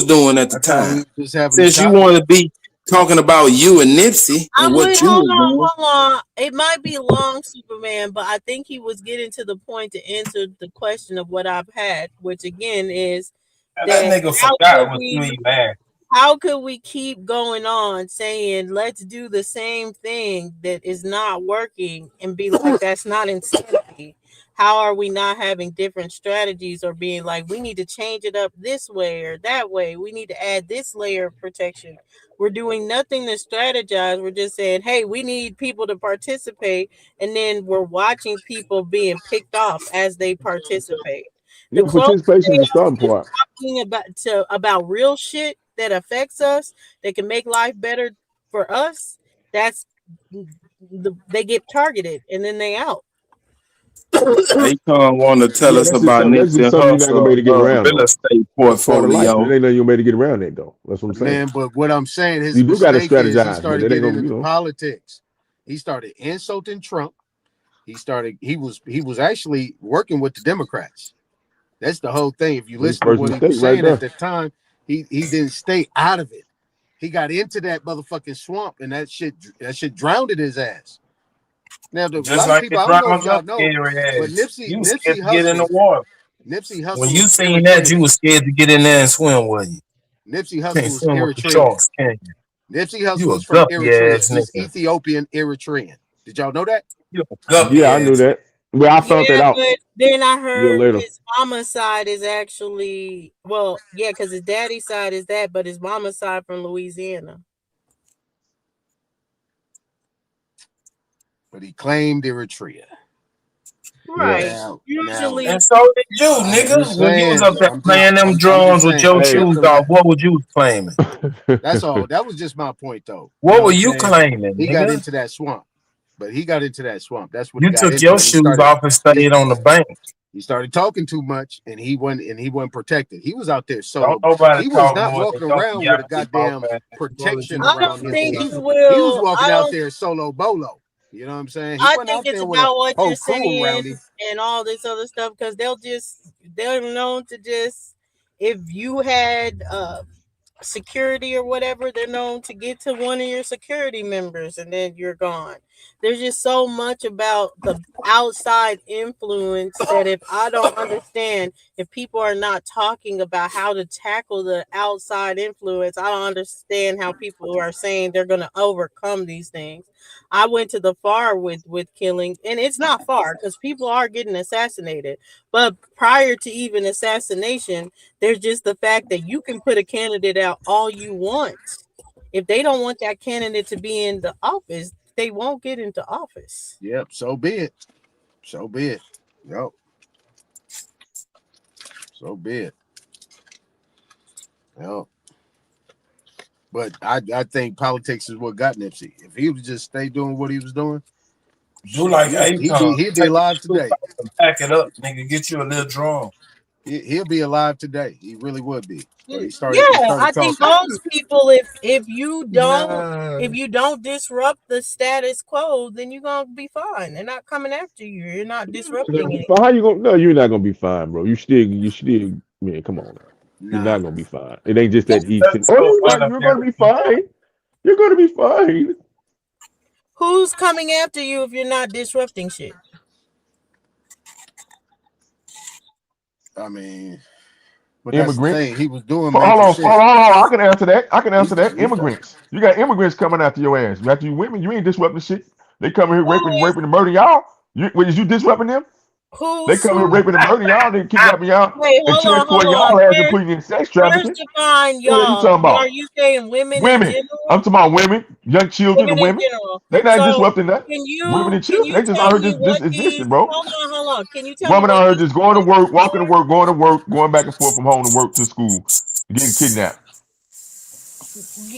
was doing at the I thought we time. were just having a Since you topic. want to be talking about you and Nipsey and what you hold was on, doing. hold on. It might be long, Superman, but I think he was getting to the point to answer the question of what I've had, which again is That that nigga forgot what you even asked. how could we keep going on saying let's do the same thing that is not working and be like that's not insanity? How are we not having different strategies or being like we need to change it up this way or that way? We need to add this layer of protection. We're doing nothing to strategize. We're just saying, hey, we need people to participate, and then we're watching people being picked off as they participate. The Yeah, closer participation they is the are starting to point. talking about real shit that affects us, that can make life better for us, that's they get targeted and then they out. Akon want to tell Yeah, us about that's just Nipsey something you're not gonna be able Hussle to get around real though. estate That's part of life. It portfolio. ain't nothing you're gonna be able to get around that though. That's what I'm saying. Man, but what I'm saying, his You do gotta mistake is he strategize, but started it ain't getting gonna, into politics. He started insulting Trump. He was actually working with the Democrats. That's the whole thing. If you his listen to first what he was mistake right saying at there. that time, he didn't stay out of it. He got into that motherfucking swamp, and that shit drowned his ass. Now, a Just lot of like people, it I don't know if drowns y'all your know, scary but ass. You was scared Nipsey to get in the Hussle, water. Nipsey When Hussle you is seen that, you Eritrean. was scared to get in there and swim with you. Nipsey Can't Hussle is swim with the Eritrean. sharks, can you? Nipsey You Hussle a is from guppy Eritrea. ass He's nigga. Ethiopian Eritrean. Did y'all know that? You a guppy Yeah, I knew ass. that. Well, I found that Yeah, out but then I a little heard later. his mama's side is actually yeah, because his daddy's side is that, but his mama's side from Louisiana. But he claimed Eritrea. Right. Now, Usually And so did you, I'm just nigga. When you was saying. up there playing them I'm just drums with saying. your I'm Hey, shoes simple. off, what was you claiming? That's all. That was just my point, though. You What know were what I'm you saying? claiming, He got nigga? into that swamp. But he got into that swamp. That's what he You got took into, your and he shoes started. off and stayed on the bank. He started talking too much, and he wasn't protected. He was out there Don't solo. nobody He was talk not more than walking your around with a yappy mouth goddamn ass. What was protection you I around don't him. think claiming? you He was will. walking out there solo bolo. You know what I'm saying? He I wasn't think out it's there with a about what whole you're crew around saying him. and all this other stuff because they're known to just if you had security or whatever, they're known to get to one of your security members and then you're gone. There's just so much about the outside influence that if I don't understand, if people are not talking about how to tackle the outside influence, I don't understand how people are saying they're going to overcome these things. I went to the far with killing, and it's not far because people are getting assassinated. But prior to even assassination, there's just the fact that you can put a candidate out all you want. If they don't want that candidate to be in the office, they won't get into office. Yep, so be it. So be it. Yep. So be it. Yep. But I think politics is what got Nipsey. If he would just stay doing what he was doing, Do shit, like he'd be Akon. he'd be Take your alive shoes today. off and pack it up, nigga. Get you a little drum. He'll be alive today. He really would be. But he Yeah, started I think talking. those people, if you Nah. don't disrupt the status quo, then you're gonna be fine. They're not coming after you. You're not disrupting but anything. how you gonna? No, you're not gonna be fine, bro. You still. Man, come on now. You're Nah. not gonna be fine. It ain't just that easy. That's Oh, so you're gonna be un-American. fine. You're gonna be fine. Who's coming after you if you're not disrupting shit? I mean, but that's the Immigrants. thing. He was doing Hold major on, hold shit. on, hold on. I can answer that. I can He, answer that. he Immigrants. You got immigrants coming after your ass. After you women, you ain't disrupting shit. They come here Who is raping and murdering y'all. Is you disrupting them? They who's come here who? raping and murdering y'all. They kidnapping y'all Wait, and hold transporting on. y'all ass and putting you in sex First trafficking. define What are you y'all. talking Are about? you saying women in Women. I'm general? talking about women, young children, Women and in women. general. They not So disrupting that. can Women you and children. They just tell out here me just what these existing, bro. hold on. Can you tell me Woman what out here these just going to work, statistics walking to are? work, going back and forth from home to work to school, getting kidnapped.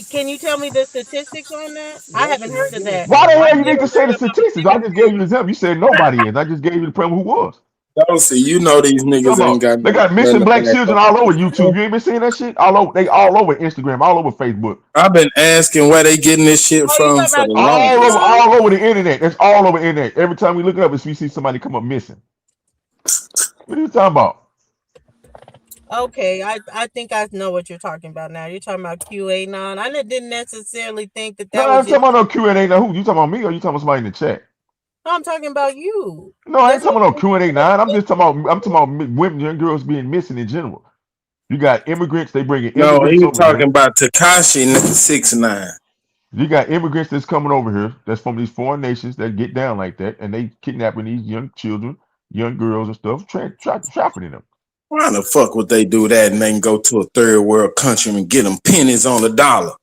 Can you tell me the statistics on that? I Yes, haven't and I heard of get it. that. Why the I've hell you need never to say heard the about statistics? I just gave you the example. You said nobody is. I just gave you the problem who was. Dulci, you know these niggas Talking ain't about got they got nothing missing to black back children up. all over YouTube. You ain't been seeing that shit? They all over Instagram, all over Facebook. I've been asking where they getting this shit Oh, you from talking for about the Junior longest. Sean? All over the internet. That's all over the internet. Every time we look it up, we see somebody come up missing. What are you talking about? Okay, I think I know what you're talking about now. You're talking about QA9. I didn't necessarily think that No, that I was ain't just. talking about no Q&A. Now, who you talking about? Me or you talking about somebody in the chat? No, I'm talking about you. No, I ain't That's talking what. about no Q&A nine. I'm talking about women, young girls being missing in general. You got immigrants. They bringing No, he immigrants was over talking here. about Takashi 6ix9ine. You got immigrants that's coming over here. That's from these foreign nations that get down like that, and they kidnapping these young children, young girls and stuff, trafficking them. Why the fuck would they do that and then go to a third world country and get them pennies on the dollar?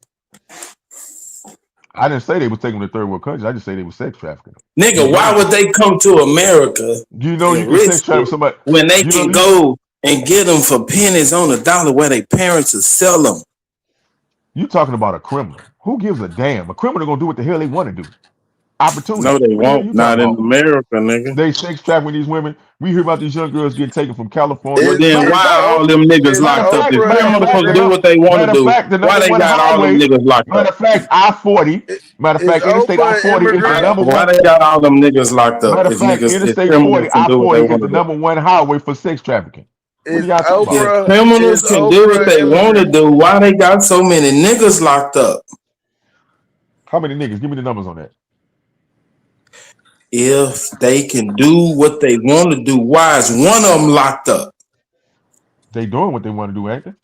I didn't say they was taking them to third world countries. I just say they was sex trafficking them. Nigga, why would they come to America You and can sex risk traffic it somebody. when they You know can go and get them for pennies on the dollar where their parents will sell them? you talking about a criminal. Who gives a damn? A criminal gonna do what the hell they want to do. No, Opportunity. they What the hell won't. you talking Not in about? America, nigga. They sex trafficking these women. We hear about these young girls getting taken from California. Well, Is then Matter of why fact, all them niggas is locked up? If Oprah matter of criminals fact, can the do immigrant? number, what they want to matter of do, fact, the why number they one got all them highway. niggas locked Matter up? of fact, I-40. Matter of Is fact, Interstate Oprah an I-40 is the immigrant? number Why one. they got all them niggas locked up? Matter of If fact, niggas, if Interstate criminals 40, can do what they I-40 is want the to do. number one highway for sex trafficking. What are Is y'all talking about? If Oprah criminals is can do what Oprah they an want to immigrant? do, why they got so many niggas locked up? How many niggas? Give me the numbers on that. If they can do what they want to do, why is one of them locked up? They doing what they want to do, ain't they?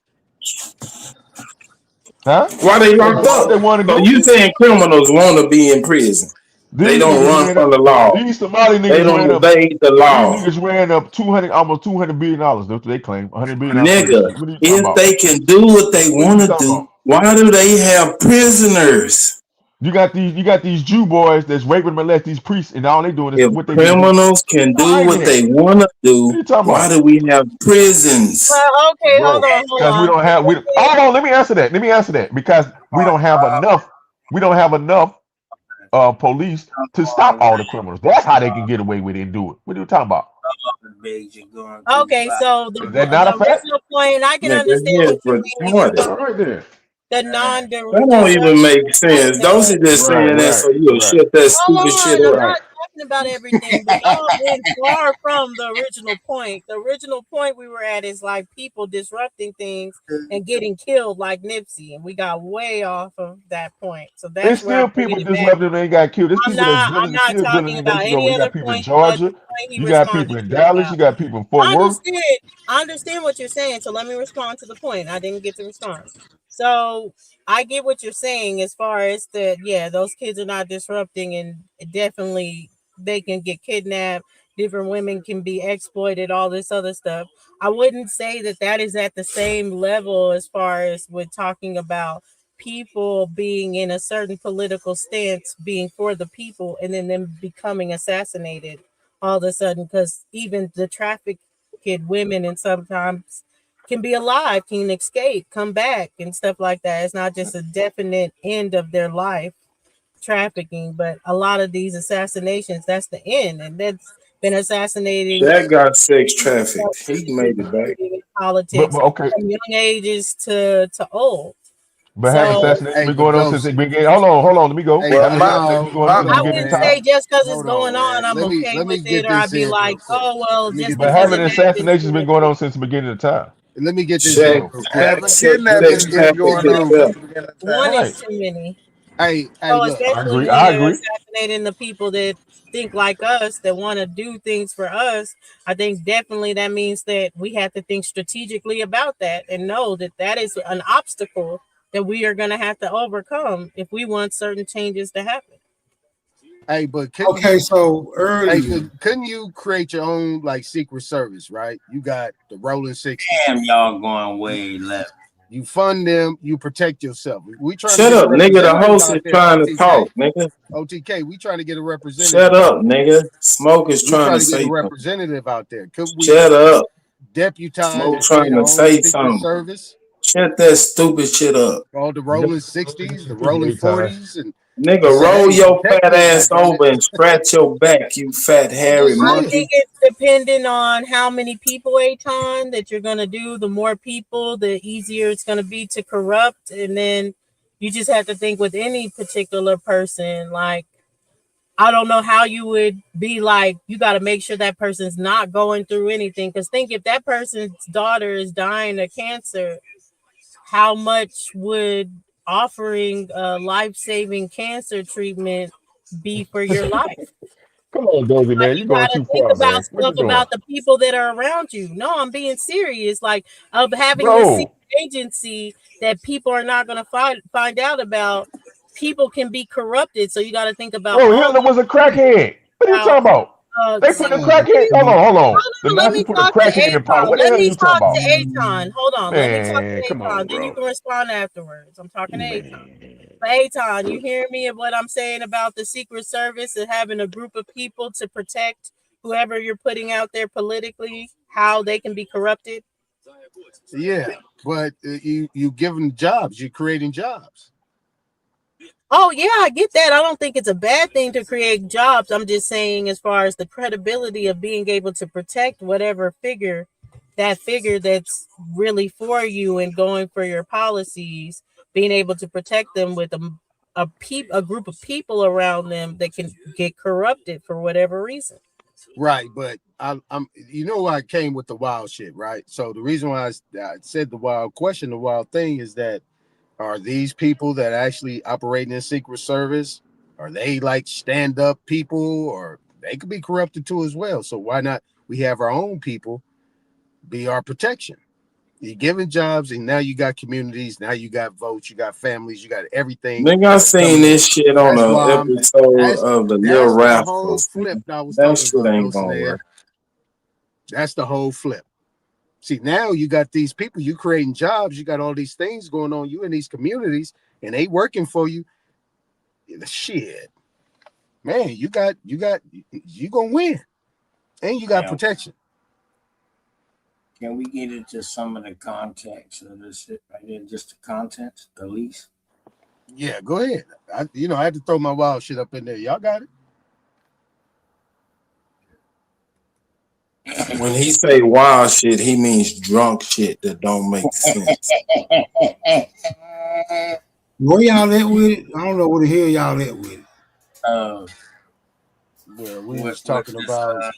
Huh? Why they They locked doing what up? they want to So do. you saying criminals want to be in prison? They These don't niggas run ran from up. the law. These Somali They niggas don't ran up. evade the These law. niggas ran up 200, almost $200 billion. That's what they claim. $100 billion for this Nigga, shit. What are you talking if about? they can do what they What are want you to talking do, about? why do they have prisoners? You got these Jew boys that's raping and molesting these priests, and all they doing is If what they do. criminals can All do right what then. they want to What do, are you talking why about? do we have prisons? Well, okay, hold Bro, on, hold because we on. don't have hold on, let me answer that. Let me answer that. Because we don't have enough police to stop all the criminals. That's how they can get away with it and do it. What are you talking about? Okay, so Is that not a the fact? original point, I can Nigga, understand he is what you're meaning as retarded. All right then. the That don't even non-disruption make sense. Those aspect. are just Right, saying that right, so you'll right, shut that Hold stupid shit on, I'm up. right. not talking about everything, but y'all went far from the original point. The original point we were at is like people disrupting things and getting killed like Nipsey, and we got way off of that point. So It's that's where I'm still bringing people it just back. left them. They ain't got killed. There's people that's I'm drilling, not still drilling talking in about Mexico. any You other got people in point but the Georgia. point he You got people responded in to you Dallas. about. You got people in Fort I Worth. understand. I understand what you're saying. So let me respond to the point. I didn't get to respond. So I get what you're saying as far as that. Yeah, those kids are not disrupting, and definitely they can get kidnapped. Different women can be exploited. All this other stuff. I wouldn't say that that is at the same level as far as with talking about people being in a certain political stance, being for the people, and then them becoming assassinated all of a sudden. Because even the trafficked women and sometimes can be alive, can escape, come back, and stuff like that. It's not just a definite end of their life trafficking, but a lot of these assassinations, that's the end, and that's been assassinating That got sex people trafficked. He made it back. in But, politics but okay. from young ages to old. But have So assassination Hey, been but going on since they Dulci. began? Hold on, let me go. Hey, Well, Have hey, my assassination no, been going on my since the I hold on, beginning of wouldn't time? man. say just because it's Hold going on, on, man. I'm okay Let with me it, get or I'd this be in like, real quick. oh well, Let me just get But this because in it haven't real quick. happens. assassinations been going on since the beginning of time? Let me get this in Sex, real quick. seven Let sex kidnappings me been get traffic going this. on itself. since the beginning of One time. is Right. too many. Hey, So look. I especially agree. when I you're agree. assassinating the people that think like us, that want to do things for us, I think definitely that means that we have to think strategically about that and know that that is an obstacle that we are going to have to overcome if we want certain changes to happen. Hey, but couldn't Okay, you? so Hey, earlier, couldn't you create your own like secret service? Right? You got the Rolling 60s. Damn, y'all going way left. You fund them. You protect yourself. We trying to Shut get a up, nigga. The representative host is out there. trying to OTK. talk, nigga. OTK. We trying to get a Shut representative up, out there. nigga. Smoke is We trying trying to to get a say something. representative out there. Could we Shut up. deputize Smoke and create trying our to own say secret something. service Shut that stupid shit up. called the Yep. Rolling 60s, the Stupid Rolling A-Time. 40s, and Nigga, say, roll hey, your protect fat me, ass goddammit. over and scratch your back, you fat I'm hairy just I saying. monkey. think it's dependent on how many people a time that you're going to do. The more people, the easier it's going to be to corrupt. And then you just have to think with any particular person, like I don't know how you would be like, you got to make sure that person's not going through anything. Because think if that person's daughter is dying of cancer, how much would offering life-saving cancer treatment be for your life? Come on, Dozy, Like man. you You're going gotta too think far, about man. What stuff you doing? about the people that are around you. No, I'm being serious. Like of having this secret Bro, agency that people are not gonna find out about. People can be corrupted, so you got to think about bro, all Hitler these was a things. crackhead. What are you About talking about? They put the Oh, crackhead. Hold on, hold on. hold The on, let Nazi me put a talk to crackhead in power. Aton. What the Let hell are me you talking talk to about? Aton. Hold on, let me talk Man, to come Aton. on, Then you bro. can respond afterwards. I'm talking to Aton. Man. But Aton, you hear me and what I'm saying about the Secret Service and having a group of people to protect whoever you're putting out there politically, how they can be corrupted? Yeah, but you giving jobs, you're creating jobs. Oh yeah, I get that. I don't think it's a bad thing to create jobs. I'm just saying as far as the credibility of being able to protect whatever figure, that figure that's really for you and going for your policies, being able to protect them with a group of people around them that can get corrupted for whatever reason. Right, but I'm you know why I came with the wild shit, right? So the reason why I said the wild question, the wild thing is that are these people that actually operating in Secret Service, are they like stand up people, or they could be corrupted too as well? So why not we have our own people be our protection? You're giving jobs, and now you got communities, now you got votes, you got families, you got everything Nigga, I that's seen coming in. this shit on That's an why I'm episode of the Little that's the whole Rascals. flip Man. that I was That talking shit about, ain't gonna Dulcinea. work. That's the whole flip. See, now you got these people, you creating jobs, you got all these things going on, you in these communities, and they working for you. Shit, man, you gonna win, and you got Now, protection. can we get into some of the context of this shit right here? Just the contents, the least. Yeah, go ahead. I had to throw my wild shit up in there. Y'all got it. When he say wild shit, he means drunk shit that don't make sense. where y'all at with it? I don't know where the hell y'all at with it. uh, Well, we with was talking this about right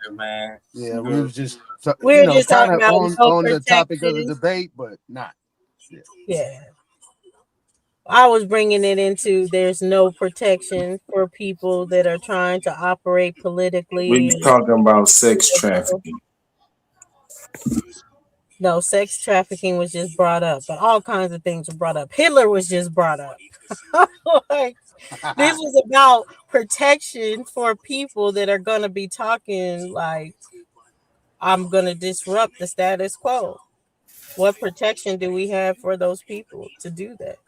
here, man. yeah, we was just We're just kind talking of about no on the topic of the protection. debate, but not. Yeah. Yeah. I was bringing it into there's no protection for people that are trying to operate We politically was and talking about sex political. trafficking. No, sex trafficking was just brought up, but all kinds of things were brought up. Hitler was just brought up. Like, this was about protection for people that are going to be talking like, I'm going to disrupt the status quo. What protection do we have for those people to do that?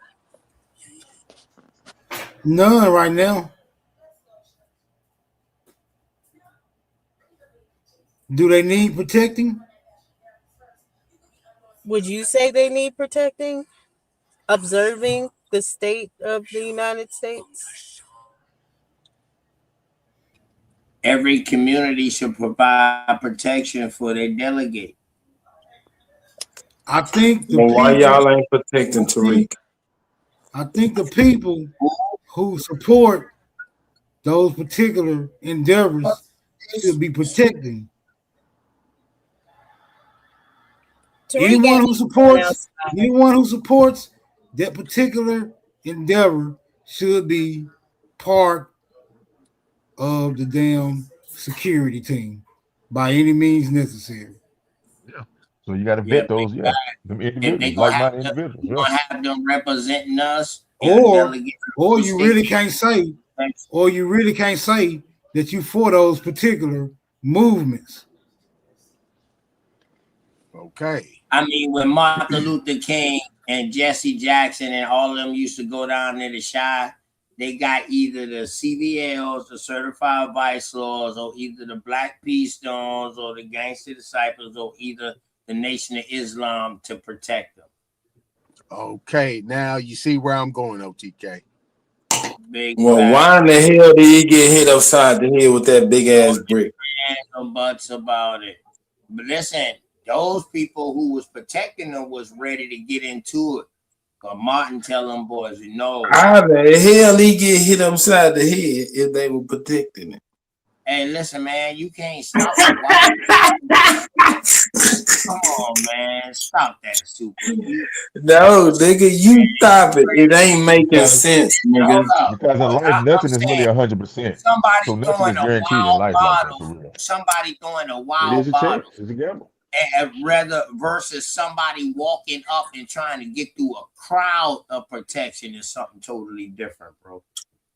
None right now. Do they need protecting? Would you say they need protecting? Observing the state of the United States? Every community should provide protection for their delegate. I think the Well, why people. y'all ain't I protecting think Tariq? I think the people who support those particular endeavors should be protecting. Tariq Anyone ain't who going supports outside. anyone who supports that particular endeavor should be part of the damn security team by any means necessary. Yeah. So you got to Yeah, vet those, yeah, them if they individuals, gonna have like-minded them, individuals, we yeah. gonna have them representing us in a Or delegate or from you state. really can't say or you really can't say that you for those particular movements. Okay. I mean, when Martin Luther King and Jesse Jackson and all of them used to go down there to Shy, they got either the CVLs, the Certified Vice Lords, or either the Black Peace Stones, or the Gangster Disciples, or either the Nation of Islam to protect them. Okay. Now you see where I'm going, OTK. Big Well, fact. why in the hell did he get hit upside the head with that big No ass brick? ifs, no buts about it. But listen, those people who was protecting them was ready to get into it. But Martin tell them boys, no. How the hell he get hit upside the head if they were protecting it? Hey, listen, man, you can't stop the white. Come on, man, stop that, Super. No, nigga, you stop it. It ain't making sense, nigga. Because in life, nothing is really 100%. Somebody So nothing throwing is a guaranteed in wild life like that, for bottle. real. Somebody throwing a It wild is a bottle. chance. It's a gamble. Rather versus somebody walking up and trying to get through a crowd of protection is something totally different, bro.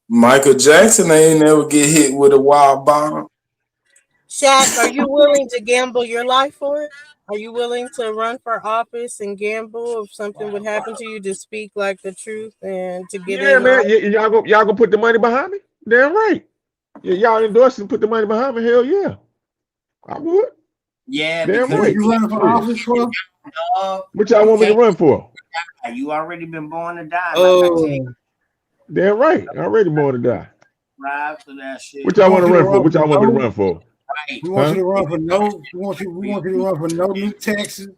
Michael Jackson ain't never get hit with a wild bottle. Shaq, are you willing to gamble your life for it? Are you willing to run for office and gamble if something would happen to you to speak like the truth and to get Yeah, in? man. Y'all gonna put the money behind me? Damn right. Y'all endorse and put the money behind me? Hell yeah. I would. Yeah, damn because right. You running for office for? What y'all want me to run for? You already been born to die. Like Damn right. I already born to die. Ride for that shit. What y'all want to run for? What y'all want me to run for? Right. We want you to run for no. We want you to run for no new taxes.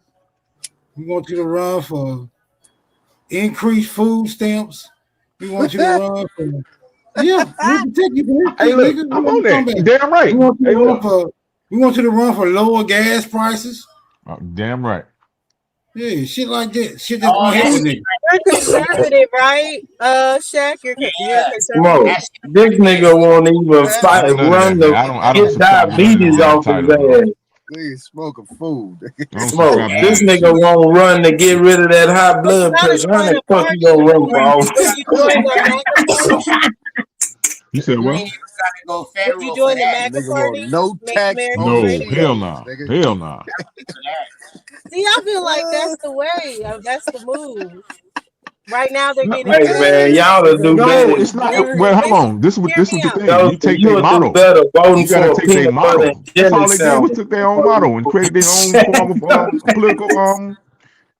We want you to run for increased food stamps. We want you to run for protect you. Hey, look, I'm on that. Damn right. We want you to run for lower gas prices. Oh, damn right. Yeah, shit like that. Shit that's gonna help with it. You're conservative, right? Shaq, you're conservative. Smoke. This nigga won't even fight, None of run that, the man. I don't get subscribe to none of diabetes them damn off his titles, bro. ass. Nigga smoking food. Smoke. This nigga won't run to get rid of that high blood pressure. How the fuck you gonna run for office? You said what? Would you join the MAGA party? No tax. No, hell no. Hell no. See, I feel like that's the way. That's the move. Right now they're getting. Hey man, y'all will do No, better. it's not. Well, hold on. This is the thing. You take You'll their do motto. better voting You gotta for a take their peanut butter motto. and That's jelly all they did was sandwich. took their own motto and created their own form of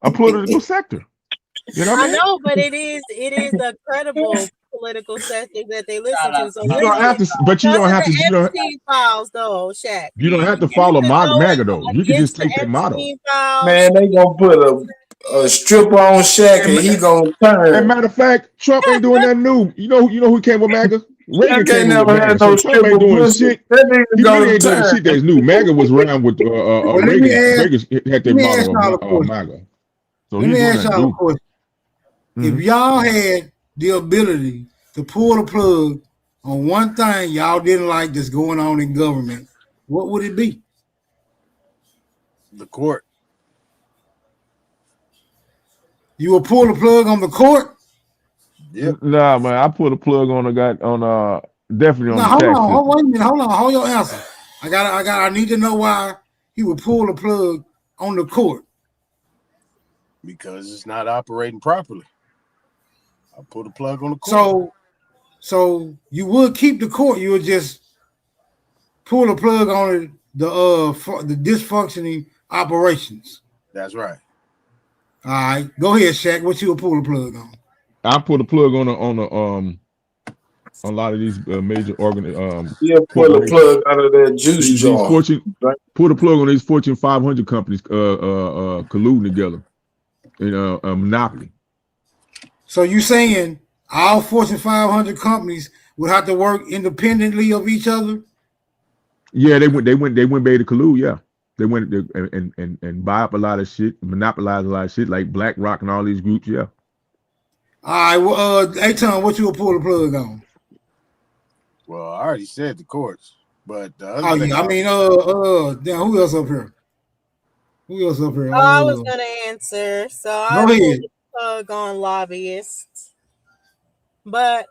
a political sector. You know what I I mean? know, but it is a credible political sector that they listen to. So You don't have to, but you don't have to. You don't. Epstein files, though, Shaq. You don't have to follow MAGA though. You can just take their motto. Man, they gonna put a strip on Shaq and he gonna turn. As a matter of fact, Trump ain't doing nothing new. You know who came with MAGA? Reagan Shaq came ain't in with never MAGA. had So no Trump ain't strip doing pussy. shit. That nigga He really gonna ain't doing turn. shit that's new. MAGA was around with Reagan. Reagan had their Let me ask y'all a motto question. of MAGA. So Let he's me doing ask that y'all a new. question. If y'all had the ability to pull the plug on one thing y'all didn't like that's going on in government, what would it be? The court. You will pull the plug on the court? Yep. Nah, man, I put a plug on definitely on the Hold tax on, system. wait a minute, hold your answer. I need to know why he would pull the plug on the court. Because it's not operating properly. I put a plug on the court. So you would keep the court, you would just pull the plug on the dysfunctioning operations. That's right. All right, go ahead, Shaq. What you would pull the plug on? I put a plug on a lot of these major Pull the plug out of that juice jar. Pull the plug on these Fortune 500 companies colluding together in a monopoly. So you saying all Fortune 500 companies would have to work independently of each other? Yeah, they went bay to collude. Yeah, they went and buy up a lot of shit, monopolize a lot of shit like BlackRock and all these groups. Yeah. All right, well, Aton, what you would pull the plug on? Well, I already said the courts, but the other thing. I mean, who else up here? I was gonna answer, so I pulled the plug on lobbyists. But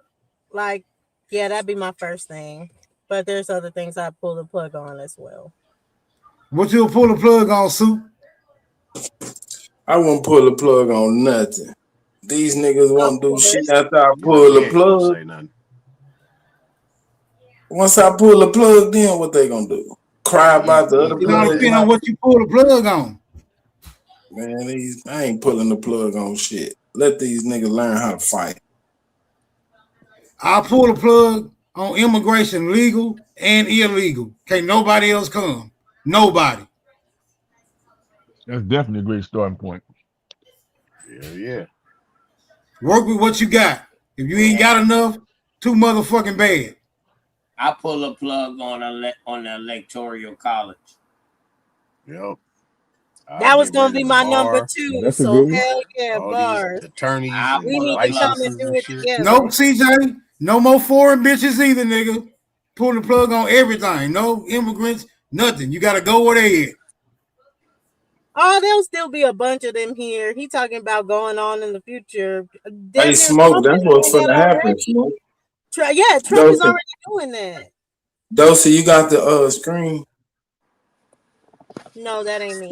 that'd be my first thing. But there's other things I pull the plug on as well. What you pull the plug on, Sue? I won't pull the plug on nothing. These niggas won't do shit after I pull the plug. Say nothing. Once I pull the plug, then what they gonna do? Cry about the other plug? It all depends on what you pull the plug on. Man, I ain't pulling the plug on shit. Let these niggas learn how to fight. I'll pull the plug on immigration, legal and illegal. Can't nobody else come. Nobody. That's definitely a great starting point. Yeah. Work with what you got. If you ain't got enough, too motherfucking bad. I pull a plug on the electoral college. Yep. That was gonna be my number 2. That's a So good one. hell yeah, All bars. these attorneys We and need to come and licenses do and it shit. together. No, CJ, no more foreign bitches either, nigga. Pull the plug on everything. No immigrants, nothing. You gotta go where they at. Oh, there'll still be a bunch of them here. He talking about going on in the future. Hey, Smoke, that's what's finna happen, Smoke. Yeah, Trump is already doing that. Dulci, you got the screen? No, that ain't me.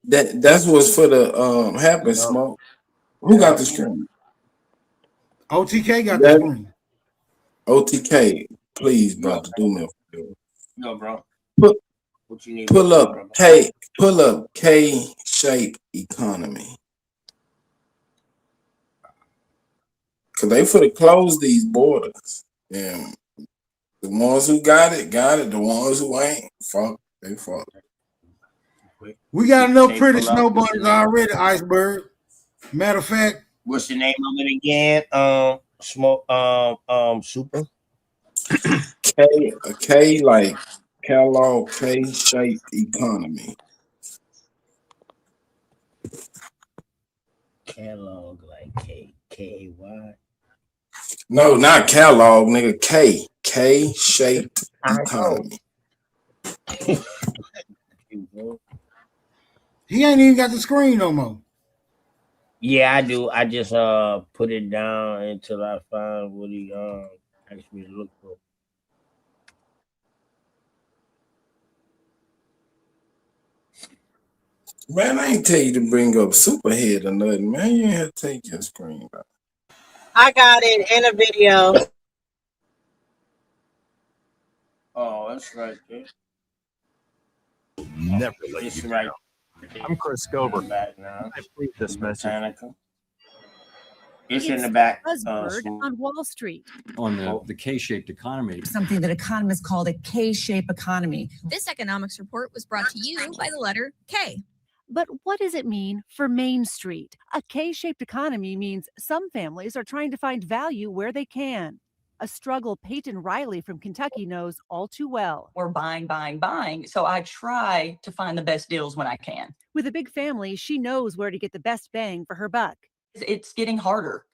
That's what's for the happen, Smoke. Who got the screen? OTK got the screen. OTK, please, brother, do me a favor. No, bro. What you need? Pull up K-shaped economy. Cause they finna close these borders. And the ones who got it, got it. The ones who ain't, fuck, they fuck. We got enough pretty snow bunnies already, Iceberg. Matter of fact, what's the name of it again? Super. K like Kellogg K-shaped economy. Kellogg like K-Y. No, not Kellogg, nigga. K-shaped economy. He ain't even got the screen no more. Yeah, I do. I just put it down until I find what he asked me to look for. Man, I ain't tell you to bring up Superhead or nothing, man. You ain't have to take your screen back. I got it in a video. Oh, that's right there. Never let It's you right. down. I'm Chris Gober. Back now. I believe this message. It's in the back. Buzzword on Wall Street. On the K-shaped economy. Something that economists called a K-shaped economy. This economics report was brought to you by the letter K. But what does it mean for Main Street? A K-shaped economy means some families are trying to find value where they can. A struggle Peyton Riley from Kentucky knows all too well. We're buying. So I try to find the best deals when I can. With a big family, she knows where to get the best bang for her buck. It's getting harder.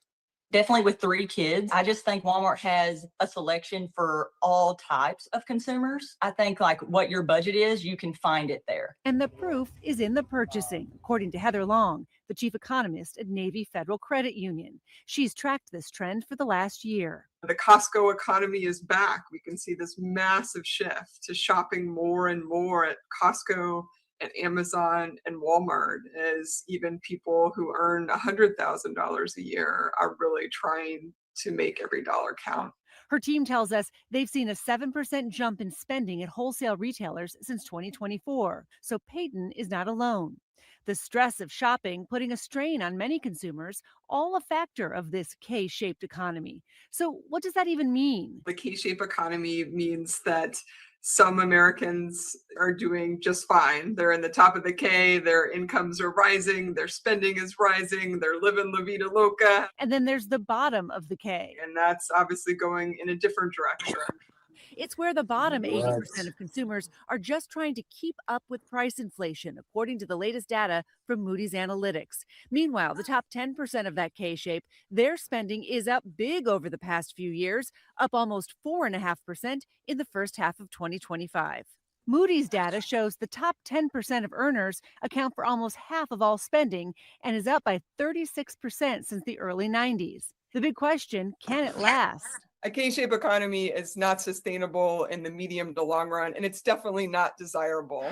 Definitely with 3 kids. I just think Walmart has a selection for all types of consumers. I think like what your budget is, you can find it there. And the proof is in the purchasing, according to Heather Long, the chief economist at Navy Federal Credit Union. She's tracked this trend for the last year. The Costco economy is back. We can see this massive shift to shopping more and more at Costco and Amazon and Walmart, as even people who earn $100,000 a year are really trying to make every dollar count. Her team tells us they've seen a 7% jump in spending at wholesale retailers since 2024. So Peyton is not alone. The stress of shopping putting a strain on many consumers, all a factor of this K-shaped economy. So what does that even mean? The K-shaped economy means that some Americans are doing just fine. They're in the top of the K, their incomes are rising, their spending is rising, they're living la vida loca. And then there's the bottom of the K. And that's obviously going in a different direction. It's where the bottom 80% of consumers are just trying to keep up with price inflation, according to the latest data from Moody's Analytics. Meanwhile, the top 10% of that K-shape, their spending is up big over the past few years, up almost 4.5% in the first half of 2025. Moody's data shows the top 10% of earners account for almost half of all spending and is up by 36% since the early 90s. The big question, can it last? A K-shaped economy is not sustainable in the medium to long run, and it's definitely not desirable.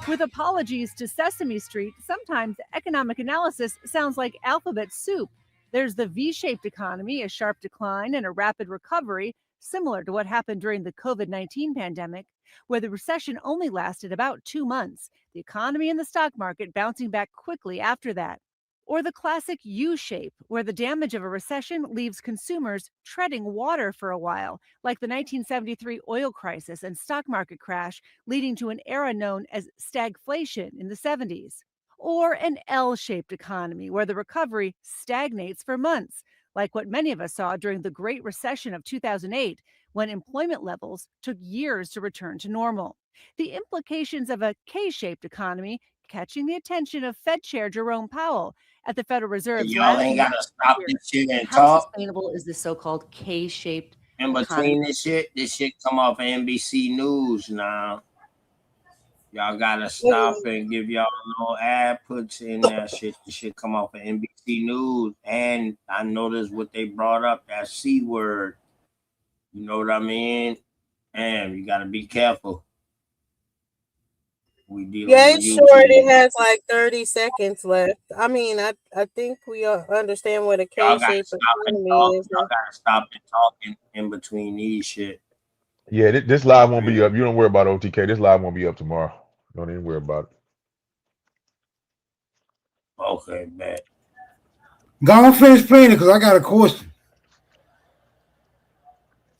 With apologies to Sesame Street, sometimes economic analysis sounds like alphabet soup. There's the V-shaped economy, a sharp decline and a rapid recovery, similar to what happened during the COVID-19 pandemic, where the recession only lasted about 2 months, the economy and the stock market bouncing back quickly after that. Or the classic U-shape, where the damage of a recession leaves consumers treading water for a while, like the 1973 oil crisis and stock market crash, leading to an era known as stagflation in the 70s. or an L-shaped economy where the recovery stagnates for months, like what many of us saw during the Great Recession of 2008, when employment levels took years to return to normal. The implications of a K-shaped economy catching the attention of Fed Chair Jerome Powell at the Federal Reserve's Y'all last ain't meeting gotta stop this year. this shit and How talk. sustainable is this so-called K-shaped In economy? between this shit come off of NBC News now. Y'all gotta stop and give y'all little ad puts in that shit. The shit come off of NBC News. And I noticed what they brought up, that C word. You know what I mean? And you gotta be careful. We dealing Yeah, with it YouTube. already has like 30 seconds left. I mean, I think we understand what a Y'all gotta K-shaped stop and economy talk. is. Y'all gotta stop and talking in between these shit. Yeah, this live won't be up. You don't worry about OTK. This live won't be up tomorrow. Don't even worry about it. Okay, bet. Go on, finish playing it because I got a question.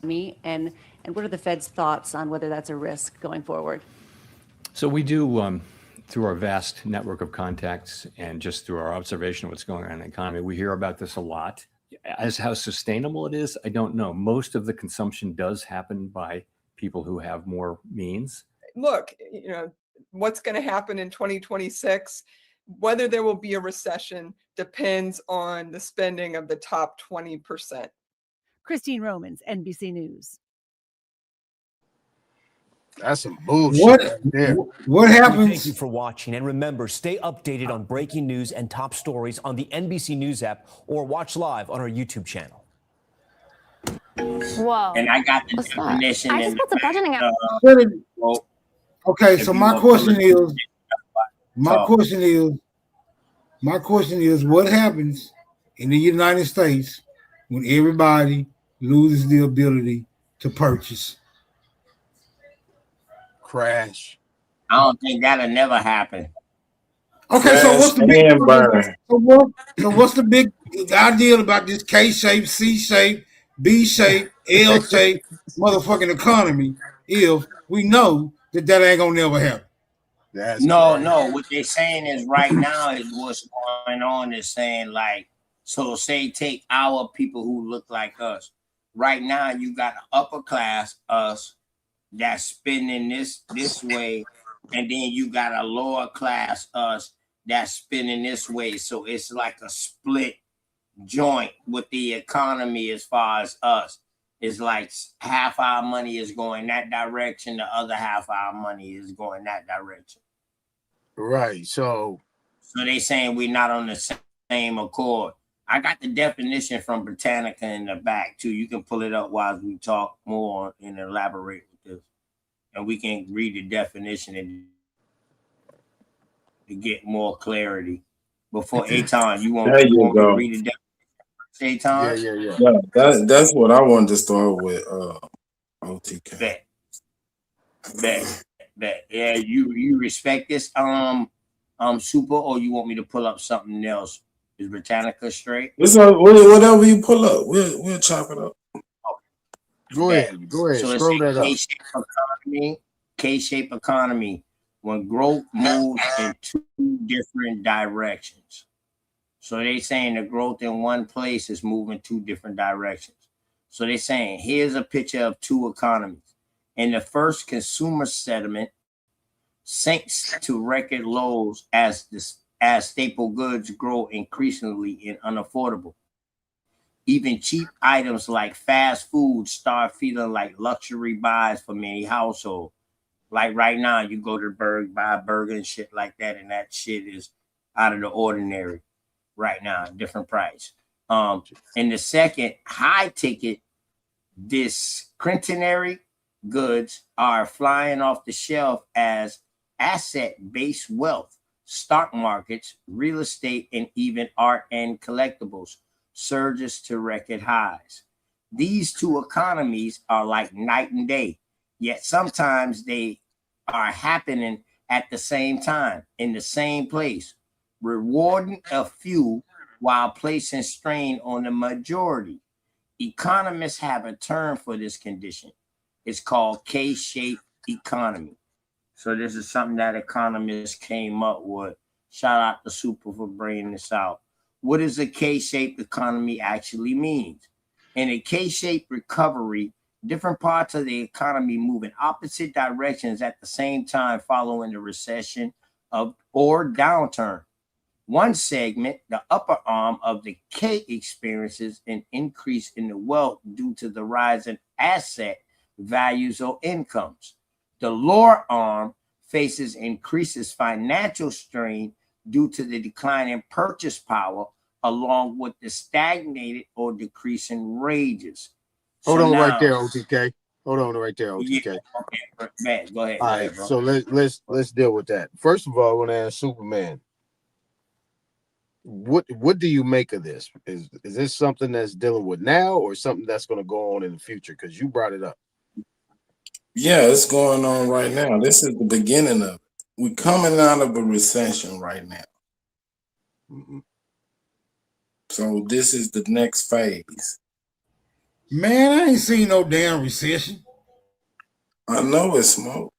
And what are the Fed's thoughts on whether that's a risk going forward? So we do, through our vast network of contacts and just through our observation of what's going on in the economy, we hear about this a lot. As how sustainable it is, I don't know. Most of the consumption does happen by people who have more means. Look, what's going to happen in 2026, whether there will be a recession depends on the spending of the top 20%. Christine Romans, NBC News. That's some bullshit right there. What happens? Thank you for watching, and remember, stay updated on breaking news and top stories on the NBC News app or watch live on our YouTube channel. Whoa. And I got the definition. I just put the budgeting out. Okay, so my question is, what happens in the United States when everybody loses the ability to purchase? Crash. I don't think that'll never happen. Okay, so what's the big idea about this K-shape, C-shape, B-shape, L-shape motherfucking economy if we know that ain't gonna never happen? No. What they're saying is right now is what's going on is saying like, so say take our people who look like us. Right now you got an upper class, us, that's spending this way, and then you got a lower class, us, that's spending this way. So it's like a split joint with the economy as far as us. It's like half our money is going that direction, the other half our money is going that direction. Right. So they saying we're not on the same accord. I got the definition from Britannica in the back too. You can pull it up while we talk more and elaborate with this. And we can read the definition and to get more clarity. Before Aton, you want me to read the definition? Aton? Yeah. That's what I wanted to start with. OTK. Bet. Yeah, you respect this super, or you want me to pull up something else? Is Britannica straight? Whatever you pull up, we'll chop it up. Go ahead. So Scroll that up. K-shaped economy, when growth moves in two different directions. So they saying the growth in one place is moving two different directions. So they're saying here's a picture of two economies. In the first, consumer sentiment sinks to record lows as staple goods grow increasingly unaffordable. Even cheap items like fast food start feeling like luxury buys for many households. Like right now, you go to buy a burger and shit like that, and that shit is out of the ordinary right now, different price. And the second, high ticket discretionary goods are flying off the shelf as asset-based wealth, stock markets, real estate, and even art and collectibles surges to record highs. These two economies are like night and day, yet sometimes they are happening at the same time in the same place, rewarding a few while placing strain on the majority. Economists have a term for this condition. It's called K-shaped economy. So this is something that economists came up with Shout out to Super for bringing this out. What does a K-shaped economy actually mean? In a K-shaped recovery, different parts of the economy move in opposite directions at the same time following the recession or downturn. One segment, the upper arm of the K, experiences an increase in the wealth due to the rise in asset values or incomes. The lower arm faces increases financial strain due to the decline in purchase power, along with the stagnated or decreasing wages. Hold on right there, OTK. Hold on right there, OTK. Yeah, okay, man, go ahead. All Go right, ahead, bro. so let's deal with that. First of all, I want to ask Superman, what do you make of this? Is this something that's dealing with now, or something that's going to go on in the future? Because you brought it up. Yeah, it's going on right now. This is the beginning of it. We're coming out of a recession right now. Mm-hmm. So this is the next phase. Man, I ain't seen no damn recession. I know it's smoke.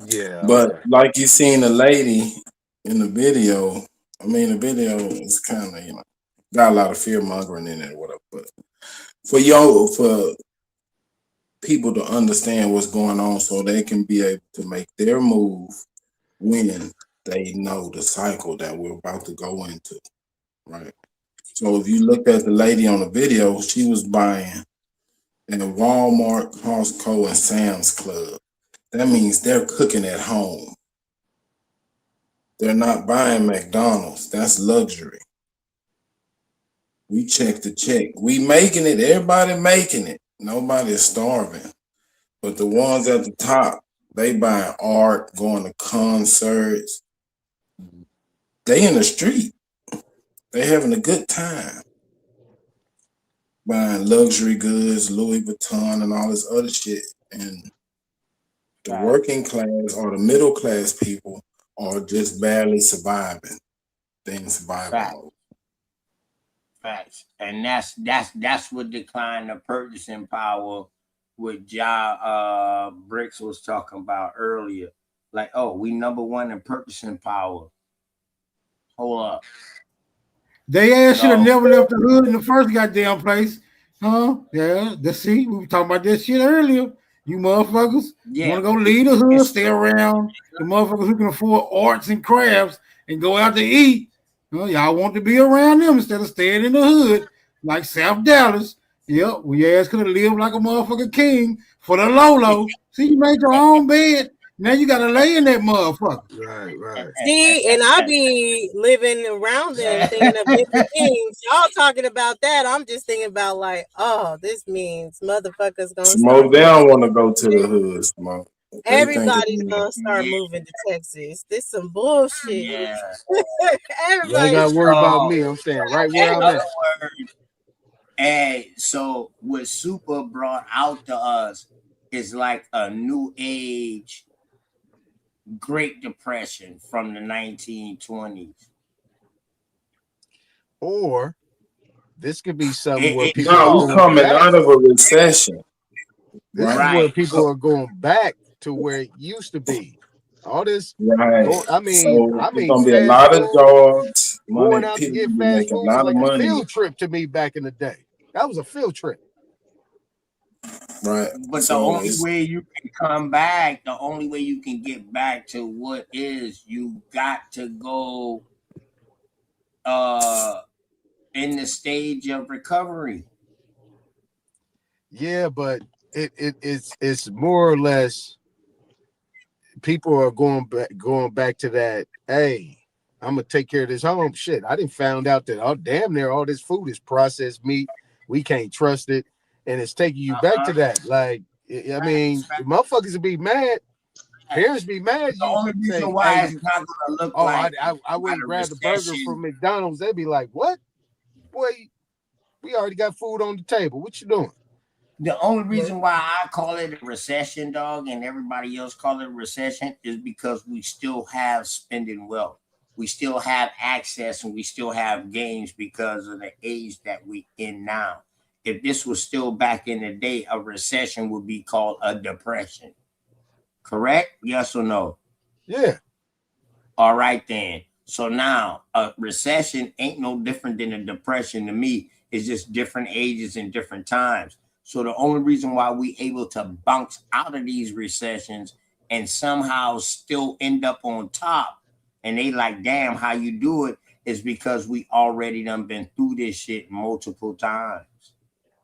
Yeah. But okay. like you seen a lady in the video, I mean, the video is kind of, got a lot of fear mongering in it or whatever. But for people to understand what's going on so they can be able to make their move when they know the cycle that we're about to go into, right? So if you look at the lady on the video, she was buying in Walmart, Costco, and Sam's Club. That means they're cooking at home. They're not buying McDonald's. That's luxury. We check the check. We making it. Everybody making it. Nobody is starving. But the ones at the top, they buying art, going to concerts. They in the street. They having a good time. Buying luxury goods, Louis Vuitton, and all this other shit. And the working class or the middle class people are just barely surviving. They in survival mode. Facts. And that's what decline the purchasing power with Ja Bricks was talking about earlier. Like, oh, we number one in purchasing power. Hold up. They ass should have never left the hood in the first goddamn place. Huh? Yeah, see, we were talking about that shit earlier. You motherfuckers want to go leave the hood, stay around the motherfuckers who can afford arts and crafts and go out to eat. Y'all want to be around them instead of staying in the hood like South Dallas. Yep, well, your ass could have lived like a motherfucking king for the Lolo. See, you made your own bed. Now you got to lay in that motherfucker. Right. See, and I be living around them thinking of different things. Y'all talking about that. I'm just thinking about like, oh, this means motherfuckers gonna Smoke, they don't want to go to the hood, Smoke. Everybody's gonna start moving to Texas. This some bullshit. Yeah. You ain't got to worry about me. I'm staying right where I'm at. And so what Super brought out to us is like a new age Great Depression from the 1920s. Or this could be something where people we're coming out of a recession. This is where people are going back to where it used to be. All this, I mean, gonna be a lot of jobs. Going out to get fast food was like a field trip to me back in the day. That was a field trip. Right. But the only way you can come back, the only way you can get back to what is, you got to go in the stage of recovery. Yeah, but it's more or less people are going back to that. Hey, I'm gonna take care of this home shit. I didn't found out that damn near all this food is processed meat. We can't trust it, and it's taking you back to that. Like, I mean, motherfuckers would be mad. Parents be mad. The only reason why it's not gonna look like I went and grabbed a burger from McDonald's. They'd be like, "What? Boy, we already got food on the table. What you doing?" The only reason why I call it a recession, dog, and everybody else call it a recession is because we still have spending wealth. We still have access and we still have gains because of the age that we in now. If this was still back in the day, a recession would be called a depression. Correct? Yes or no? Yeah. All right then. So now a recession ain't no different than a depression to me. It's just different ages and different times. So the only reason why we able to bounce out of these recessions and somehow still end up on top, and they like, damn, how you do it, is because we already done been through this shit multiple times.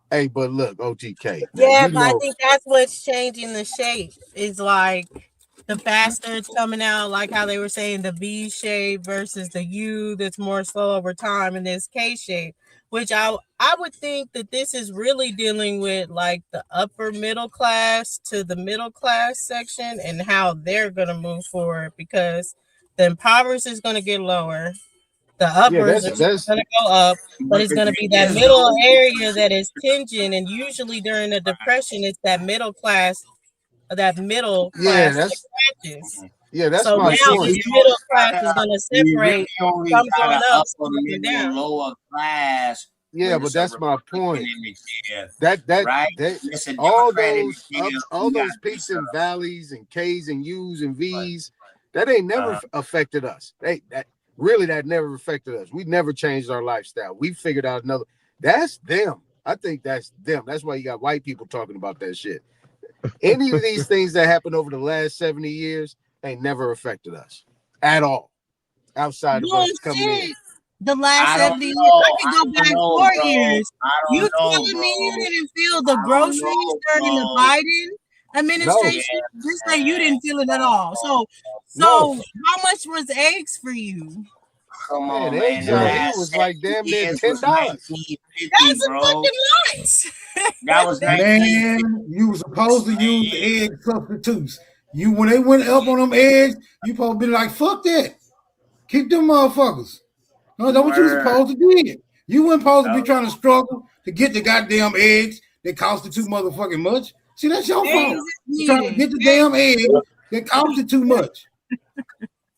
Hey, but look, OTK. Yeah, but I think that's what's changing the shape. Is like the bastards coming out, like how they were saying the V shape versus the U that's more slow over time, and this K shape, which I would think that this is really dealing with like the upper middle class to the middle class section and how they're gonna move forward, because the impoverished is gonna get lower. The uppers are going to go up, but it's going to be that middle area that is tinging. And usually during the depression, it's that middle class that crashes. That's so my now point. this middle class is going to We really separate only some got going an up, upper, some going middle, down. and lower class. Yeah, when but it's a that's my point. Republican in the chair, That right? It's a Democrat in the chair. all those peaks and valleys and K's and U's and V's, that ain't never affected us. That never affected us. We never changed our lifestyle. We figured out another. That's them. I think that's them. That's why you got white people talking about that shit. Any of these things that happened over the last 70 years ain't never affected us at all. Outside of us coming in. The last 70 years, I could go back 4 years. You telling me you didn't feel the groceries during the Biden administration? Just say you didn't feel it at all. So how much was eggs for you? Come on, man. man. Eggs out here was like damn near $10. That's a fucking lot. That was man. You were supposed to use egg substitutes. You when they went up on them eggs, you supposed to be like, fuck that. Keep them motherfuckers. No, that's what you supposed to do. You weren't supposed to be trying to struggle to get the goddamn eggs that costed too motherfucking much. See, that's your fault. You're trying to get the damn eggs that costed too much.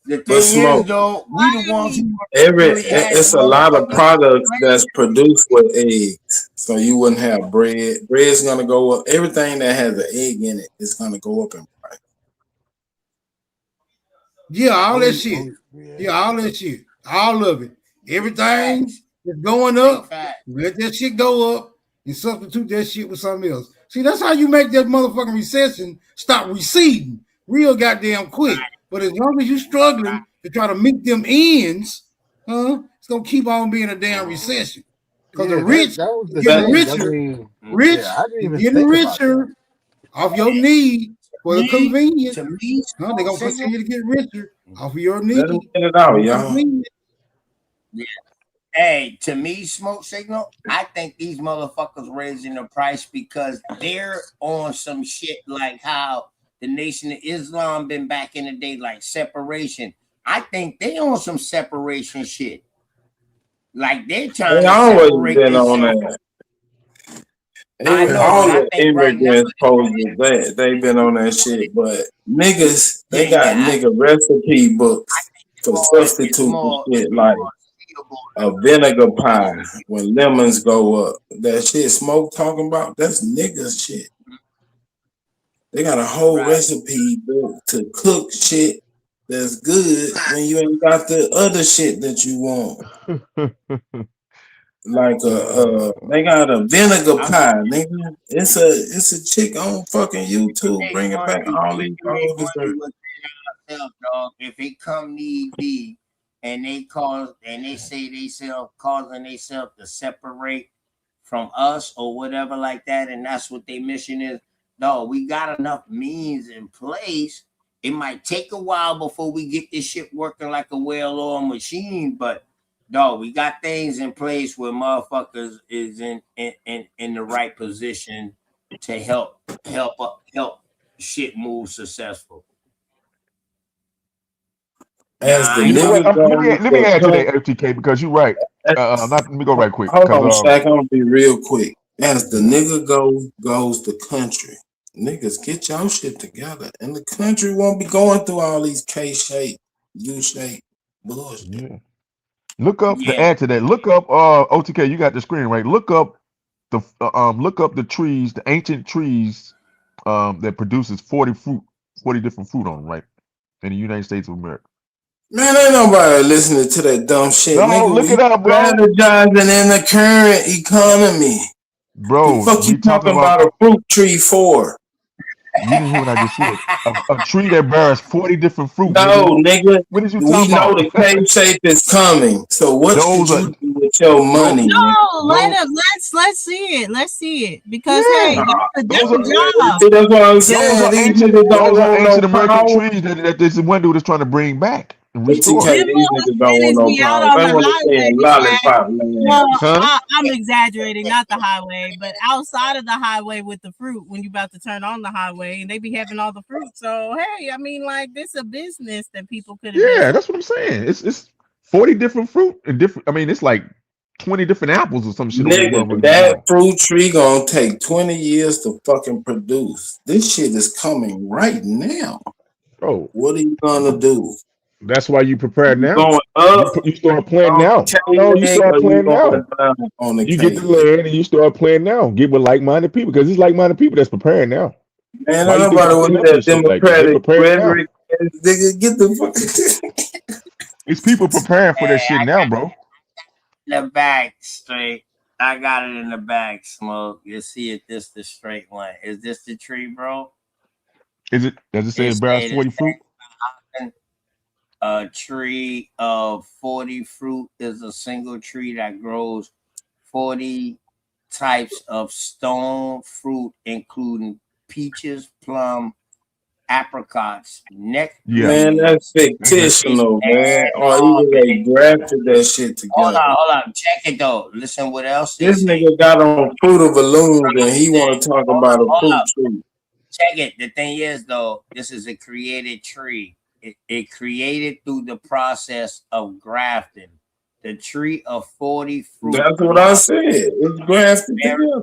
The thing is, though, we the ones who it's a lot of products that's produced with eggs, so you wouldn't have bread. Bread's gonna go up. Everything that has an egg in it is gonna go up in price. Yeah, all that shit. Yeah, all that shit. All of it. Everything that's going up, let that shit go up and substitute that shit with something else. See, that's how you make that motherfucking recession stop receding real goddamn quick. But as long as you're struggling to try to meet them ends, it's gonna keep on being a damn recession. Because the rich getting richer, getting richer off your need for the convenience. They're gonna continue to get richer off of your need. Let them get it out, y'all. Yeah. Hey, to me, Smoke Signal, I think these motherfuckers raising the price because they're on some shit like how the Nation of Islam been back in the day, like separation. I think they on some separation shit. Like they're trying to separate been on that. All the immigrants poses, they've been on that shit, but niggas, they got nigga recipe books for substituting shit like a vinegar pie when lemons go up. That shit Smoke talking about, that's niggas shit. They got a whole recipe book to cook shit that's good when you ain't got the other shit that you want. Like they got a vinegar pie, nigga. It's a chick on fucking YouTube bringing back all these old desserts. If it come need be, and they say they causing themselves to separate from us or whatever like that, and that's what their mission is. No, we got enough means in place. It might take a while before we get this shit working like a well-oiled machine, but no, we got things in place where motherfuckers is in the right position to help shit move successful. Let me add to that, FTK, because you're right. Let me go right quick. Hold on, Shaq. I'm gonna be real quick. As the nigga goes the country. Niggas, get your shit together, and the country won't be going through all these K-shaped, U-shaped bullshit. Yeah. Look up to add to that. Look up OTK. You got the screen right. Look up the trees, the ancient trees that produces 40 different fruit on them, right? in the United States of America. Man, ain't nobody listening to that dumb shit, No, nigga. look We it up, bro. strategizing in the current economy. Bro, The fuck we you talking about about a fruit tree for? you didn't hear what I just said. A tree that bears 40 different fruit, No, nigga. nigga. What did you We talking know about? the K shape is coming. So what Those should are you do with your money, nigga? No, let's see it. Let's see it. Because Yeah, hey, that's those a are job. See, that's what I'm saying. These niggas don't those are want ancient no American power. trees that this one dude is trying to bring back and But restore. TK, these niggas don't want no Be out power. on They the want to stay highway. in lollipop land. Well, Huh? I'm exaggerating, not the highway, but outside of the highway with the fruit when you about to turn on the highway and they be having all the fruit. So hey, I mean, like this a business that people could invest. Yeah, that's what I'm saying. It's 40 different fruit and different. I mean, it's like 20 different apples or some shit on this Nigga, motherfucker that tomorrow. fruit tree gonna take 20 years to fucking produce. This shit is coming right now. Bro, what are you gonna do? That's why you prepare You now. going up You start playing on now. the No, you K-leg start or you playing now. going down on the You get the K-leg? land and you start playing now. Get with like-minded people because it's like-minded people that's preparing now. Man, Why you think nobody I'm with getting up that this shit like that? They democratic preparing now. rhetoric. Nigga, get the fuck. It's people preparing for that shit now, bro. In the back straight. I got it in the back, Smoke. You see it, this the straight one. Is this the tree, bro? Is it? Does it say it bears 40 fruit? A tree of 40 fruit is a single tree that grows 40 types of stone fruit, including peaches, plum, apricots, Man, that's fictional, man. Or either they grafted that shit together. Hold on. Check it though. Listen what else they This say. nigga got on Fruit of Balloons and he want to talk about a fruit tree. Check it. The thing is though, this is a created tree. It created through the process of grafting. The tree of 40 fruit. That's what I said. It's grafted together.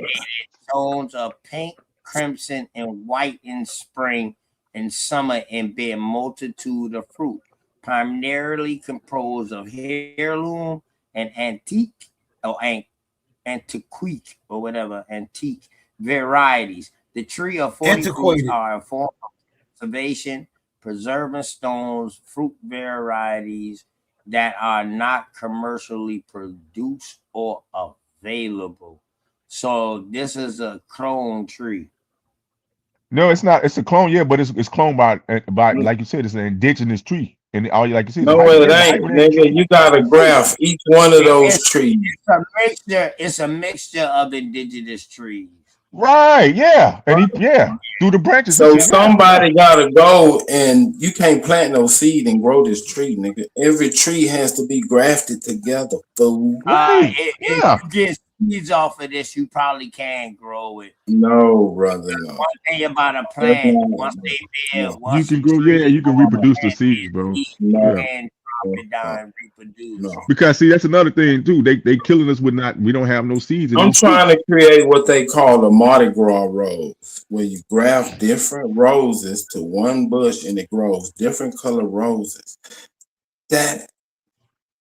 Tones of pink, crimson, and white in spring and summer and bear multitude of fruit, primarily composed of heirloom and antique or antiquique or whatever, antique varieties. The tree of 40 fruits are a form of conservation, preserving stones, fruit varieties that are not commercially produced or available. So this is a clone tree. No, it's not. It's a clone, yeah, but it's cloned by like you said, it's an indigenous tree, and all you like you said, No, it ain't, nigga. You gotta graft each one of those trees. It's a mixture of indigenous trees. Right? Yeah, and through the branches. So somebody gotta go, and you can't plant no seed and grow this tree, nigga. Every tree has to be grafted together, fool. If you get seeds off of this, you probably can grow it. No, brother, no. One thing about a plant, once they bear, You can grow, you can reproduce the seeds, bro. Yeah. and drop it down and reproduce. Because see, that's another thing too. They killing us with we don't have no seeds. I'm trying to create what they call a Mardi Gras rose, where you graft different roses to one bush and it grows different color roses. That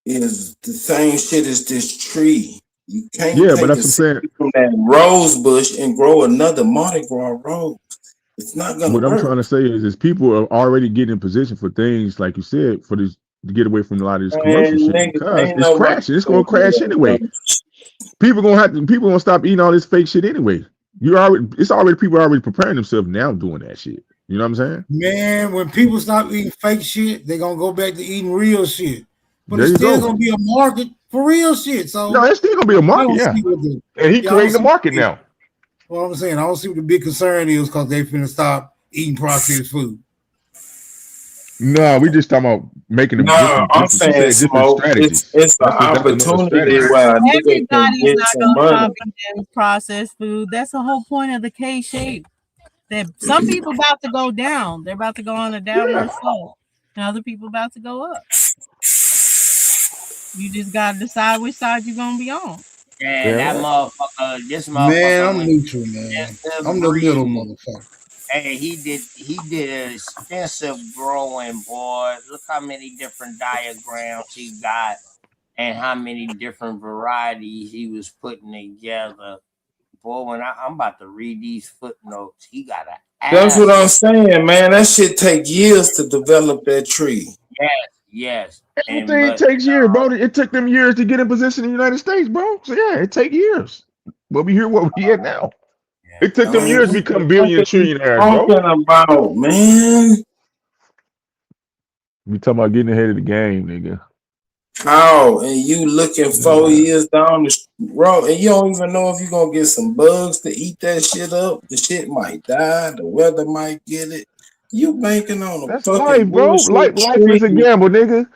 is the same shit as this tree. You can't take a seed from that rose bush and grow another Mardi Gras rose. It's not gonna What work. I'm trying to say is people are already getting in position for things like you said for this to get away from a lot of this commercial shit because it's crashing. It's gonna crash anyway. People gonna stop eating all this fake shit anyway. People already preparing themselves now doing that shit. You know what I'm saying? Man, when people stop eating fake shit, they're gonna go back to eating real shit. But There it's you still go. gonna be a market for real shit. So No, it's still gonna be a market, yeah. And he creating the market now. Well, I'm saying I don't see what the big concern is because they finna stop eating processed food. No, we just talking about making them different. I'm saying smoke. It's an opportunity where a nigga can Everybody's get not some gonna money. stop eating processed food. That's the whole point of the K shape. That some people about to go down. They're about to go on a downward slope. And other people about to go up. You just gotta decide which side you're gonna be on. Yeah, that motherfucker, this motherfucker. Man, I'm neutral, man. I'm the middle motherfucker. Hey, he did an extensive growing, boy. Look how many different diagrams he got and how many different varieties he was putting together. Boy, when I'm about to read these footnotes, he got an That's what I'm saying, man. That shit take years to develop that tree. Yes. Everything takes years, bro. It took them years to get in position in the United States, bro. So yeah, it take years. But we here what we at now. It took them years to become billion trillionaires, bro. Talking about, man. We talking about getting ahead of the game, nigga. How? And you looking 4 years down the road, and you don't even know if you're gonna get some bugs to eat that shit up. The shit might die. The weather might get it. You banking on a That's fucking life, bro. bullshit Life is a tree. gamble, nigga.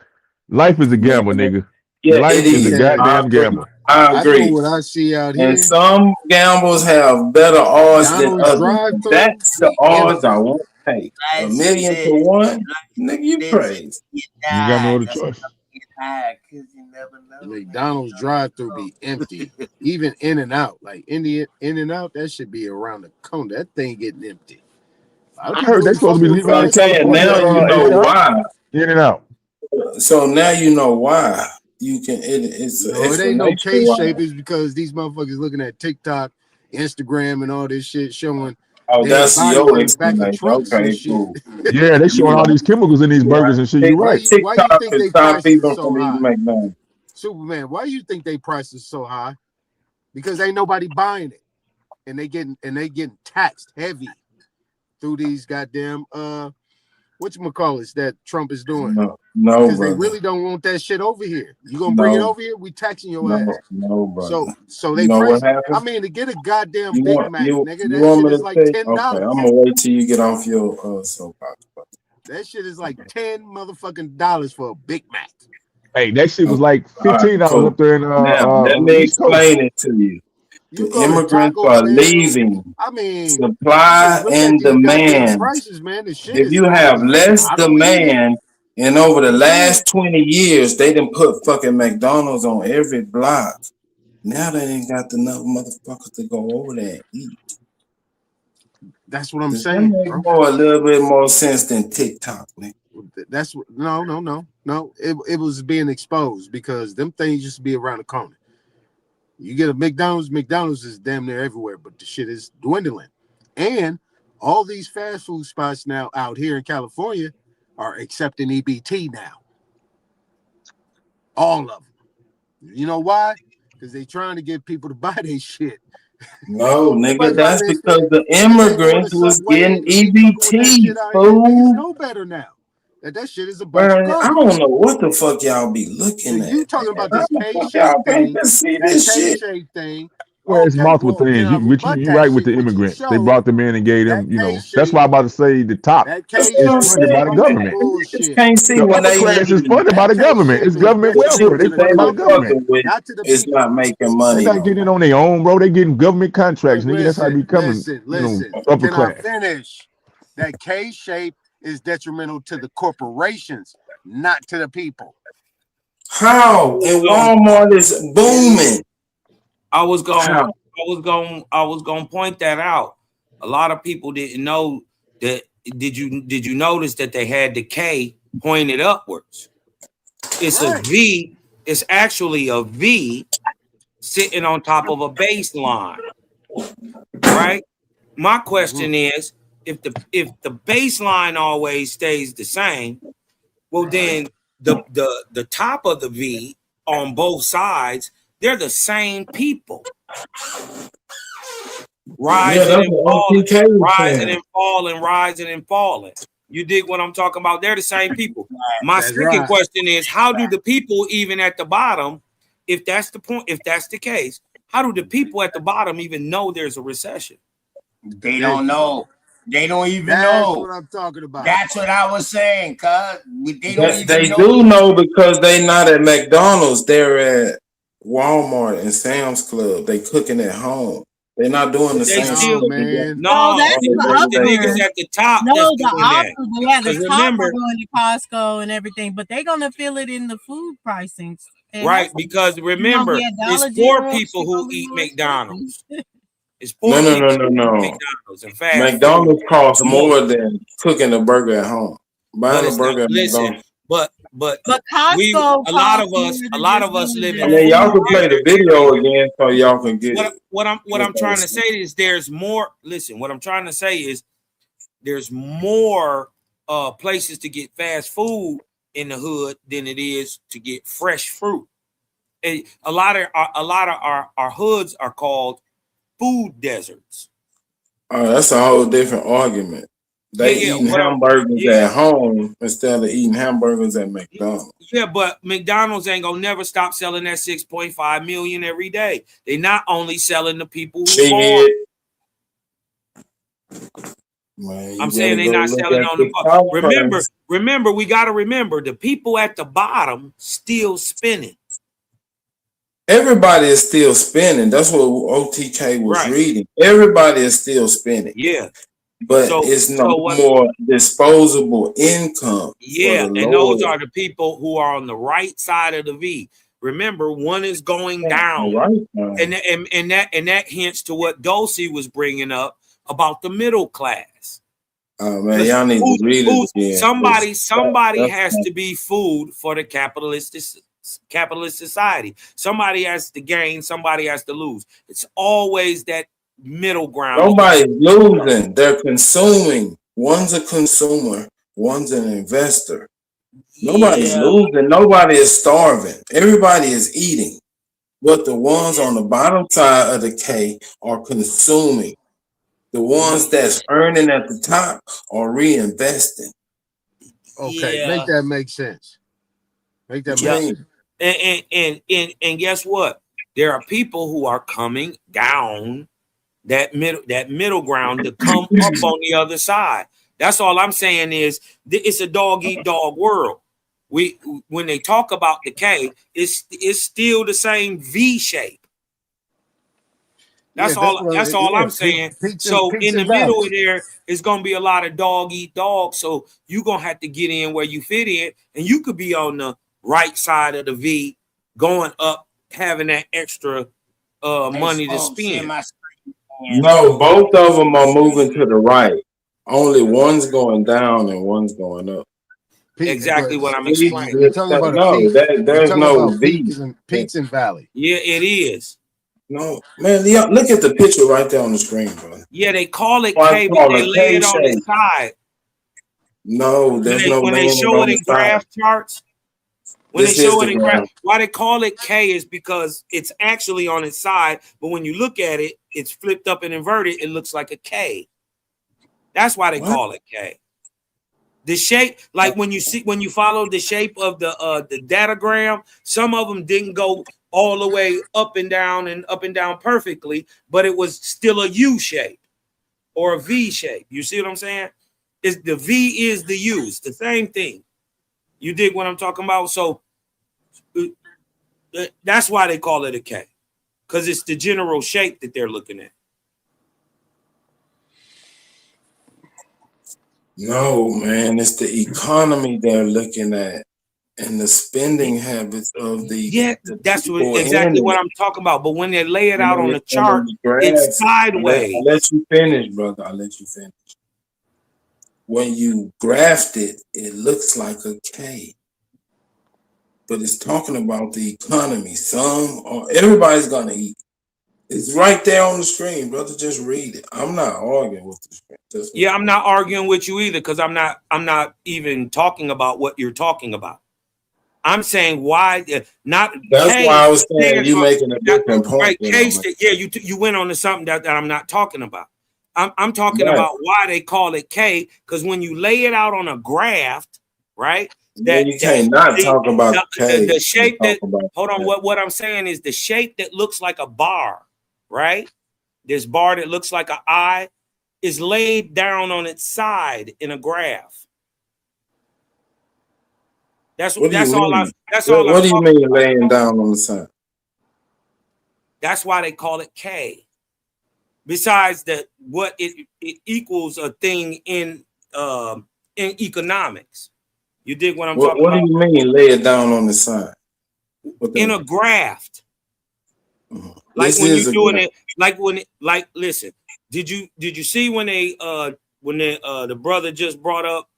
Life is a gamble, nigga. Yeah, Life it is a is. goddamn gamble. I I agree. know what I see out here. And some gambles have better odds than McDonald's others. drive-thru That's the be odds I empty. won't take. A million to one, nigga, you crazy. You got no other choice. McDonald's drive-thru be empty. Even In-N-Out, like In-N-Out, that should be around the corner. That thing getting empty. I heard they supposed to be leaving out I'm of saying California. now you know why. In and out. So now you know why. You can. It's an No, it ain't no explanation why. K-shape. It's because these motherfuckers looking at TikTok, Instagram, and all this shit showing. Oh, dead that's bodies your in the back of explanation. trucks and Okay, shit. cool. Yeah, they showing all these chemicals in these burgers and shit. You're Why right. you think they stop prices people so from eating high? McDonald's. Superman, why you think they prices so high? Because ain't nobody buying it, and they getting taxed heavy through these goddamn whatchamacallits that Trump is doing. No, because they brother. really don't want that shit over here. You gonna bring it over here? We taxing your ass. No, brother. So they You know price. what happened? I mean, to get a goddamn You Big want Mac, you, nigga, you that want shit me is to like say? $10. Okay, I'm gonna wait till you get off your soapbox. That shit is like $10 motherfucking dollars for a Big Mac. Hey, that shit was like All right, $15 cool. up there in Now let on the me East Coast. explain it to you. You The go to immigrants Taco are Bell. leaving. I mean, Supply look at and these goddamn demand. prices, man. The shit If is you have less I don't eat it. demand, and over the last 20 years, they done put fucking McDonald's on every block. Now they ain't got enough motherfuckers to go over there and eat. That's what I'm Does that saying, make bro. a little bit more sense than TikTok, man? That's no. It was being exposed because them things used to be around the corner. You get a McDonald's is damn near everywhere, but the shit is dwindling. And all these fast food spots now out here in California are accepting EBT now. All of them. You know why? Because they trying to get people to buy their shit. No, nigga, Nobody buy that's that because shit. the Niggas ain't going to immigrants was Subway getting and ain't fucking with that EBT, shit out here. Niggas fool. know better now. That shit is a bunch of Man, I garbage. don't know what the fuck y'all be looking So you at. talking about Man. this How the fuck K-shaped y'all thing? can't see That this shit? K-shaped thing. Well, it's Okay, multiple well, can things. I You rebut that right with shit? the Which immigrants. They show brought them in and gave that them, that's K-shape why I'm about to say the top that That's what is I'm K-shaped funded by the saying. is government. Niggas bullshit. can't see The when upper they class is leave. funded by That the government. K-shape It's is government The welfare. detrimental They to shit the they funded by the was government. fucking corporation, with not to the is people. not making They're money not no getting it more. on their own, bro. They getting government contracts, Look, nigga. That's how they becoming, listen. upper Can I class. finish? That K-shape is detrimental to the corporations, not to the people. How? And Walmart is booming. I was How? gonna point that out. A lot of people didn't know that. Did you notice that they had the K pointed upwards? It's a V. It's actually a V sitting on top of a baseline, right? My question is, if the baseline always stays the same, well then the top of the V on both sides, they're the same people. Rising that's and what falling, OTK was rising saying. and falling, rising and falling. You dig what I'm talking about? They're the same people. My That's second right. question is, how do the people even at the bottom, if that's the point, if that's the case, how do the people at the bottom even know there's a recession? They don't know. They don't even That's know. what I'm talking about. That's what I was saying, cuz. They don't even They know. do know because they not at McDonald's. They're at Walmart and Sam's Club. They cooking at home. They're not doing the They same still, shit. man. no, that's it's the the niggas at the top that's the doing that. upper, yeah, the Because top are remember, going to Costco and everything, but they're gonna feel it in the food pricings. And right? Because you gonna remember, be at it's Dollar poor General, people shit who gonna be eat more McDonald's. expensive. It's poor No. people who eat McDonald's and fast food. McDonald's costs The most. more than cooking a burger at home. But Buying a it's not. burger at Listen, McDonald's. but But we Costco a lot costs of more us than live I in mean, food y'all can play the desert video areas. again so y'all can get What I'm trying to it. say is there's more. Listen, what I'm trying to say is there's more places to get fast food in the hood than it is to get fresh fruit. A lot of our hoods are called food deserts. Oh, that's a whole different argument. They eating hamburgers at home instead of eating hamburgers at McDonald's. Yeah, but McDonald's ain't gonna never stop selling that 6.5 million every day. They not only selling the people who born. Man, I'm saying they're not selling on the remember, we got to remember the people at the bottom still spinning. Everybody is still spinning. That's what OTK was reading. Everybody is still spinning. Yeah. But it's no more disposable income. Yeah, and those are the people who are on the right side of the V. Remember, one is going down, and that hints to what Dulci was bringing up about the middle class. Oh man, y'all need to read it again. Somebody has to be food for the capitalist society. Somebody has to gain, somebody has to lose. It's always that middle ground. Nobody's losing. They're consuming. One's a consumer, one's an investor. Nobody's losing. Nobody is starving. Everybody is eating. But the ones on the bottom side of the K are consuming. The ones that's earning at the top are reinvesting. Okay, make that make sense. Make that make sense. And guess what? There are people who are coming down that middle ground to come up on the other side. That's all I'm saying is it's a dog eat dog world. When they talk about the K, it's still the same V shape. That's all I'm saying. So in the middle of there is gonna be a lot of dog eat dog. So you're gonna have to get in where you fit in, and you could be on the right side of the V, going up, having that extra money to spend. No, both of them are moving to the right. Only one's going down and one's going up. Exactly what I'm explaining. You're talking about there's no V. Peaks and valley. Yeah, it is. No, man, look at the picture right there on the screen, bro. Yeah, they call it K, but they lay it on the side. No, there's no when they show it in graph charts. When they show it in graph, why they call it K is because it's actually on its side, but when you look at it, it's flipped up and inverted. It looks like a K. That's why they call it K. The shape, like when you follow the shape of the datagram, some of them didn't go all the way up and down perfectly, but it was still a U shape or a V shape. You see what I'm saying? Is the V is the U. It's the same thing. You dig what I'm talking about? So that's why they call it a K, because it's the general shape that they're looking at. No, man, it's the economy they're looking at and the spending habits of the that's exactly what I'm talking about. But when they lay it out on the chart, it's sideways. I'll let you finish, brother. I'll let you finish. When you graft it, it looks like a K. But it's talking about the economy. Everybody's gonna eat. It's right there on the screen, brother. Just read it. I'm not arguing with the screen. I'm not arguing with you either, because I'm not even talking about what you're talking about. I'm saying why not. That's why I was saying you making a different point. Right, you went on to something that I'm not talking about. I'm talking about why they call it K, because when you lay it out on a graph, right? That you can't not talk about the shape that. Hold on, what I'm saying is the shape that looks like a bar, right? This bar that looks like an eye is laid down on its side in a graph. That's all. What do you mean laying down on the side? That's why they call it K. Besides that, what it equals a thing in economics. You dig what I'm talking about? What do you mean lay it down on the side? In a graph. Like when you're doing it, listen, did you see when the brother just brought up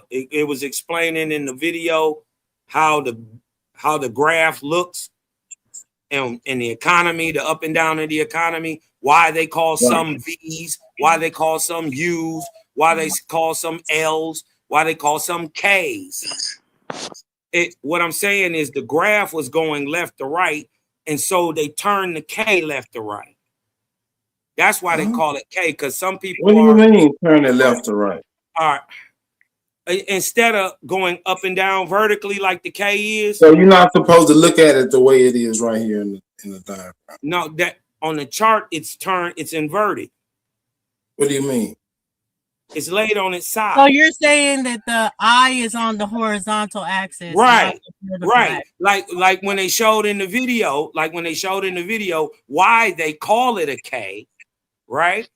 it was explaining in the video how the graph looks, and the economy, the up and down of the economy, why they call some V's, why they call some U's, why they call some L's, why they call some K's. What I'm saying is the graph was going left to right, and so they turned the K left to right. That's why they call it K, because some people What do you mean turn it left to right? Are instead of going up and down vertically like the K is. So you're not supposed to look at it the way it is right here in the diagram. No, that on the chart it's inverted. What do you mean? It's laid on its side. So you're saying that the eye is on the horizontal axis, right? Right. Like when they showed in the video, why they call it a K, right?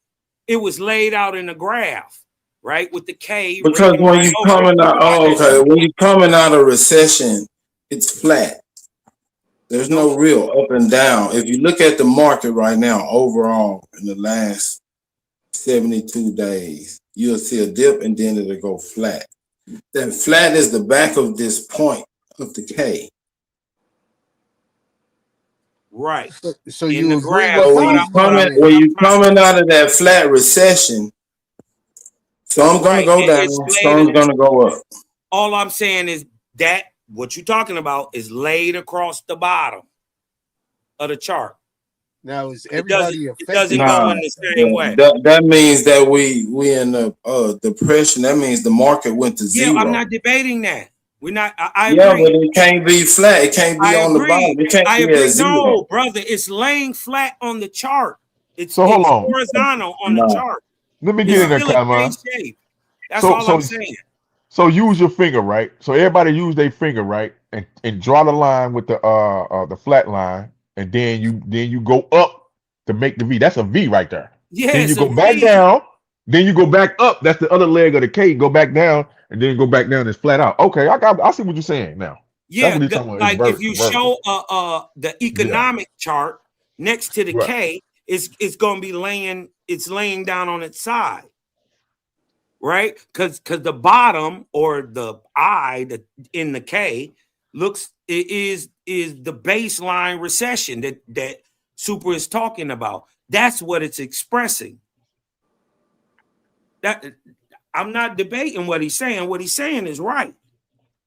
It was laid out in a graph, right, with the K. Because when you coming out, when you're coming out of recession, it's flat. There's no real up and down. If you look at the market right now, overall in the last 72 days, you'll see a dip and then it'll go flat. That flat is the back of this point of the K. Right. So you agree with when you coming out of that flat recession, some's gonna go down, some's gonna go up. All I'm saying is that what you're talking about is laid across the bottom of the chart. Now is everybody affected? It doesn't go in the same way. That means that we in a depression. That means the market went to zero. Yeah, I'm not debating that. We're not. I yeah, agree. but it can't be flat. It can't be on the bottom. It can't be at zero. No, brother, it's laying flat on the chart. It's hold on. horizontal on the chart. Let me get in there, Kama. That's all I'm saying. So use your finger, right? So everybody use their finger, right? And draw the line with the flat line, and then you go up to make the V. That's a V right there. Yeah. Then you go back down. Then you go back up. That's the other leg of the K. Go back down, and then go back down. It's flat out. Okay, I see what you're saying now. Yeah, like if you show the economic chart next to the K, it's going to be laying down on its side, right? Because the bottom or the I in the K is the baseline recession that Super is talking about. That's what it's expressing. That I'm not debating what he's saying. What he's saying is right,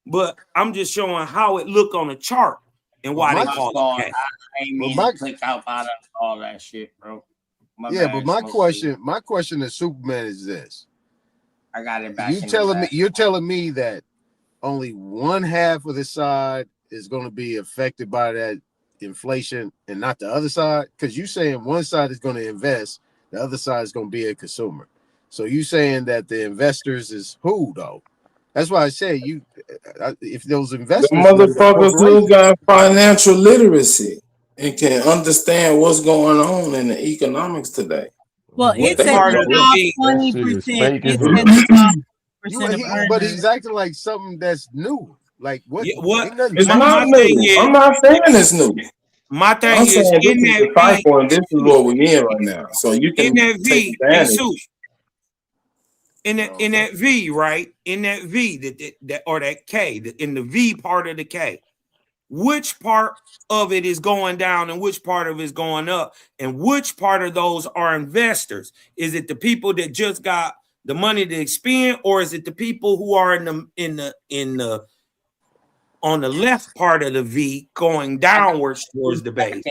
but I'm just showing how it look on a chart and why they call it K. I ain't mean to click out all that shit, bro. But my question to Superman is this: I got it back. You're telling me that only one half of the side is going to be affected by that inflation and not the other side? Because you're saying one side is going to invest, the other side is going to be a consumer. So you saying that the investors is who though? That's why I say if those investors, the motherfuckers who got financial literacy and can understand what's going on in the economics today. Well, it's at the top 20%. But he's acting like something that's new. Like what? Yeah, what? It's not new. I'm not saying it's new. My thing is in that cycle, and this is what we're in right now. So you can take advantage. In that V, right? In that V, that or that K, in the V part of the K, which part of it is going down and which part of it is going up, and which part of those are investors? Is it the people that just got the money to expend, or is it the people who are on the left part of the V going downwards towards the base?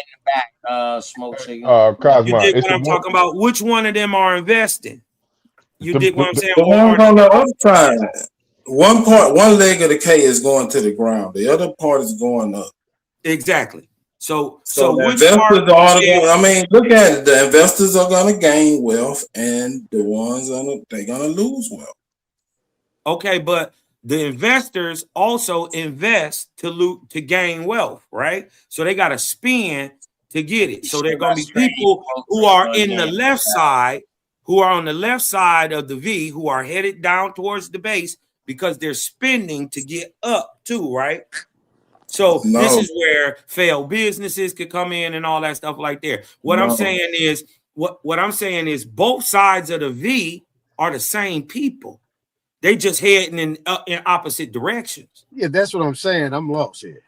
Smoke signal. Cosmo, you dig what I'm talking about? Which one of them are investing? You dig what I'm saying? The ones on the other side. One leg of the K is going to the ground. The other part is going up. Exactly. So the which investors part? I mean, look at it. The investors are going to gain wealth, and the ones they're going to lose wealth. Okay, but the investors also invest to gain wealth, right? So they got to spend to get it. So there are going to be people who are in the left side, who are on the left side of the V, who are headed down towards the base because they're spending to get up too, right? So this is where failed businesses could come in and all that stuff like there. What I'm saying is both sides of the V are the same people. They just heading in opposite directions. Yeah, that's what I'm saying. I'm lost here.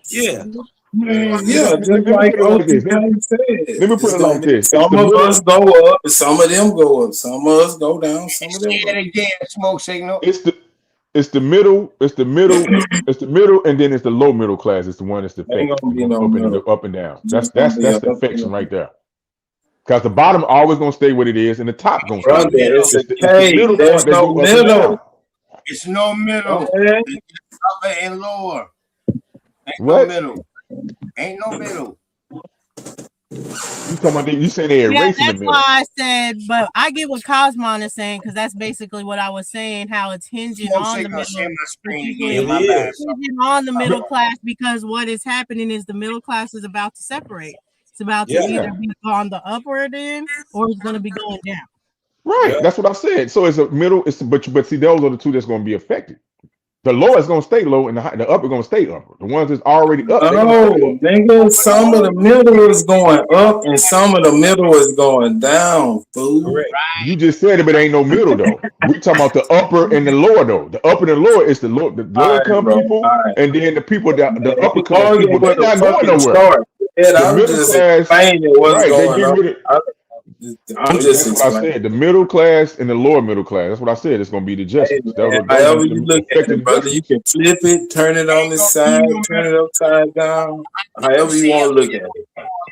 Yeah. Yeah, just like OG Kane said. Let me put it like this. Some of us go up, and some of them go up. Some of us go down, some of them go up. Again, smoke signal. It's the middle, it's the middle, and then it's the low middle class. It's the one that's the fake. Up and down. That's the affection right there. Because the bottom always gonna stay what it is, and the top gonna stay. It's the middle. There's no middle. It's no middle. Okay. It's upper and lower. Ain't What? no middle. Ain't no middle. You talking about you saying they erasing the that's middle? why I said, but I get what Cosmon is saying because that's basically what I was saying. How it's hinging on the middle. Hinging on the middle class because what is happening is the middle class is about to separate. It's about to either be on the upward end or it's going to be going down. Right. That's what I said. So it's a middle. But see, those are the two that's going to be affected. The low is going to stay low, and the upper going to stay upper. The ones that's already up. Oh, nigga, some of the middle is going up, and some of the middle is going down. Fool. Right. You just said it, but ain't no middle though. We talking about the upper and the lower though. The upper and the lower is the low income people, and then the people that the upper class people. They're not going nowhere. I'm just explaining what's going on. I'm just what I said. The middle class and the lower middle class. That's what I said. It's going to be the justice. However you look at it, brother, you can flip it, turn it on the side, turn it upside down. However you want to look at it.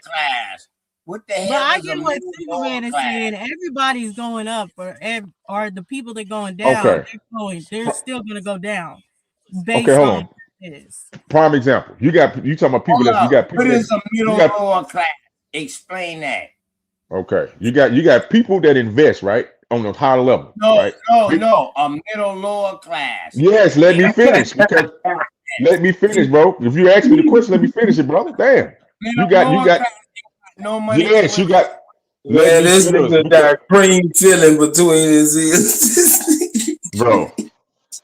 Class. What the hell? But I get what Superman is saying. Everybody's going up, or the people that are going down. They're still going to go down. Based hold on on. Prime example. You talking about people that you got people. What is a middle lower class? Explain that. Okay, you got people that invest right on the high level. No, a middle lower class. Yes, let me finish. Let me finish, bro. If you ask me the question, let me finish it, brother. Damn, you got no money. Yes, you got. Man, this nigga got cream filling between his ears, bro.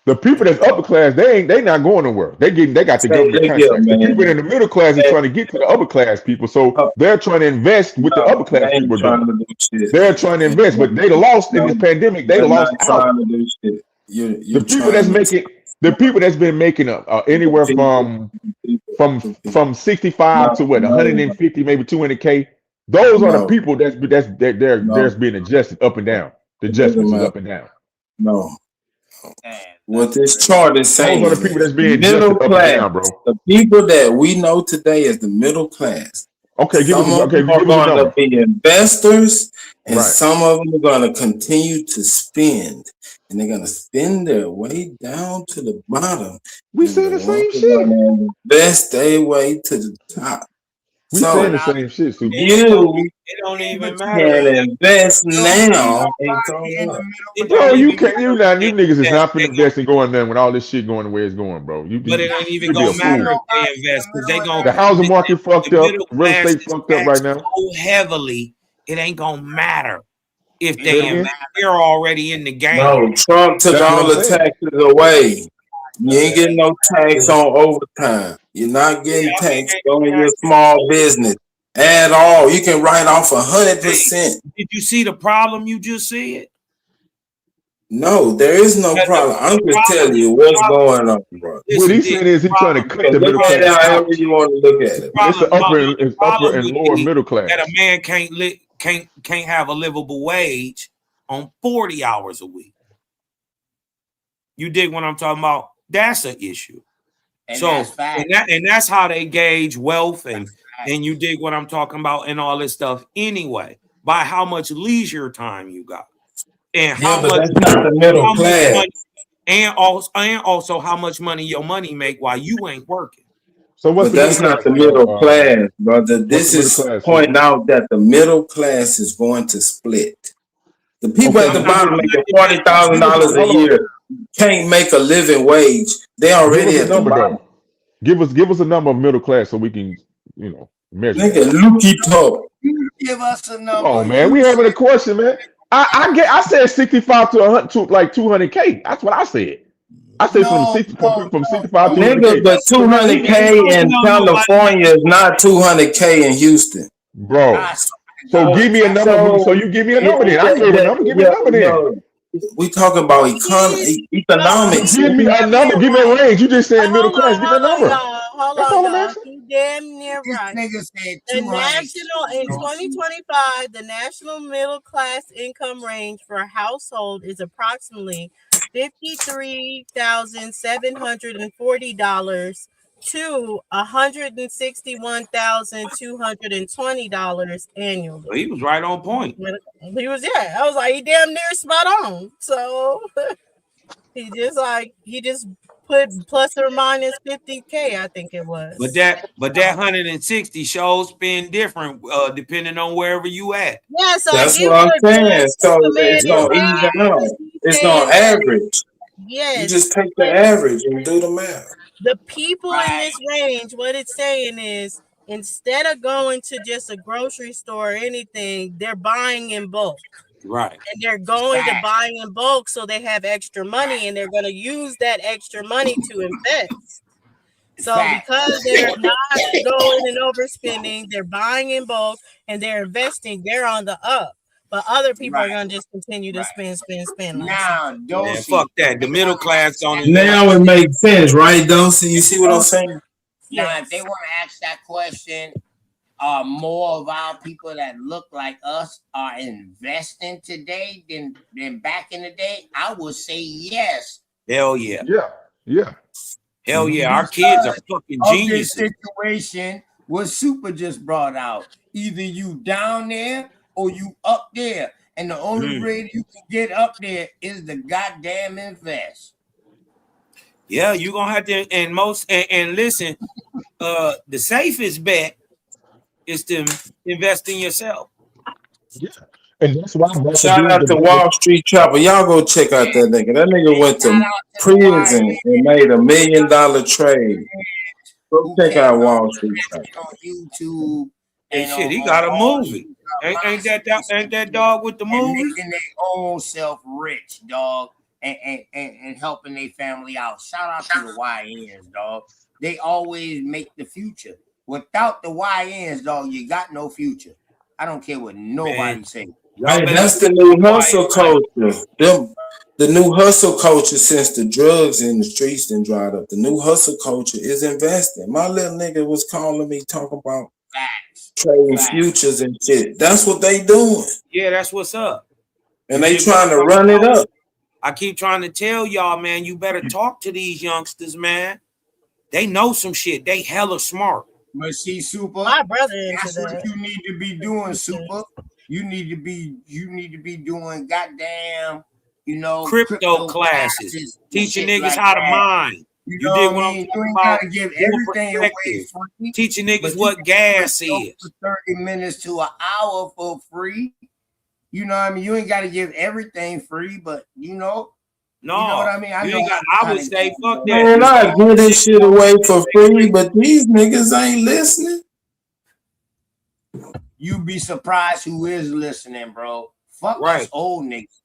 The people that's upper class, they not going nowhere. They got the government contracts. The people in the middle class is trying to get to the upper class people, so they're trying to invest with the upper class people. They're trying to invest, but they lost in this pandemic. They lost out. The people that's been making anywhere from 65 to 150, maybe 200K. Those are the people there's being adjusted up and down. The adjustments is up and down. No. What this chart is saying, those are the people that's being middle class, down, bro. The people that we know today as the middle class. Okay, some of them are going to be investors, and some of them are going to continue to spend, and they're going to spend their way down to the bottom. We say the same shit. Invest their way to the top. We saying the same shit. So you it don't even matter. Can invest now. Bro, you can't. You niggas is not finna invest in going there when all this shit going the way it's going, bro. But it ain't even gonna matter if they invest because they gonna. The housing market fucked up. Real estate fucked up right now. So heavily, it ain't gonna matter if they invest. They're already in the game. No, Trump took all the taxes away. You ain't getting no tax on overtime. You're not getting taxed on your small business at all. You can write off 100%. Did you see the problem you just said? No, there is no problem. I'm just telling you what's going on, bro. What he's saying is he's trying to cut the middle class. However you want to look at it. It's the upper and lower middle class. That a man can't have a livable wage on 40 hours a week. You dig what I'm talking about? That's an issue. And that's how they gauge wealth and you dig what I'm talking about and all this stuff anyway, by how much leisure time you got. And how much that's not the middle class. Money, and also how much money your money make while you ain't working. So that's not the middle class, brother. This is pointing out that the middle class is going to split. The people at the bottom making $40,000 a year can't make a living wage. They already at the bottom. Give us a number of middle class so we can, measure. Nigga, Lukey talk. Give us a number. Oh man, we having a question, man. I said 65 to 100 to like 200K. That's what I said. I said from 65 to 200K. But 200K in California is not 200K in Houston, bro. So give me a number. So you give me a number then. I gave a number. Give me a number then. We talking about economics. Give me a number. Give me a range. You just said middle class. Give me a number. hold That's on, all I'm y'all. asking. He damn near This right. nigga said The 200. national in 2025, the national middle class income range for a household is approximately $53,740 to $161,220 annually. Well, he was right on point. He was, yeah. I was like, he damn near spot on. So he just put plus or minus 50K, I think it was. But that 160 shows spin different depending on wherever you at. Yeah, so That's get what I'm what saying. So Superman it's is gonna saying. even out. He's It's saying gonna that, average. yes, You just take the but average and do the math. the people in this range, what it's saying is, instead of going to just a grocery store or anything, they're buying in bulk. Right. And they're going to buy in bulk so they have extra money, and they're going to use that extra money to invest. So because they're not going and overspending, they're buying in bulk and they're investing, they're on the up. But other people are going to just continue to spend. Now, Man, fuck that. The middle class don't invest. Now it makes sense, right, Dulci? You see what I'm saying? Now, if they want to ask that question, more of our people that look like us are investing today than back in the day, I would say yes. Hell yeah. Yeah. Hell yeah. Our kids are fucking geniuses. This situation what Super just brought out. Either you down there or you up there. And the only way you can get up there is the goddamn invest. Yeah, you're gonna have to, and listen, the safest bet is to invest in yourself. Yeah. And that's why I'm Shout out to Wall Street Chopper. Y'all go check out that nigga. That nigga went to prison and made $1 million trade. Go check out Wall Street Chopper. On YouTube. And shit, he got a movie. Ain't that dog with the movie? Making their own self rich, dog, and helping their family out. Shout out to the YNs, dog. They always make the future. Without the YNs, dog, you got no future. I don't care what nobody say. Hey, that's the new hustle culture. The new hustle culture since the drugs in the streets done dried up. The new hustle culture is investing. My little nigga was calling me talking about trading futures and shit. That's what they doing. Yeah, that's what's up. And they trying to run it up. I keep trying to tell y'all, man, you better talk to these youngsters, man. They know some shit. They hella smart. But see, Super, my brother that's what you need to be doing, Super. You need to be doing goddamn, crypto classes, teaching niggas like how to that. mine. You You know dig what what I I'm mean? talking You ain't about? gotta give More everything away perspective. free. Teaching niggas but what you gas can is. for 30 minutes to an hour for free. You know what I mean? You ain't got to give everything free, but No, you know what I mean? I would say fuck that. Man, I give this shit away for free, but these niggas ain't listening. You be surprised who is listening, bro. Fuck us old niggas.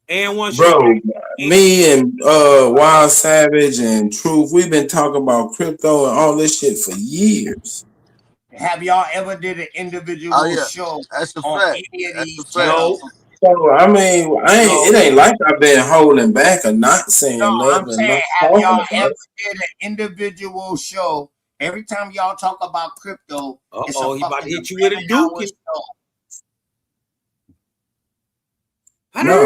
And once Bro, me and Wild Savage and Truth, we've been talking about crypto and all this shit for years. Have y'all ever did an individual show on any of these channels? So I mean, it ain't like I've been holding back or not saying nothing. I'm saying, have y'all ever did an individual show? Every time y'all talk about crypto, it's a he about to fucking hit you with a 11-hour dookie. show. No,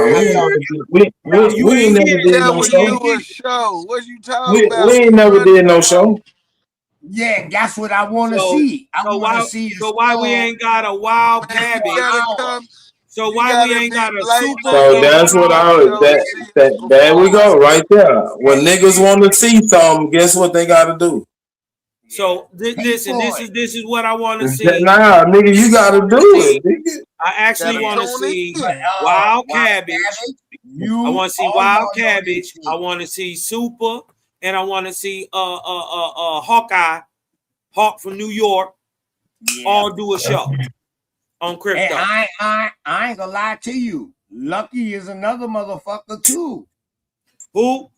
we ain't never did no show. What you talking about? We ain't never did no show. Yeah, that's what I want to see. I want to see. So why we ain't got a wild cabbage? So why we ain't got a super? So that's what there we go right there. When niggas want to see something, guess what they got to do? So listen, this is what I want to see. Nah, nigga, you got to do it. Nigga. I actually want to see wild cabbage. I want to see wild cabbage. I want to see Super, and I want to see Hawkeye, Hawk from New York. All do a show on crypto. Hey, I ain't gonna lie to you. Lucky is another motherfucker too. Who?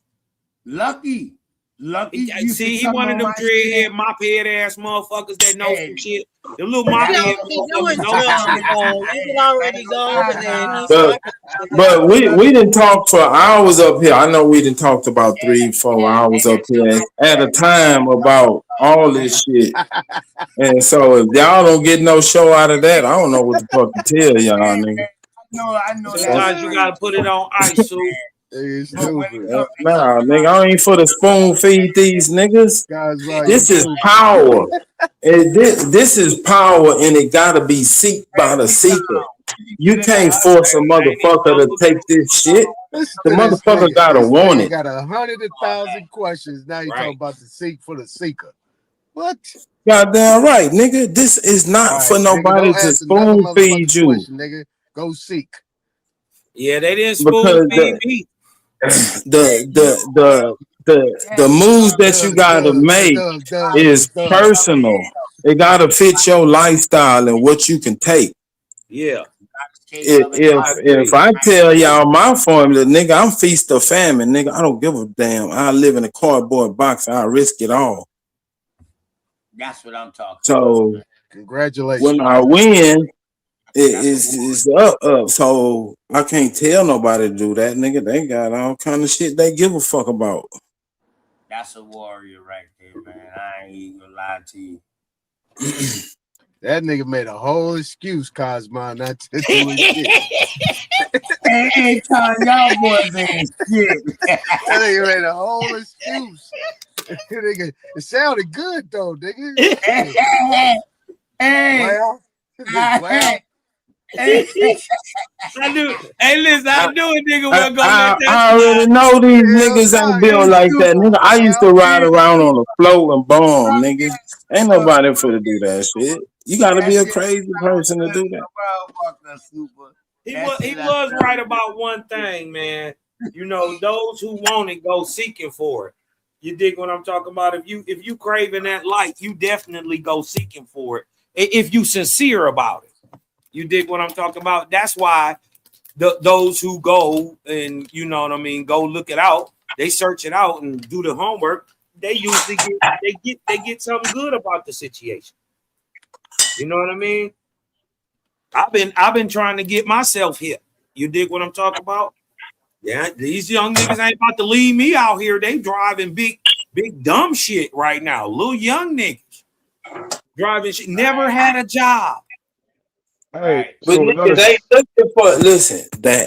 Lucky Lucky. See, he one of them dreadhead, mop head ass motherfuckers that know some shit. The little mop head motherfuckers know some shit. You can already go over there. But we didn't talk for hours up here. I know we didn't talk about 3-4 hours up here at a time about all this shit. And so if y'all don't get no show out of that, I don't know what the fuck to tell y'all, nigga. I know. Sometimes you gotta put it on ice, so. Nah, nigga, I ain't for the spoon feed these niggas. This is power. This is power, and it gotta be seeked by the seeker. You can't force a motherfucker to take this shit. The motherfucker gotta want it. Got 100,000 questions. Now you talking about the seek for the seeker. What? Goddamn right, nigga. This is not for nobody to spoon feed you. Nigga. Go seek. Yeah, they didn't spoon feed me. The moves that you gotta make is personal. It gotta fit your lifestyle and what you can take. Yeah. If I tell y'all my formula, nigga, I'm feast or famine, nigga. I don't give a damn. I live in a cardboard box. I risk it all. That's what I'm talking So about. Congratulations. When I win, it's up. So I can't tell nobody to do that, nigga. They got all kind of shit they give a fuck about. That's a warrior right there, man. I ain't even gonna lie to you. That nigga made a whole excuse, Cosmo, not to do his shit. Hey, Tom, y'all boys ain't shit. That nigga made a whole excuse. Nigga, it sounded good though, nigga. Well, I knew. Hey, listen, I knew a nigga wasn't gonna let that I already know these niggas ain't built like that, nigga. I used to ride around on the float and bomb, nigga. Ain't nobody finna do that shit. You gotta be a crazy person to do that. He was right about one thing, man. You know, those who want it go seeking for it. You dig what I'm talking about? If you craving that light, you definitely go seeking for it. If you sincere about it. You dig what I'm talking about? That's why those who go and, you know what I mean, go look it out, they search it out and do the homework, they usually get something good about the situation. You know what I mean? I've been trying to get myself here. You dig what I'm talking about? Yeah, these young niggas ain't about to leave me out here. They driving big dumb shit right now. Little young niggas driving shit, never had a job. Hey, But so nigga, they looking for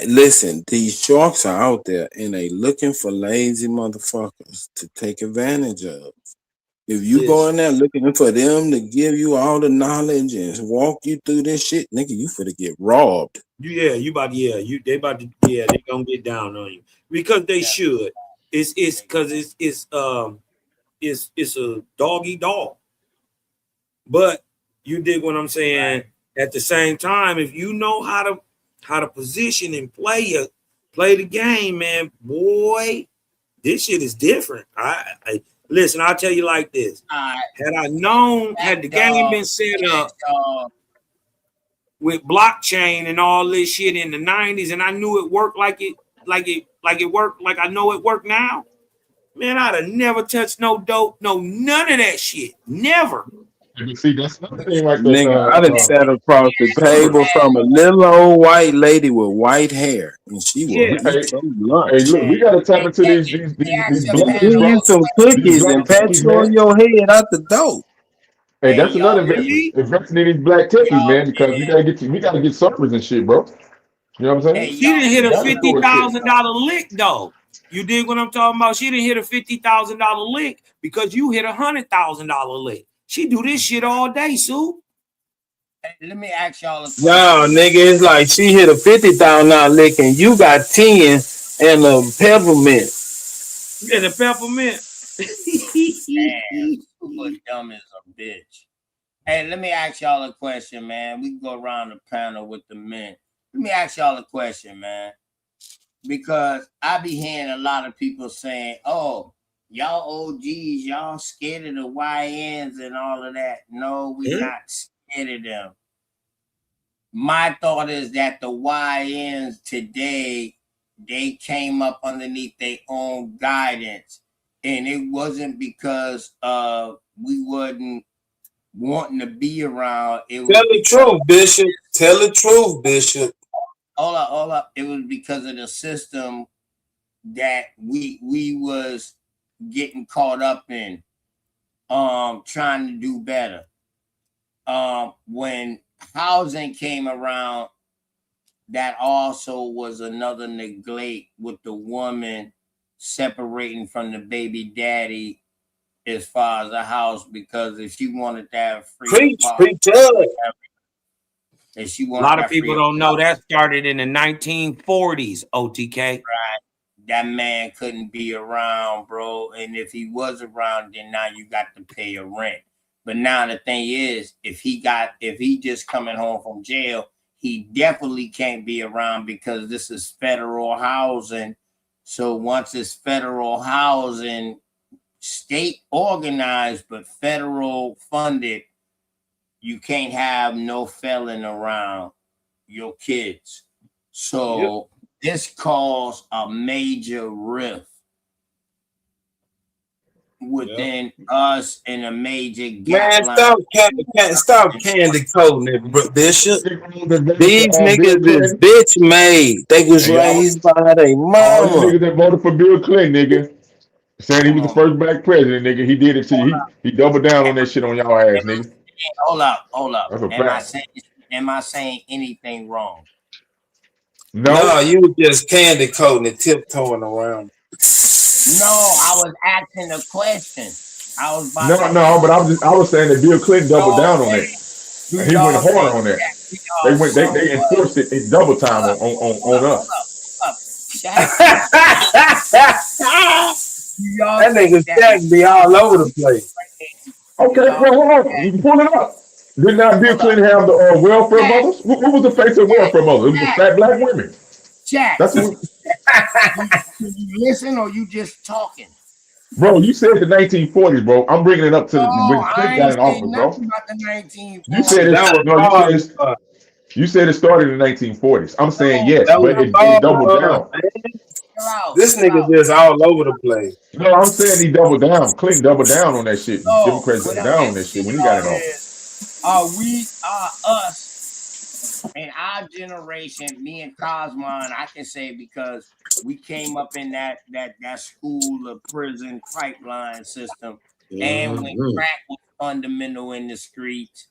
listen, these sharks are out there and they looking for lazy motherfuckers to take advantage of. If you go in there looking for them to give you all the knowledge and walk you through this shit, nigga, you finna get robbed. They gonna get down on you because they should. It's because it's a dog eat dog. But you dig what I'm saying? At the same time, if you know how to position and play the game, man, boy, this shit is different. I listen, I'll tell you like this. Had I known, had the game been set up with blockchain and all this shit in the 90s, and I knew it worked like it worked, like I know it worked now, man, I'd have never touched no dope, none of that shit. Never. See, that's another thing like Nigga, I done sat across the table from a little old white lady with white hair, and she will eat some lunch. Hey, look, we gotta tap into these black Give you some cookies and pat cookies, you on man. your head out the door. Hey, that's another investment. Investing in these black cookies, man, because we gotta get servers and shit, bro. You know what I'm saying? She didn't hit a $50,000 lick though. You dig what I'm talking about? She didn't hit a $50,000 lick because you hit $100,000 lick. She do this shit all day, Sue. Hey, let me ask y'all a question. No, nigga, it's like she hit a $50,000 lick and you got 10 and a peppermint. And a peppermint. Man, super dumb as a bitch. Hey, let me ask y'all a question, man. We can go around the panel with the men. Let me ask y'all a question, man. Because I be hearing a lot of people saying, oh, y'all OGs, y'all scared of the YNs and all of that. No, we not scared of them. My thought is that the YNs today, they came up underneath their own guidance. And it wasn't because we wasn't wanting to be around. It was Tell the truth, Bishop. Tell the truth, Bishop. Hold up. It was because of the system that we was getting caught up in, trying to do better. When housing came around, that also was another neglect with the woman separating from the baby daddy as far as the house, because if she wanted to have free preach up. and she A wanted lot of that people free don't know that started in the 1940s, OTK. right, that man couldn't be around, bro. And if he was around, then now you got to pay a rent. But now the thing is, if he just coming home from jail, he definitely can't be around because this is federal housing. So once it's federal housing, state organized but federal funded, you can't have no felon around your kids. So this caused a major rift within us and a major gap Man, line. stop candy coating it, Bishop. These Bill niggas is Clinton. bitch made. They was Hey, raised by their all you mama. niggas that voted for Bill Clinton, nigga, saying he was the first black president, nigga. He did it to you. He doubled down on that shit on y'all ass, nigga. Hold up. That's a fact. Am I saying anything wrong? No, you was just candy coating it, tiptoeing around. No, I was asking a question. I was about No, to no, but I was saying that Bill Clinton doubled down on that. And he went harder on that. They enforced it in double time on us. That nigga Jack be all over the place. Okay, well, hold on. You can pull it up. Did not Bill Clinton have the welfare mothers? What was the face of welfare mothers? It was the fat black women. Jack, That's what. Can you listen or you just talking? Bro, you said the 1940s, bro. I'm bringing it up to when I Clinton got ain't in office, saying bro. nothing about the 1940s. You said you said it started in the 1940s. I'm saying yes, but it doubled down. This nigga just all over the place. No, I'm saying he doubled down. Clinton doubled down on that shit. No, Democrats what doubled I'm down on that shit when he got in office. Us in our generation, me and Cosmon, I can say because we came up in that school of prison pipeline system, and when crack was fundamental in the streets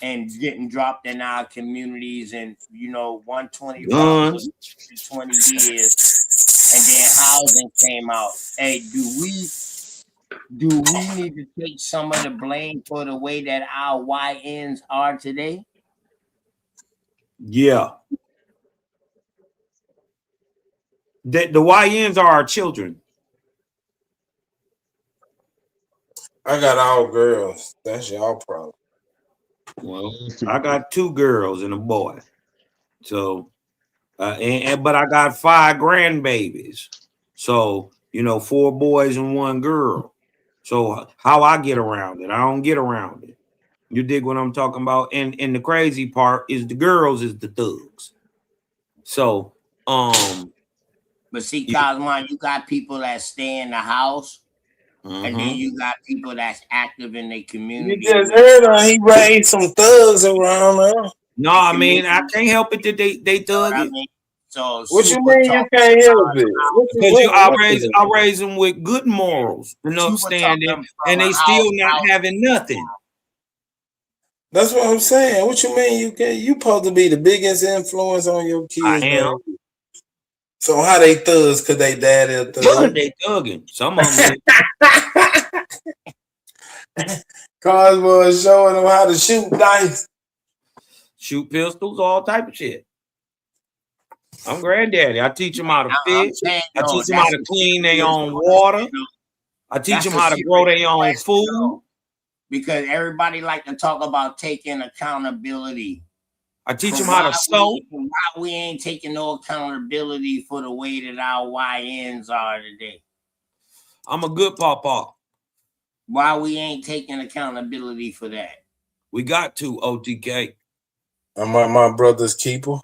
and getting dropped in our communities, and 125 was 20 years, and then housing came out. Hey, do we need to take some of the blame for the way that our YNs are today? Yeah. The YNs are our children. I got all girls. That's y'all problem. Well, I got 2 girls and a boy. So, but I got 5 grandbabies. So, 4 boys and 1 girl. So how I get around it? I don't get around it. You dig what I'm talking about? And the crazy part is the girls is the thugs. So, but see, Cosmo, you got people that stay in the house, and then you got people that's active in their community. You just heard he raised some thugs around there. No, I mean I can't help it that they thug it. So what you mean you can't help it? Because I raise them with good morals and upstanding, and they still not having nothing. That's what I'm saying. What you mean you can't? You supposed to be the biggest influence on your kids. I am. Man. So how they thugs? Cause they daddy a thug. They thugging. Some of them. Cosmo is showing them how to shoot dice, shoot pistols, all type of shit. I'm granddaddy. I teach them how to fish. I teach them how to clean their own water. I teach them how to grow their own food. Because everybody like to talk about taking accountability. I teach them how to sew. Why we ain't taking no accountability for the way that our YNs are today? I'm a good papa. Why we ain't taking accountability for that? We got to, OTK. Am I my brother's keeper?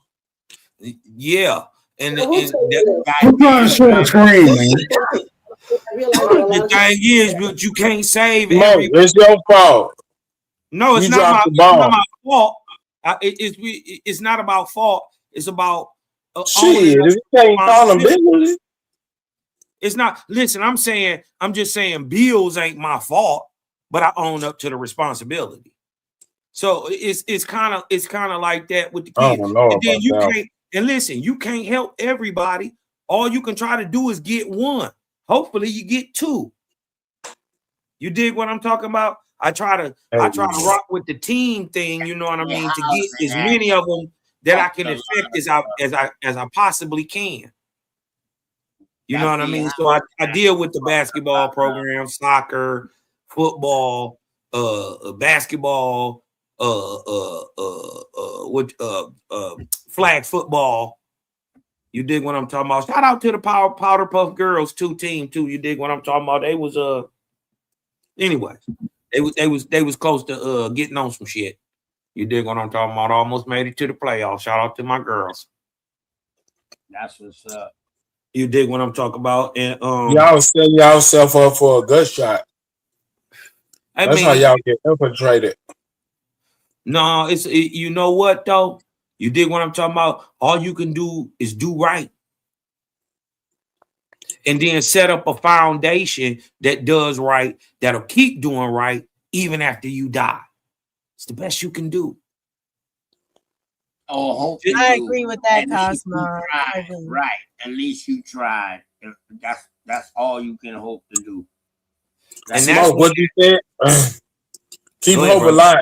Yeah. And who's trying to share the screen, man? The thing is, but you can't save Smoke, every. it's your fault. No, it's You not dropped my. the It's not ball. my fault. It's not about fault. It's about owning Shit, if you can't call them responsibility. business. It's not. Listen, I'm just saying bills ain't my fault, but I own up to the responsibility. So it's kind of like that with the I kids. don't know And then about you that. can't. And listen, you can't help everybody. All you can try to do is get one. Hopefully, you get two. You dig what I'm talking about? I try to rock with the team thing. You know what I mean? To get as many of them that I can affect as I possibly can. You know what I mean? So I deal with the basketball program, soccer, football, basketball, flag football. You dig what I'm talking about? Shout out to the Powder Puff Girls team too. You dig what I'm talking about? They was anyway. They was close to getting on some shit. You dig what I'm talking about? Almost made it to the playoffs. Shout out to my girls. That's what's up. You dig what I'm talking about? And y'all set yourself up for a gut shot. That's how y'all get infiltrated. No, you know what though? You dig what I'm talking about? All you can do is do right. And then set up a foundation that does right, that'll keep doing right even after you die. It's the best you can do. Oh, hope I agree with that, At least Cosmo. you tried, right? At least you tried. That's all you can hope to do. And Smoke, what you said? Keep hope alive.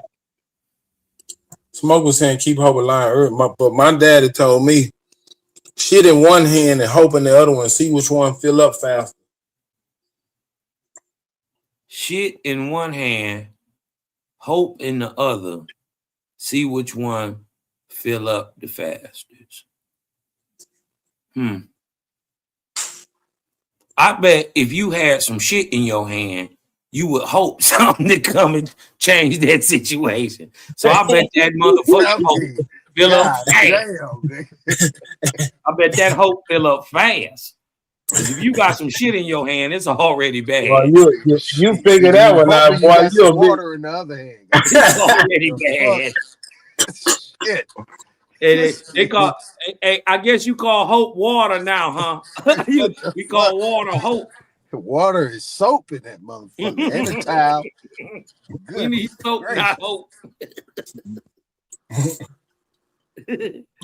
Smoke was saying keep hope alive. But my daddy told me shit in one hand and hope in the other one. See which one fill up faster. Shit in one hand, hope in the other. See which one fill up the fastest. I bet if you had some shit in your hand, you would hope something to come and change that situation. So I bet that motherfucker hope fill up fast. I bet that hope fill up fast. Because if you got some shit in your hand, it's already bad. Well, you figured that one out, boy. You got water in the other hand. It's already bad. Shit. They call. Hey, I guess you call hope water now, huh? you call water hope. Water is soap in that motherfucker. And a towel. We need soap, not hope.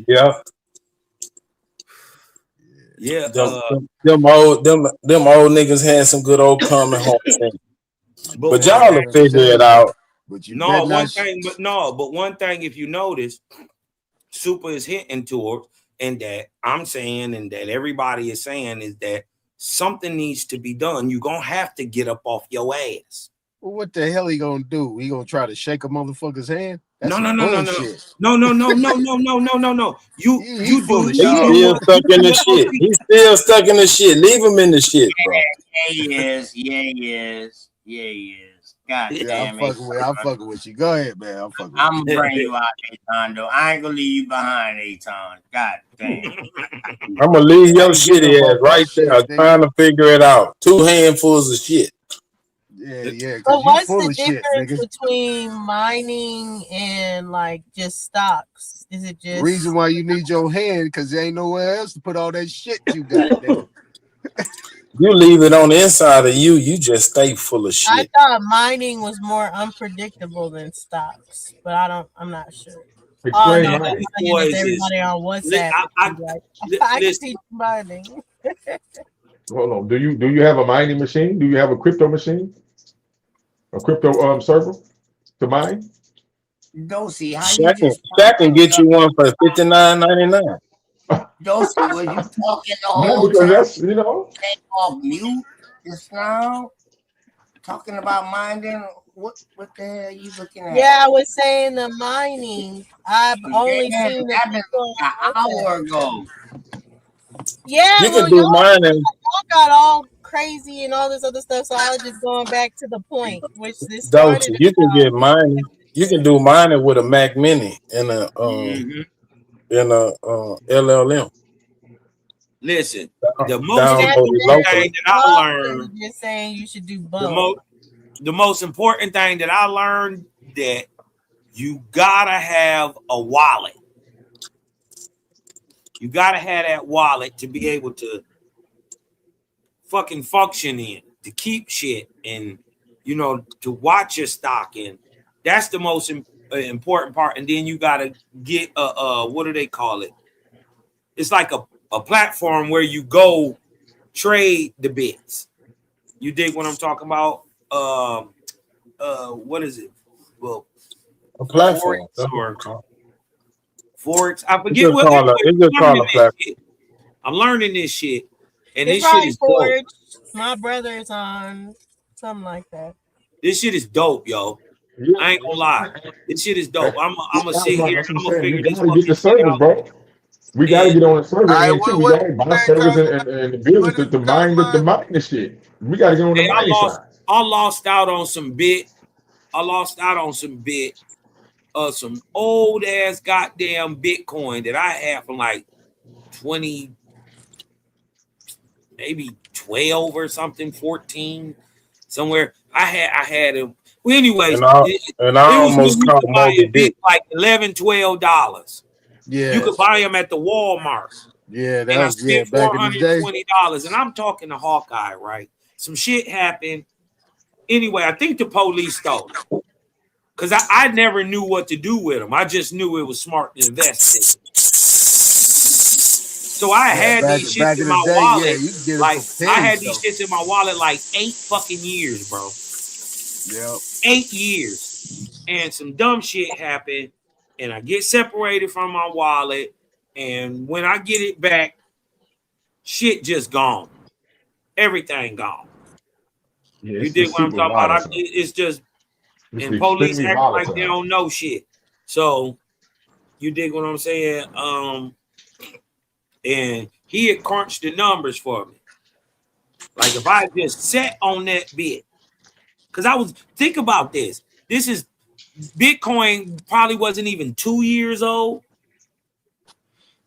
Yeah. Yeah. Them old niggas had some good old common home sense. But y'all will figure it out. But one thing, if you notice, Super is hinting towards, and that I'm saying, and that everybody is saying, is that something needs to be done. You're gonna have to get up off your ass. Well, what the hell he gonna do? He gonna try to shake a motherfucker's hand? That's No. bullshit. No. You do. He's still stuck in the shit. He's still stuck in the shit. Leave him in the shit, bro. Yeah, he is. God damn it. I'm fucking with you. Go ahead, man. I'm gonna bring you out, Aton, though. I ain't gonna leave you behind, Aton. God damn. I'm gonna leave your shitty ass right there trying to figure it out. 2 handfuls of shit. Yeah. But what's the difference between mining and like just stocks? Is it just reason why you need your hand? Because there ain't nowhere else to put all that shit you got. You leave it on the inside of you. You just stay full of shit. I thought mining was more unpredictable than stocks, but I'm not sure. Oh no, everybody on WhatsApp. I can teach mining. Hold on. Do you have a mining machine? Do you have a crypto machine? A crypto server to mine? Dulci, how Shaq you just can get you one for $59.99. Dulci, was you talking the No, whole because time? that's, you know. Came off mute just now, talking about minding. What the hell are you looking at? Yeah, I was saying the mining. I've only Yeah, seen that the been an hour ago. Yeah, You can do mining. Y'all got all crazy and all this other stuff, so I was just going back to the point, which this Dulci, started. you can get mining. You can do mining with a Mac Mini and a LLM. Listen, the most Down important local. thing that I learned, Just saying you should do both. the most important thing that I learned that you gotta have a wallet. You gotta have that wallet to be able to fucking function in, to keep shit, and to watch your stock in. That's the most important part. And then you gotta get what do they call it? It's like a platform where you go trade the bits. You dig what I'm talking about? What is it? Well, A platform. Forex. I It's forget just what. called a platform. I'm learning this shit, and It's this shit probably is dope. Forge. My brother is on something like that. This shit is dope, yo. I ain't gonna lie. This shit is dope. I'm gonna sit here. That's what I'm I'm gonna saying. You figure this gotta get fucking the shit service, out. bro. We gotta get on the server end too. We what gotta buy servers and the business to mine the shit. We gotta get on the mining side. I lost out on some bit. I lost out on some bit of some old ass goddamn Bitcoin that I had from like 20, maybe 12 or something, 14, somewhere. I had it. Well, anyways, And I it was when almost you caught could buy Moby a bit Dick. like $11, $12. Yeah. You could buy them at the Walmart. Yeah, And I that was spent back in the day. $420. And I'm talking to Hawkeye, right? Some shit happened. Anyway, I think the police stole it. Because I never knew what to do with them. I just knew it was smart to invest in them. So I had these shits in my wallet. Yeah, you can get it Like for I had pennies, these though. shits in my wallet like 8 fucking years, bro. Yep. 8 years. And some dumb shit happened. And I get separated from my wallet. And when I get it back, shit just gone. Everything gone. Yeah, You it's dig just what I'm super talking about? volatile. It's just, It's and police extremely acting like they volatile. don't know shit. So you dig what I'm saying? And he had crunched the numbers for me. Like if I just sat on that bit, because think about this. This is Bitcoin probably wasn't even 2 years old.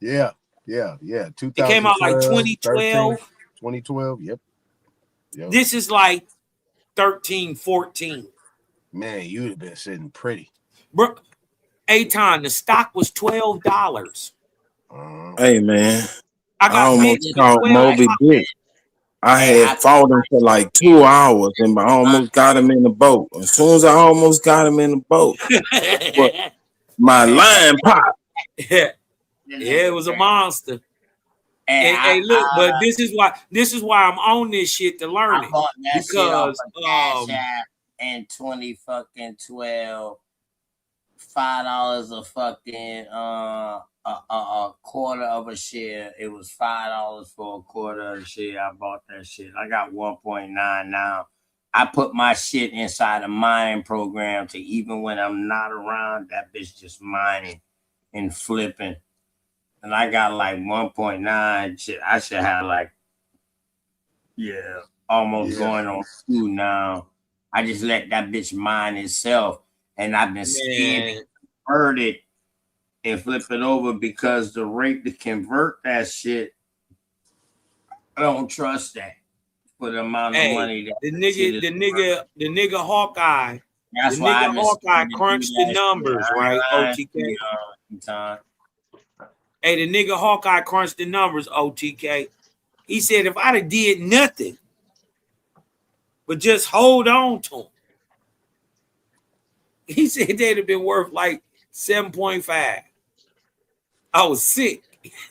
Yeah. It came out like 2012. 2012. Yep. This is like 13, 14. Man, you'd have been sitting pretty. Bro, Aton, the stock was $12. Hey man, I I got almost paid caught Moby Dick. I had fought him for like 2 hours and I almost got him in the boat. As soon as I almost got him in the boat, but my line popped. Yeah, it was a monster. Hey, look, but this is why I'm on this shit to learn I it. bought that shit off Because of Cash App in 2012. $5 a fucking a quarter of a share. It was $5 for a quarter of a share. I bought that shit. I got 1.9 now. I put my shit inside a mining program to even when I'm not around, that bitch just mining and flipping. And I got like 1.9 shit. I should have like, almost going on 2 now. I just let that bitch mine itself. And I've been scared to convert it and flip it over because the rate to convert that shit, I don't trust that for the amount of money that the nigga Hawkeye. That's the why nigga Hawkeye crunched the numbers, right? OTK. Hey, the nigga Hawkeye crunched the numbers, OTK. He said if I'd have did nothing, but just hold on to him, he said they'd have been worth like 7.5. I was sick.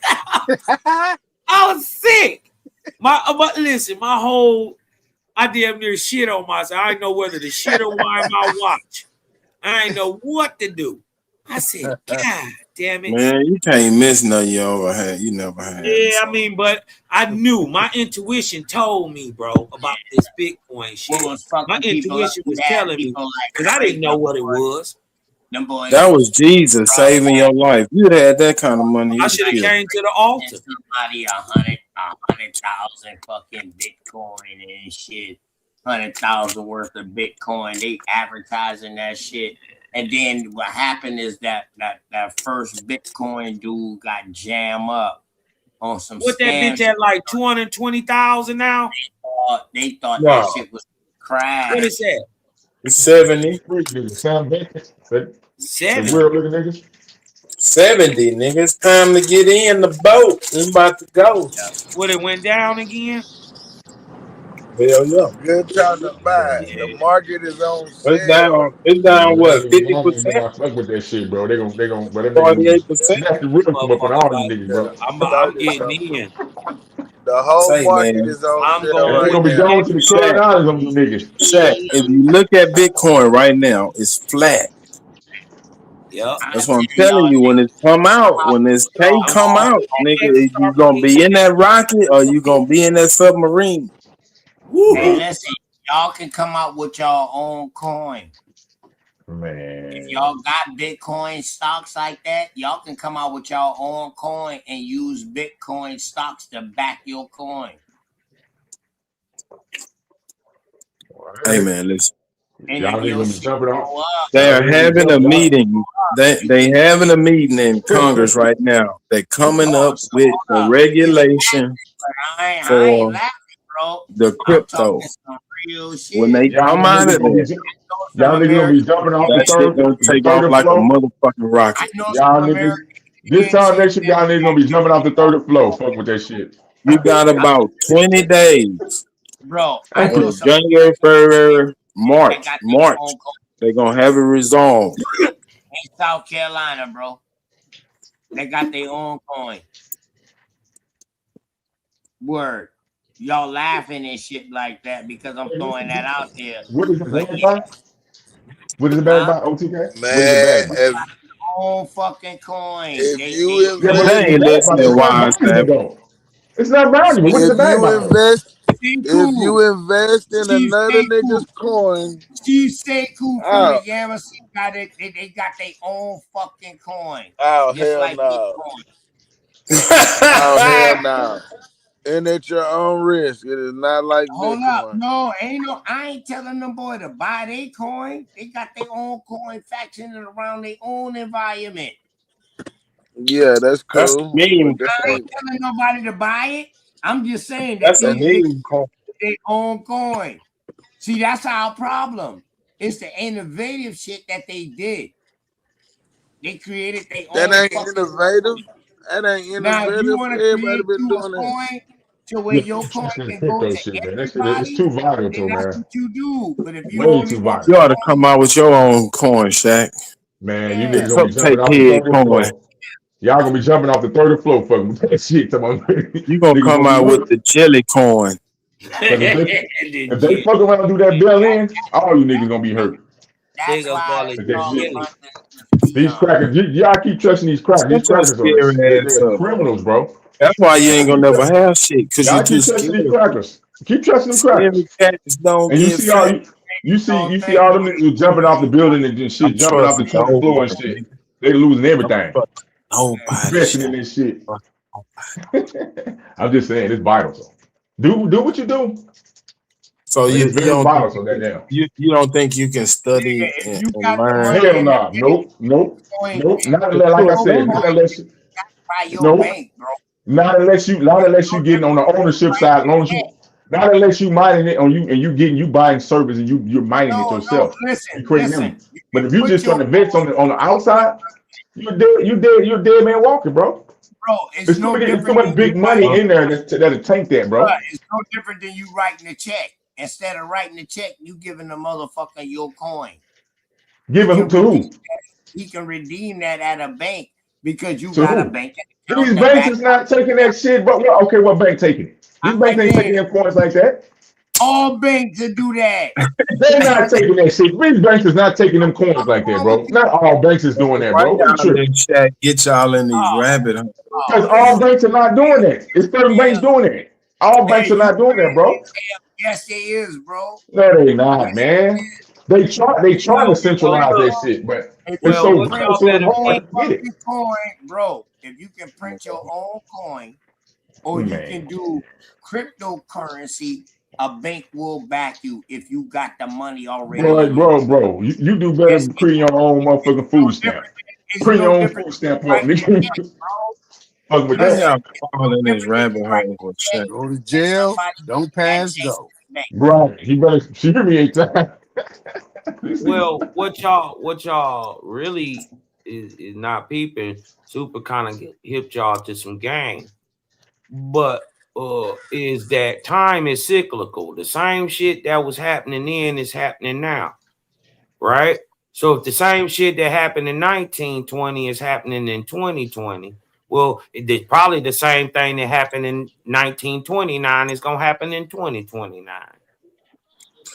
I was sick. But listen, I damn near shit on myself. I didn't know whether to shit or wind my watch. I didn't know what to do. I said, God damn it. Man, you can't miss nothing you ever had. You never had. Yeah, I mean, but I knew my intuition told me, bro, about this Bitcoin shit. My intuition was telling me because I didn't know what it was. That was Jesus saving your life. You had that kind of money. I should have came to the altar. Somebody 100,000 fucking Bitcoin and shit. 100,000 worth of Bitcoin. They advertising that shit. And then what happened is that first Bitcoin dude got jammed up on some What that scam bitch at like 220,000 now? They thought No. that shit was crash. What is that? It's 70. Sam Bacon. The 70. weird looking niggas. 70, nigga. It's time to get in the boat. It's about to go. What, it went down again? Hell yeah. Good time to buy. The market is on It's sale. down. It's down what? 50%? I fuck with that shit, bro. They gonna, but them niggas 48%? snap the rhythm from up on all these niggas, bro. I'm getting in. The whole Say, market man. is on I'm sale going. They're right gonna be now. going to the Shaq, $200 on these niggas. Shaq, if you look at Bitcoin right now, it's flat. Yep. That's what I'm telling you. When it come out, when this K come out, nigga, you gonna be in that rocket or you gonna be in that submarine. Hey, listen, y'all can come out with y'all own coin. Man. If y'all got Bitcoin stocks like that, y'all can come out with y'all own coin and use Bitcoin stocks to back your coin. Hey man, listen. And Y'all if niggas your gonna be shit jumping go off. up, They are having a meeting. They having a meeting in Congress right now. They're coming up with the regulation I ain't for laughing, bro. the I'm crypto. talking some real shit. When they Y'all come out niggas of gonna be there, y'all niggas gonna be jumping off that shit gonna the take off 30th like a floor. motherfucking I rocket. know Y'all some niggas. American This Indians time next year, y'all niggas gonna be jumping off the 30th floor. Fuck with that shit. You got about 20 days. bro. I know Or some January, February, that got March. their own coin They're gonna have it resolved. in South Carolina, bro. They got their own coin. Word. Y'all laughing and shit like that because I'm throwing that out there. What is it But backed yeah, by? What is it backed by? OTK? What is it Man, backed by? if own fucking coin. you Yeah, but They invest, it's ain't backed by. listening It's not wise, valuable man. though. It's not valuable. What is if it backed you by though? invest, Stay if you cool. invest in She another stay cool. nigga's coin, She stay cool from the oh, Yamasee got it. They got their own fucking coin. oh Just hell like no, Bitcoin. oh hell no, and at your own risk. It is not like Hold up. Bitcoin. No, I ain't telling them boy to buy their coin. They got their own coin factioned around their own environment. Yeah, that's That's cool. the meme But that I ain't ain't, telling nobody to buy it. I'm just saying that That's a these niggas meme coin. have their own coin. See, that's our problem. It's the innovative shit that they did. They created their that own ain't fucking innovative. coin. That ain't Now, if you innovative. want to Everybody create been you a doing that. coin to where Yeah, your coin this can go crypto to shit, man. That shit it's everybody, too volatile, then that's man. what you do. But if you Way only too want You volatile. ought your to come own, out with your own coin, Shaq. Man, you The yeah. niggas gonna be jumping cupcake off the head 30th coin. floor. Y'all gonna be jumping off the 30th floor fucking with that shit. Come on. You gonna Niggas come gonna be out with hurt. the jelly coin. Cause if they fuck around and do that bell in, all you niggas gonna be hurt. They That's gonna why call it Cause that y'all shit. jelly. funding is These dumb. crackers, y'all keep trusting these crackers. Shut These your crackers scary ass they're up. criminals, bro. That's why you Y'all ain't keep gonna never trusting, have shit, cause you y'all too keep trusting these scared. crackers. Keep trusting them crackers. Scary cats don't And you get see all fat. you see Thank all them niggas who jumping off the building and just I'm shit, jumping off the trusting 20th floor and nobody, shit. nigga. They losing Don't everything. trust nobody, Investing in Shaq. this shit. I'm just saying it's vital. So do what you do. So But you, it's you very don't think vital you so that can now. you don't think you can nigga, study if and, you and got the learn? money Hell in the nah. Nope. Bitcoin Nope. bank, Not But unless, like you I a said, bank. by your nope. bank, bro. Not unless you No getting on the ownership side, as long as you not unless you mining it on you and you buying service and you're mining it no. yourself and creating Listen. them. You But can if you put just your trying to invest on the outside, you're a dead man walking, bro. bro. It's no It's too different much than you big money in there that'll tank that, bro. It's no different than you writing a check. Instead of writing a check, you giving the motherfucker your coin. He Giving can to redeem who? that. He can redeem that at a bank because you To got a who? bank account These that banks back is not taking that shit, but okay, what bank taking it? These banks ain't taking them coins like that. all banks to do that. They're not taking that shit. These banks is not taking them coins like that, bro. Not all banks is doing that, Why bro. What you y'all tripping? in Shaq get y'all in these rabbit holes? Because all banks are not doing that. It's certain banks doing it. All banks are not doing that, bro. Yes, they is, bro. No, they not, man. They try to centralize that shit, but If it's you Well, can so what print y'all volatile and better your own hard be, to get it. fucking coin, bro. If you can print your own coin, or you Man. can do cryptocurrency, a bank will back you if you got the money already in your. Bro, you do better than creating your own motherfucking food stamp. It's Create no your own different food than stamp up, writing a check, nigga. bro. Fuck with How that. y'all fall in this rabbit hole with shit? Go to jail. Don't pass go. Right. He better she hear me 8 times. Well, what y'all really is not peeping. Super kind of hipped y'all to some game, but is that time is cyclical. The same shit that was happening then is happening now, right? So if the same shit that happened in 1920 is happening in 2020, well, it's probably the same thing that happened in 1929 is gonna happen in 2029.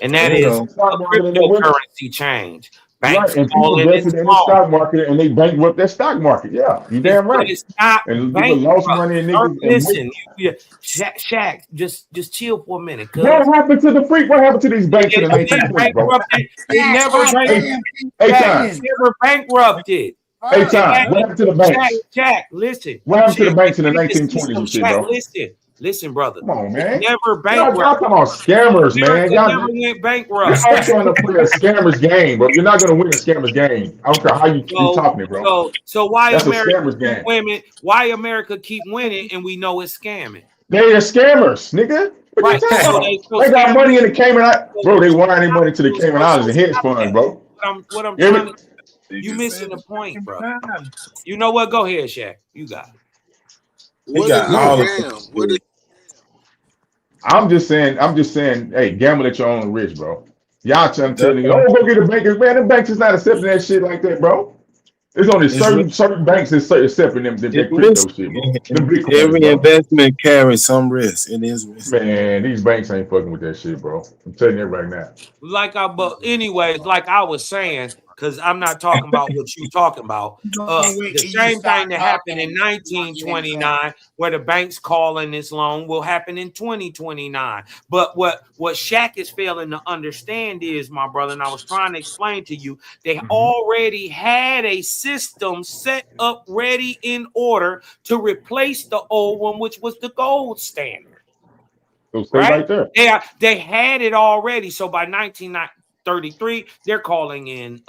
And that is Bingo. Stock a market and they win. cryptocurrency change. Right, Banks and people falling invested and in the small. stock market and they bankrupt their stock market. Yeah, you damn right. It's not And people lost bankrupt. money and Sir, niggas. listen, Shaq, just chill for a minute. What happened to the freak? What happened to these banks in the 1920s, bro? It never never bankrupted. Hey, time. What happened to the banks? Jack, listen. What happened to the banks in the Shaq, 1920s and shit, bro? Listen, brother. Come on, man. Never Y'all bankrupt. talking about scammers, man. America never Y'all went bankrupt. trying to play a scammers game, bro. You're not gonna win a scammers game. I don't care how you talking it, bro. So why That's a America scammers game. women? Why America keep winning and we know it's scamming? They are scammers, nigga. What Right. you talking about? They got money in the Cayman Islands. Bro, they wire their money to the Cayman Islands and hedge funds, bro. What I'm Hear me? trying to you missing the point, bro. You know what? Go ahead, Shaq. You got it. He got all the I'm just saying, hey, gamble at your own risk, bro. Y'all telling you, oh, go get a banker. Man, the banks is not accepting that shit like that, bro. It's only certain banks that's accepting them that crypto shit, bro. Every investment carries some risk. It is risk. Man, these banks ain't fucking with that shit, bro. I'm telling you right now. But anyways, like I was saying, because I'm not talking about what you talking about. The same thing that happened in 1929, where the bank's calling this loan, will happen in 2029. But what Shaq is failing to understand is, my brother, and I was trying to explain to you, they already had a system set up ready in order to replace the old one, which was the gold standard. So stay right there. They had it already. So by 1933, they're calling in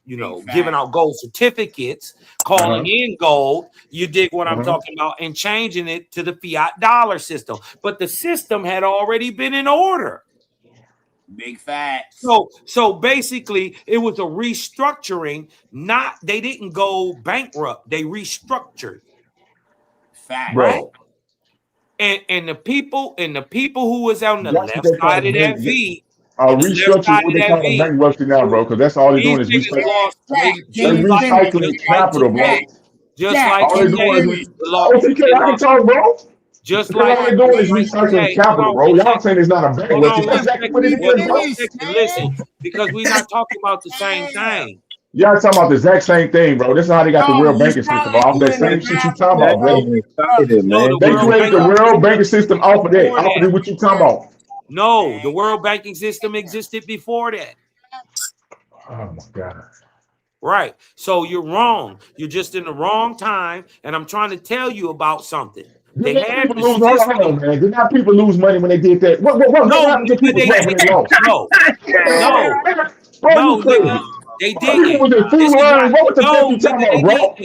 giving out gold certificates, calling in gold. You dig what I'm talking about, and changing it to the fiat dollar system. But the system had already been in order. Big facts. So basically, it was a restructuring. They didn't go bankrupt. They restructured. Fact. Right? And the people who was on the left side of that V. Restructuring what they call a bankruptcy now, bro, because that's all they're doing is recycling. They're recycling capital, bro. Just like all they're doing is I can talk, bro. Just like all they're doing is recycling capital, bro. Y'all saying it's not a bankruptcy. That's exactly what it is, bro. Listen, because we're not talking about the same thing. Y'all talking about the exact same thing, bro. This is how they got the world banking system off that same shit you talking about, bro. They created the world banking system off of that. Off of what you talking about. No, the world banking system existed before that. Oh my God. Right. So you're wrong. You're just in the wrong time. And I'm trying to tell you about something. They had hold on, man. Did not people lose money when they did that? What happened to people when they lost? No, they didn't. People was in food lines. What the fuck you talking about, bro?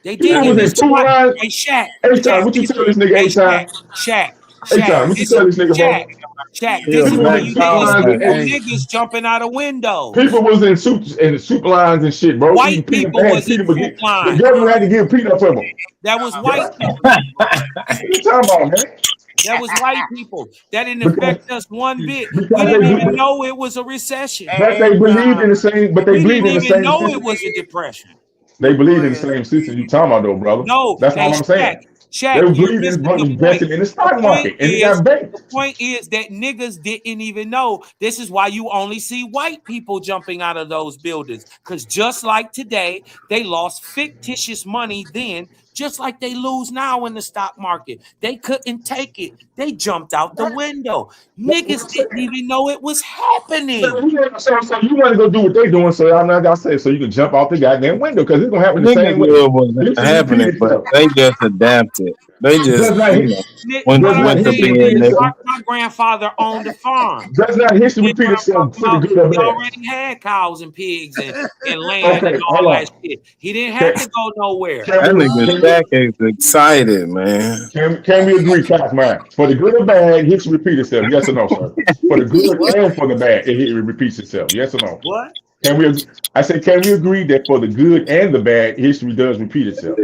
They didn't. People was in food lines. Hey, Shaq. A-Time, what you tell this nigga A-Time? Shaq. A-Time, what you tell this nigga, bro? Shaq, this is why you niggas jumping out of windows. People was in soup lines and shit, bro. White people was in soup lines. The government had to give peanut for them. That was white people. What you talking about, man? That was white people. That didn't affect us one bit. We didn't even know it was a recession. But they believed in the same. But they believed in the same. We didn't even know it was a depression. They believed in the same system you talking about, though, brother. No, that's all I'm saying. Shaq, they believe in investing in the stock market, and they got banked. The point is that niggas didn't even know. This is why you only see white people jumping out of those buildings. Because just like today, they lost fictitious money then, just like they lose now in the stock market. They couldn't take it. They jumped out the window. Niggas didn't even know it was happening. So you want to go do what they doing, so I'm not gonna say so you can jump out the goddamn window because it's gonna happen the same way. It wasn't happening, but they just adapted. They just, you know, went What I'm to saying bed, is, nigga. my grandfather owned a farm. Does not history repeat itself for the good or He bad? already had cows and pigs and land Okay, and all hold on. that shit. He didn't have to go nowhere. That nigga Shaq is excited, man. Can we agree, Cox man? For the good or bad, history repeat itself. Yes or no, sir? For the good and for the bad, it repeats itself. Yes or no? What? Can we? I say, can we agree that for the good and the bad, history does repeat itself?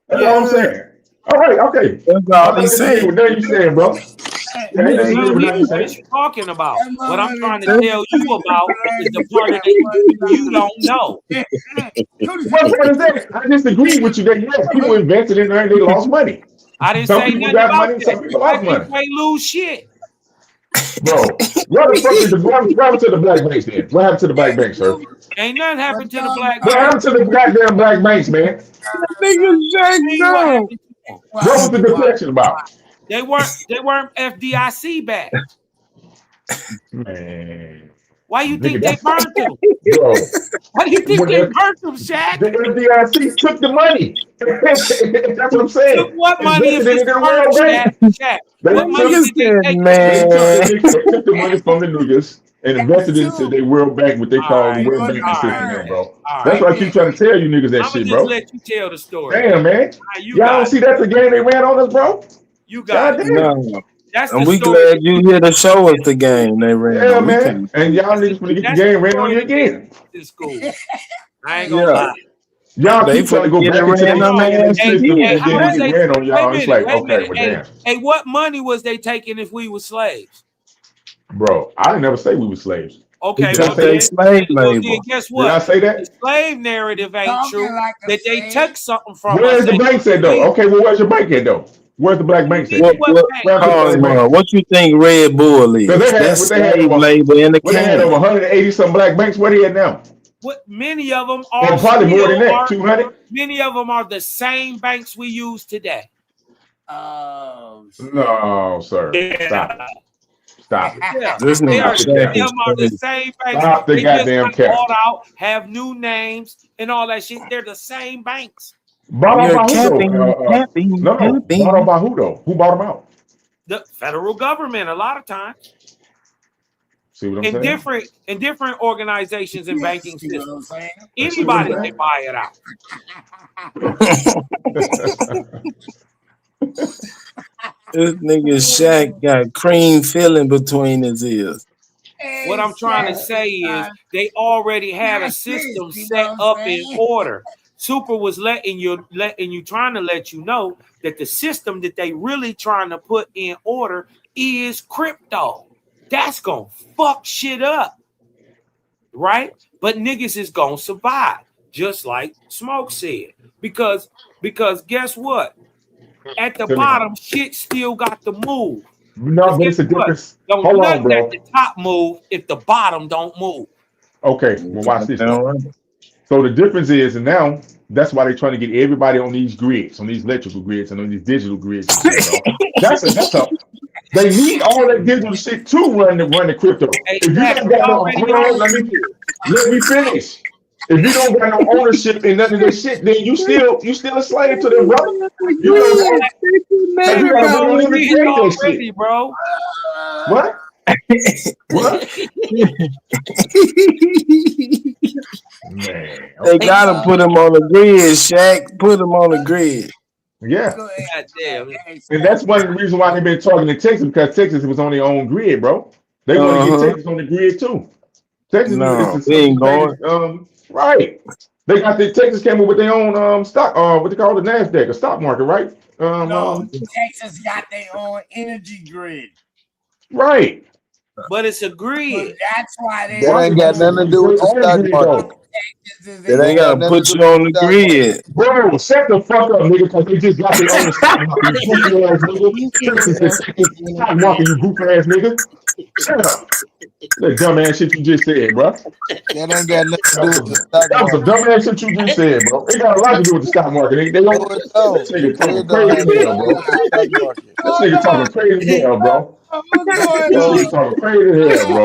That's all I'm saying. All right, okay. That's I'm all not he disagreeing saying. with nothing you saying, bro. I ain't disagreeing with nothing you What saying. is you talking about? What I'm trying to tell you about is the part of it you don't know. What part is that? I disagree with you that yes, people invested in there and they lost money. I didn't Some say people nothing got about money, some that. people Black lost money. people ain't lose shit. Bro, what the fuck is what happened to the black banks then? What happened to the black banks, sir? Ain't nothing happened to the black What man. happened to the goddamn black banks, man? Nigga Shaq dumb. What was the deflection about? They weren't FDIC backed. Man. Why you think Nigga, they burnt them? Bro. Why do you think When they the burnt them, Shaq? FDIC took the money. That's what I'm saying. Took what money if Invested in it's the burnt, World Bank. Shaq? They What money took, did they take? they took the money from the niggas and invested into their World Bank, what they call the World Banking system, man, bro. That's what I keep trying to tell you niggas that I'm shit, gonna just bro. let you tell the story. Damn, man. You Y'all got don't it. see that's the game they ran on us, bro? You got God it. damn. No. That's And the we story. glad you here to show us the game they ran Yeah, on. We man. can't. And y'all niggas finna get the That's game the ran on story you that they again. in school. I ain't gonna Yeah. lie. Y'all They keep trying to finna go get it back into ran their on their ass Hey, system again. and how then much it get they ran on y'all. wait a It's minute, like, okay, well, damn. Hey, what money was they taking if we were slaves? Bro, I didn't never say we were slaves. Okay, Did I well say then, slave labor. guess Did I what? say The that? slave narrative ain't true. That they took something from Where's us. the banks at though? Okay, well, where's your bank at though? Where's the black banks at? What, Then? what, What happened to the black banks? what you think Red Bull Because is? they had That's what they had slave over labor in the what they had over can. 180 some black banks. What they at now? What many of them Or are probably more than still that, are 200. many of them are the same banks we use today. No, sir. Stop it. Stop it. Yeah, This they nigga are. Stop the Shaq cap. is Them are the crazy. same banks. Stop the They just goddamn got cap. bought out, have new names and all that shit. They're the same banks. Bought out You're by who capping, though? capping, No, bought out capping. by who though? Who bought them out? The federal government, a lot of times, See what I'm in saying? different organizations and banking systems. See what I'm Anybody can saying? buy it out. This nigga Shaq got cream filling between his ears. What I'm trying to say is they already had a system set up in order. Super was trying to let you know that the system that they really trying to put in order is crypto. That's gonna fuck shit up, right? But niggas is gonna survive, just like Smoke said. Because guess what? At the bottom, shit still got to move. No, but it's a difference. Don't Hold on, nothing bro. at the top move if the bottom don't move. Okay, well, watch this. So the difference is, and now that's why they're trying to get everybody on these grids, on these electrical grids, and on these digital grids and shit, bro. That's a. They need all that digital shit to run the crypto. If you don't got no, hold on, let me finish. If you don't got no ownership in none of this shit, then you still a slave to them, brother. You know what I'm saying? So you gotta go in and create that shit, bro. What? What? Man, They gotta put him on the grid, Shaq. Put him on the grid. Yeah. God damn. And that's one of the reasons why they've been talking to Texas, because Texas was on their own grid, bro. They want to get Texas on the grid too. Texas is we ain't going. Right. They got Texas came up with their own stock, what they call the NASDAQ, a stock market, right? Texas got their own energy grid. Right. But it's a grid. That's why they That ain't got nothing to do with the stock market. They gotta put you on the grid. Bro, shut the fuck up, nigga, because they just got their own stock market. You goofy ass nigga. Texas is stock market, you goofy ass nigga. Shut up. That dumb ass shit you just said, bro. That ain't got nothing to do with the stock That was market. a dumb ass shit you just said, bro. It got a lot to do with the stock market. They don't. This nigga talking crazy as hell, bro. This nigga talking crazy as hell, bro. This nigga talking crazy as hell, bro.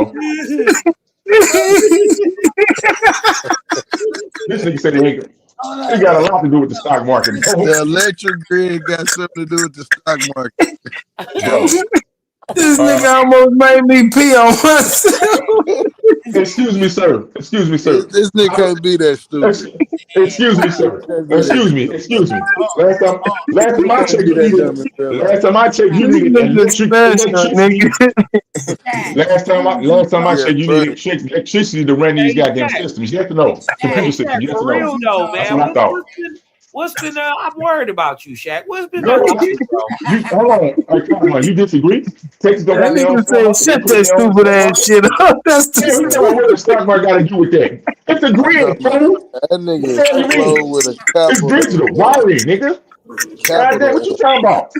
This nigga said he ain't. It got a lot to do with the stock market, bro. The electric grid got something to do with the stock market. Bro. This nigga almost made me pee on myself. Excuse me, sir. Excuse me, sir. This nigga can't be that stupid. Excuse me, sir. Excuse me. Excuse me. Last time I checked, you needed. Last time I checked, you needed electricity. Last time I checked, you needed electricity to run these goddamn systems. You have to know. Computer systems. You have For to real know. though, That's man. what I thought. What's been I'm worried about you, Shaq. What's been Girl, up with you, bro? hold on. Come on. You disagree? Texas don't That got their own nigga stock market. said, They shut put that their own stupid stock ass market. shit up. That's the Yeah, what the stock market got to do with that? It's a grid, fool. That nigga What the hell you is mean? slow with a It's capital. digital wiring, nigga. Goddamn, what you talking about?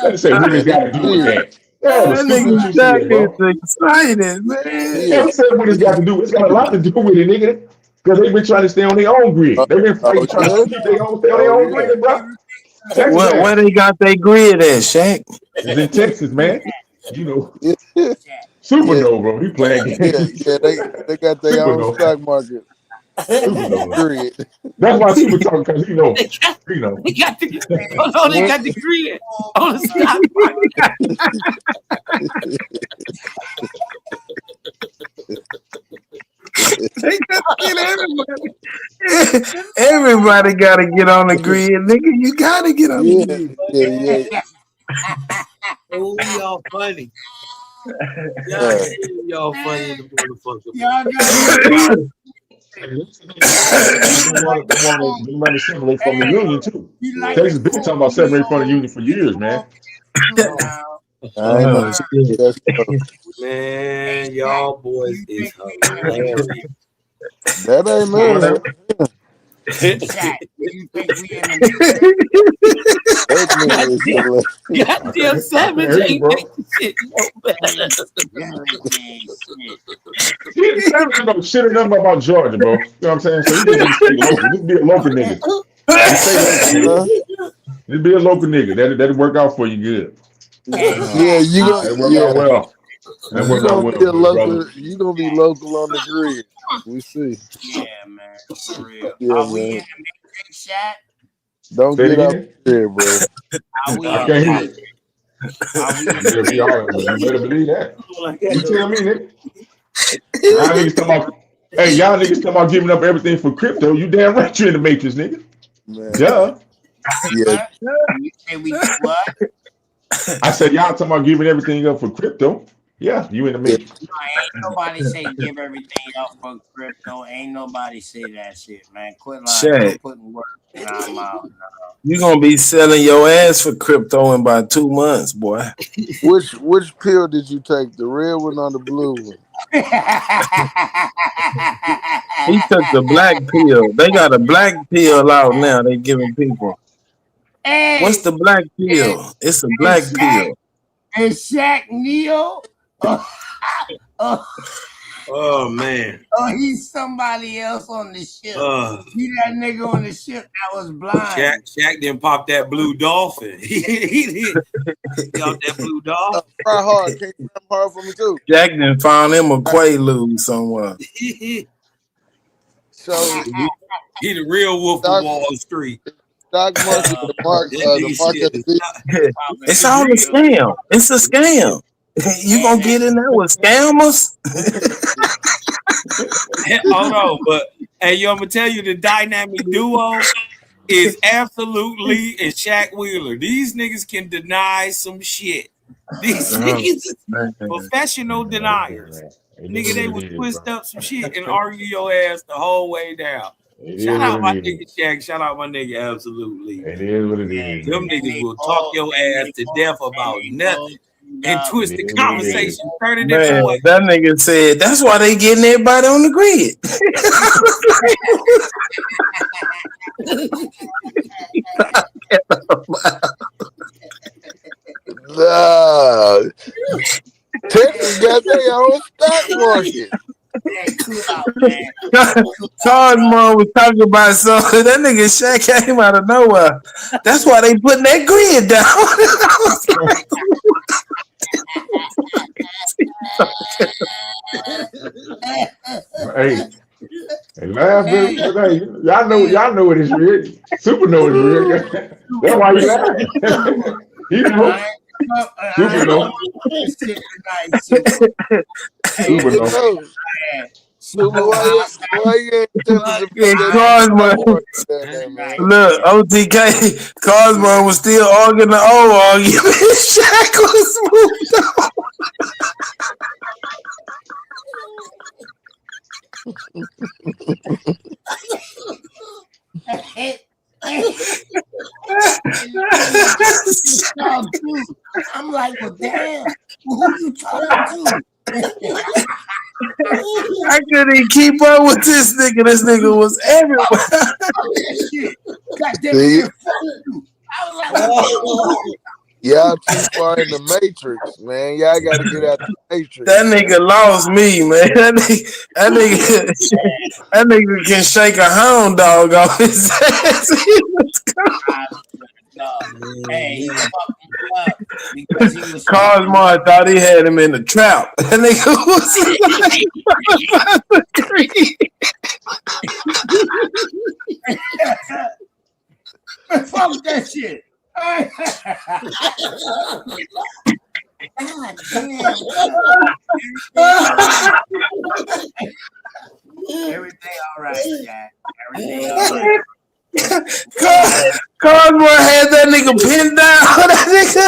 Let's say what it's got to do with that. Yeah, the That stupid nigga you Jack said, bro. is excited, man. Yeah, I said what it's got to do. It's got a lot to do with it, nigga. Because they've been trying to stay on their own grid. They've been trying to keep stay on their own grid, bro. Texas Where they got their grid at, Shaq? It's in Texas, man. You know, Supernova, bro. He playing games. Yeah, they got their own Supernova. stock market. Supernova. Grid. That's why Super talking, because you know. They got the grid on the stock They gotta get everybody. Everybody gotta get on the grid, nigga. You gotta get on the grid. Yeah. Oh, y'all funny. Y'all funny in the motherfucker. They want to separate from the union too. Texas been talking about separating from the union for years, man. I ain't know shit. Man, y'all boys is hilarious. That ain't none. Goddamn Savage ain't making shit no better. Savage don't shit or nothing about Georgia, bro. You know what I'm saying? So you just stay local. Just be a local nigga. Just stay local, nigga. Just be a local nigga. That'll work out for you good. Yeah, you That work out well. That work out well, brother. You gonna be local on the grid. We see. Yeah, man. For real. Yeah, Are we in man. the Matrix, Shaq? Don't Say it get out again. there, bro. Are we I in can't hear the you. You better believe that. You tell me, nigga. Y'all niggas talking about, hey, y'all niggas talking about giving up everything for crypto. You damn right you're in the Matrix, nigga. Man. Duh. Yeah. You say we do what? I said y'all talking about giving everything up for crypto. Yeah, you in the Matrix. No, ain't nobody say give everything up for crypto. Ain't nobody say that shit, man. Quit lying. Shaq. Quit putting words in our mouth now. You gonna be selling your ass for crypto in about 2 months, boy. Which pill did you take? The red one or the blue one? He took the black pill. They got a black pill out now. They giving people. Hey, What's the black pill? It's a black pill. Is Shaq Neo? Oh man. Oh, he's somebody else on the ship. He that nigga on the ship that was blind. Shaq didn't pop that blue dolphin. he did. Got that blue dolphin. Try hard. Can you try hard for me too? Jack done found him a Quaalude somewhere. So he the real wolf of Wall Street. Stock market, the market. It's all a scam. It's a scam. You gonna get in there with scammers? Hold on, but hey, yo, I'm gonna tell you the dynamic duo is absolutely is Shaq Wheeler. These niggas can deny some shit. These niggas professional deniers. Nigga, they will twist up some shit and argue your ass the whole way down. Shout out my nigga Shaq. Shout out my nigga Absolutely. It is what it is. Them niggas will talk your ass to death about nothing and twist the conversation 30 different ways. That nigga said that's why they getting everybody on the grid. No. Texas got their own stock market. Todd Mom was talking about something. That nigga Shaq came out of nowhere. That's why they putting that grid down. Hey, And laugh, but hey, y'all know it is real. Super know it's real. That's why he laughing. He know. Super know. Super know. Super, why you ain't tell us Look, OTK, Cosmo was still arguing the old argument. Shaq was moved on. I'm like, well, damn, who you talking to? I couldn't even keep up with this nigga. This nigga was everywhere. God damn it, I was like, y'all too far in the matrix, man. Y'all got to get out the matrix. That nigga lost me, man. That nigga can shake a hound dog off his ass. Hey, he fucked me up because he was Cosmo thought he had him in the trap. That nigga was fuck that shit. God damn. Everything all right, Jack. Everything all right. Cosmo had that nigga pinned down. That nigga.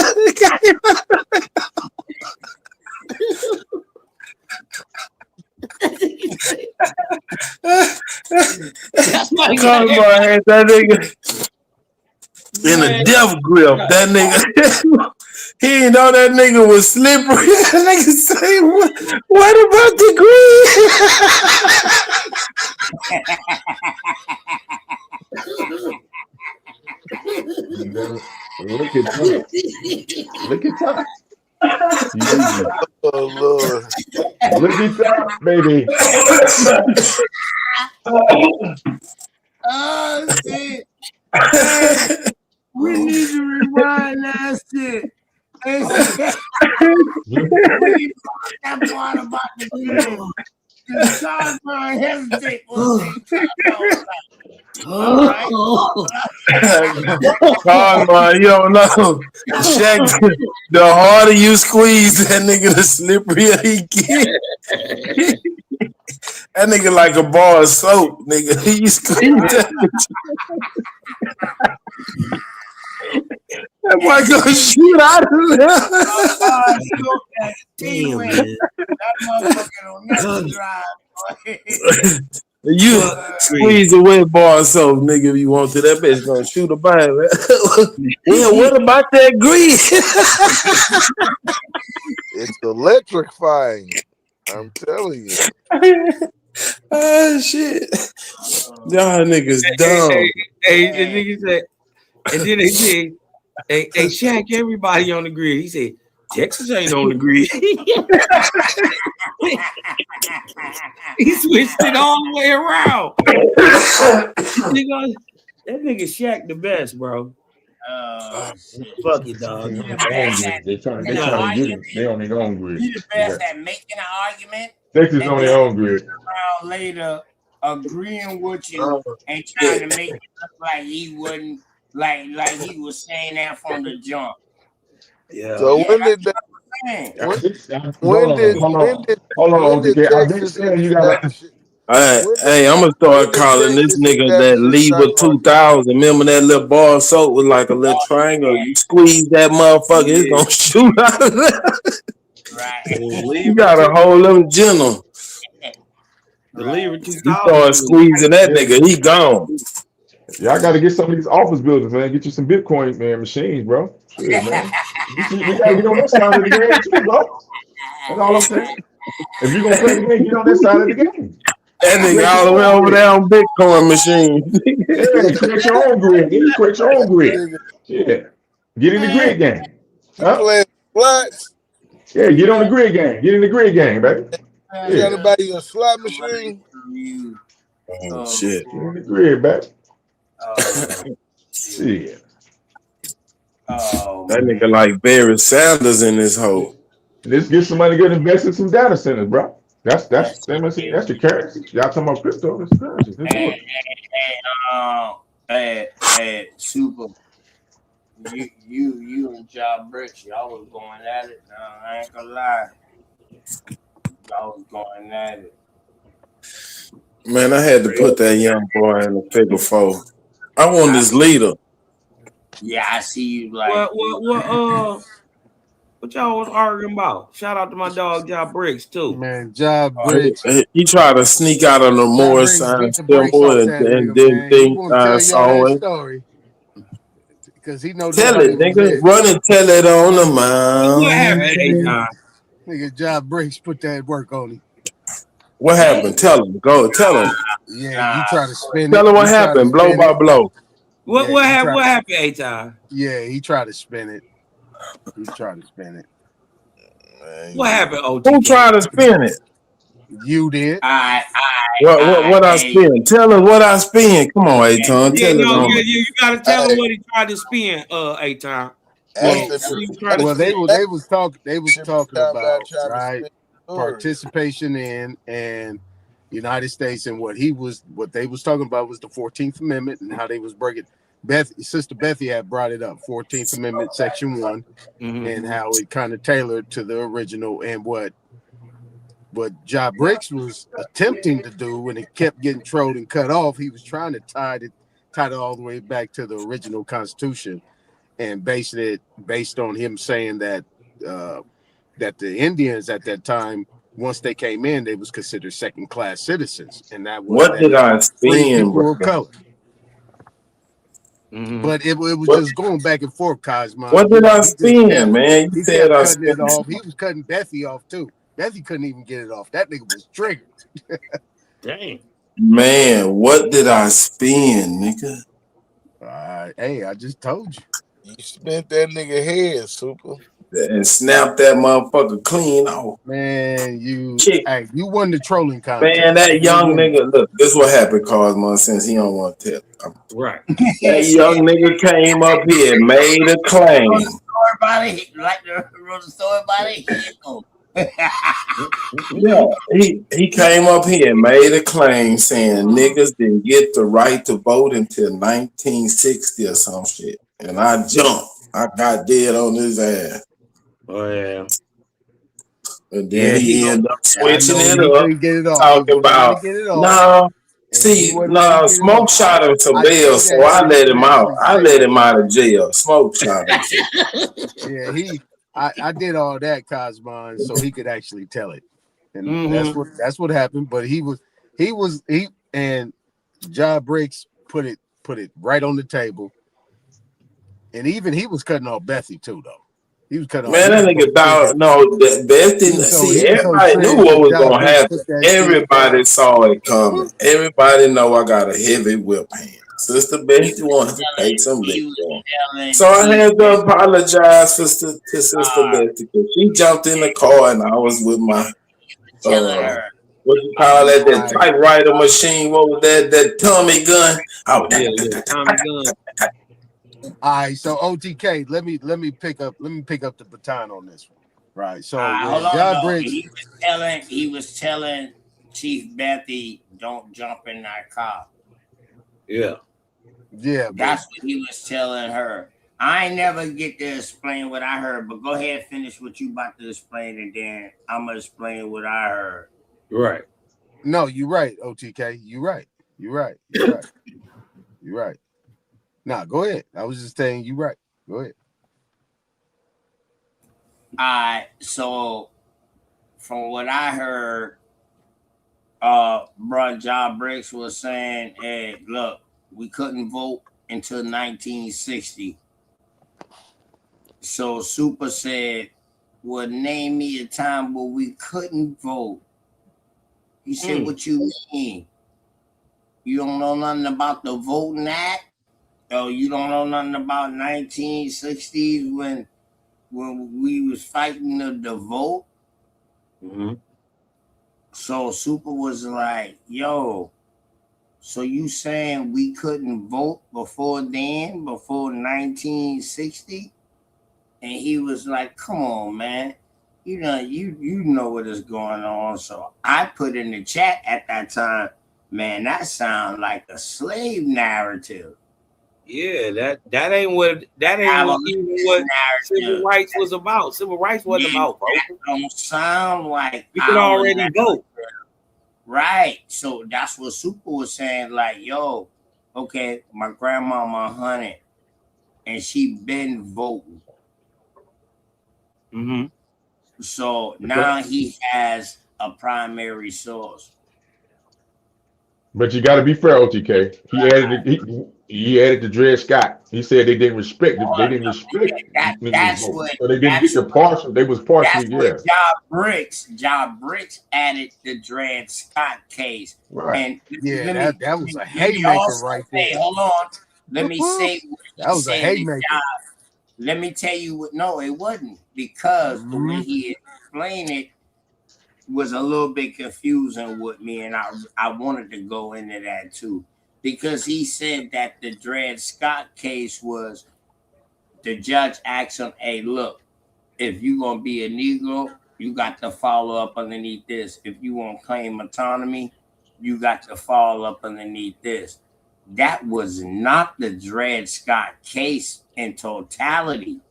Cosmo had that nigga in a death grip. That nigga. He didn't know that nigga was slippery. That nigga say, what about the Look at that. Look at that. Oh, Lord. Look at that, baby. Oh, shit. We need to rewind that shit. We that part about the video. Because Cosmo hesitate for Cosmo, you don't know. Shaq, the harder you squeeze that nigga, the slipperier he get. That nigga like a bar of soap, nigga. He squeeze that bitch. That boy gonna shoot out of there. Damn, man. That motherfucker don't never drive. You squeeze the wet bar of soap, nigga, if you want to. That bitch gonna shoot a bang, man. Yeah, what about that grease? It's electrifying. I'm telling you. Oh, shit. Y'all niggas dumb. Hey, the nigga said, and then they said, hey, Shaq, everybody on the grid. He said, Texas ain't on the grid. He switched it all the way around. That nigga Shaq the best, bro. Fuck it, dog. They trying to get it. They on their own grid. He the best at making an argument. Texas on their own grid. Around later, agreeing with you and trying to make it look like he wouldn't, like he was saying that from the jump. Yeah. So when did that? When did Texas you gotta. Hey, I'm gonna start calling this nigga that Lever 2000. Remember that little bar of soap was like a little triangle. You squeeze that motherfucker, it's gonna shoot out of there. Right. You got a whole little general. The Lever 2000. You start squeezing that nigga, he gone. Y'all got to get some of these office buildings, man. Get you some Bitcoin, man, machines, bro. Shit, man. You got to get on that side of the game, too, bro. That's all I'm saying. If you're going to play the game, get on that side of the game. That nigga all the way over there on Bitcoin machine. Yeah, create your own grid. You create your own grid. Yeah. Get in the grid game. Huh? Yeah, get on the grid game. Get in the grid game, baby. You trying to buy you a slot machine? Oh, shit. Get in the grid, baby. Yeah. That nigga like Barry Sanders in this hole. Let's get somebody good invest in some data centers, bro. That's the currency. Y'all talking about crypto? That's the currency. Let's do it. Super. You and Job Bricks, y'all was going at it. I ain't gonna lie. Y'all was going at it. Man, I had to put that young boy in the figure four. I want this leader. Yeah, I see you like what y'all was arguing about? Shout out to my dog Job Briggs too. Man, Job Briggs. He tried to sneak out on the more sign symbol and didn't think I saw it. Story. Because he know Tell it, nigga. Run and tell it on the mound. What happened, Nigga, Job Briggs put that work on him. What happened? Tell him. Go tell him. Yeah, you try to spin it. Tell him what happened, blow by blow. What happened, A-Time? Yeah, he tried to spin it. What happened, OTK? Who tried to spin it? You did. What I spin? Tell him what I spin. Come on, A-Ton. Tell it on. You gotta tell him what he tried to spin, A-Time. Well, they was talking about right participation in and United States, and what they was talking about was the 14th Amendment and how they was breaking. Sister Bethy had brought it up, 14th Amendment, Section 1, and how it kind of tailored to the original, and what Job Briggs was attempting to do when it kept getting trolled and cut off. He was trying to tie it all the way back to the original Constitution, and based on him saying that that the Indians at that time, once they came in, they was considered second-class citizens, and that was what did I spin? People of color. But it was just going back and forth, Cosmo. What did I spin, man? You said I spin it off. He was cutting Bethy off too. Bethy couldn't even get it off. That nigga was triggered. Dang. Man, what did I spin, nigga? Hey, I just told you. You spent that nigga head, Super. And snapped that motherfucker clean off. Man, you won the trolling contest. Man, that young nigga, look, this what happened, Cosmo, since he don't want to tell. Right. That young nigga came up here and made a claim. Yeah, he came up here and made a claim saying niggas didn't get the right to vote until 1960 or some shit. And I jumped. I got dead on his ass. Oh yeah. And then he ended up switching it up, talking about Smoke shot him to bail, so I let him out. I let him out of jail. Smoke shot him. Yeah, I did all that, Cosmo, so he could actually tell it, and that's what happened. But he and Job Briggs put it right on the table, and even he was cutting off Bethy too, though. He was cutting off. Man, that nigga Bethy. See, everybody knew what was gonna happen. Everybody saw it coming. Everybody know I got a heavy whip hand. Sister Betty wanted to take some lick on. So I had to apologize to Sister Betty because she jumped in the car and I was with my what you call that? That typewriter machine. What was that? That Tommy gun. Tommy gun. All right, so OTK, let me pick up the baton on this one. Right. So Job Briggs, he was telling Chief Bethy, don't jump in that car. Yeah. That's what he was telling her. I ain't never get to explain what I heard, but go ahead, finish what you about to explain, and then I'm gonna explain what I heard. Right. No, you're right, OTK. You're right. Nah, go ahead. I was just saying you're right. Go ahead. So from what I heard, bro, Job Briggs was saying, hey, look, we couldn't vote until 1960. So Super said, well, name me a time where we couldn't vote. He said, what you mean? You don't know nothing about the Voting Act? Oh, you don't know nothing about 1960s when we was fighting the vote? So Super was like, yo, so you saying we couldn't vote before 1960? And he was like, come on, man. you know what is going on. So I put in the chat at that time, man, that sounds like a slave narrative. Yeah, that ain't what even what civil rights was about. Civil rights wasn't about voting. That don't sound like you could already vote. Right. So that's what Super was saying. Like, yo, okay, my grandmama 100, and she been voting. Mm-hmm. So now he has a primary source. But you got to be fair, OTK. He added the Dred Scott. He said they didn't respect it. They didn't respect That's vote. what. So they didn't get the partial. They was partially That's what Job Bricks added the Dred Scott case. Right. And yeah, that was a haymaker right there. Hold on. Let me say that was a haymaker. Let me tell you what. No, it wasn't, because the way he explained it was a little bit confusing with me, and I wanted to go into that too, because he said that the Dred Scott case was the judge asked him, "Hey, look, if you gonna be a Negro, you got to follow up underneath this. If you want to claim autonomy, you got to follow up underneath this." That was not the Dred Scott case in totality.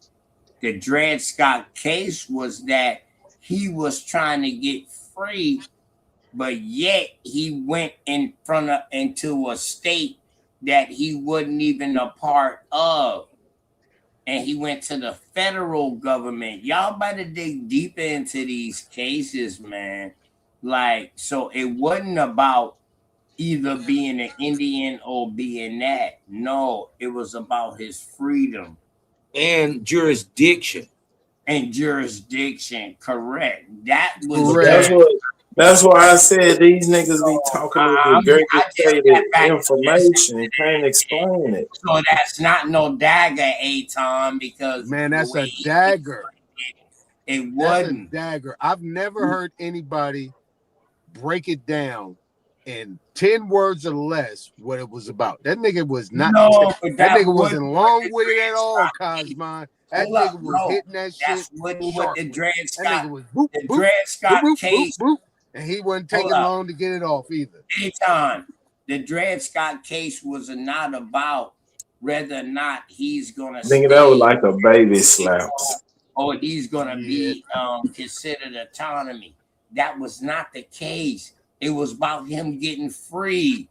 The Dred Scott case was that he was trying to get free, but yet he went into a state that he wasn't even a part of. And he went to the federal government. Y'all better dig deeper into these cases, man. Like, so it wasn't about either being an Indian or being that. No, it was about his freedom. And jurisdiction. Correct. That was That's why I said these niggas be talking with regurgitated information and can't explain it. So that's not no dagger, Aton, because man, that's a dagger. It wasn't a dagger. I've never heard anybody break it down in 10 words or less what it was about. That nigga was not. No, that nigga wasn't long with it at all, Cosmon. That nigga was hitting that shit. What the Dred Scott, was boop, the boop, Dred Scott boop, case, boop, boop, and he wasn't taking long to get it off either. Aton, the Dred Scott case was not about whether or not he's gonna. Nigga, that was like a baby slap. Or he's gonna be considered autonomy. That was not the case. It was about him getting free.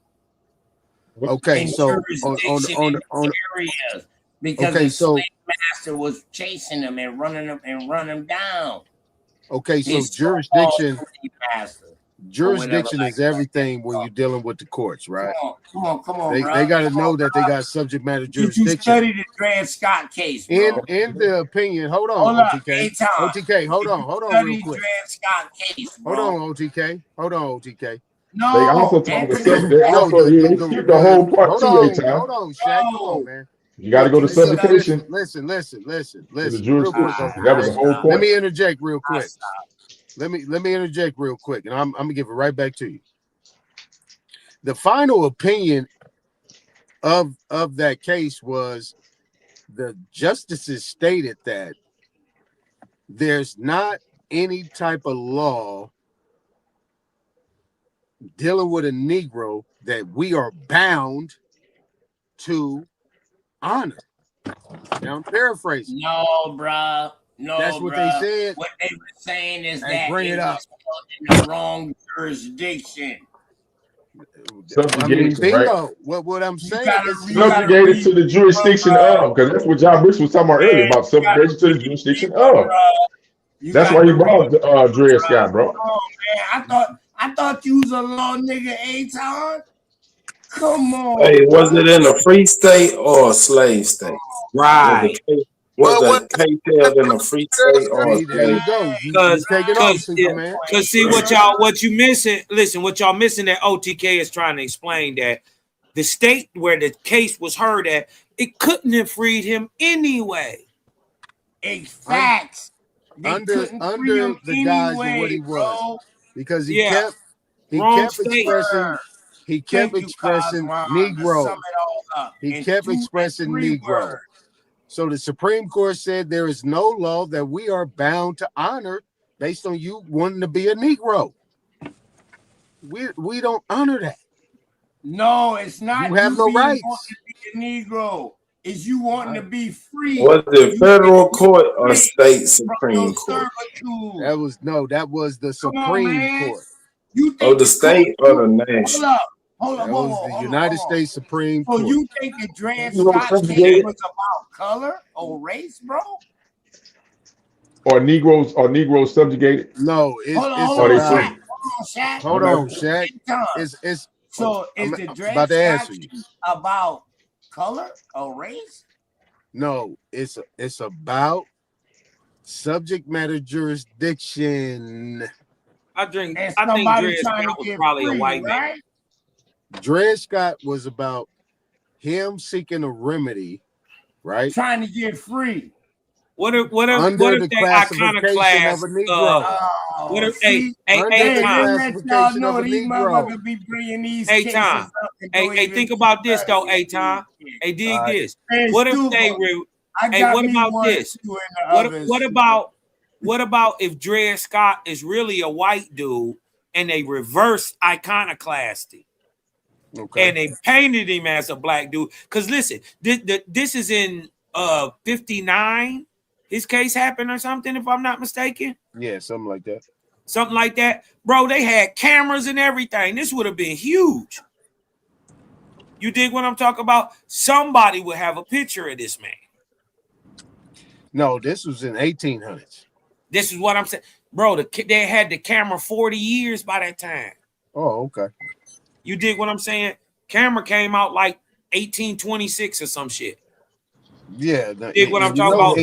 Okay, so on areas, because the slave master was chasing him and running him down. Okay, so jurisdiction is everything when you're dealing with the courts, right? Come on, they got to know that they got subject matter jurisdiction. Did you study the Dred Scott case, bro? In the opinion, hold on, OTK, hold on, real quick. Dred Scott case, bro. Hold on, OTK. No, they also talk the whole part too. Hold on, Shaq. Come on, man. You got to go to subjugation. Listen. Real quick, that was the whole point. Let me interject real quick. Let me interject real quick, and I'm gonna give it right back to you. The final opinion of that case was the justices stated that there's not any type of law dealing with a Negro that we are bound to honor. Now I'm paraphrasing. No, bruh. No, that's what they said. What they were saying is that bring it up in the wrong jurisdiction. Subjugation, bingo. Right? What I'm saying is subjugated to the jurisdiction of, because that's what John Brooks was talking about earlier about subjugation to the jurisdiction of. That's why he brought Dred Scott, bro. Oh man, I thought you was a law nigga, Aton. Come on. Hey, was it in a free state or a slave state? Right. Was the case held in a free state or a slave? Because see what you missing. Listen, what y'all missing that OTK is trying to explain that the state where the case was heard at, it couldn't have freed him anyway. It's facts. Under the guise of what he was, because he kept expressing Negro. He kept expressing Negro. So the Supreme Court said there is no law that we are bound to honor based on you wanting to be a Negro. We don't honor that. No, it's not You have no being rights. wanting to be a Negro. It's you wanting to be free. Was it federal court or free state from Supreme your Court? servitude. That was the Come on, Supreme man. Court. You Oh, think the state or the national? Hold up, That was the United States Supreme So Court. you think the Dred You know, Scott case subjugated was about color or race, bro? or Negroes subjugated? No, it's Or they about. free? Shaq. Hold on, Shaq. It's So is the I'm Dred about to Scott answer you. case about color or race? No, it's about subject matter jurisdiction. I think somebody Dred trying to Scott was get probably a free, white man. right? Dred Scott was about him seeking a remedy, right? Trying to get free. What if Under the they classification iconoclast? of a Negro. What if see, under the classification of a Negro. Be bringing these Hey, cases Tom. up and Hey, don't hey, even think about this though. Hey, Tom. Hey, dig this. Hey, What if they Stuba, were? I Hey, got what me about one, this? two, and the others. What about if Dred Scott is really a white dude and they reverse iconoclasty? Okay. And they painted him as a black dude? Because listen, this is in 59. His case happened or something, if I'm not mistaken. Yeah, something like that. Something like that. Bro, they had cameras and everything. This would have been huge. You dig what I'm talking about? Somebody would have a picture of this man. No, this was in 1800s. This is what I'm saying. Bro, they had the camera 40 years by that time. Oh, okay. You dig what I'm saying? Camera came out like 1826 or some shit. Yeah. You dig what I'm talking about?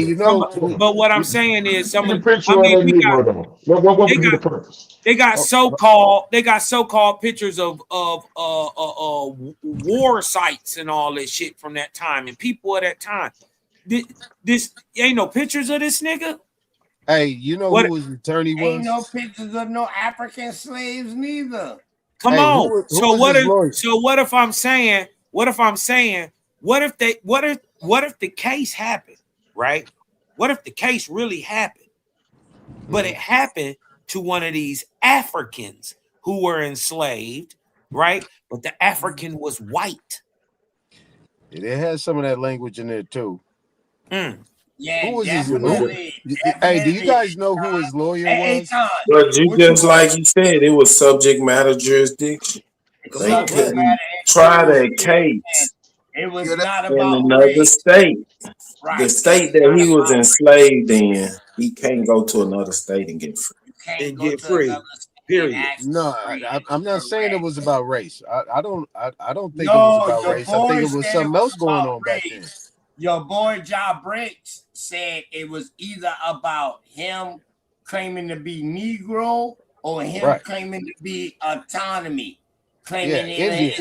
But what I'm saying is The picture of that Negro though. What would be the purpose? They got so-called pictures of war sites and all this shit from that time and people at that time. This ain't no pictures of this nigga. Hey, you know who his attorney was? Ain't no pictures of no African slaves neither. Come on. So what if I'm saying, what if the case happened, right? What if the case really happened? But it happened to one of these Africans who were enslaved, right? But the African was white. It has some of that language in there too. Yeah, who was definitely. Hey, do you guys know who his lawyer was? But you just like you said, it was subject matter jurisdiction. They couldn't try that case It was not in about another race. state. Right. The state that he was enslaved in, he can't go to another state and get free. And get free. Period. No, I'm not saying it was about race. I don't think it was about race. I think it was something else going on back then. Your boy Ja Briggs said it was either about him claiming to be Negro or him claiming to be autonomy, claiming his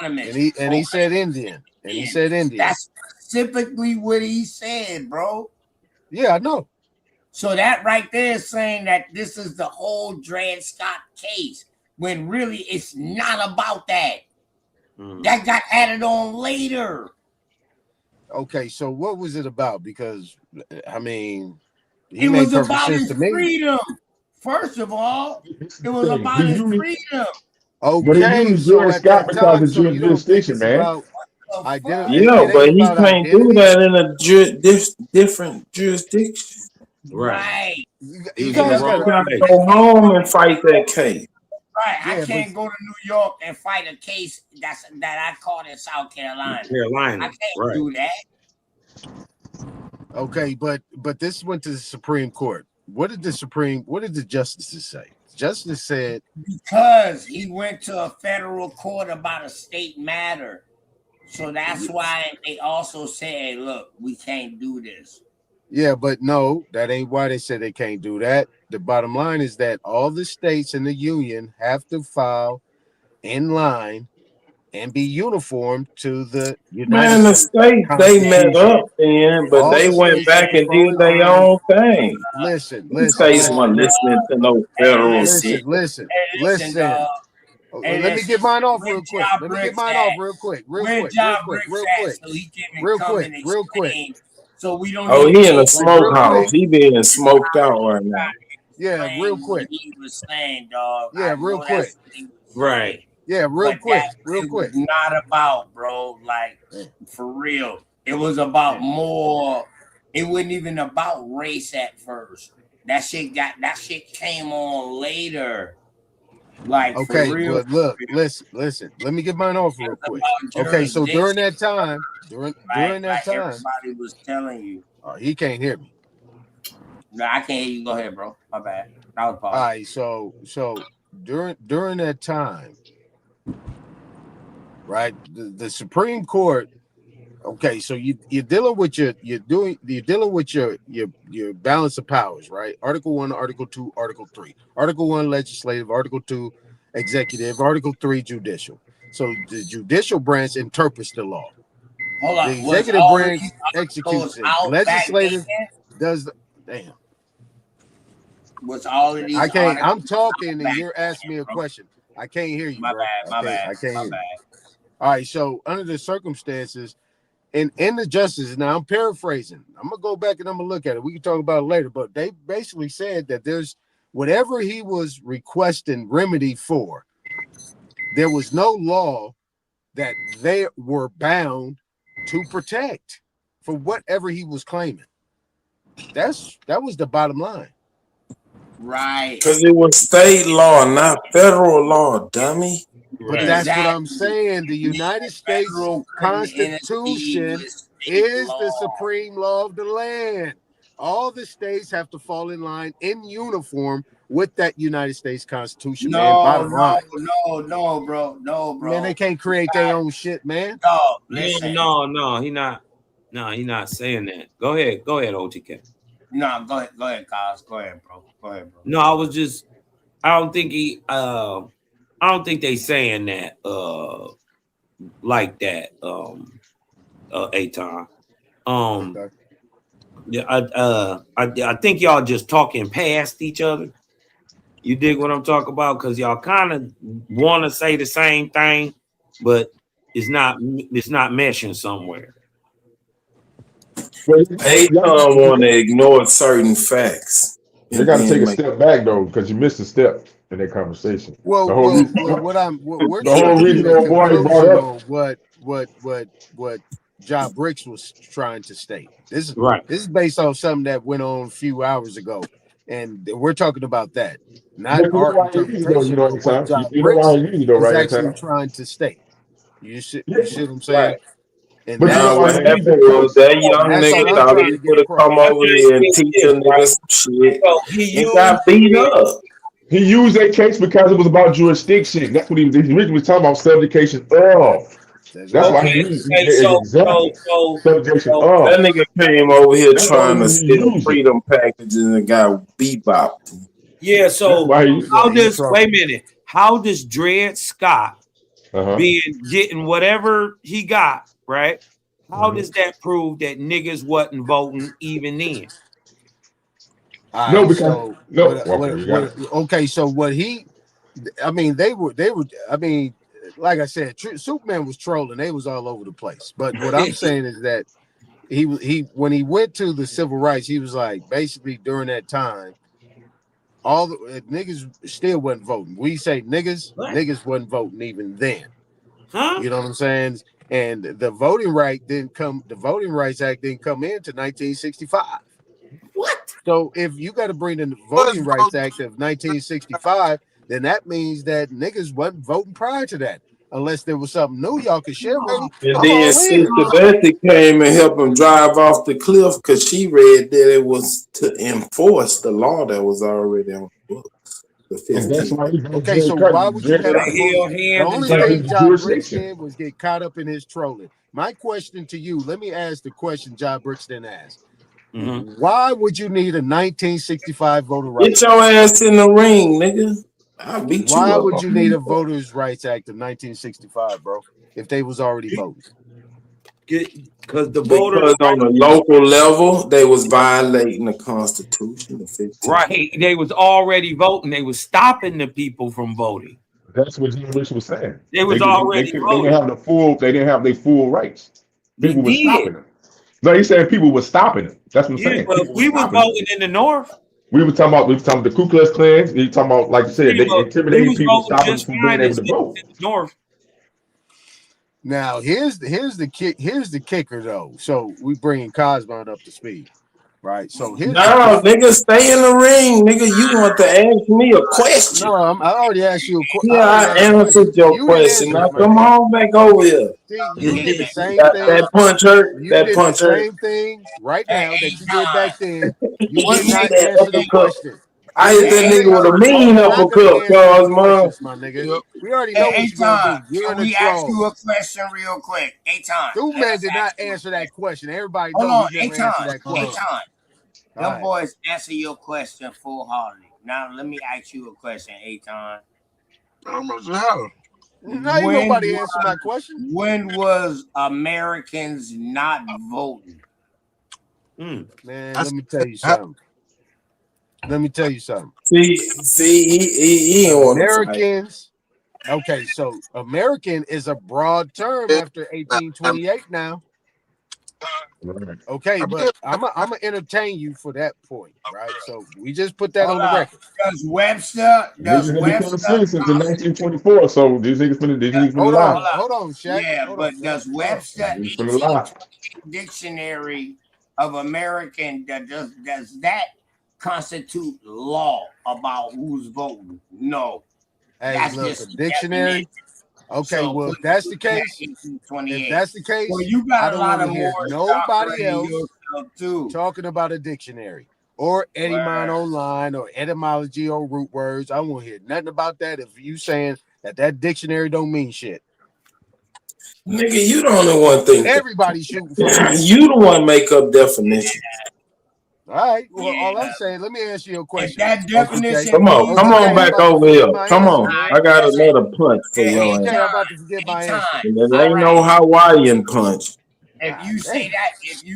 autonomy. And he said Indian. And he said Indian. That's specifically what he said, bro. Yeah, I know. So that right there is saying that this is the whole Dred Scott case, when really it's not about that. That got added on later. Okay, so what was it about? Because I mean, it was about his freedom. First of all, it was about his freedom. But he used Dred Scott because of jurisdiction, man. Yeah, but he can't do that in a different jurisdiction. Right. You guys gotta go home and fight that case. Right. I can't go to New York and fight a case that I caught in South Carolina. I can't do that. Okay, but this went to the Supreme Court. What did the justices say? The justice said because he went to a federal court about a state matter. So that's why they also said, look, we can't do this. Yeah, but no, that ain't why they said they can't do that. The bottom line is that all the states in the union have to file in line and be uniform to the United the States states, they met up then, but they went back and did their own thing. Listen. States weren't listening to no federal shit. Listen. Let me get mine off real quick. So we don't. Oh, he in a smokehouse. He being smoked out right now. Yeah, real quick. what he was saying, dog. Yeah, real quick. Right. Yeah, real But quick. that Real it quick. was not about, bro. Like for real, it was about more. It wasn't even about race at first. That shit came on later. Like for Okay, real. but look, listen. Let me get mine off real quick. Okay, so during that time, during that like time, everybody was telling you. he can't hear me. No, I can't hear you. Go ahead, bro. My bad. That was All right, so during that time, right? The Supreme Court. Okay, so you're dealing with your balance of powers, right? Article 1, Article 2, Article 3. Article 1 legislative, Article 2 executive, Article 3 judicial. So the judicial branch interprets the law. Hold on. The executive branch executes it. Legislative does the damn. Was all of these I can't. I'm articles talking and you're asking me a question. I can't hear you, bro. My bad. I can't hear you. All right. So under the circumstances, in the justices, now I'm paraphrasing. I'm gonna go back and I'm gonna look at it. We can talk about it later. But they basically said that there's whatever he was requesting remedy for, there was no law that they were bound to protect for whatever he was claiming. That was the bottom line. Right. Because it was state law, not federal law, dummy. But that's what I'm saying. The United States Constitution is the supreme law of the land. All the states have to fall in line in uniform with that United States Constitution, man. Bottom line. No, bro. Man, they can't create their own shit, man. No, listen. No, he not. No, he's not saying that. Go ahead, OTK. No, go ahead, Kyle. Go ahead, bro. No, I don't think they saying that like that Aton. Yeah, I think y'all just talking past each other. You dig what I'm talking about? Because y'all kind of want to say the same thing, but it's not meshing somewhere. Aton want to ignore certain facts. You got to take a step back though, because you missed a step in that conversation. Well, the whole reason what Ja Bricks was trying to state. This right. This is based on something that went on a few hours ago, and we're talking about that, not our interpretation of what Ja Bricks is actually trying to state. You see what I'm saying? Right. And But now what happened was that young nigga thought he could come over here and teach a nigga some shit and got beat up. He used that case because it was about jurisdiction. That's what he originally was talking about, subjugation of. That's why he used subjugation of. That nigga came over here trying to steal freedom packages and got bebopped. Yeah, so how does Dred Scott getting whatever he got, right? How does that prove that niggas wasn't voting even then? Okay, so what he, I mean, they were, I mean, like I said, Superman was trolling. They was all over the place. But what I'm saying is that he when he went to the civil rights, he was like, basically during that time, all the niggas still wasn't voting. We say niggas wasn't voting even then. You know what I'm saying? And the Voting Rights Act didn't come into 1965. What? So if you got to bring in the Voting Rights Act of 1965, then that means that niggas wasn't voting prior to that, unless there was something new y'all could share with me. And then Sister Betty came and helped him drive off the cliff because she read that it was to enforce the law that was already on the books. Okay, so why would you have the only thing Ja Bricks did was get caught up in his trolling? My question to you, let me ask the question Ja Bricks didn't ask. Why would you need a 1965 voter rights? Get your ass in the ring, nigga. I'll beat you up. Why would you need a Voters' Rights Act of 1965, bro, if they was already voting? Because on the local level, they was violating the Constitution. Right, they was already voting. They was stopping the people from voting. That's what Rich was saying. They was already voting. They didn't have their full rights. People were stopping them. No, he said people were stopping them. That's what I'm saying. But we were voting in the North. We were talking about the Ku Klux Klan. We talking about, like you said, they We intimidating was people, voting stopping them just from being fine in able to cities vote. in the North. Now here's the kicker though. So we bringing Cosmo up to speed, right? So here's the No, kicker. nigga, stay in the ring, nigga. You want to ask me a question? No, I already asked you. I Yeah, already I asked you a question. answered your You didn't question. answer Now it, my come nigga. on back over here. See, you did the same thing. That punch hurt. You That did the punch hurt. same thing right now Hey, that you did back then. You You did see not that answer the uppercut? question. I See, hit this that is nigga with a niggas. mean You're not gonna uppercut, answer the Cosmo. questions, my nigga. Yep. We already know Hey, what you're gonna Aton, do. You're can gonna we ask troll. you a question real quick? Aton, Stu let Man us did ask not you a answer question. that question. Everybody Hold know on, he never Aton, answered that question. Aton. All Them right. boys answer your question full-heartedly. Now, let me ask you a question, Aton. Now ain't nobody answer my question. When was Americans not voting? Man, let me tell you something. Let me tell you something. See, he ain't want to fight. Americans. Okay, so American is a broad term after 1828 now. Okay, but I'm gonna entertain you for that point, right? So we just put that Hold on the up. record. Does Webster? Niggas been becoming citizens in 1924, so these niggas finna lie. Hold on, Shaq. Yeah, Hold but on, does hold on. Webster Niggas finna lie. Dictionary of American does that constitute law about who's voting? No. Hey, That's look, just a a dictionary. definition. Okay, So well, if please that's the look at case, 1828. Well, you I got a don't lot want to of hear more nobody operating else yourself too. talking about a dictionary or Eddie Mine Online or etymology or root words. I won't hear nothing about that if you saying that dictionary don't mean shit. Nigga, you the only one think that. Everybody's shooting from the hip. You the one make up definition. All right. Well, all I'm saying, let me answer your question. If that definition Come on, means come on I'm back about to over here. forget my Come answer, on. man. I got another punch for your OTK, ass. I'm about to forget my answer. And it ain't no Hawaiian punch. If you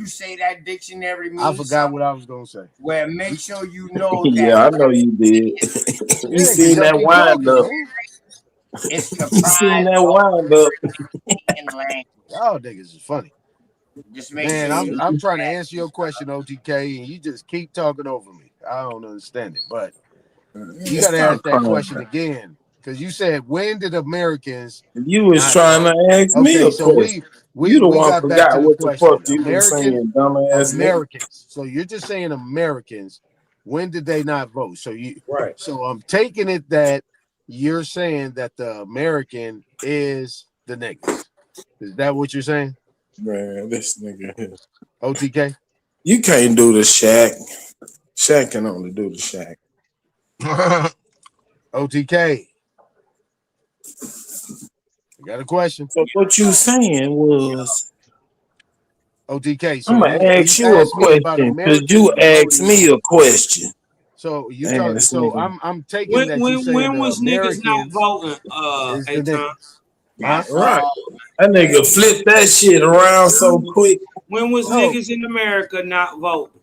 say that dictionary means I forgot what I was gonna say. well, make sure you know Yeah, that I know you did. You Yeah, because seen y'all that keep wind talking, up. man. it's You seen comprised that of wind up. Indian language. Y'all niggas is funny. Just make Man, sure you I'm trying to answer your question, OTK, and you just keep talking over me. I don't understand it, but you got to Stop ask that crying. question again because you said when did Americans You was not trying vote? to ask me Okay, a so question. we You the one got back to forgot the what the fuck question. you been saying, dumbass nigga. Americans. So you're just saying Americans. When did they not vote? Right. So I'm taking it that you're saying that the American is the niggas. Is that what you're saying? Man, this nigga here. OTK? You can't do the Shaq. Shaq can only do the Shaq. OTK. You got a question? So what you saying was, OTK. So I'm gonna ask you a asked me about question because Americans you asked voting. me a question. So you talk. Ass So nigga. I'm taking that you saying When the was niggas not Americans voting? is the Aton? niggas. Huh? Right. That nigga flipped that shit around so quick. When was No. niggas in America not voting?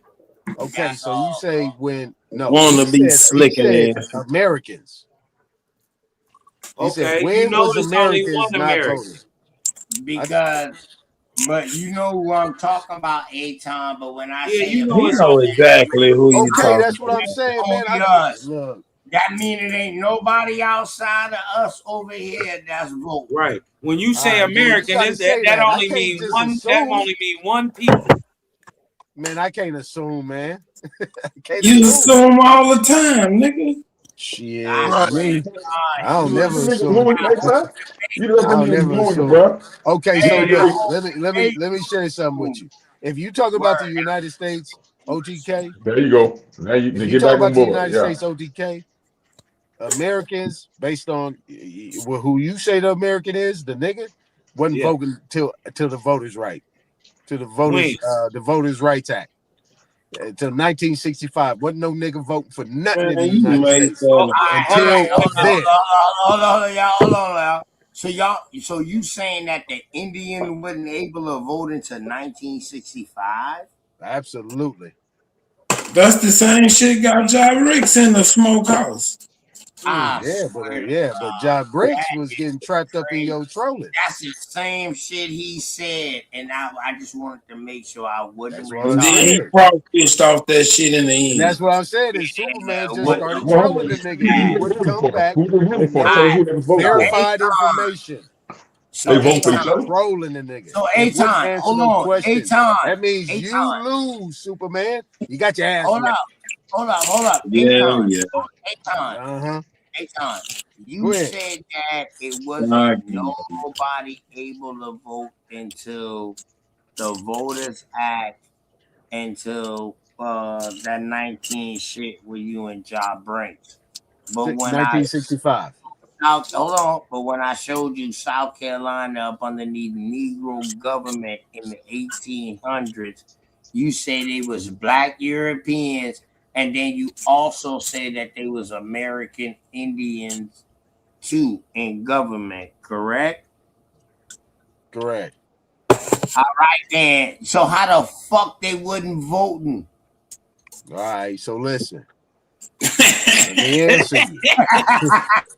Okay. So you say when? No. Wanna He be said slicking ass. Americans. He said Okay, you when was notice only Americans one not American. voting? because but you know who I'm talking about, Aton. But when I Yeah, say you know He it's know only exactly who you Okay, talking that's what I'm about. saying, man. only us. Look. That mean it ain't nobody outside of us over here that's voting. right. When you say Well, you American, got to say that that. I only can't mean just one. That assume. only mean one people. Man, I can't assume, man. I can't You assume. assume all the time, nigga. Shit, I me. I don't You never niggas assume. booing next time. You let I them don't niggas never booing you, assume. bro. Okay, so Hey, look, I let me share something with you. If you talk about the word. United States, OTK, There you go. Now you if you get talk back on about the board. United Yeah. States, OTK, Americans, based on who you say the American is, the nigga, wasn't Yeah. voting till the voters' right, to the When? Voters' Rights Act. Until 1965, wasn't no nigga voting for nothing in the Man, you United made States that. All right, until then. hold on, y'all. So you saying that the Indian wasn't able to vote until 1965? Absolutely. That's the same shit got John Ricks in the smokehouse. But John Bricks was getting trapped up in your trolling. That's the same shit he said, and I just wanted to make sure I wouldn't And then he probably pissed off that shit in the end. And that's what I'm saying is Superman just started Well, trolling the nigga. He wouldn't come back Who they voting with for? no Tell us who they vote for. verified information. They vote for each other. Trolling the nigga. So It wouldn't A-Time, answer hold no on, question. A-Time, That means you A-Time. lose, Superman. You got your ass Hold whooped. up. Yeah, yeah. A-Time. A-Time. You Go ahead. said that it Nah, wasn't nobody able to vote until the Voters Act, until that 19 shit with you and Job Brinks. But when 1965. Hold on. But when I showed you South Carolina up underneath Negro government in the 1800s, you say they was black Europeans, and then you also say that they was American Indians too in government, correct? Correct. All right, then. So how the fuck they wasn't voting? All right, so listen. Let me answer you.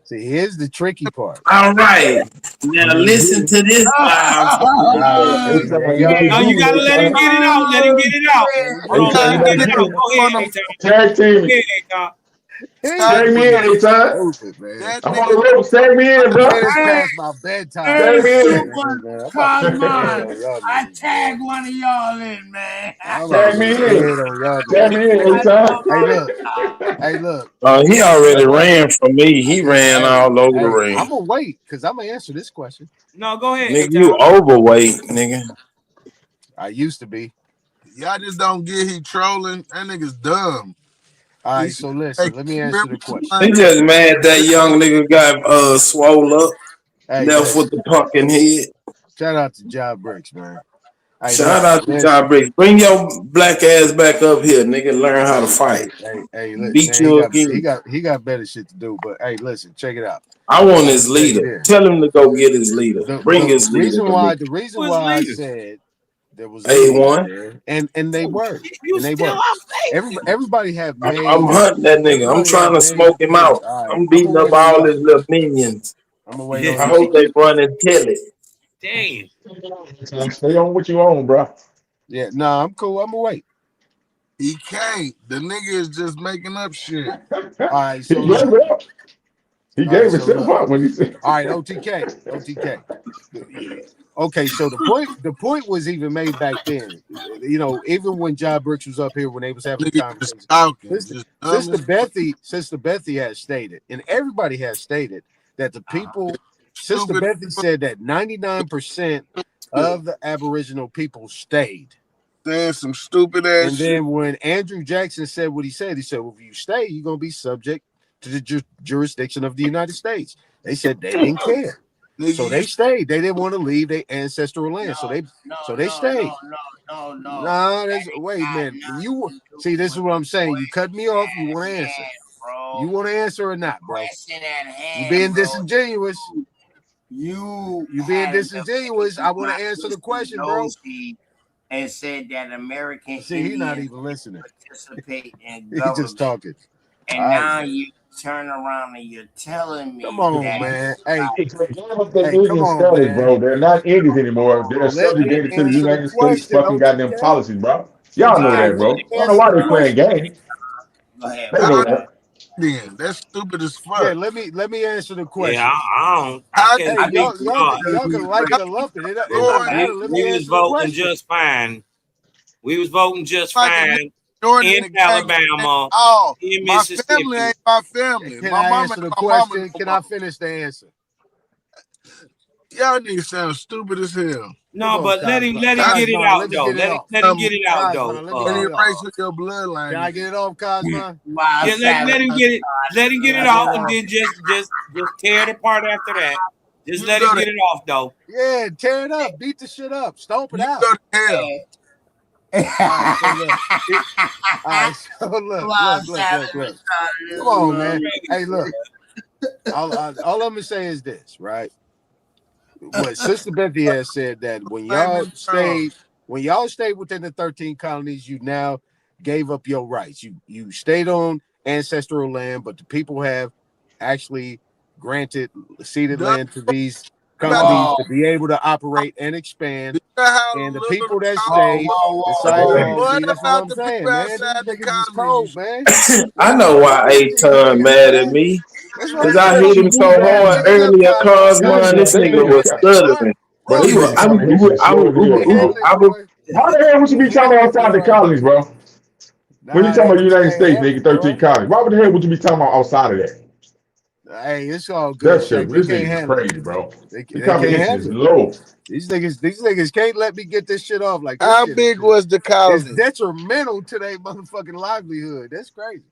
See, here's the tricky part. All right. Now listen to this. No, you gotta let him get it out. Let him get it out. Hold on, let him get it out. Go ahead, A-Time. Tag team. Go ahead, A-Time. Tag me in anytime. Stupid, man. I'm on the road. Tag me in, bro. It's past my bedtime. Tag me in. I tagged one of y'all in, man. Tag me in. Tag me in anytime. Hey, look. He already ran from me. He ran all over the ring. I'm gonna wait because I'm gonna answer this question. No, go ahead. Nigga, you overweight, nigga. I used to be. Y'all just don't get he trolling. That nigga's dumb. All right, so listen, let me answer the question. He just mad that young nigga got swole up, left with the pumpkin head. Shout out to Job Bricks, man. Shout out to John Briggs. Bring your black ass back up here, nigga. Learn how to fight. Hey, listen, beat man, you again. he got better shit to do. But hey, listen, check it out. I want his leader. Tell him to go get his leader. Bring his leader. The reason why I said there was A1 there, and they were, and they were. Everybody have made. I'm hunting that nigga. I'm trying to smoke him out. I'm beating up all his little minions. I'm gonna wait on I hope they run and tell it. Damn. Stay on what you own, bro. Yeah, no, I'm cool. I'm gonna wait. He can't. The nigga is just making up shit. All right, so he gave himself up when he said. All right, OTK. Okay, so the point was even made back then. You know, even when John Brooks was up here when they was having the conversation. Sister Bethy has stated, and everybody has stated that the people. Sister Bethy said that 99% of the Aboriginal people stayed. Saying some stupid ass and shit. then when Andrew Jackson said what he said, well, if you stay, you're gonna be subject to the jurisdiction of the United States. They said they didn't care. So they stayed. They didn't want to leave their ancestral land. So they stayed. Wait, man. You see, this is what I'm saying. You cut me off, you want to answer. You want to answer or not, bro? You being disingenuous. You being disingenuous. I want to answer the question, bro. And said that American he's not even listening. Participate in He's just talking. And now you turn around and you're telling me. Come on, man. Hey, come on, man. Bro. They're not Indians anymore. They're subjugated to the United States fucking goddamn policies, bro. Y'all know that, bro. I don't know why they playing games. They know that. Then that's stupid as fuck. Yeah, let me answer the question. Yeah, I can't y'all can like it or lump it. It don't matter. Let me we was answer the voting question. just fine. We was voting just Like fine Jordan in Alabama, in my Mississippi. family ain't my family. Can My I mama answer the ain't my question? mama. Can I finish the answer? Y'all niggas sound stupid as hell. No, but let him get it out though. Let him get it out though. Any race with your bloodline. Can I get it off, Cosmo? Yeah, let him get it. Let him get it off, and then just tear it apart after that. Just let him get it off though. Yeah, tear it up, beat the shit up, stomp it out. Go to hell. All right, so look. Come on, man. Hey, look. All I'm gonna say is this, right? What Sister Bethy has said that when y'all stayed within the 13 colonies, you now gave up your rights. You stayed on ancestral land, but the people have actually granted ceded land to these companies to be able to operate and expand. And the people that stay decided, oh, see, that's what I'm saying, man. These niggas is cold, man. I know why A-Ton mad at me. That's Because what I'm I saying. hit him so hard earlier, Cosmo, this nigga was stuttering. Bro, He was, these niggas slow as hell. I was, How the hell would you be talking about outside the colonies, bro? When you talking about the United States, nigga, 13 colonies. Why would the hell would you be talking about outside of that? Hey, it's all That good. shit, They this can't nigga's handle crazy, it. bro. They The can't comprehension is handle it. low. These niggas can't let me get this shit off. Like this How shit big was the colony? It's detrimental to their motherfucking livelihood. That's crazy.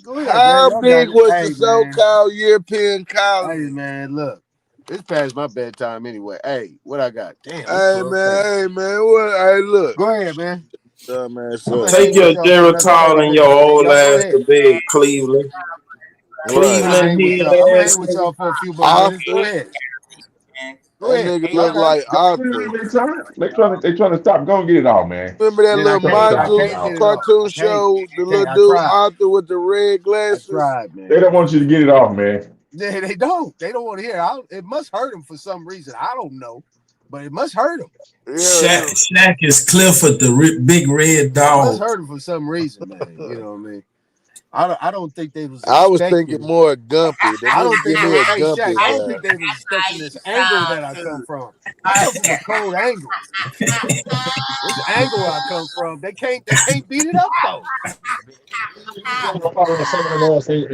Go ahead, How man. Y'all got big it. was Hey, the so-called European colony? Hey, man, look. It's past my bedtime anyway. Hey, what I got? Damn. Hey, man. What? Hey, look. Go ahead, man. Dumbass. take your Geritol and your old Y'all go ass ahead. to bed, Cleveland. I'm gonna hang with y'all. I'm gonna hang ass with nigga. y'all for a few more minutes. Go ahead. Go That ahead. nigga Y'all look got like it. Arthur. They trying to stop. Go and get it all, man. Remember that Man, I little can't mongoose get it off. cartoon I can't. show? The I little can't. I dude tried. Arthur with the red I glasses. tried, man. They don't want you to get it off, man. They don't. They don't want to hear. It must hurt them for some reason. I don't know, but it must hurt them. Shaq is Clifford, the big red It must dog. hurt them for some reason, man. You know what I mean? I don't think they was I was expecting. thinking more Gumpy. The I don't nigga think give they me a hey Gumpy Shaq, I don't vibe. think they was expecting this angle that I come from. I come from a cold angle. This angle I come from, they can't beat it up though. They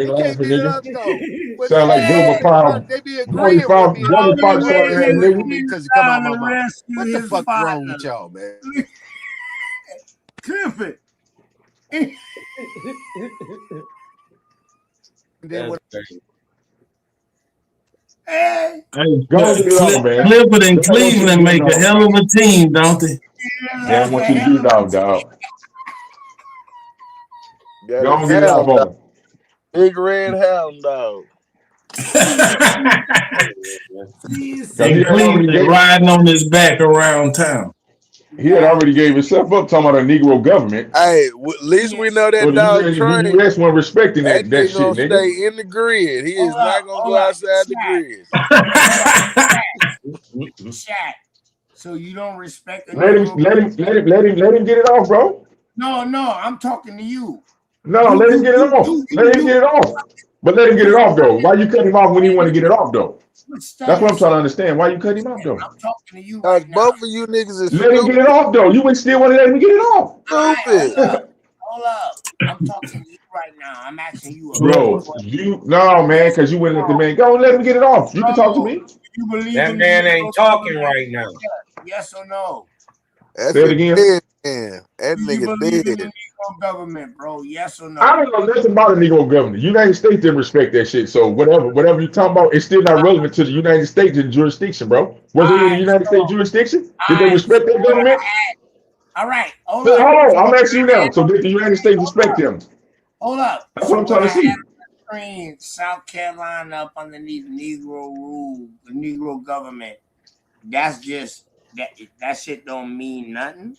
can't beat it up though. But Sound like Global Power. they be Global agreeing Power, with me and Global Power, sorry, agreeing nigga. with me because it come out my mouth. What the fuck wrong with y'all, man? Clifford. Hey, Go get it on, man. Clifford and They don't want you to Cleveland get it make a on. hell of a team, don't they? They don't want you to get it off, dog. Got Go a and get it off hound on dog. them. Big red hound dog. And Cleveland riding on his back around town. He had already gave himself up talking about a Negro government. Hey, at least we know So that the dog US, trained. the US wasn't respecting That that nigga gonna shit, nigga. stay in the grid. He is not gonna go outside the grid. Shaq. So you don't respect the Let him get it off, bro. No, I'm talking to you. No, let him get it off. Let him get it off. But let him get it off though. Why you cut him off when you want to get it off though? That's what I'm trying to understand. Why you cut him off though? I'm talking to you right now. Both of you niggas is Let him get it off though. You would still want to let him get it off. Stupid. Hold up. I'm talking to you right now. I'm asking you a Bro, no man, because you wouldn't let the man go and let him get it off. You can talk to me. You believe That in man the ain't talking right now. Yes or no? That's Say it a again. dead man. That Do you nigga believe in the dead. Negro government, bro? Yes or no? I don't know nothing about a Negro government. United States didn't respect that shit. So whatever you talking about, it's still not relevant to the United States and jurisdiction, bro. Was it in the United States jurisdiction? Did they respect that government? All right, hold So, up. hold on, I'm asking you now. So did the United States respect them? Hold up. That's So what I'm trying to I see. have screen South Carolina up underneath Negro rule, the Negro government. That's just that shit don't mean nothing.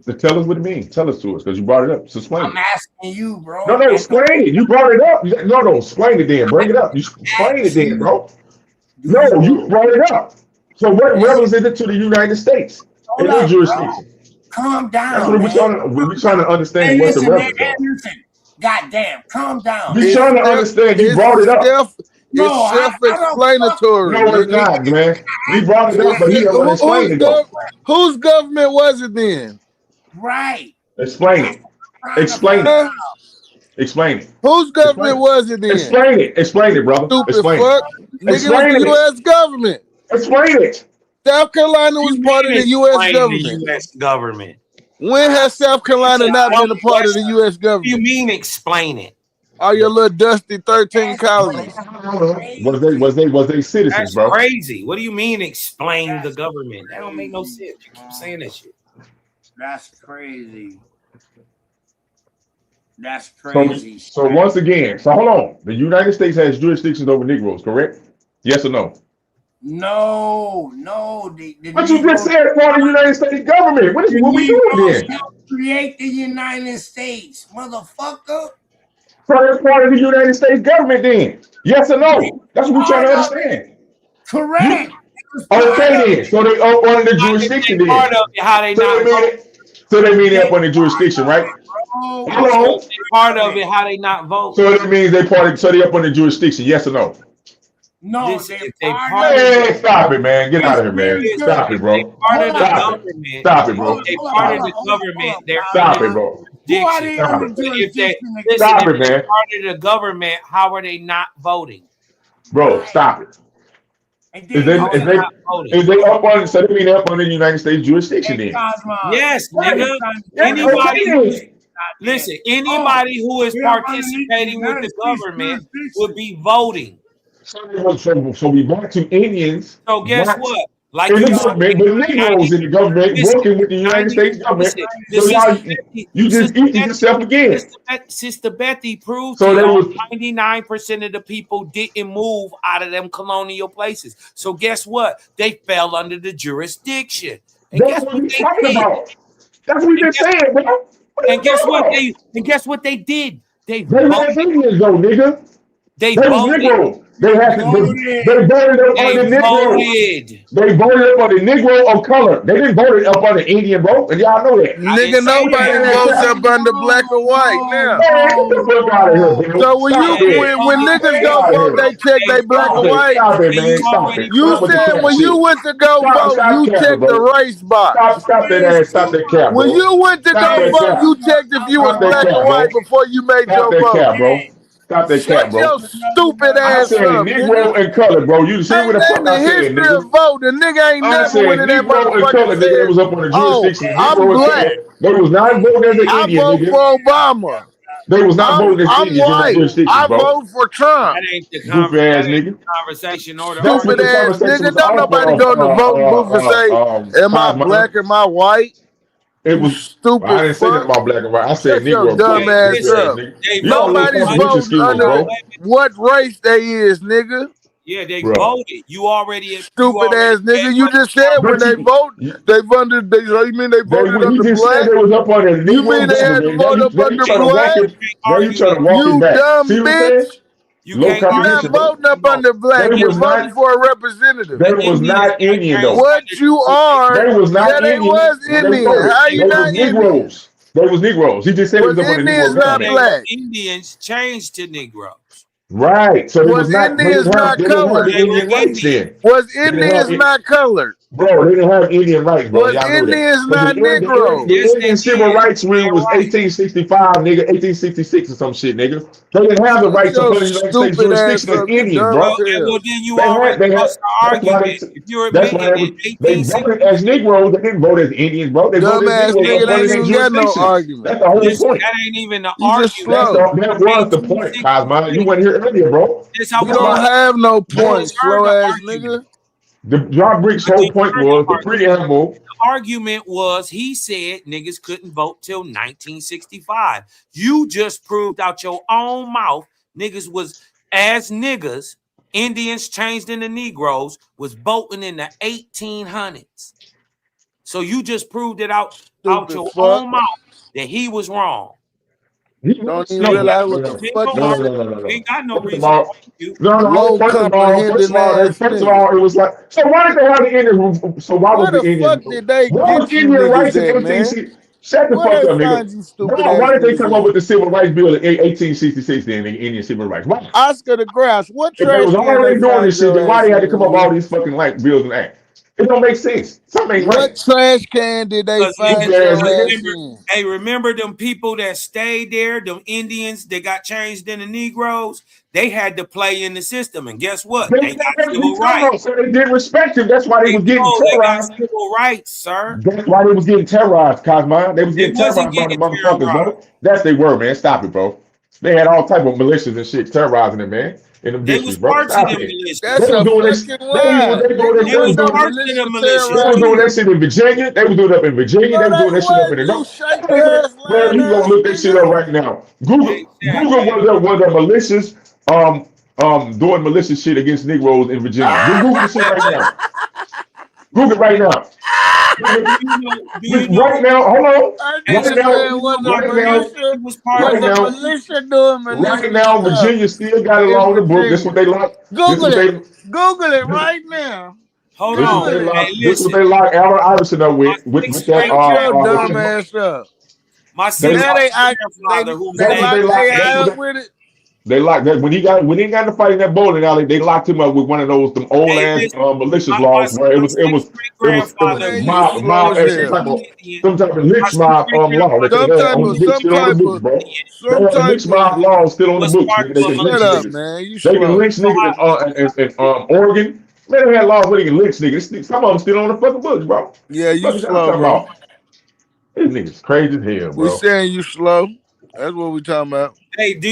So tell us what it means. Tell us to us because you brought it up. So explain I'm it. asking you, bro. No, explain it. You brought it up. No, explain it then. Bring it up. You explain it then, bro. No, you brought it up. So what relevance is it to the United States Hold and their up, jurisdiction? Calm down, That's what man. we're trying to understand. Hey, What's the listen, man. relevance Hey, of? listen. Goddamn, calm down. We're trying to understand. You brought it up. It's self-explanatory. No, it's not, man. We brought it up, but he don't want to explain it though. Whose government was it then? Right. Explain it. Explain it. Explain it. Whose government was it then? Explain it. Explain it, brother. Stupid Explain fuck. it. Nigga, it was Explain the it. U.S. government. Explain it. South Carolina was part of the U.S. government. The U.S. government. When has South Carolina not been a part of the U.S. What do you government? mean explain it? All your little dusty 13 colonies. Was they citizens, That's bro? crazy. What do you mean explain the government? That don't make no sense. You keep saying that shit. That's crazy. That's crazy. So once again, so hold on. The United States has jurisdictions over Negroes, correct? Yes or no? No. But you just said part of the United States government. What we doing then? Create the United States, motherfucker. So that's part of the United States government then. Yes or no? That's what we're trying to understand. Correct. Okay then. So they up under the jurisdiction then. Part of it, how they So not they mean voting. it. So they mean they up under jurisdiction, right? So Hello. part of it, how they not vote. So that means they part. So they up under jurisdiction. Yes or no? No, Man, stop it, man. Get out of here, man. Stop it, bro. Part of the Stop government. it. Stop it, bro. They part of the government. They're Stop under it, bro. jurisdiction. Stop it. If they listen, Stop if it, they're man. part of the government, how are they not voting? Bro, stop it. Is they up on? So they mean they up under the United States jurisdiction then? Yes, nigga. Listen, anybody who is participating with the government would be voting. So we back to Indians. So guess what? Like in the you government, the Negroes in the government working with the United States government. So y'all, you just eat yourself again. Sister Betty proved So to they y'all was 99% of the people didn't move out of them colonial places. So guess what? They fell under the jurisdiction. And that's guess what what we they talking did? about. That's what we been saying, bro. And guess what they did? They were Indians though, nigga. They was voted. Negro. They had to, they voted up on the Negro. They voted up on the Negro of color. They didn't vote up on the Indian, bro. And y'all know that. Nigga, nobody votes up under black or white now. Man, get the fuck out of here, bro. So when niggas go vote, they check they black or white. Stop it, man. Stop it. You said when you went to go vote, you checked the race box. Stop that ass. Stop that cap, bro. When you went to go vote, you checked if you was black or white before you made your vote. Cap, bro. Stop that cap, bro. Shut your stupid ass I said up, Negro and color, bro. You see what the fuck I said, history nigga? of vote. The nigga ain't I never said went in that Negro and color, motherfucker nigga. It was up on the jurisdiction. I'm Negro and black. color. They was not voting as an I Indian, vote nigga. for Obama. They was not voting as I'm Indians in that white. jurisdiction, I bro. vote for Trump. That ain't the Goofy ass nigga. conversation or the That's what Stupid the ass conversation nigga. was Don't off nobody of, go in the voting booth and say, am I Cosmo. black? Am I white? It was stupid. I didn't say that about black and white. I said Shut your Negro. dumb ass Goofy up. nigga. You Nobody's voting under what race they is, nigga. Yeah, they Bro. voted. You already Stupid ass nigga. You just said when they vote, they voted. You mean they voted under just black? said they was up on the You Negro mean they had to government. vote up under black? Now you trying to walk it You back. dumb See what I'm saying? bitch. Low You're not comprehension, bro. voting up under black. They You're was voting not- for a representative. They was not Indian though. What you are? They was not yeah, they Indian. was They Indian. voted. How you They not was Indian? Negroes. They was Negroes. He just said it was up on the Indians Negro not government. black? Indians changed to Negroes. Right. So they Was was not. They Indians didn't have, not they didn't have colored? the Indian rights then. Was They didn't Indians have- not colored? Bro, they didn't have Indian rights, bro. Was Y'all know that. Indians But not the Indian- Negroes? The Indian civil rights rule was 1865, nigga, 1866 or some shit, nigga. They didn't have the rights your up under the United States stupid ass jurisdiction as up. You Indians, dumb bro. as hell. Well, then you They already had, they had, lost the that's why argument. they, If you're that's why admitting they voted as Negroes. They didn't vote as Indians, bro. They voted Dumbass as nigga, Negroes up they under ain't their even got no jurisdiction. argument. That's the whole Listen, point. that ain't even the You just argument. slow. That was the point, Cosmo. You weren't here earlier, bro. You don't have no points, slow ass nigga. The John Brick's whole point was the preamble. The argument was he said niggas couldn't vote till 1965. You just proved out your own mouth niggas was as niggas, Indians changed into Negroes, was voting in the 1800s. So you just proved it out your own mouth that he was wrong. Don't even realize what the fuck No. Ain't got no First reason of all, to argue. Low comprehending ass first of all, it was like, so why did they have the Indian? So why was Where the the Indian? fuck did they What was get you Indian rights niggas in at, man? 1860? Shut the Where fuck they up, find nigga. you stupid Why ass did they niggas come at? up with the civil rights bill in 1866 then, the Indian civil rights? Why? Oscar the Grouch, what If they trash was can already they doing find this shit, then your why ass they had to in, come up with all nigga? these fucking like bills and acts? It don't make sense. Something ain't What right. trash can did they find your ass in? Hey, remember them people that stayed there, them Indians that got changed into Negroes? They had to play in the system, and guess what? They got civil rights. So they didn't respect him. That's why they was getting They got terrorized. civil rights, sir. That's why they was getting terrorized, Cosmo. They was getting wasn't terrorized by the getting motherfuckers, bro. That's they were, man. Stop it, bro. They had all type of militias and shit terrorizing them, man. In them They districts, was bro. parts of Stop them it. militias. That's They was a doing this. fucking They lie. was doing Niggas this. They was ain't no doing parts of militia the They was militias. doing that terrorizing. shit in Virginia. They was doing it up in Virginia. They No, was doing they that shit up in the wasn't, you north. shake ass Bro, lying you gonna ass look that shit nigga. up right now. Google was the malicious doing malicious shit against Negroes in Virginia. Google the shit right now. Google it right now. Right now, hold on. Right now, was the militia doing militia right now, stuff Virginia still got it in law in the book. This Virginia? what they like. Google it. Google it right now. Hold This on. what they Hey, like. This listen. what they like. Allen Iverson up with that. Shut your dumb ass up. My They, Now six-year-old they grandfather who was that's what they like. That's what with it. they like that when he ain't got to fight in that bowling alley. They locked him up with one of them old ass malicious laws where it was mob some type of lynch mob law that they had on the books, still on the books, bro. They have lynch mob laws still on the books, nigga. They can lynch niggas. Man, you They can lynch niggas in Oregon. Man, they had laws where they can lynch niggas. Some of them still on the fucking books, bro. Yeah, you What slow, talking bro. about? These niggas crazy as hell, We bro. saying you slow. That's what we talking about. Hey, do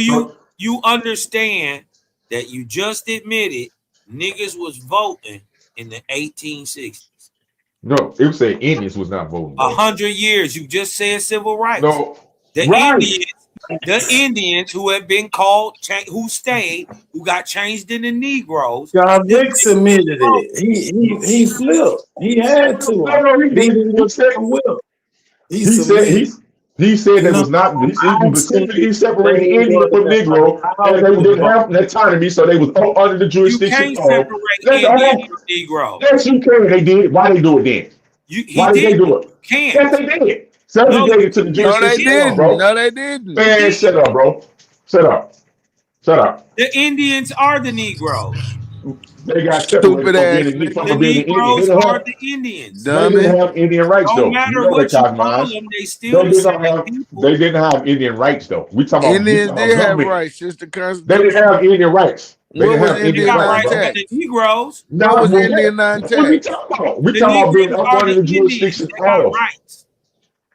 you understand that you just admitted niggas was voting in the 1860s? No, it was saying Indians was not voting. 100 years. You just said civil rights. No, the Indians who have been called, who stayed, who got changed into Negroes. John Wicks admitted it. He flipped. He had to. No, he didn't. He said that was not. He separated Indian from Negro, and they didn't have an autonomy, so they was under the jurisdiction. You can't separate Indian from Negro. Yes, you can. They did. Why they do it then? Why did they do it? Can't. Yes, they did. Segregated to the jurisdiction, bro. No, they didn't. Man, shut up, bro. Shut up. Shut up. The Indians are the Negroes. They got separated from being the Negroes Indian. are the Indians. They didn't have Indian rights, though. No matter what you call them, they still they didn't have Indian rights, though. We talking about Indians did have rights. It's the Constitution. They didn't have Indian rights. They didn't have Indian rights. The Negroes. What was Indian non-tax? What are we talking about? We talking about being up under the jurisdiction of.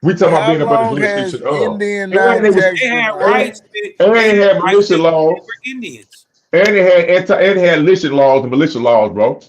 We talking about being up under the jurisdiction of. Indian non-tax. They had rights. And they had militia laws. Indians. And they had militia laws and militia laws, bro.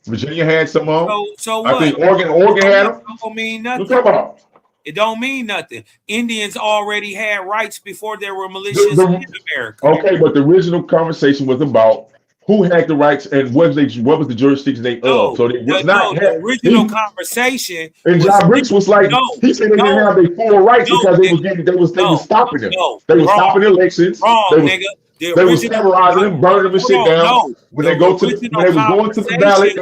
Virginia had some of them. So I what? think Oregon had them. It don't mean nothing. What you talking about? It don't mean nothing. Indians already had rights before there were militias in America. Okay, but the original conversation was about who had the rights and what was the jurisdiction they of. So it was not the original conversation. And John Briggs was like, he said they didn't have their full rights because they was stopping them. They were stopping elections. Nigga. They were terrorizing them, burning them and shit down. When they was going to the ballot,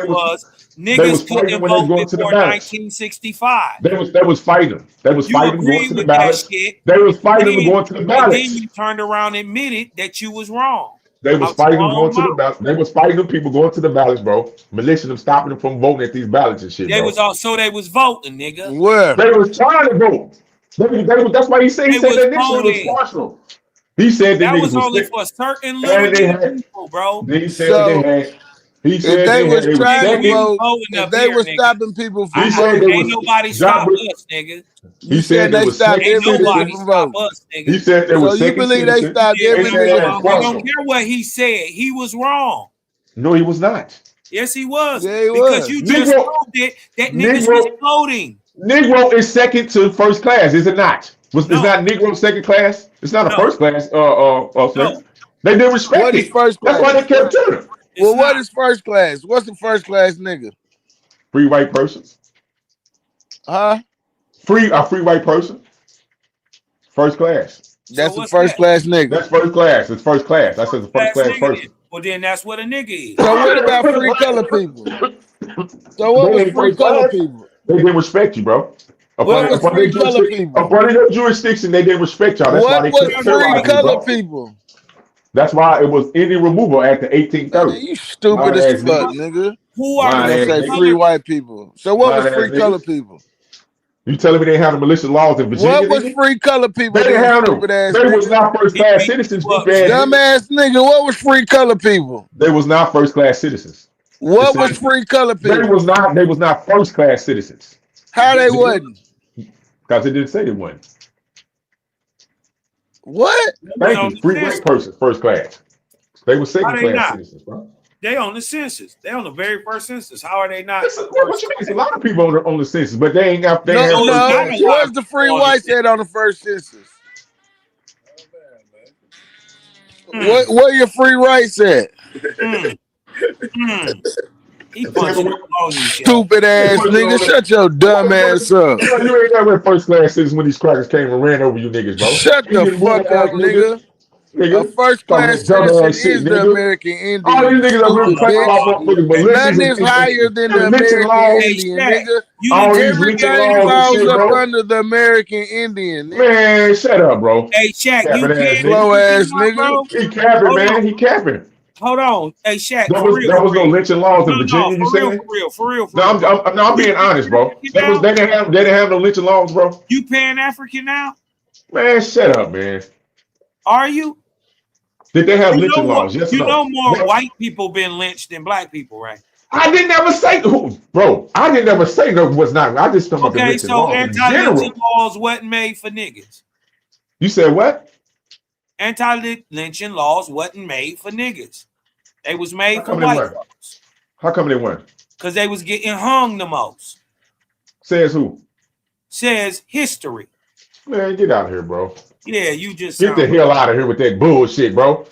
they was fighting them when they was going to the ballot. 1965. They was fighting them. They was fighting them going to the ballot. They was fighting them going to the ballot. Then you turned around and admitted that you was wrong. They was fighting them going to the ballot. They was fighting them people going to the ballots, bro. Militia them stopping them from voting at these ballots and shit. They was voting, nigga. Where? They was trying to vote. That's why he said that Nixon was partial. He said that was only for a certain little bit of people, bro. He said if they was trying to vote, if they were stopping people from voting, ain't nobody stop us, nigga. He said they stopped everybody from voting. He said there was. So you believe they stopped everybody? I don't care what he said. He was wrong. No, he was not. Yes, he was. Yeah, he because was. you just proved it that niggas was voting. Negro is second to first class, is it not? It's not Negro second class. It's not a first class. They didn't respect what is first class? That's why they kept to them. Well, what is first class? What's the first class nigga? Free white person. Huh? A free white person. First class. That's the first class nigga. That's first class. It's first class. I said the first class person. Well, then that's what a nigga is. So what about free color people? So what was free color people? They didn't respect you, bro. What was free color people? Upon your jurisdiction, they didn't respect y'all. That's why they was free color people? That's why it was Indian Removal Act of 1830. Man, you stupid as fuck, nigga. Who are they? Say free white people. So what was free color people? You telling me they have the malicious laws in Virginia? What was free color people? They didn't have them. They was not first class citizens. Dumbass nigga, what was free color people? They was not first class citizens. What was free color people? They was not first class citizens. How they wasn't? Because it didn't say they wasn't. What? Thank you. Free white person, first class. They were second class citizens, bro. They on the census. They on the very first census. How are they not? What you mean? There's a lot of people on the census, but they ain't got. Where's the free whites at on the first census? Where your free rights at? He punching on you, Stupid ass nigga. Shut your dumb ass up. You ain't never first class citizens when these crackers came and ran over you niggas, bro. Shut the fuck up, nigga. A first class citizen is the American Indian. All these niggas are really playing off motherfuckers, militias Nothing is higher than the lynching American laws. Indian, nigga. All these lynching Everything laws and falls shit, up bro. under the American Indian, nigga. Man, shut up, bro. Hey, Shaq, you Capping ass can't. Slow ass Bro, nigga. He capping, hold man. on. He capping. Hold on. Hey, Shaq, That for was real. no lynching laws in Virginia. You saying? For real. No, I'm being honest, bro. They didn't have no lynching laws, bro. You Pan-African now? Man, shut up, man. Are you? Did they have lynching laws? Yes or You no? know more white people been lynched than black people, right? I didn't ever say who, bro. I didn't ever say no was not. I just talking about the Okay, lynching so laws in anti-lynching general. laws wasn't made for niggas. You said what? Anti-lynching laws wasn't made for niggas. They was made for come they white weren't? folks. How come they weren't? Because they was getting hung the most. Says who? Says history. Man, get out of here, bro. Yeah, you just Get the sound hell out of here with that bullshit, bro.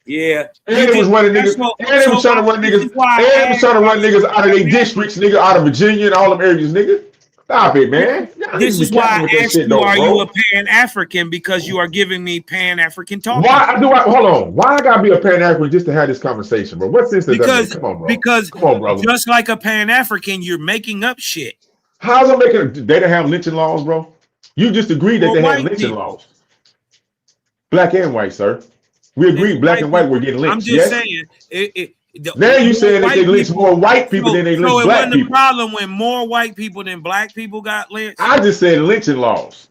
Yeah. And they was running niggas. And they was trying to run niggas. And they was trying to run niggas out of their districts, nigga, out of Virginia and all them areas, nigga. Stop it, man. This is why I asked you, though, are bro. you a Pan-African? Because you are giving me Pan-African talk. Hold on? Why I gotta be a Pan-African just to have this conversation, bro? What sense does that make? Come on, bro. Come on, brother. Just like a Pan-African, you're making up shit. How's it making? They didn't have lynching laws, bro. You just agreed that they had lynching laws. Black and white, sir. We agreed black and white were getting lynched. I'm just saying. Now you saying that they lynched more white people than they lynched black people. So it wasn't a problem when more white people than black people got lynched? I just said lynching laws.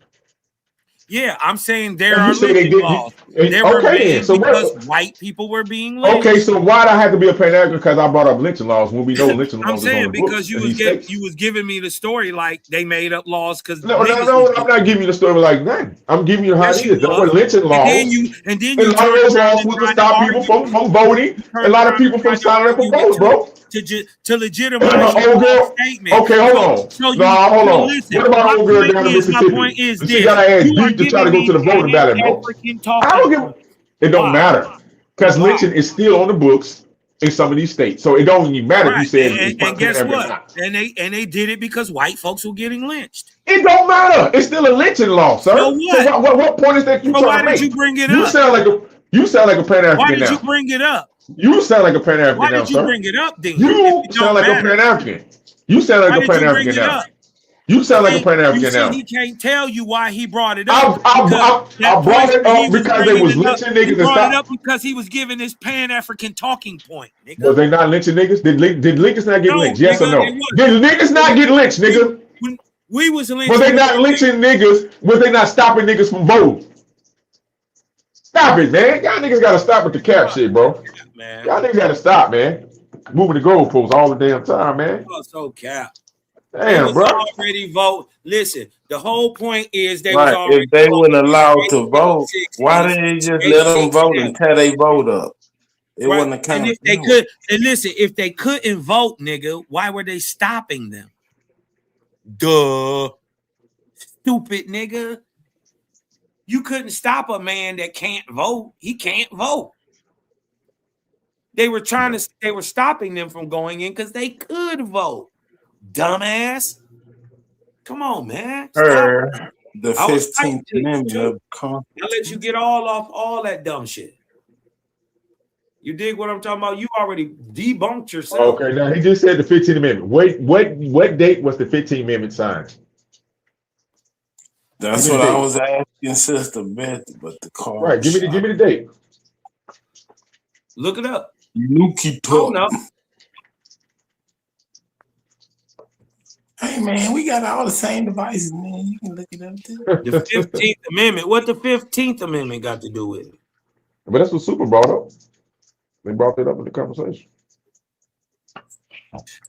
Yeah, I'm saying there are lynching laws. There were made because white people were being lynched. Okay, so why'd I have to be a Pan-African? Because I brought up lynching laws when we know lynching laws. I'm saying because you was giving me the story like they made up laws because no, I'm not giving you the story like that. I'm giving you how it is. There were lynching laws. And then you a lot of those laws was to stop people from voting. A lot of people from signing up for voting, bro. To legitimize your statement. Okay, hold on. Hold on. What about old girl down in Mississippi? My point is she got her ass beat to try to go to the voting ballot, bro. I don't give. It don't matter because lynching is still on the books in some of these states, so it don't even matter if you said. And guess what? And they did it because white folks were getting lynched. It don't matter. It's still a lynching law, sir. So what? So what point is that you trying to make? Why did you bring it up? You sound like a Pan-African now. Why did you bring it up? You sound like a Pan-African now, sir. Why did you bring it up, then? You sound like a Pan-African. You sound like a Pan-African now. You sound like a Pan-African now. He can't tell you why he brought it up. I brought it up because they was lynching niggas. He brought it up because he was giving his Pan-African talking point. Nigga. Was they not lynching niggas? Did niggas not get lynched? Yes or no? Did niggas not get lynched, nigga? We was lynched. Was they not lynching niggas? Was they not stopping niggas from voting? Stop it, man. Y'all niggas gotta stop with the cap shit, bro. Man. Y'all niggas gotta stop, man. Moving the goalposts all the damn time, man. Oh, so cap. Damn, bro. Already vote. Listen, the whole point is they right. was already If they weren't allowed to vote, why didn't they just let them vote and tear they vote up? It wasn't a kind and if they could, and listen, if they couldn't vote, nigga, why were they stopping them? Duh. Stupid nigga. You couldn't stop a man that can't vote. He can't vote. They were stopping them from going in because they could vote. Dumbass. Come on, man. The 15th Amendment of I'll let you get off all that dumb shit. You dig what I'm talking about? You already debunked yourself. Okay, now he just said the 15th Amendment. Wait, what date was the 15th Amendment signed? That's what I was asking Sister Beth, but the call. Right, give me the date. Look it up. Nuki talk. Hey man, we got all the same devices, man. You can look it up too. The 15th Amendment. What the 15th Amendment got to do with it? But that's what Super brought up. They brought that up in the conversation.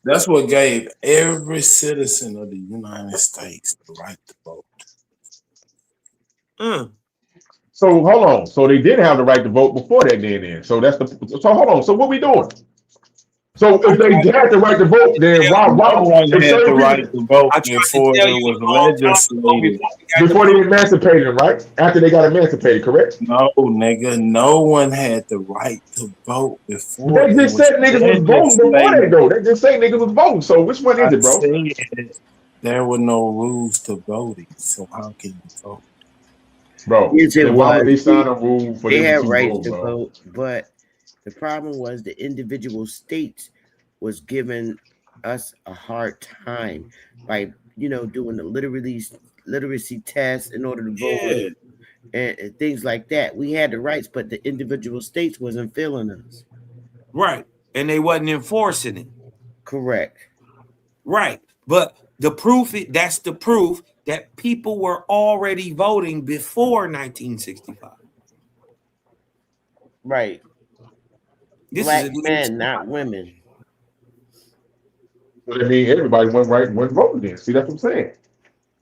That's what gave every citizen of the United States the right to vote. So hold on. So they did have the right to vote before that then. So hold on. So what we doing? So if they had the right to vote, then why No one if had the certain right people to vote I tried to before tell it you was a long time ago legislated. before they emancipated them, right? After they got emancipated, correct? No, nigga, no one had the right to vote before They it just was said niggas was voting before that legislated. though. They just say niggas was voting. So which one I is it, bro? said there were no rules to voting, so how can you vote? Bro, Yes, it then why would was. they sign a rule for They them had to rights vote, to bro? vote, but the problem was the individual states was giving us a hard time by doing the literacy tests in order to vote Yeah, and things like that. We had the rights, but the individual states wasn't feeling us. right. And they wasn't enforcing it. Correct. Right. But that's the proof that people were already voting before 1965. Right. This Black is a men, not women. So I mean everybody went voting then. See, that's what I'm saying.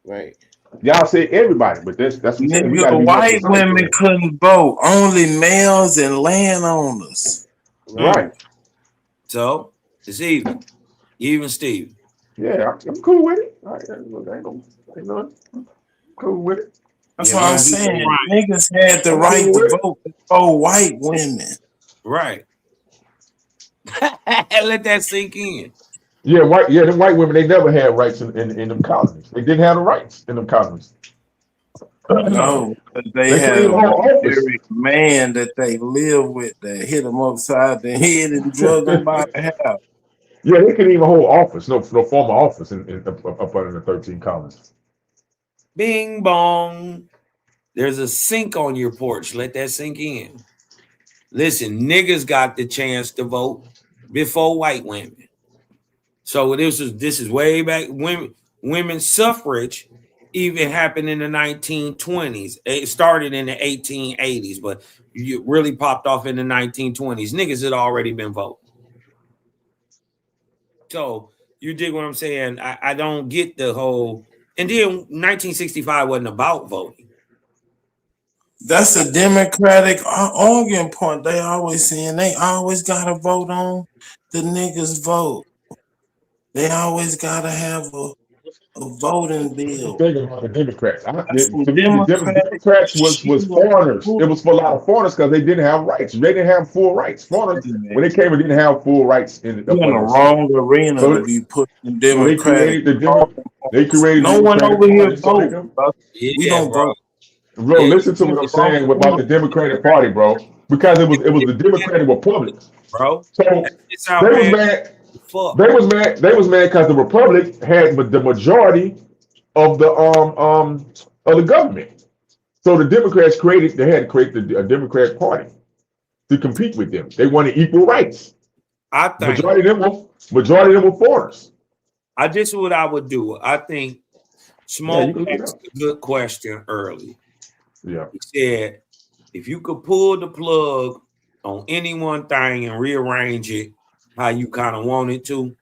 Right. Y'all say everybody, but that's what I'm saying. We Nigga, gotta be more white precise women there. couldn't vote, only males and landowners. Right. So it's even Steve. Yeah, I'm cool with it. All right, ain't no cool with it. That's Yeah, what I'm mine's saying. right. Niggas had the I'm right cool to with it. vote before white women. Right. Let that sink in. Yeah, them white women, they never had rights in them colonies. They didn't have the rights in them colonies. No, but they They couldn't had a even hold office. barbaric man that they lived with that hit them upside the head and drug them by the hair. Yeah, they couldn't even hold office, no formal office up under the 13 colonies. Bing bong. There's a sink on your porch. Let that sink in. Listen, niggas got the chance to vote before white women. So this is way back. Women's suffrage even happened in the 1920s. It started in the 1880s, but you really popped off in the 1920s. Niggas had already been voting. So you dig what I'm saying? I don't get the whole. And then 1965 wasn't about voting. That's a Democratic arguing point. They always saying they always gotta vote on the niggas vote. They always gotta have a voting bill. Thinking about the Democrats. That's To some me, the Democratic Democrats shit. was foreigners. It was for a lot of foreigners because they didn't have rights. They didn't have full rights. Foreigners, when they came, didn't have full rights in You're in the us. wrong arena So, to be pushing so they Democratic. created the No one Democratic over here Party. So they vote. can, We don't vote. bro, listen to what I'm saying about the Democratic Party, bro. Because it was the Democratic Republic. Bro. So It's how they was bad. mad. Fuck. They was mad because the Republic had the majority of the government. So the Democrats they had to create a Democratic Party to compete with them. They wanted equal rights. I think Majority of them were foreigners. this is what I would do. I think Smoke asked a good question early. Yeah. He said, if you could pull the plug on any one thing and rearrange it how you kind of want it to,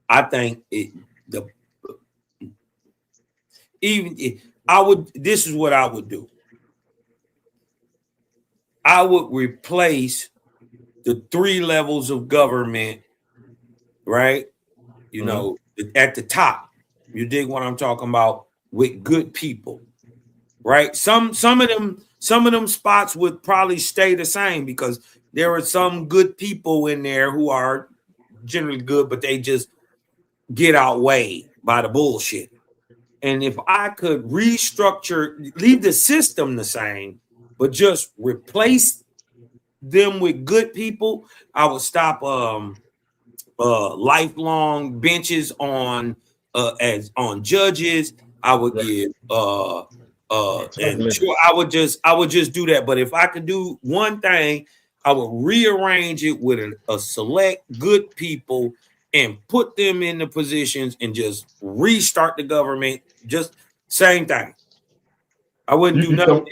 I think this is what I would do. I would replace the 3 levels of government, right? You know, at the top. You dig what I'm talking about? With good people, right? Some of them spots would probably stay the same because there are some good people in there who are generally good, but they just get outweighed by the bullshit. And if I could leave the system the same, but just replace them with good people, I would stop lifelong benches on judges. I would give and sure I would just do that. But if I could do one thing, I would rearrange it with a select good people and put them in the positions and just restart the government. Just same thing. I wouldn't do nothing.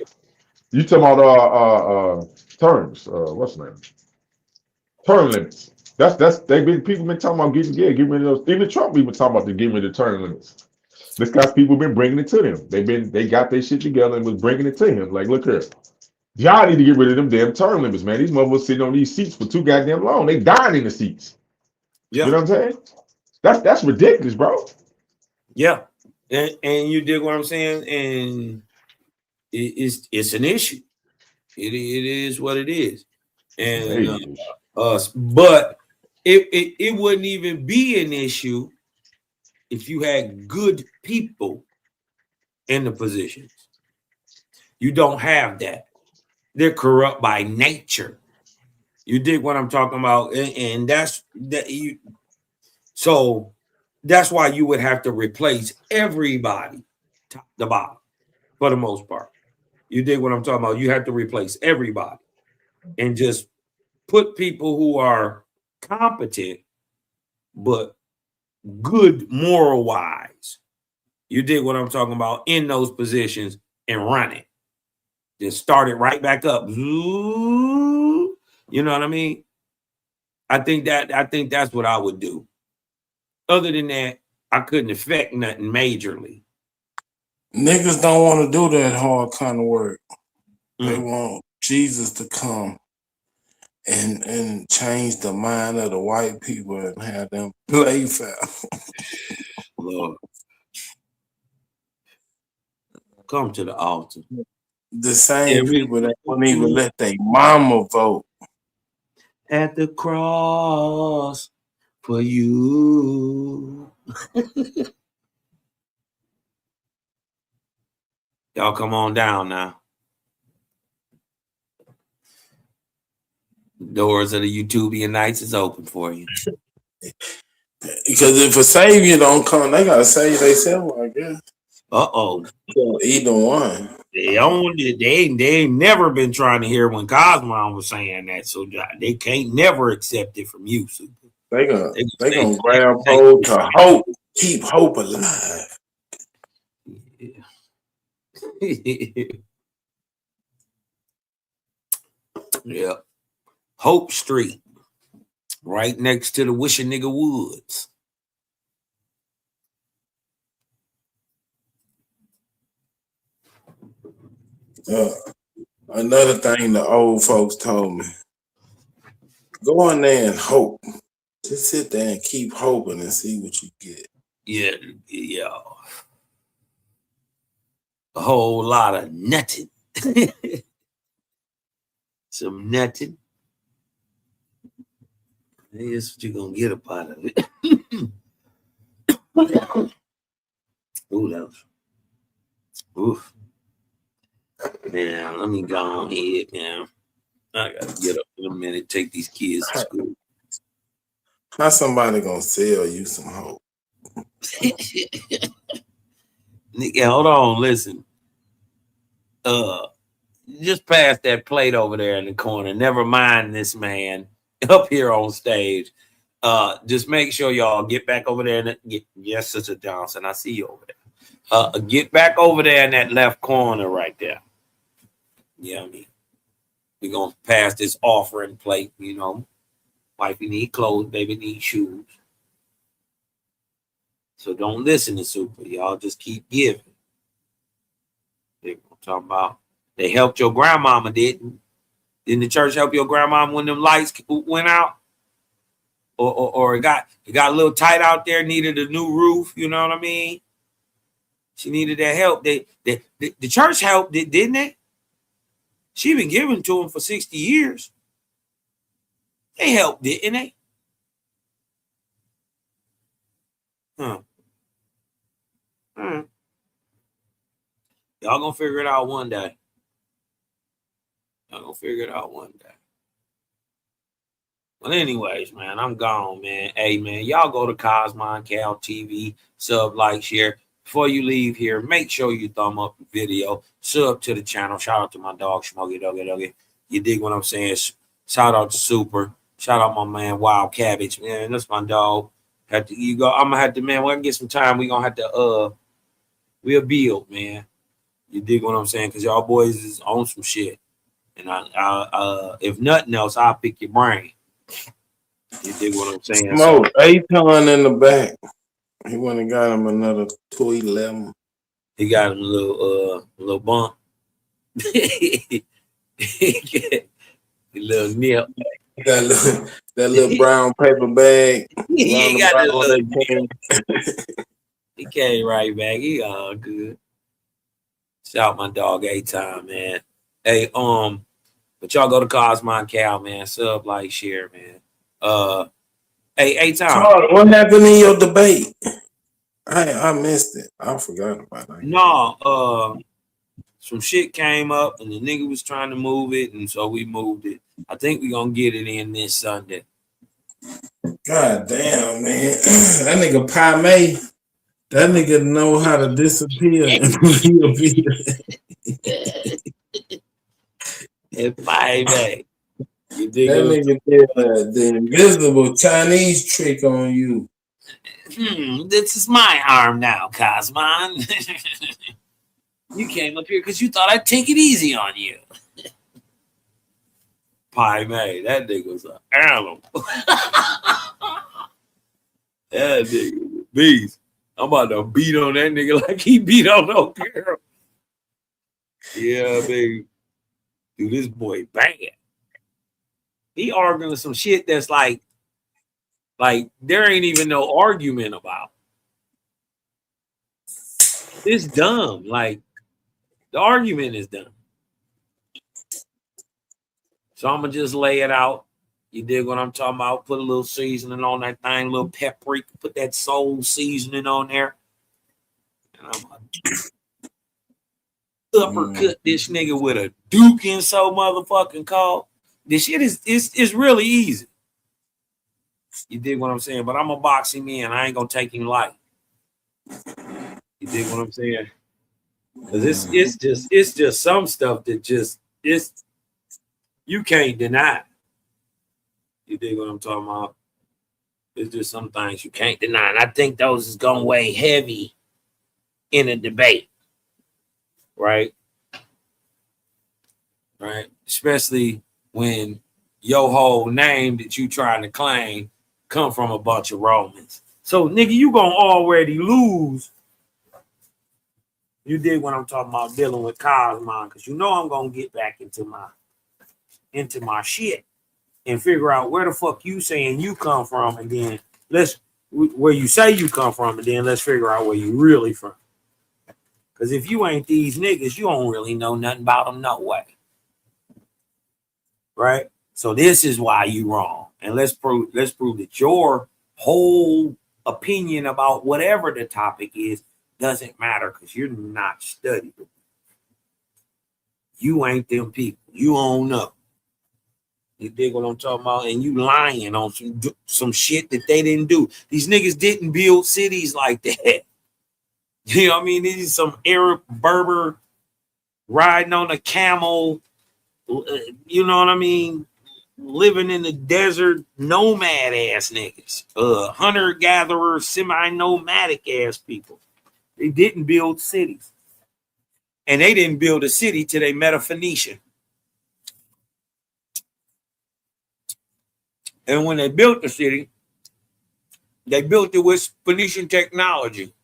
You talking about terms? What's the name? Term limits. That's people been talking about getting rid of those. Even Trump even talking about getting rid of term limits. This guy's people been bringing it to them. They got their shit together and was bringing it to him. Like, look here, Y'all need to get rid of them damn term limits, man. These motherfuckers sitting on these seats for too goddamn long. They dying in the seats. Yeah. You know what I'm saying? That's ridiculous, bro. Yeah. And you dig what I'm saying? And it's an issue. It is what it is. And but it wouldn't even be an issue if you had good people in the positions. You don't have that. They're corrupt by nature. You dig what I'm talking about? And that's that you so that's why you would have to replace everybody top to bottom for the most part. You dig what I'm talking about? You have to replace everybody and just put people who are competent but good moral wise. You dig what I'm talking about in those positions and run it. Just start it right back up. You know what I mean? I think that's what I would do. Other than that, I couldn't affect nothing majorly. Niggas don't want to do that hard kind of work. They want Jesus to come and change the mind of the white people and have them play foul. Lord. Come to the altar. The same people that won't even let their mama vote. At the cross for you. Y'all come on down now. Doors of the YouTubian nights is open for you. Because if a savior don't come, they gotta save themselves, I guess. Either one. They ain't never been trying to hear when Cosmo was saying that, so they can't never accept it from you. Super. They gonna grab hold to hope, keep hope alive. Yeah. Hope Street, right next to the Wish a Nigga Woods. Another thing the old folks told me: go in there and hope. Just sit there and keep hoping and see what you get. Yeah. A whole lot of nothing. Some nothing. Here's what you're gonna get up out of it. Ooh, that was. Oof. Man, let me go on ahead, man. I gotta get up in a minute, take these kids to school. How somebody gonna sell you some hope? Nigga, hold on, listen. Just pass that plate over there in the corner. Never mind this man up here on stage. Just make sure y'all get back over there and yes, Sister Johnson, I see you over there. Get back over there in that left corner right there. Yeah, I mean, we're gonna pass this offering plate, you know. Wifey need clothes, baby need shoes. So don't listen to Super. Y'all just keep giving. They're talking about they helped your grandmama, didn't the church help your grandmama when them lights went out? Or it got a little tight out there, needed a new roof, you know what I mean? She needed that help. The church helped it, didn't they? She been giving to them for 60 years. They helped, didn't they? Huh. Y'all gonna figure it out one day. Well, anyways, man, I'm gone, man. Hey, man, y'all go to Cosmon Cal TV, sub, like, share. Before you leave here, make sure you thumb up the video, sub to the channel. Shout out to my dog, Smokey Doggy. You dig what I'm saying? Shout out to Super. Shout out my man, Wild Cabbage, man. That's my dog. I'm gonna have to, man. When I get some time, we gonna have to we'll build, man. You dig what I'm saying? Because y'all boys is on some shit. And I if nothing else, I'll pick your brain. You dig what I'm saying? Smoke, 8-ton in the back. He went and got him another 211. He got him a little bump. little nip. That little brown paper bag. He around ain't the got that bottom of little that can. He came right back. He all good. Shout my dog A-Time, man. Hey, but y'all go to Cosmon Cal, man. Sub, like, share, man. Hey, A-Time. Carl, what happened in your debate? I missed it. I forgot about it. No, some shit came up and the nigga was trying to move it, and so we moved it. I think we gonna get it in this Sunday. God damn, man. That nigga Pi May, that nigga know how to disappear. If I may. You dig That it? nigga did the invisible Chinese trick on you. This is my arm now, Cosmon. You came up here because you thought I'd take it easy on you. Pi May, that nigga was an animal. That nigga was a beast. I'm about to beat on that nigga like he beat on no girl. Yeah, baby. Dude, this boy bad. He arguing some shit that's like there ain't even no argument about. It's dumb. Like, the argument is dumb. So I'm gonna just lay it out. You dig what I'm talking about? Put a little seasoning on that thing, a little paprika, put that soul seasoning on there. And I'm gonna uppercut this nigga with a Duke and so motherfucking call. This shit is really easy. You dig what I'm saying? But I'm gonna box him in. I ain't gonna take him light. You dig what I'm saying? Because it's just some stuff that just you can't deny. You dig what I'm talking about? It's just some things you can't deny. And I think those is gonna weigh heavy in a debate. Right? Right? Especially when your whole name that you trying to claim come from a bunch of Romans. So nigga, you gonna already lose. You did what I'm talking about dealing with Cosmon, because you know I'm gonna get back into my shit and figure out where the fuck you saying you come from, and then where you say you come from, and then let's figure out where you really from. Because if you ain't these niggas, you don't really know nothing about them no way. Right? So this is why you wrong. And let's prove that your whole opinion about whatever the topic is doesn't matter, because you're not studied. You ain't them people. You don't know. You dig what I'm talking about? And you lying on some shit that they didn't do. These niggas didn't build cities like that. You know what I mean? These are some Arab Berber riding on a camel. You know what I mean? Living in the desert, nomad ass niggas. Hunter gatherer, semi-nomadic ass people. They didn't build cities. And they didn't build a city till they met a Phoenician. And when they built the city, they built it with Phoenician technology.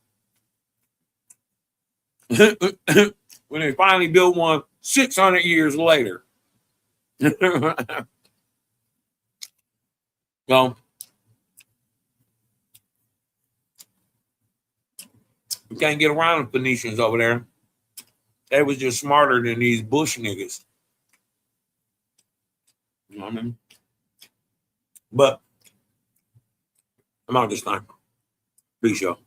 When they finally built one 600 years later. So, you can't get around the Phoenicians over there. They was just smarter than these Bush niggas. You know what I mean? But I'm out this time. Peace, y'all.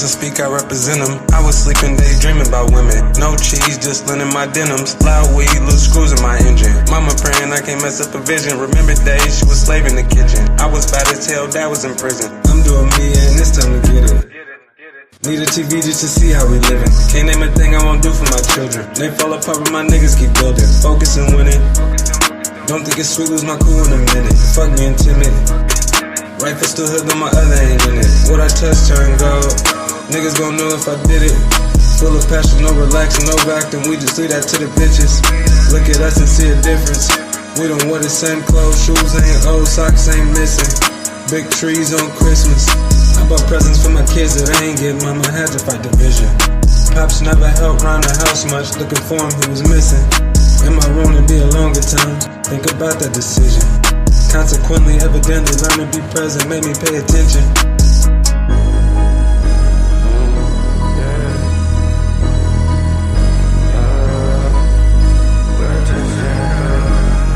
To speak, I represent them. I was sleeping, daydreaming about women. No cheese, just linen my denims. Loud weed, little screws in my engine. Mama praying I can't mess up a vision. Remember days she was slave in the kitchen. I was bad as hell, dad was in prison. I'm doing me and it's time to get it. Need a TV just to see how we living. Can't name a thing I won't do for my children. They fall apart but my niggas keep building. Focus and winning. Don't think it's sweet, lose my cool in a minute. Fuck me and timid. Right foot still hooked on my other hand in it. What I touch turn gold. Niggas gon' know if I did it. Full of passion, no relaxing, no acting. We just leave that to the bitches. Look at us and see a difference. We don't wear the same clothes. Shoes ain't old, socks ain't missing. Big trees on Christmas. I bought presents for my kids that I ain't get. Mama had to fight division. Pops never helped round the house much. Looking for him, he was missing. In my room to be a longer time. Think about that decision. Consequently, evidently, learn to be present. Made me pay attention.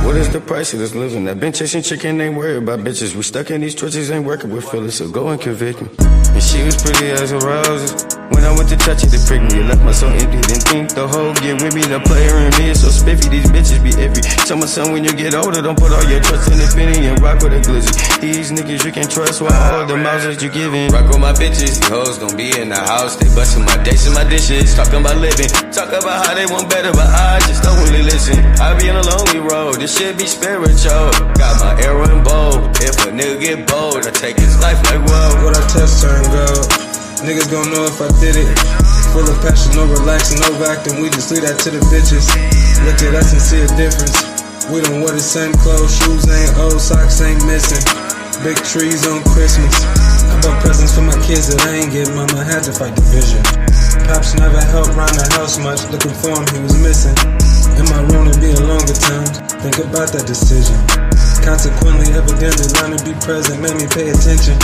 What is the price of this living? That been chasing chicken, ain't worried about bitches. We stuck in these trenches, ain't working with Phyllis, so go and convict me. And she was pretty as a rose. When I went to touch it, it pricked me. It left my soul empty, didn't think the whole get with me. The player in me is so spiffy, these bitches be iffy. Tell my son when you get older, don't put all your trust in the penny and rock with a glizzy. These niggas you can trust with all the mouths that you giving. Rock with my bitches, these hoes gon' be in the house. They bustin' my dates and my dishes, talking about living. Talk about how they want better, but I just don't really listen. I be on a lonely road, this shit be spiritual. Got my arrow and bow. If a nigga get bold, I take his life like whoa. What I touch turn gold. Niggas gon' know if I did it. Full of passion, no relaxing, no acting. We just leave that to the bitches. Look at us and see a difference. We don't wear the same clothes. Shoes ain't old, socks ain't missing. Big trees on Christmas. I bought presents for my kids that I ain't get. Mama had to fight division. Pops never helped round the house much. Looking for him, he was missing. In my room to be a longer time. Think about that decision. Consequently, evidently, learn to be present. Made me pay attention.